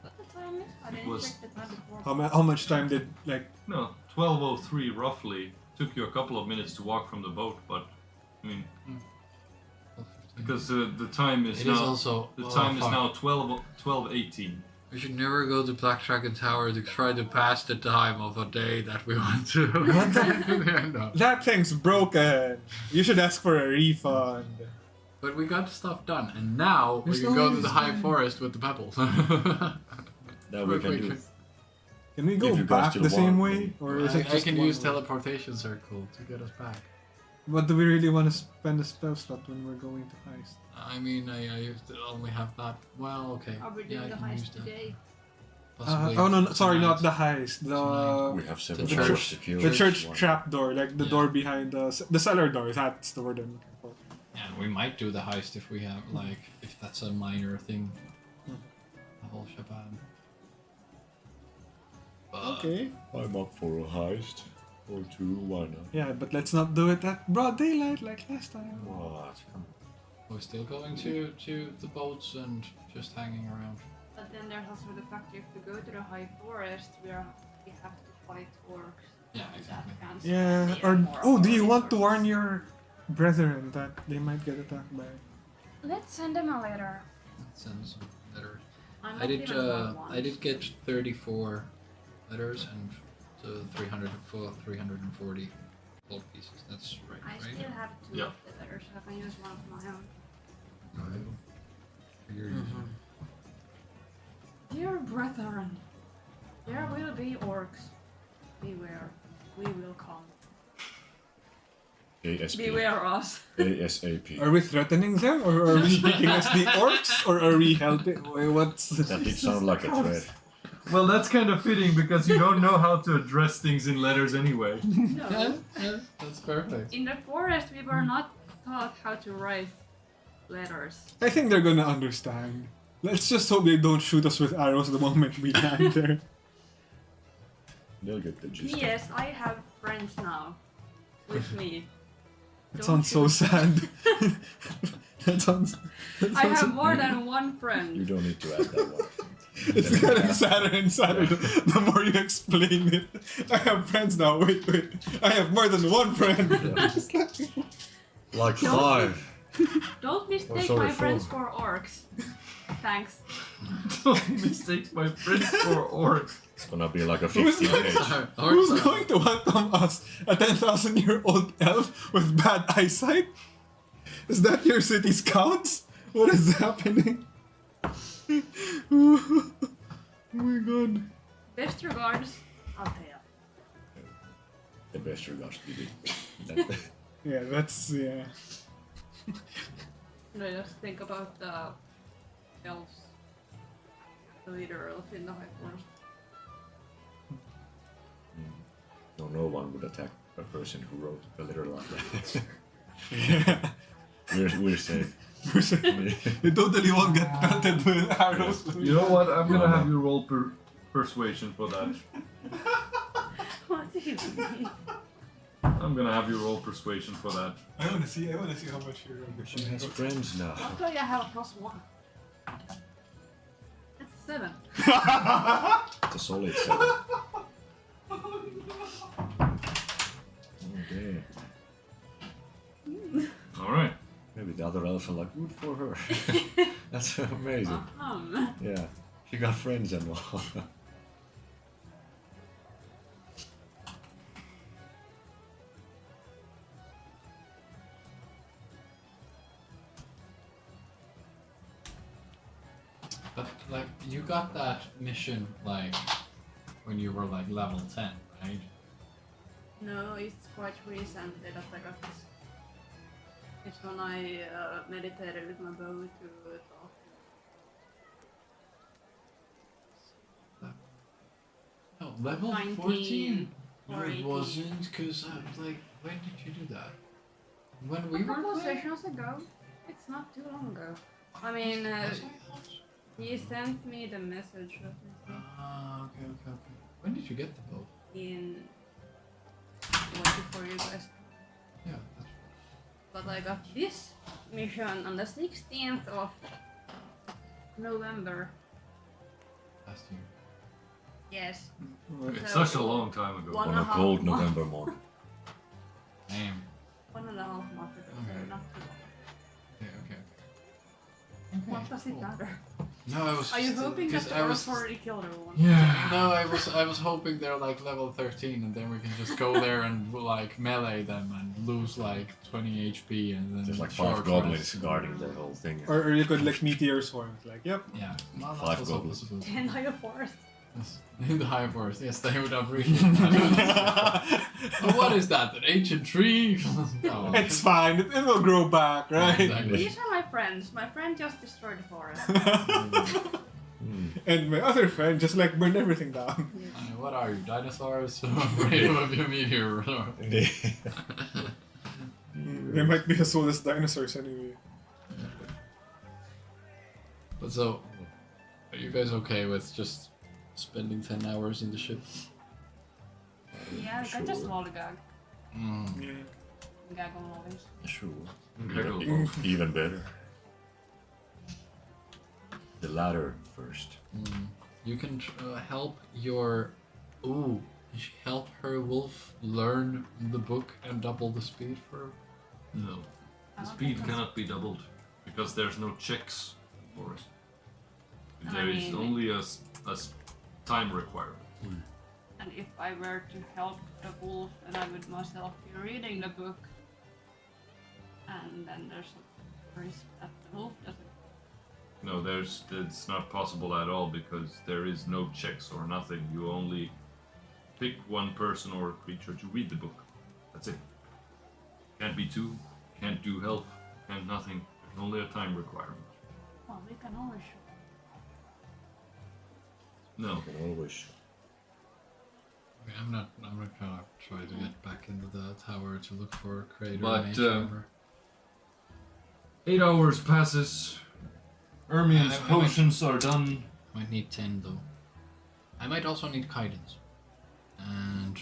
What the time is? I didn't was- check the time before. How much time did like? No, 12:03 roughly. Took you a couple of minutes to walk from the boat, but I mean, because the time is It now is also the time is fuck. now 12:18. We should never go to Black Dragon Tower to try to pass the time of a day that we went to. What the? Yeah, no. That thing's broken. You should ask for a refund. But we got stuff done, and now There's we can no go to the reason. high forest with the pebbles. That we can do. Can we go If you guys back still the same want. way, or is it I just can one use way? teleportation circle to get us back. But do we really want to spend a spell slot when we're going to heist? I mean, I used to only have that. Well, okay. Are we Yeah, doing I the can use heist that. today? Possibly Oh no, sorry, tonight. not the heist. Tonight. We have several The doors church- secured. The church One- trap door, like the Yeah. door behind the cellar door. That's the word I'm looking for. Yeah, we might do the heist if we have, like, if that's a minor thing. Hmm. The whole shebang. But Okay. I'm up for a heist. Or two, why not? Yeah, but let's not do it at broad daylight like last time. What? Come on. we're still going to the boats and just hanging around. But then there's also the fact if we go to the high forest, we have to fight orcs. Yeah, And exactly. that can Yeah, spend or more oh, of do our you want to resources. warn your brethren that they might get attacked by? Let's send them a letter. Send some letters. I'm I not did. even about one. I did get 34 letters and 340 gold pieces. That's right, I right? still have two Yeah. of the letters. I can use one of my own. Figured Mm-hmm. Dear brethren, there will be orcs. Beware, we will come. ASP. Beware us. ASAP. Are we threatening them, or are we speaking as the orcs, or are we helping? Wait, what's That did sound like a threat. Well, that's kind of fitting because you don't know how to address things in letters anyway. No. Yeah, that's perfect. In the forest, we were not taught how to write letters. I think they're gonna understand. Let's just hope they don't shoot us with arrows the moment we land there. They'll get the gist. P.S. I have friends now with me. That Don't sounds so shoot. sad. that sounds. I have more than one You friend. don't need to add that one. It's getting sadder and sadder the more you explain it. I have friends now. Wait. I have more than one friend. Like Don't- 5. Don't mistake sorry, my friends four. for orcs. Thanks. Don't mistake my friends for orcs. It's gonna be like a Who's 15 page. Who's going to welcome us? A 10,000-year-old elf with bad eyesight? Is that your city scouts? What is happening? Oh my god. Best regards, Otij. The best regards to be. Yeah, that's yeah. No, just think about the elves. The leader elf in the high forest. No one would attack a person who wrote a letter like that. Yeah. We're safe. You totally won't get pelted with arrows. You know what? I'm gonna have you roll persuasion for that. What do you mean? I'm gonna have you roll persuasion for that. I wanna see how much you're She has friends now. I'll I have a +1. That's 7. It's a solid 7. Oh damn. Alright. Maybe the other elves are like, good for her. That's amazing. Um, Yeah. She got friends and all. But like, you got that mission like when you were like level 10, right? No, it's quite recent that I got this. It's when I meditated with my bow to talk. No, level 19 14. No, or it 18. wasn't, because like, when did you do that? When we A were couple of playing? sessions ago. It's not too long ago. I mean, Was I? he sent me the message let me see, Ah, okay. When did you get the bow? in what before you guys. Yeah, that's But I got this mission on the 16th of November. last year. Yes. It's So- such a long time ago. One On and a a half cold month. November morning. Damn. 1.5 months ago, Okay. so not too long. Okay. What does it cool. matter? No, I was. Are you hoping that because the I Earth was. already killed everyone? Yeah. No, I was hoping they're like level 13, and then we can just go there and like melee them and lose like 20 HP, and then There's like short 5 goblins rest. guarding the whole thing. Or you could like meteor swarms. Like, yep. Yeah, well, that's 5 also goblins. possible. 10 higher forest. Yes. In the high forest, yes, they would appreciate that. Oh, what is that? An ancient tree? No. It's fine. It will grow back, right? Exactly. These are my friends. My friend just destroyed the forest. And my other friend just like burned everything down. What are you, dinosaurs? I'm afraid of a meteor. They might be as old as dinosaurs anyway. But so, are you guys okay with just spending 10 hours in the ship? Yeah, I just lollygag. Yeah. Gag on lollies. Sure. Gaggle. Even better. The ladder first. You can help your. Ooh, help her wolf learn the book and double the speed for. No. The speed cannot be doubled because there's no checks for it. There is mean- only a time requirement. And if I were to help the wolf, then I would myself be reading the book. And then there's a risk that the wolf doesn't. No, it's not possible at all because there is no checks or nothing. You only pick one person or a creature to read the book. That's it. Can't be two, can't do help, can't nothing. There's only a time requirement. Well, we can always show. No. You can always. I'm not gonna try to get back into the tower to look for a crater. But, mage armor. 8 hours passes. Ermine's I might- potions are done. I might need 10 though. I might also need guidance. And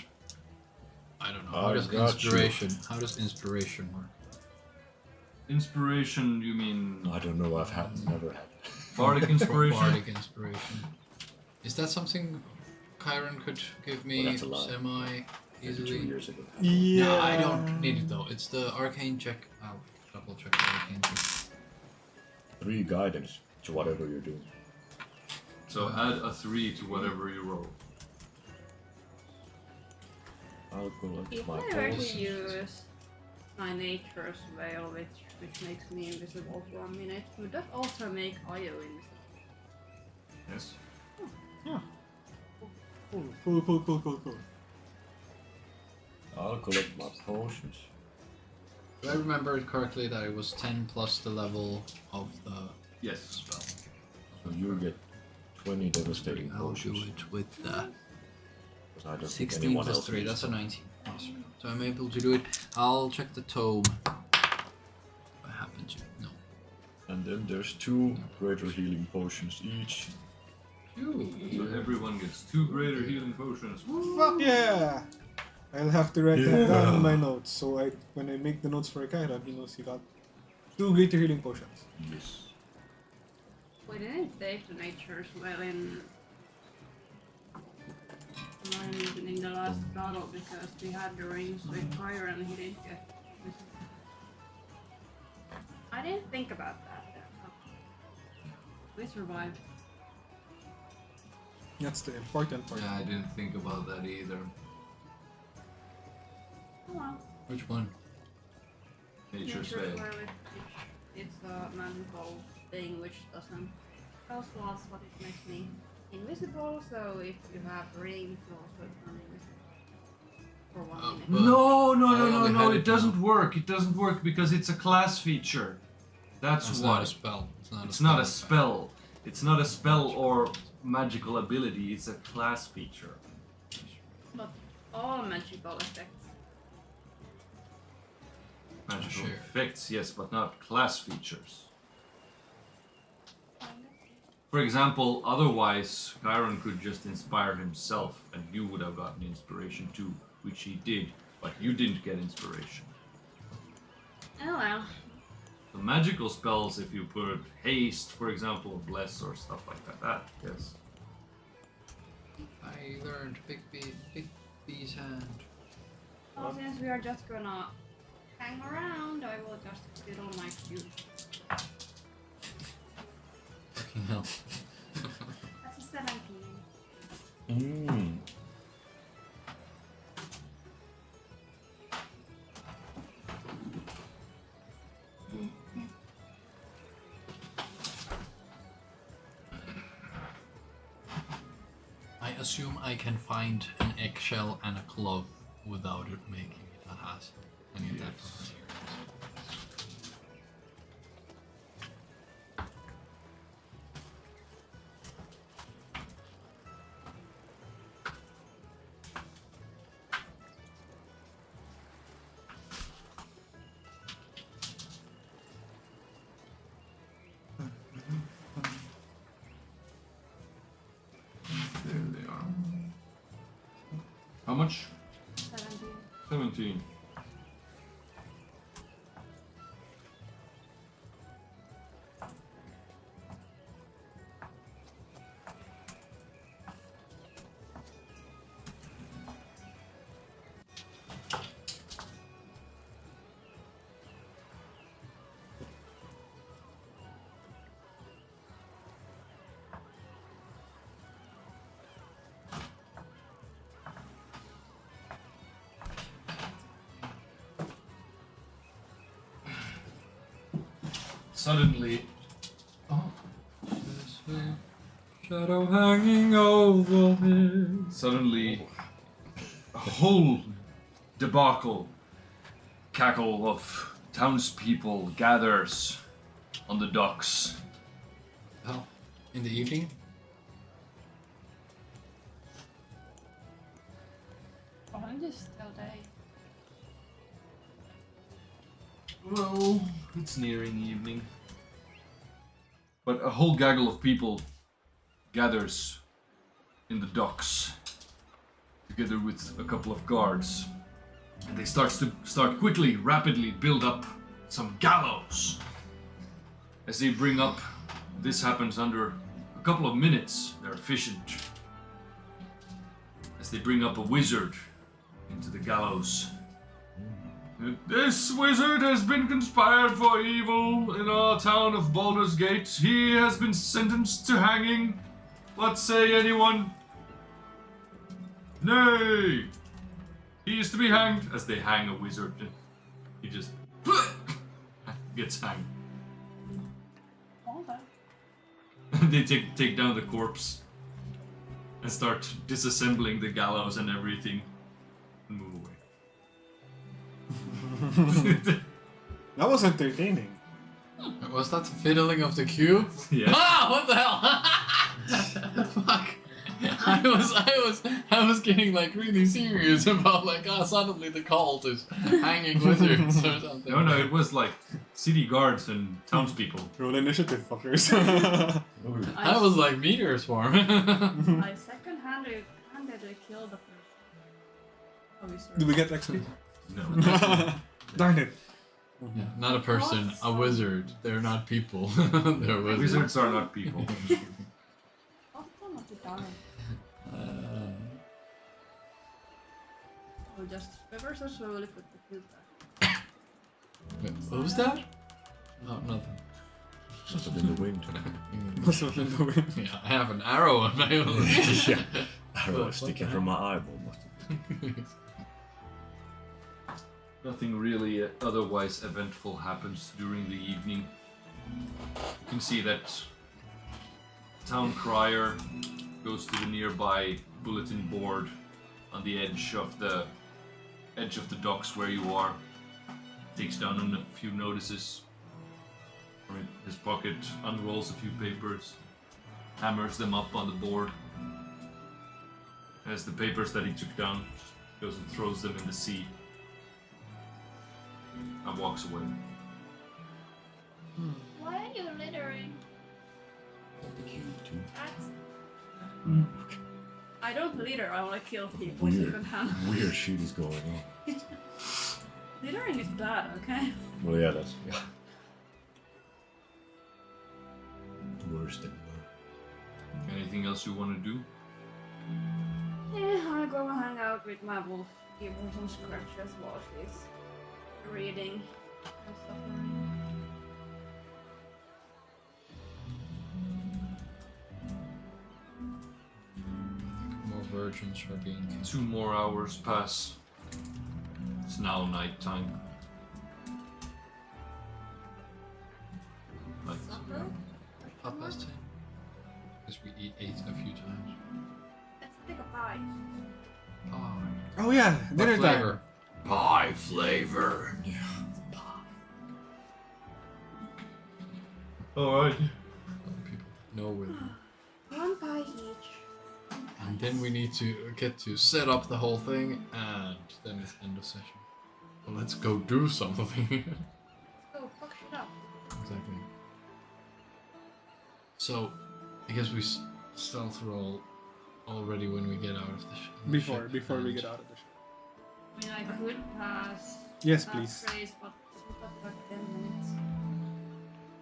I don't know. How I does got inspiration? How does inspiration work? Inspiration, you mean I don't know. I've never had. bardic inspiration? Bardic inspiration. Is that something Kairon could give me Well, that's a lie. semi 2 easily? years ago. Yeah. No, I don't need it though. It's the arcane check. I'll double check the arcane check. 3 guidance to whatever you're doing. So add a 3 to whatever you roll. I'll collect If my I were to potions. use my nature's veil, which makes me invisible for a minute, would that also make Io invisible? Yes. Cool. I'll collect my potions. Do I remember it correctly that it was 10 plus the level of the Yes. spell? So you get 20 devastating I'll do potions. it with the 'Cause I don't think 16 anyone plus else 3, needs that's a them. 19. Yes. So I'm able to do it. I'll check the tome. What happened to No. And then there's 2 greater healing potions each. So everyone gets 2 greater healing potions. Fuck yeah! I'll have to write that down in my notes, so when I make the notes for Kairon, he knows he got 2 greater healing potions. Yes. We didn't take the nature's veil in the last battle because we had the rings with fire and he didn't get visible. I didn't think about that. We survived. That's the important part. Yeah, I didn't think about that either. Oh well. Which one? Nature's Nature Veil. Flare with it's a magical thing which doesn't tell us what it makes me invisible, so if you have range you also turn invisible for 1 minute. But I only had It it doesn't work. It doesn't work because it's a class feature. That's It's why. not a spell. It's not a spell. It's not a spell or magical ability. It's a class feature. But all magical effects. Magical Sure. effects, yes, but not class features. For example, otherwise, Kairon could just inspire himself, and you would have gotten inspiration too, which he did, but you didn't get inspiration. Oh well. The magical spells, if you put haste, for example, bless or stuff like that, yes. I learned Big B's hand. Well, since we are just gonna hang around, I will just fiddle my cube. Fucking hell. That's a 17. Mm. I assume I can find an eggshell and a glove without it making it a hassle. I need that for materials. There they are. How much? 17. 17. Suddenly, Shadow hanging over me. suddenly, a whole debacle, cackle of townspeople gathers on the docks. Oh, in the evening? I'm just still day. Well, it's nearing evening. But a whole gaggle of people gathers in the docks, together with a couple of guards. And they start quickly, rapidly build up some gallows. As they bring up, this happens under a couple of minutes, they're efficient. As they bring up a wizard into the gallows. This wizard has been conspired for evil in our town of Baldurs Gate. He has been sentenced to hanging. What say anyone? Nay! He is to be hanged. As they hang a wizard, he just gets hanged. All that. They take down the corpse and start disassembling the gallows and everything and move away. That was entertaining. Was that the fiddling of the cube? Yeah. Ah! What the hell? Fuck! I was getting like really serious about like suddenly the cult is hanging wizards or something. No, it was like city guards and townspeople. Roll initiative, fuckers. I was like meteor swarm. I second-handedly killed the person. Oh, we sorry. Do we get XP? No. Darn it. Yeah, not a person, a wizard. They're not people. They're wizards. Wizards are not people. What's wrong with the darn? We'll just ever so slowly put the cube back. Wait, what was that? Oh, nothing. Must have been the wind. Must have been the wind. Yeah, I have an arrow on my own. Yeah. Arrow sticking from my eyeball. Must have been. Nothing really otherwise eventful happens during the evening. You can see that town crier goes to the nearby bulletin board on the edge of the docks where you are. Takes down a few notices from his pocket, unrolls a few papers, hammers them up on the board. As the papers that he took down, just goes and throws them in the sea and walks away. Why are you littering? That's... I don't litter, I want to kill people secondhand. Weird shit is going on. Littering is bad, okay? Well, yeah, that's worse than Anything else you want to do? Yeah, I'll go hang out with my wolf, give her some scratches while she's reading and suffering. More virgins are being 2 more hours pass. It's now nighttime. Like, Supper? up past 10. Because we ate a few times. Let's take a pie. Pie. Oh yeah, dinner What time. flavor? pie flavor. alright. People know with. One pie each. And then we need to get to set up the whole thing, and then it's end of session. Well, let's go do something. Oh, fuck shit up. Exactly. So, I guess we stealth roll already when we get out of the Before ship, we and- get out of the ship. I mean, I could pass. Yes, that please. phrase, but it would take 10 minutes.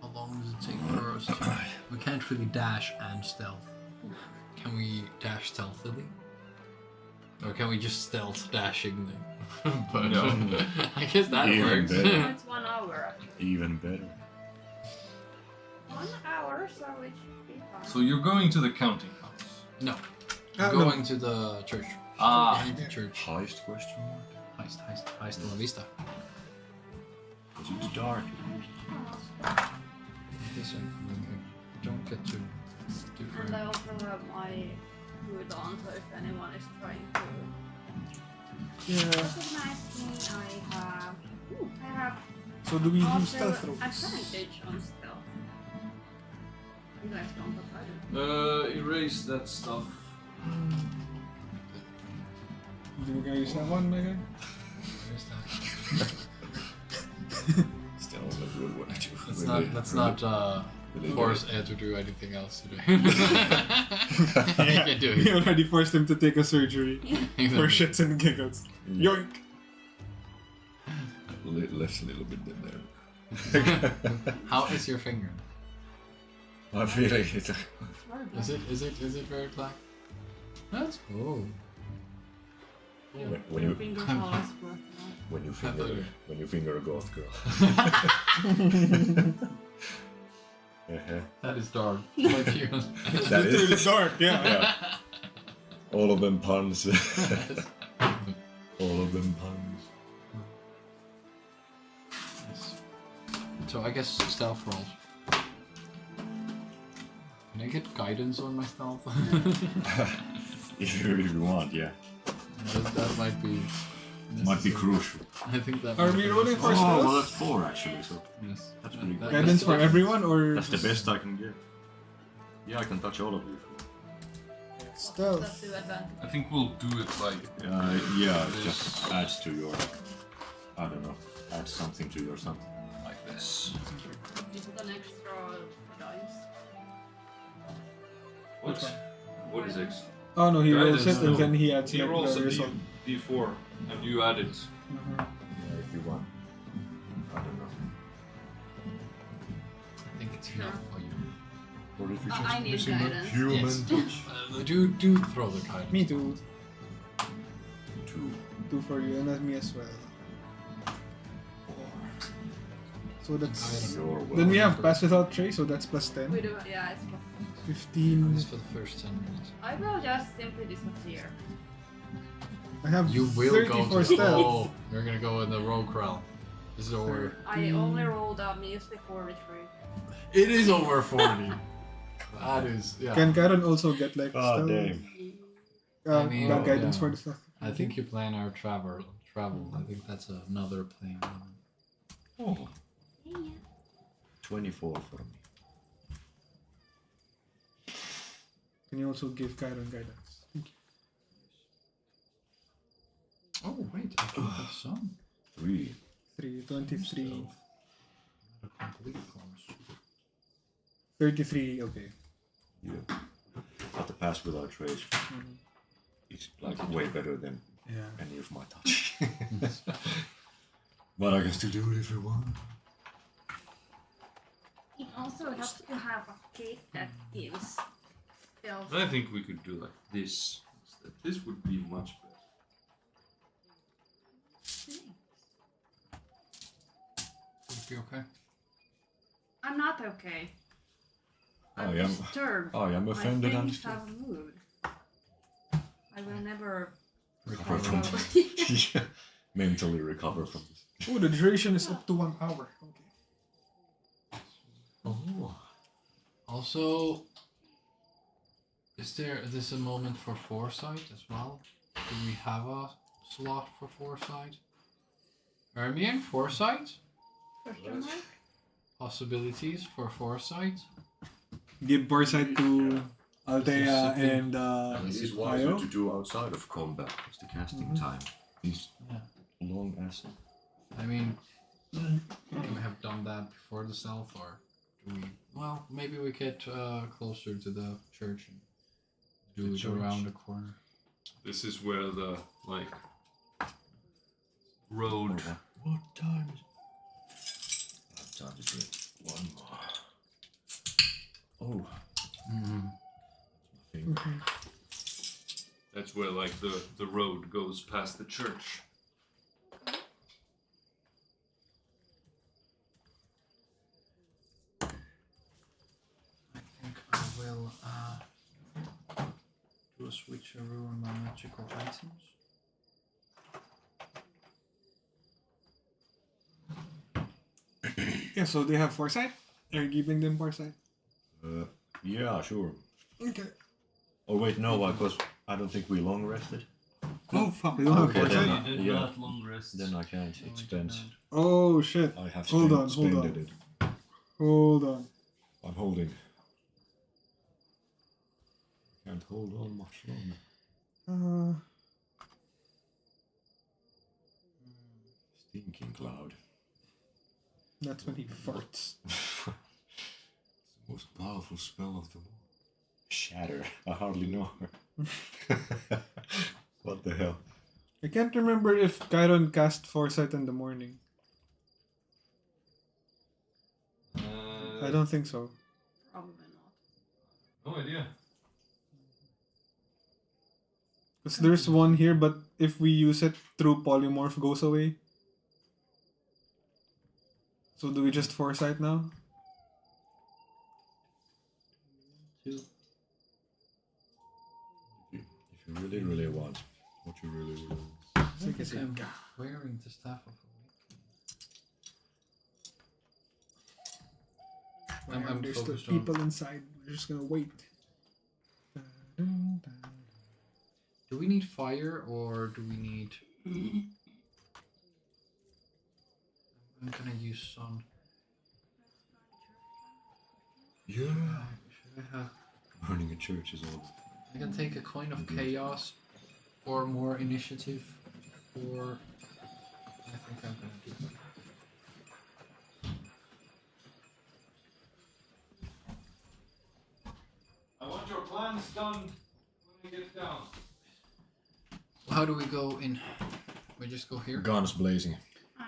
How long does it take for us to... We can't really dash and stealth. Can we dash stealthily? Or can we just stealth dashing them? But No. I guess that Even works. better. No, it's 1 hour actually. Even better. 1 hour, so it should be fine. So you're going to the counting house. No. Ah, I'm no. going to the church. Ah. Behind the church. Heist question mark? Heist la vista. Because it's dark. This don't get too And I different. also have my hood on, so if anyone is trying to Yeah. recognize me, I have So do we do also stealth rolls? advantage on stealth. You guys don't, but I do. Erase that stuff. Do we gonna use that one, Megan? Where's that? Still a good one, actually. Let's not really force Ed to do anything else today. He can do We it. already forced him to take a surgery for shits and giggles. Yoink! Left a little bit there. How is your finger? I feel like it's Is it very black? That's cool. when you Finger always work now. when you finger a goth girl. Uh-huh. That is dark. Like you. That is- Literally dark, yeah. Yeah. All of them puns. All of them puns. Yes. So I guess stealth rolls. Can I get guidance on my stealth? If you want, yeah. that might be. Might be necessary. crucial. I think that. Are might we be rolling for necessary. stealth? well, that's 4 actually, so Yes. That's pretty good. Guidance for everyone or that's the just best I can get. Yeah, I can touch all of you. Let's stealth? do advantage. I think we'll do it like Yeah, it just adds to your. I don't know. Adds something to your something. this. You put an extra dice. What is X? Oh no, he rolls Guidance, it and no. then he adds He like rolls the a result. D4 and you add it. Mhm. Yeah, if you want. I don't know. I think it's enough for you. Or if you I need missing a guidance. human Yes. touch. Do throw the guidance. Me too. 2. Two for you and that's me as well. So that's. You're Then we have welcome. pass without trace, so that's plus 10. We do, yeah, it's 15. Just for the first 10 minutes. I will just simply disappear. I have You will 34 go to stealth. Oh, you're gonna go in the rogue corral. This is over. I only rolled a measly 43. It is over 40. That is, yeah. Can Kairon also get like God stealth? damn. I mean, Back guidance yeah. for the stuff. I think you plan our travel. I think that's another plane. Oh. 24 for me. Can you also give Kairon guidance? Thank you. Oh wait, I can have some. 3. 23. A complete course. 33, okay. Yeah. But the pass without trace is like way better than Yeah. any of my touch. But I can still do it if you want. It also helps to have a cape that gives stealth. I think we could do like this instead. This would be much better. Would be okay. I'm not okay. I I'm am- disturbed. I am offended My and things have moved. I will never recover from recover. mentally recover from this. Oh, the duration is up to 1 hour. Okay. Oh. Also, is this a moment for foresight as well? Do we have a slot for foresight? Ermion, foresight? Question mark? Possibilities for foresight? Give Borsight to Altea Mississippi. and This is Io. wiser to do outside of combat because the casting time is Yeah. long as. I mean, do we have done that before the stealth, or do we? Well, maybe we get closer to the church and do The it church. around the corner. This is where the like road. What time is it? I have time to drink one more. Oh, Mm-hmm. I think. That's where like the road goes past the church. I think I will do a switcheroo on my magical items. Yeah, so they have Foresight. Are you giving them Foresight? Yeah, sure. Okay. Oh wait, no, because I don't think we long rested. Oh fuck, we don't have Okay, Foresight? then Did yeah. not long rest. Then I can't No, I expend. did Oh shit. I have Hold on, spended it. Hold on. I'm holding. Can't hold on much longer. Stinking cloud. That's when he farts. It's the most powerful spell of them all. Shatter. I hardly know her. What the hell? I can't remember if Kairon cast Foresight in the morning. I don't think so. Probably not. No idea. Because there's one here, but if we use it through polymorph goes away. So do we just Foresight now? Two. If you really, really want what you really, really want. I don't think I'm wearing the staff of awakening. I'm There's still focused on. people inside. We're just gonna wait. Do we need fire or do we need? I'm gonna use sun. Yeah. Should I have? Burning a church is all. I can take a coin of chaos or more initiative, or I think I'm gonna do that. I want your plans done when I get down. How do we go in? We just go here. Guns blazing.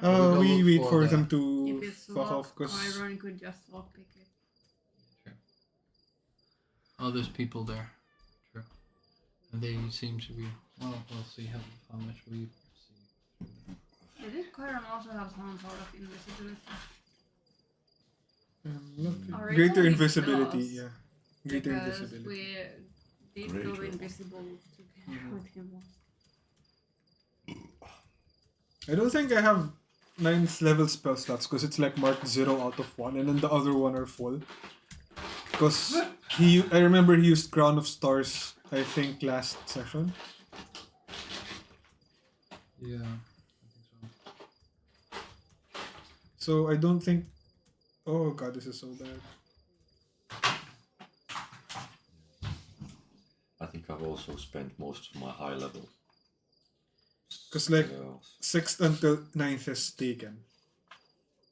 We'll We look wait for for the- them to If it's fuck off, locked, because Kairon could just lockpick it. Oh, there's people there. True. And they seem to be. Well, we'll see how much we see. Did Kairon also have some sort of invisibility? Our Greater economy invisibility, lost yeah. Greater because invisibility. we did go Greater. invisible together with him once. I don't think I have 9th level spell slots because it's like marked 0 out of 1 and then the other one are full. Because I remember he used Crown of Stars, I think, last session. Yeah, I think so. So I don't think. Oh god, this is so bad. I think I've also spent most of my high level. Because like spells. 6th until 9th is taken.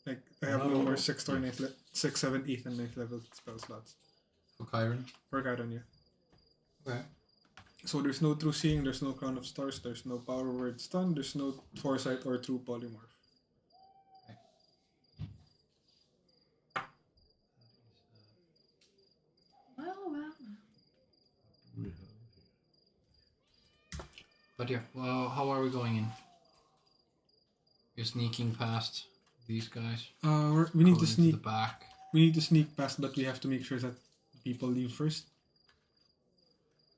Like I have no No. more 6th or 9th, 6th, 7th, 8th, and 9th level spell slots. For Kairon? For Kairon, yeah. Okay. So there's no True Seeing, there's no Crown of Stars, there's no Power Word Stun, there's no Foresight or True Polymorph. Well. But yeah, well, how are we going in? You're sneaking past these guys. We need going to sneak. the back. We need to sneak past, but we have to make sure that people leave first.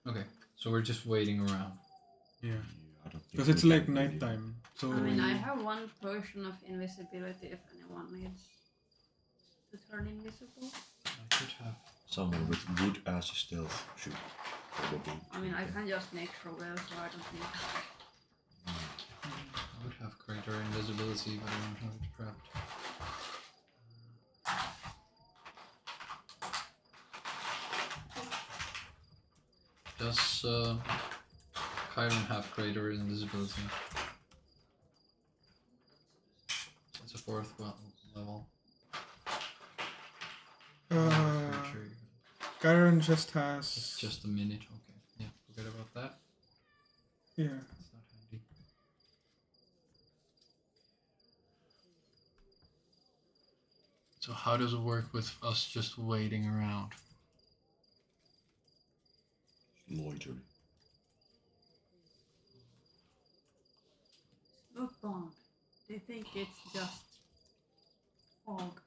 Okay, so we're just waiting around. Yeah. I don't think Because we it's can like really- nighttime. So I mean, I have one potion of invisibility if anyone needs to turn invisible. I could have. Someone with good ass stealth should probably. I mean, I can just make Shrubel, so I don't need. I would have greater invisibility, but I don't have it trapped. Does Kairon have greater invisibility? It's a 4th level. Creature. Kairon just It's has. just a minute. Okay, yeah, forget about that. Yeah. It's not handy. So how does it work with us just waiting around? Loitering. Smoke bomb. They think it's just fog.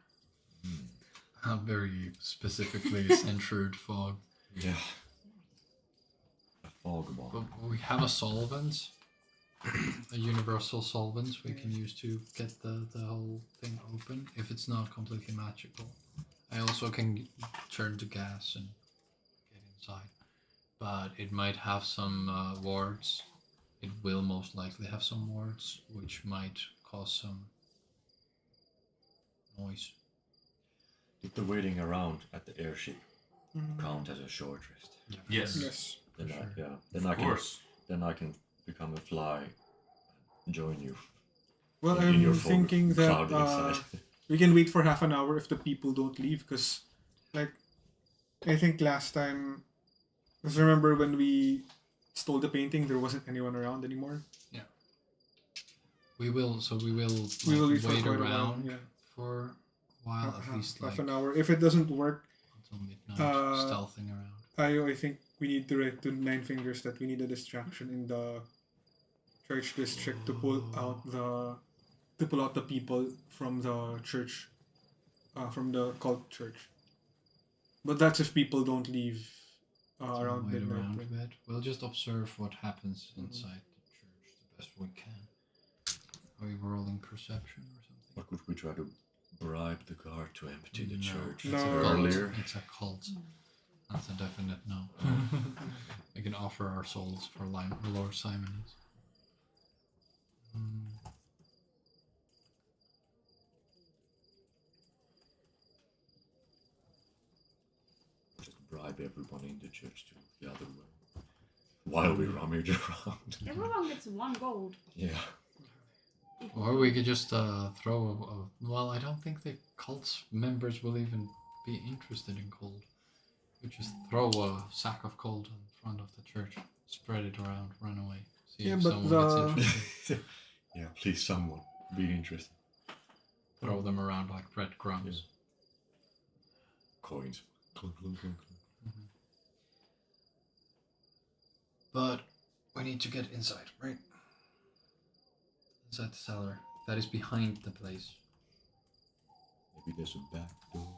Very specifically censured fog. Yeah. A fog bomb. But we have a solvent, a universal solvent we can use to get the whole thing open if it's not completely magical. I also can turn to gas and get inside, but it might have some wards. It will most likely have some wards, which might cause some noise. Did the waiting around at the airship count as a short rest? Yes. Yes. Then Sure. Then Of course. I can become a fly and join you. Well, in your I'm fog thinking that cloud inside. we can wait for half an hour if the people don't leave. Because, like, I think last time. Because remember when we stole the painting, there wasn't anyone around anymore. We will We will wait for wait quite a while. around Yeah. for a while, at least half like an hour. If it doesn't work, until midnight, Uh, stealthing around. I think we need to write to Nine Fingers that we need a distraction in the church district to pull out the people from the church, from the cult church. But that's if people don't leave around Wait midnight. around a then. bit. We'll just observe what happens inside the church the best we can. Are we rolling perception or something? Or could we try to bribe the guard to empty the No, church it's a No. cult. earlier? It's a cult. That's a definite no. We can offer our souls for Lord Simon's. Just bribe everyone in the church to the other way. While we rummage around. Everyone gets 1 gold. Yeah. Or we could just throw well, I don't think the cult's members will even be interested in gold. We just throw a sack of gold in front of the church, spread it around, run away. See Yeah, if but someone the- gets interested. Yeah, please someone be interested. Throw them around like breadcrumbs. Coins. Clunk, clunk, clunk, clunk. But we need to get inside, right? Inside the cellar. That is behind the place. Maybe there's a back door.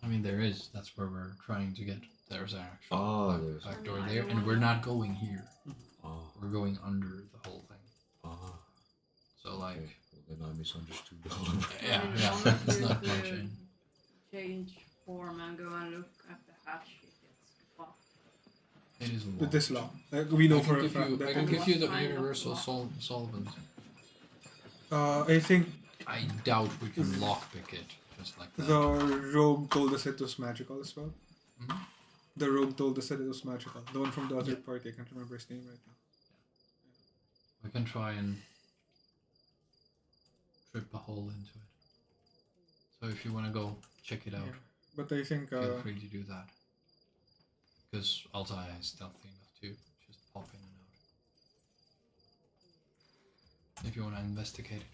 I mean, there is. That's where we're trying to get. There's an actual there's back I door mean, I there, don't and we're wanna- not going here. Ah, We're going under the whole thing. So like, okay. Well, then I misunderstood. yeah, I mean, yeah. one of It's you not much could in. change form and go and look at the hatch if it's locked. It is With locked. this law. We know I for can a give fact you. that I can it give you the Kind of universal locked. solvent. I think I doubt we can lockpick it just like that. the rogue told us it was magical as well. Mhm. The rogue told us that it was magical. The one from the other Yeah. party, I can't remember his name right now. We can try and trip a hole into it. So if you want to go check it out, Yeah. But I think feel free to do that. Because Otij is stealthy enough to just pop in and out. If you want to investigate it.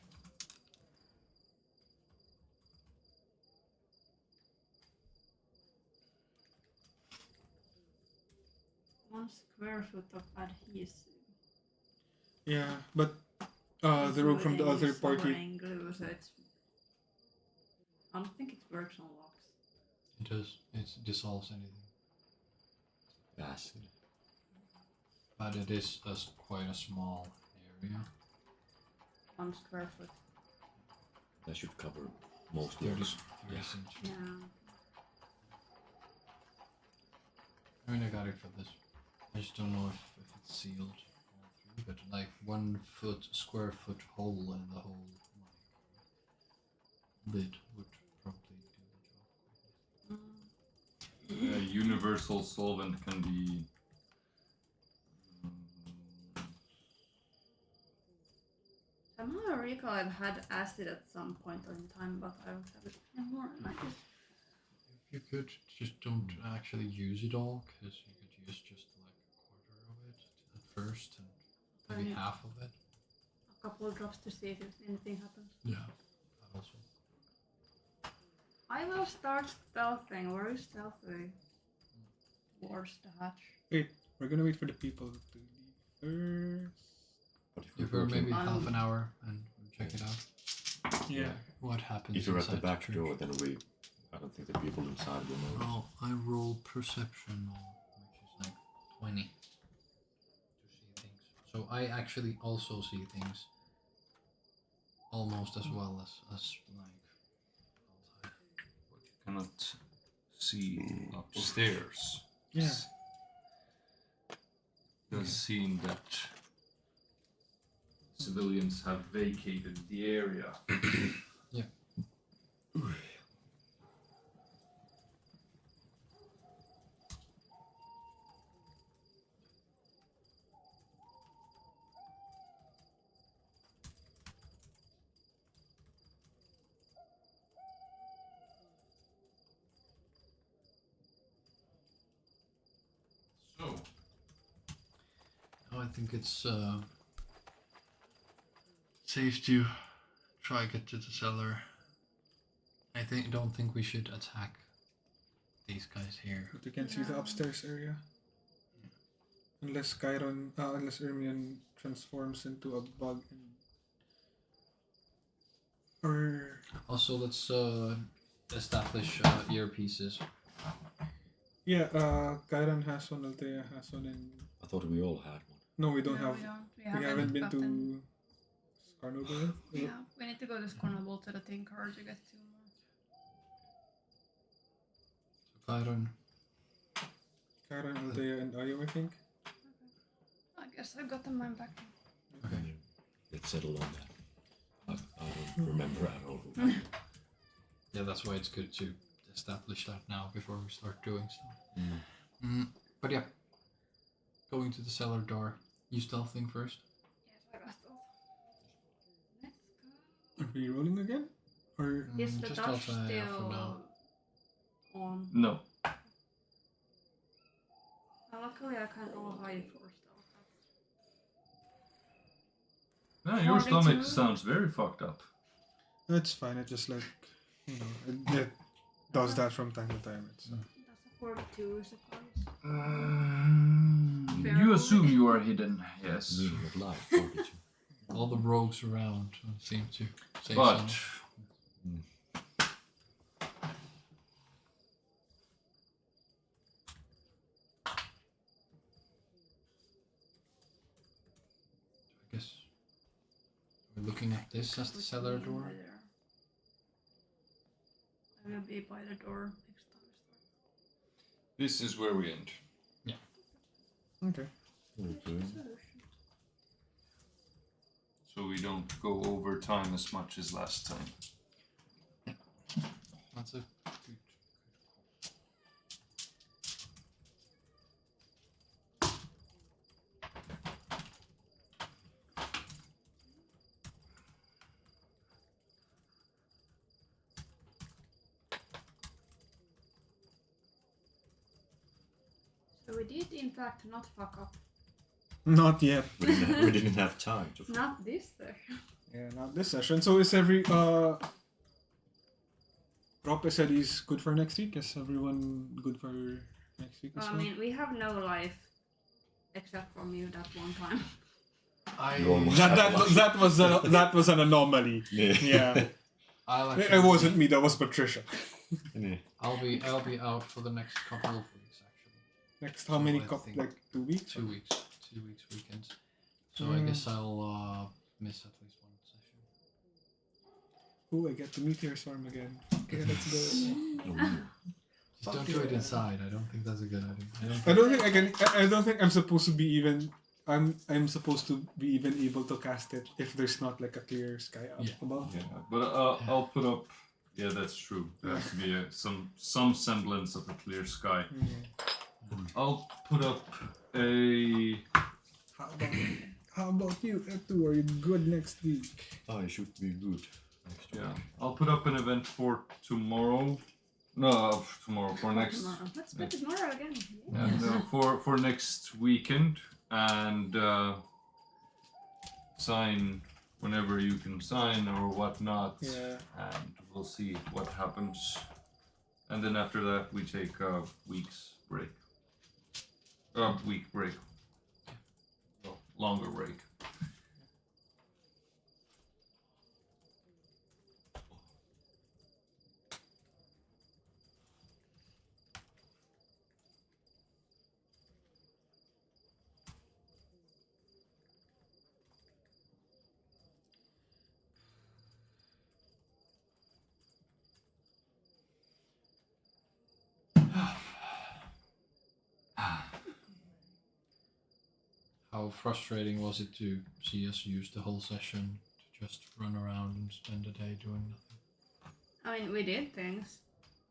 1 square foot of adhesive. yeah, but the rogue from the other party. Soldering glue, so it's. I don't think it works on locks. It does. It dissolves anything. Acid. But it is quite a small area. 1 square foot. That should cover most of 30 it. cents. Yeah. I mean, I got it for this. I just don't know if it's sealed all through, but like 1 square foot hole in the whole lid would probably do the job. Universal solvent can be. Somehow I recall I've had acid at some point in time, but I don't have it anymore. And I just If you could just don't actually use it all, because you could use just like a quarter of it at first and maybe Right. half of it. a couple of drops to see if anything happens. Yeah, that also. I will start stealthing. Where is stealthy? Towards the hatch. Wait, we're gonna wait for the people to leave first. But if Give we're her maybe Um, half an hour and check it out. Yeah. What happens If you're at the inside back church. door, then I don't think the people inside will notice. Oh, I roll perception, which is like 20 to see things. So I actually also see things almost as well as like outside. What you cannot see upstairs. Yeah. It does seem that civilians have vacated the area. Yeah. So, I think it's safe to try get to the cellar. I don't think we should attack these guys here. But we can see the Yeah. upstairs area. Unless Kairon, unless Ermion transforms into a bug. Or Also, let's establish earpieces. yeah, Kairon has one, Altea has one, and I thought we all had one. no, we don't No, have. we don't. We haven't been gotten- to Scornubel. Yeah, we need to go to Scornubel to the Tinker to get 2 more. So Kairon, Kairon, Altea, and Ayo, I think. I guess I got mine back. okay. Let's settle on that. I don't remember at all. Yeah, that's why it's good to establish that now before we start doing stuff. Mm. But yeah, going to the cellar door. You stealthing first. Yes, I got stealth. Let's go. Are we rolling again? Or Is the just touch outside for still now. on? no. Luckily, I can roll high for stealth. No, your 42? stomach sounds very fucked up. it's fine. It just like it does that from time to time. It's, That's a 42 surprise. You assume you are hidden, yes. Meaning of life, 42. All the rogues around seem to say But so. We're looking at this as the cellar Put me in door. by there. I will be by the door next time we This is where we end. Okay. Okay. start. So we don't go over time as much as last time. That's a good. So we did in fact not fuck up. Not yet. We didn't have time to. Not this session. Yeah, not this session. So is every Rob said he's good for next week. Is everyone good for next week as Well, I well? mean, we have no life except from you that one time. You almost I had That one. that was an anomaly. Yeah. Yeah, I'll it wasn't me. That was Patricia. Yeah. I'll be out for the next couple of weeks actually. Next, how many I think- like 2 weeks? 2 weeks. 2 weeks weekends. So I guess I'll miss at least one session. Ooh, I get to meet your storm again. Okay, let's go. Just Fuck don't do it yeah. inside. I don't think that's a good idea. I don't think I can. I don't think I'm supposed to be even. I'm supposed to be even able to cast it if there's not like a clear sky up Yeah. above. Yeah, but I'll put up. Yeah, that's true. There has to be some semblance of a clear sky. I'll put up a. How about you, Etu? Are you good next week? I should be good next Yeah, week. I'll put up an event for tomorrow. No, tomorrow for next. Tomorrow. Let's put it tomorrow again. Yeah, no, for next weekend and sign whenever you can sign or whatnot. Yeah. And we'll see what happens. And then after that, we take a week's break. Week break. Well, longer break. How frustrating was it to see us use the whole session to just run around and spend the day doing nothing? I mean, we did things.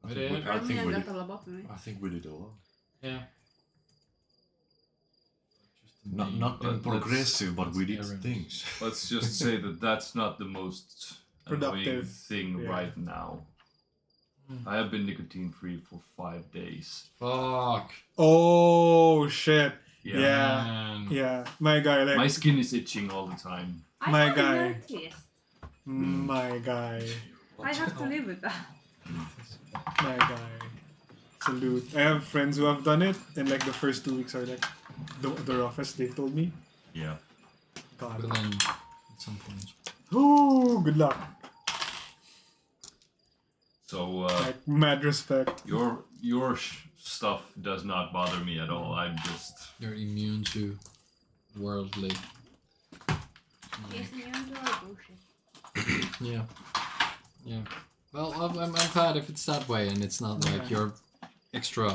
We did. I think we got did. a lobotomy. I think we did a lot. Yeah. Just Not But been let's- progressive, but we did errands. things. Let's just say that that's not the most annoying Productive, thing yeah. right now. I have been nicotine free for 5 days. Fuck. Oh shit! Yeah. Yeah. Man. Yeah, my guy, like My skin is itching all the time. I My haven't guy. noticed. my guy, I have to live with that. my guy. Salute. I have friends who have done it, and like the first 2 weeks are like the roughest. They've told me. Yeah. God. We'll end at some point. Ooh, good luck. So Like mad respect. your stuff does not bother me at all. I'm just You're immune to worldly. Yes, and you enjoy bullshit. Yeah. Yeah. Well, I'm glad if it's that way and it's not like Yeah. you're extra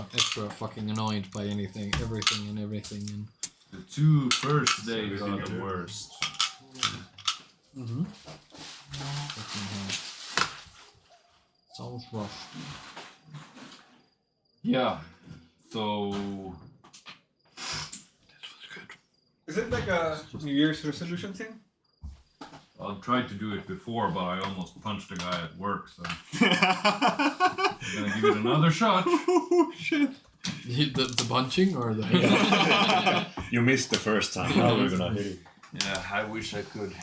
fucking annoyed by everything and the 2 first days are the worst. Mm-hmm. fucking hell. Sounds rough. Yeah. So Is it like a New Year's resolution thing? I tried to do it before, but I almost punched a guy at work. So I'm gonna give it another shot. Oh shit! The punching or the You missed the first time. Now we're gonna hit it. Yeah, I wish I could,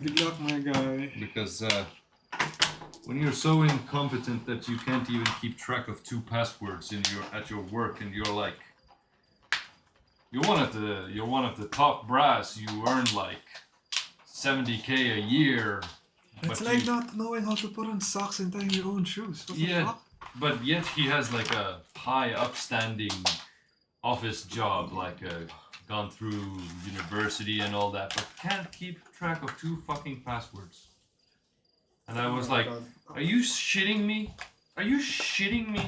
Good luck, my guy. because when you're so incompetent that you can't even keep track of 2 passwords at your work, and you're like, you're one of the top brass. You earn like 70K a year. It's but like you- not knowing how to put on socks and tying your own shoes. What the Yeah. fuck? But yet he has like a high upstanding office job, like a gone through university and all that, but can't keep track of 2 fucking passwords. And I was like, are you shitting me? Are you shitting me?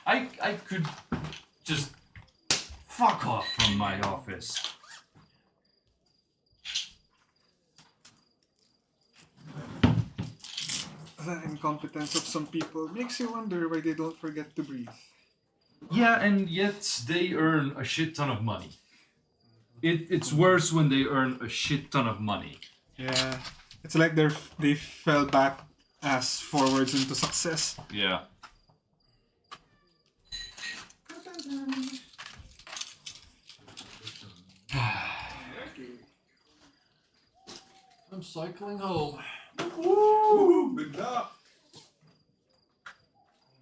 I could just fuck off from my office. The incompetence of some people makes you wonder why they don't forget to breathe. Yeah, and yet they earn a shit ton of money. It's worse when they earn a shit ton of money. Yeah, it's like they fell back ass forwards into success. Yeah. I'm cycling home. Woo! Good job.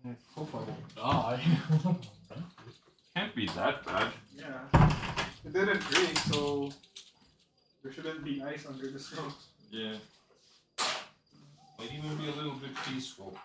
I hope I won't die. Can't be that bad. Yeah. It didn't rain, so there shouldn't be ice under the snow. Yeah. Might even be a little bit peaceful.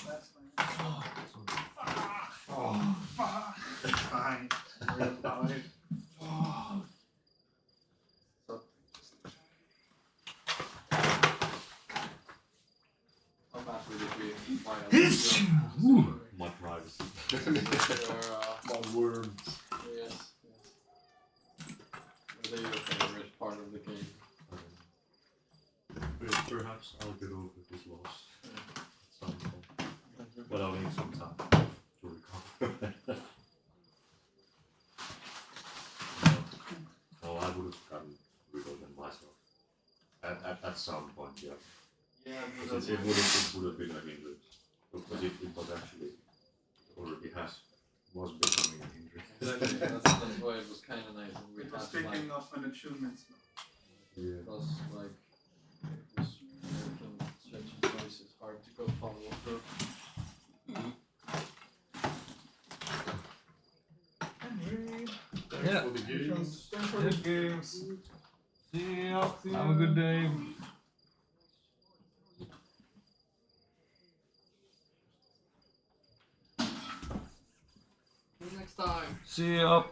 That's fine. Oh, fuck. Fine. We're fine. I'm happy to be My privacy. My worms. Yes. Are they your favorite part of the game? Perhaps I'll get over this loss at some point. But I'll need some time to recover. No, I would have gotten rid of them myself. At some point, yeah. Yeah, Because it would have been a hindrance. Because it was actually already was becoming a hindrance. Exactly. That's why it was kind of nice. And we It was had to, taking off an achievements now. Yeah. because like it was making certain choices hard to go follow through. Thanks for the games. Thanks for the games. See ya. Have a good day. See you next time. See ya.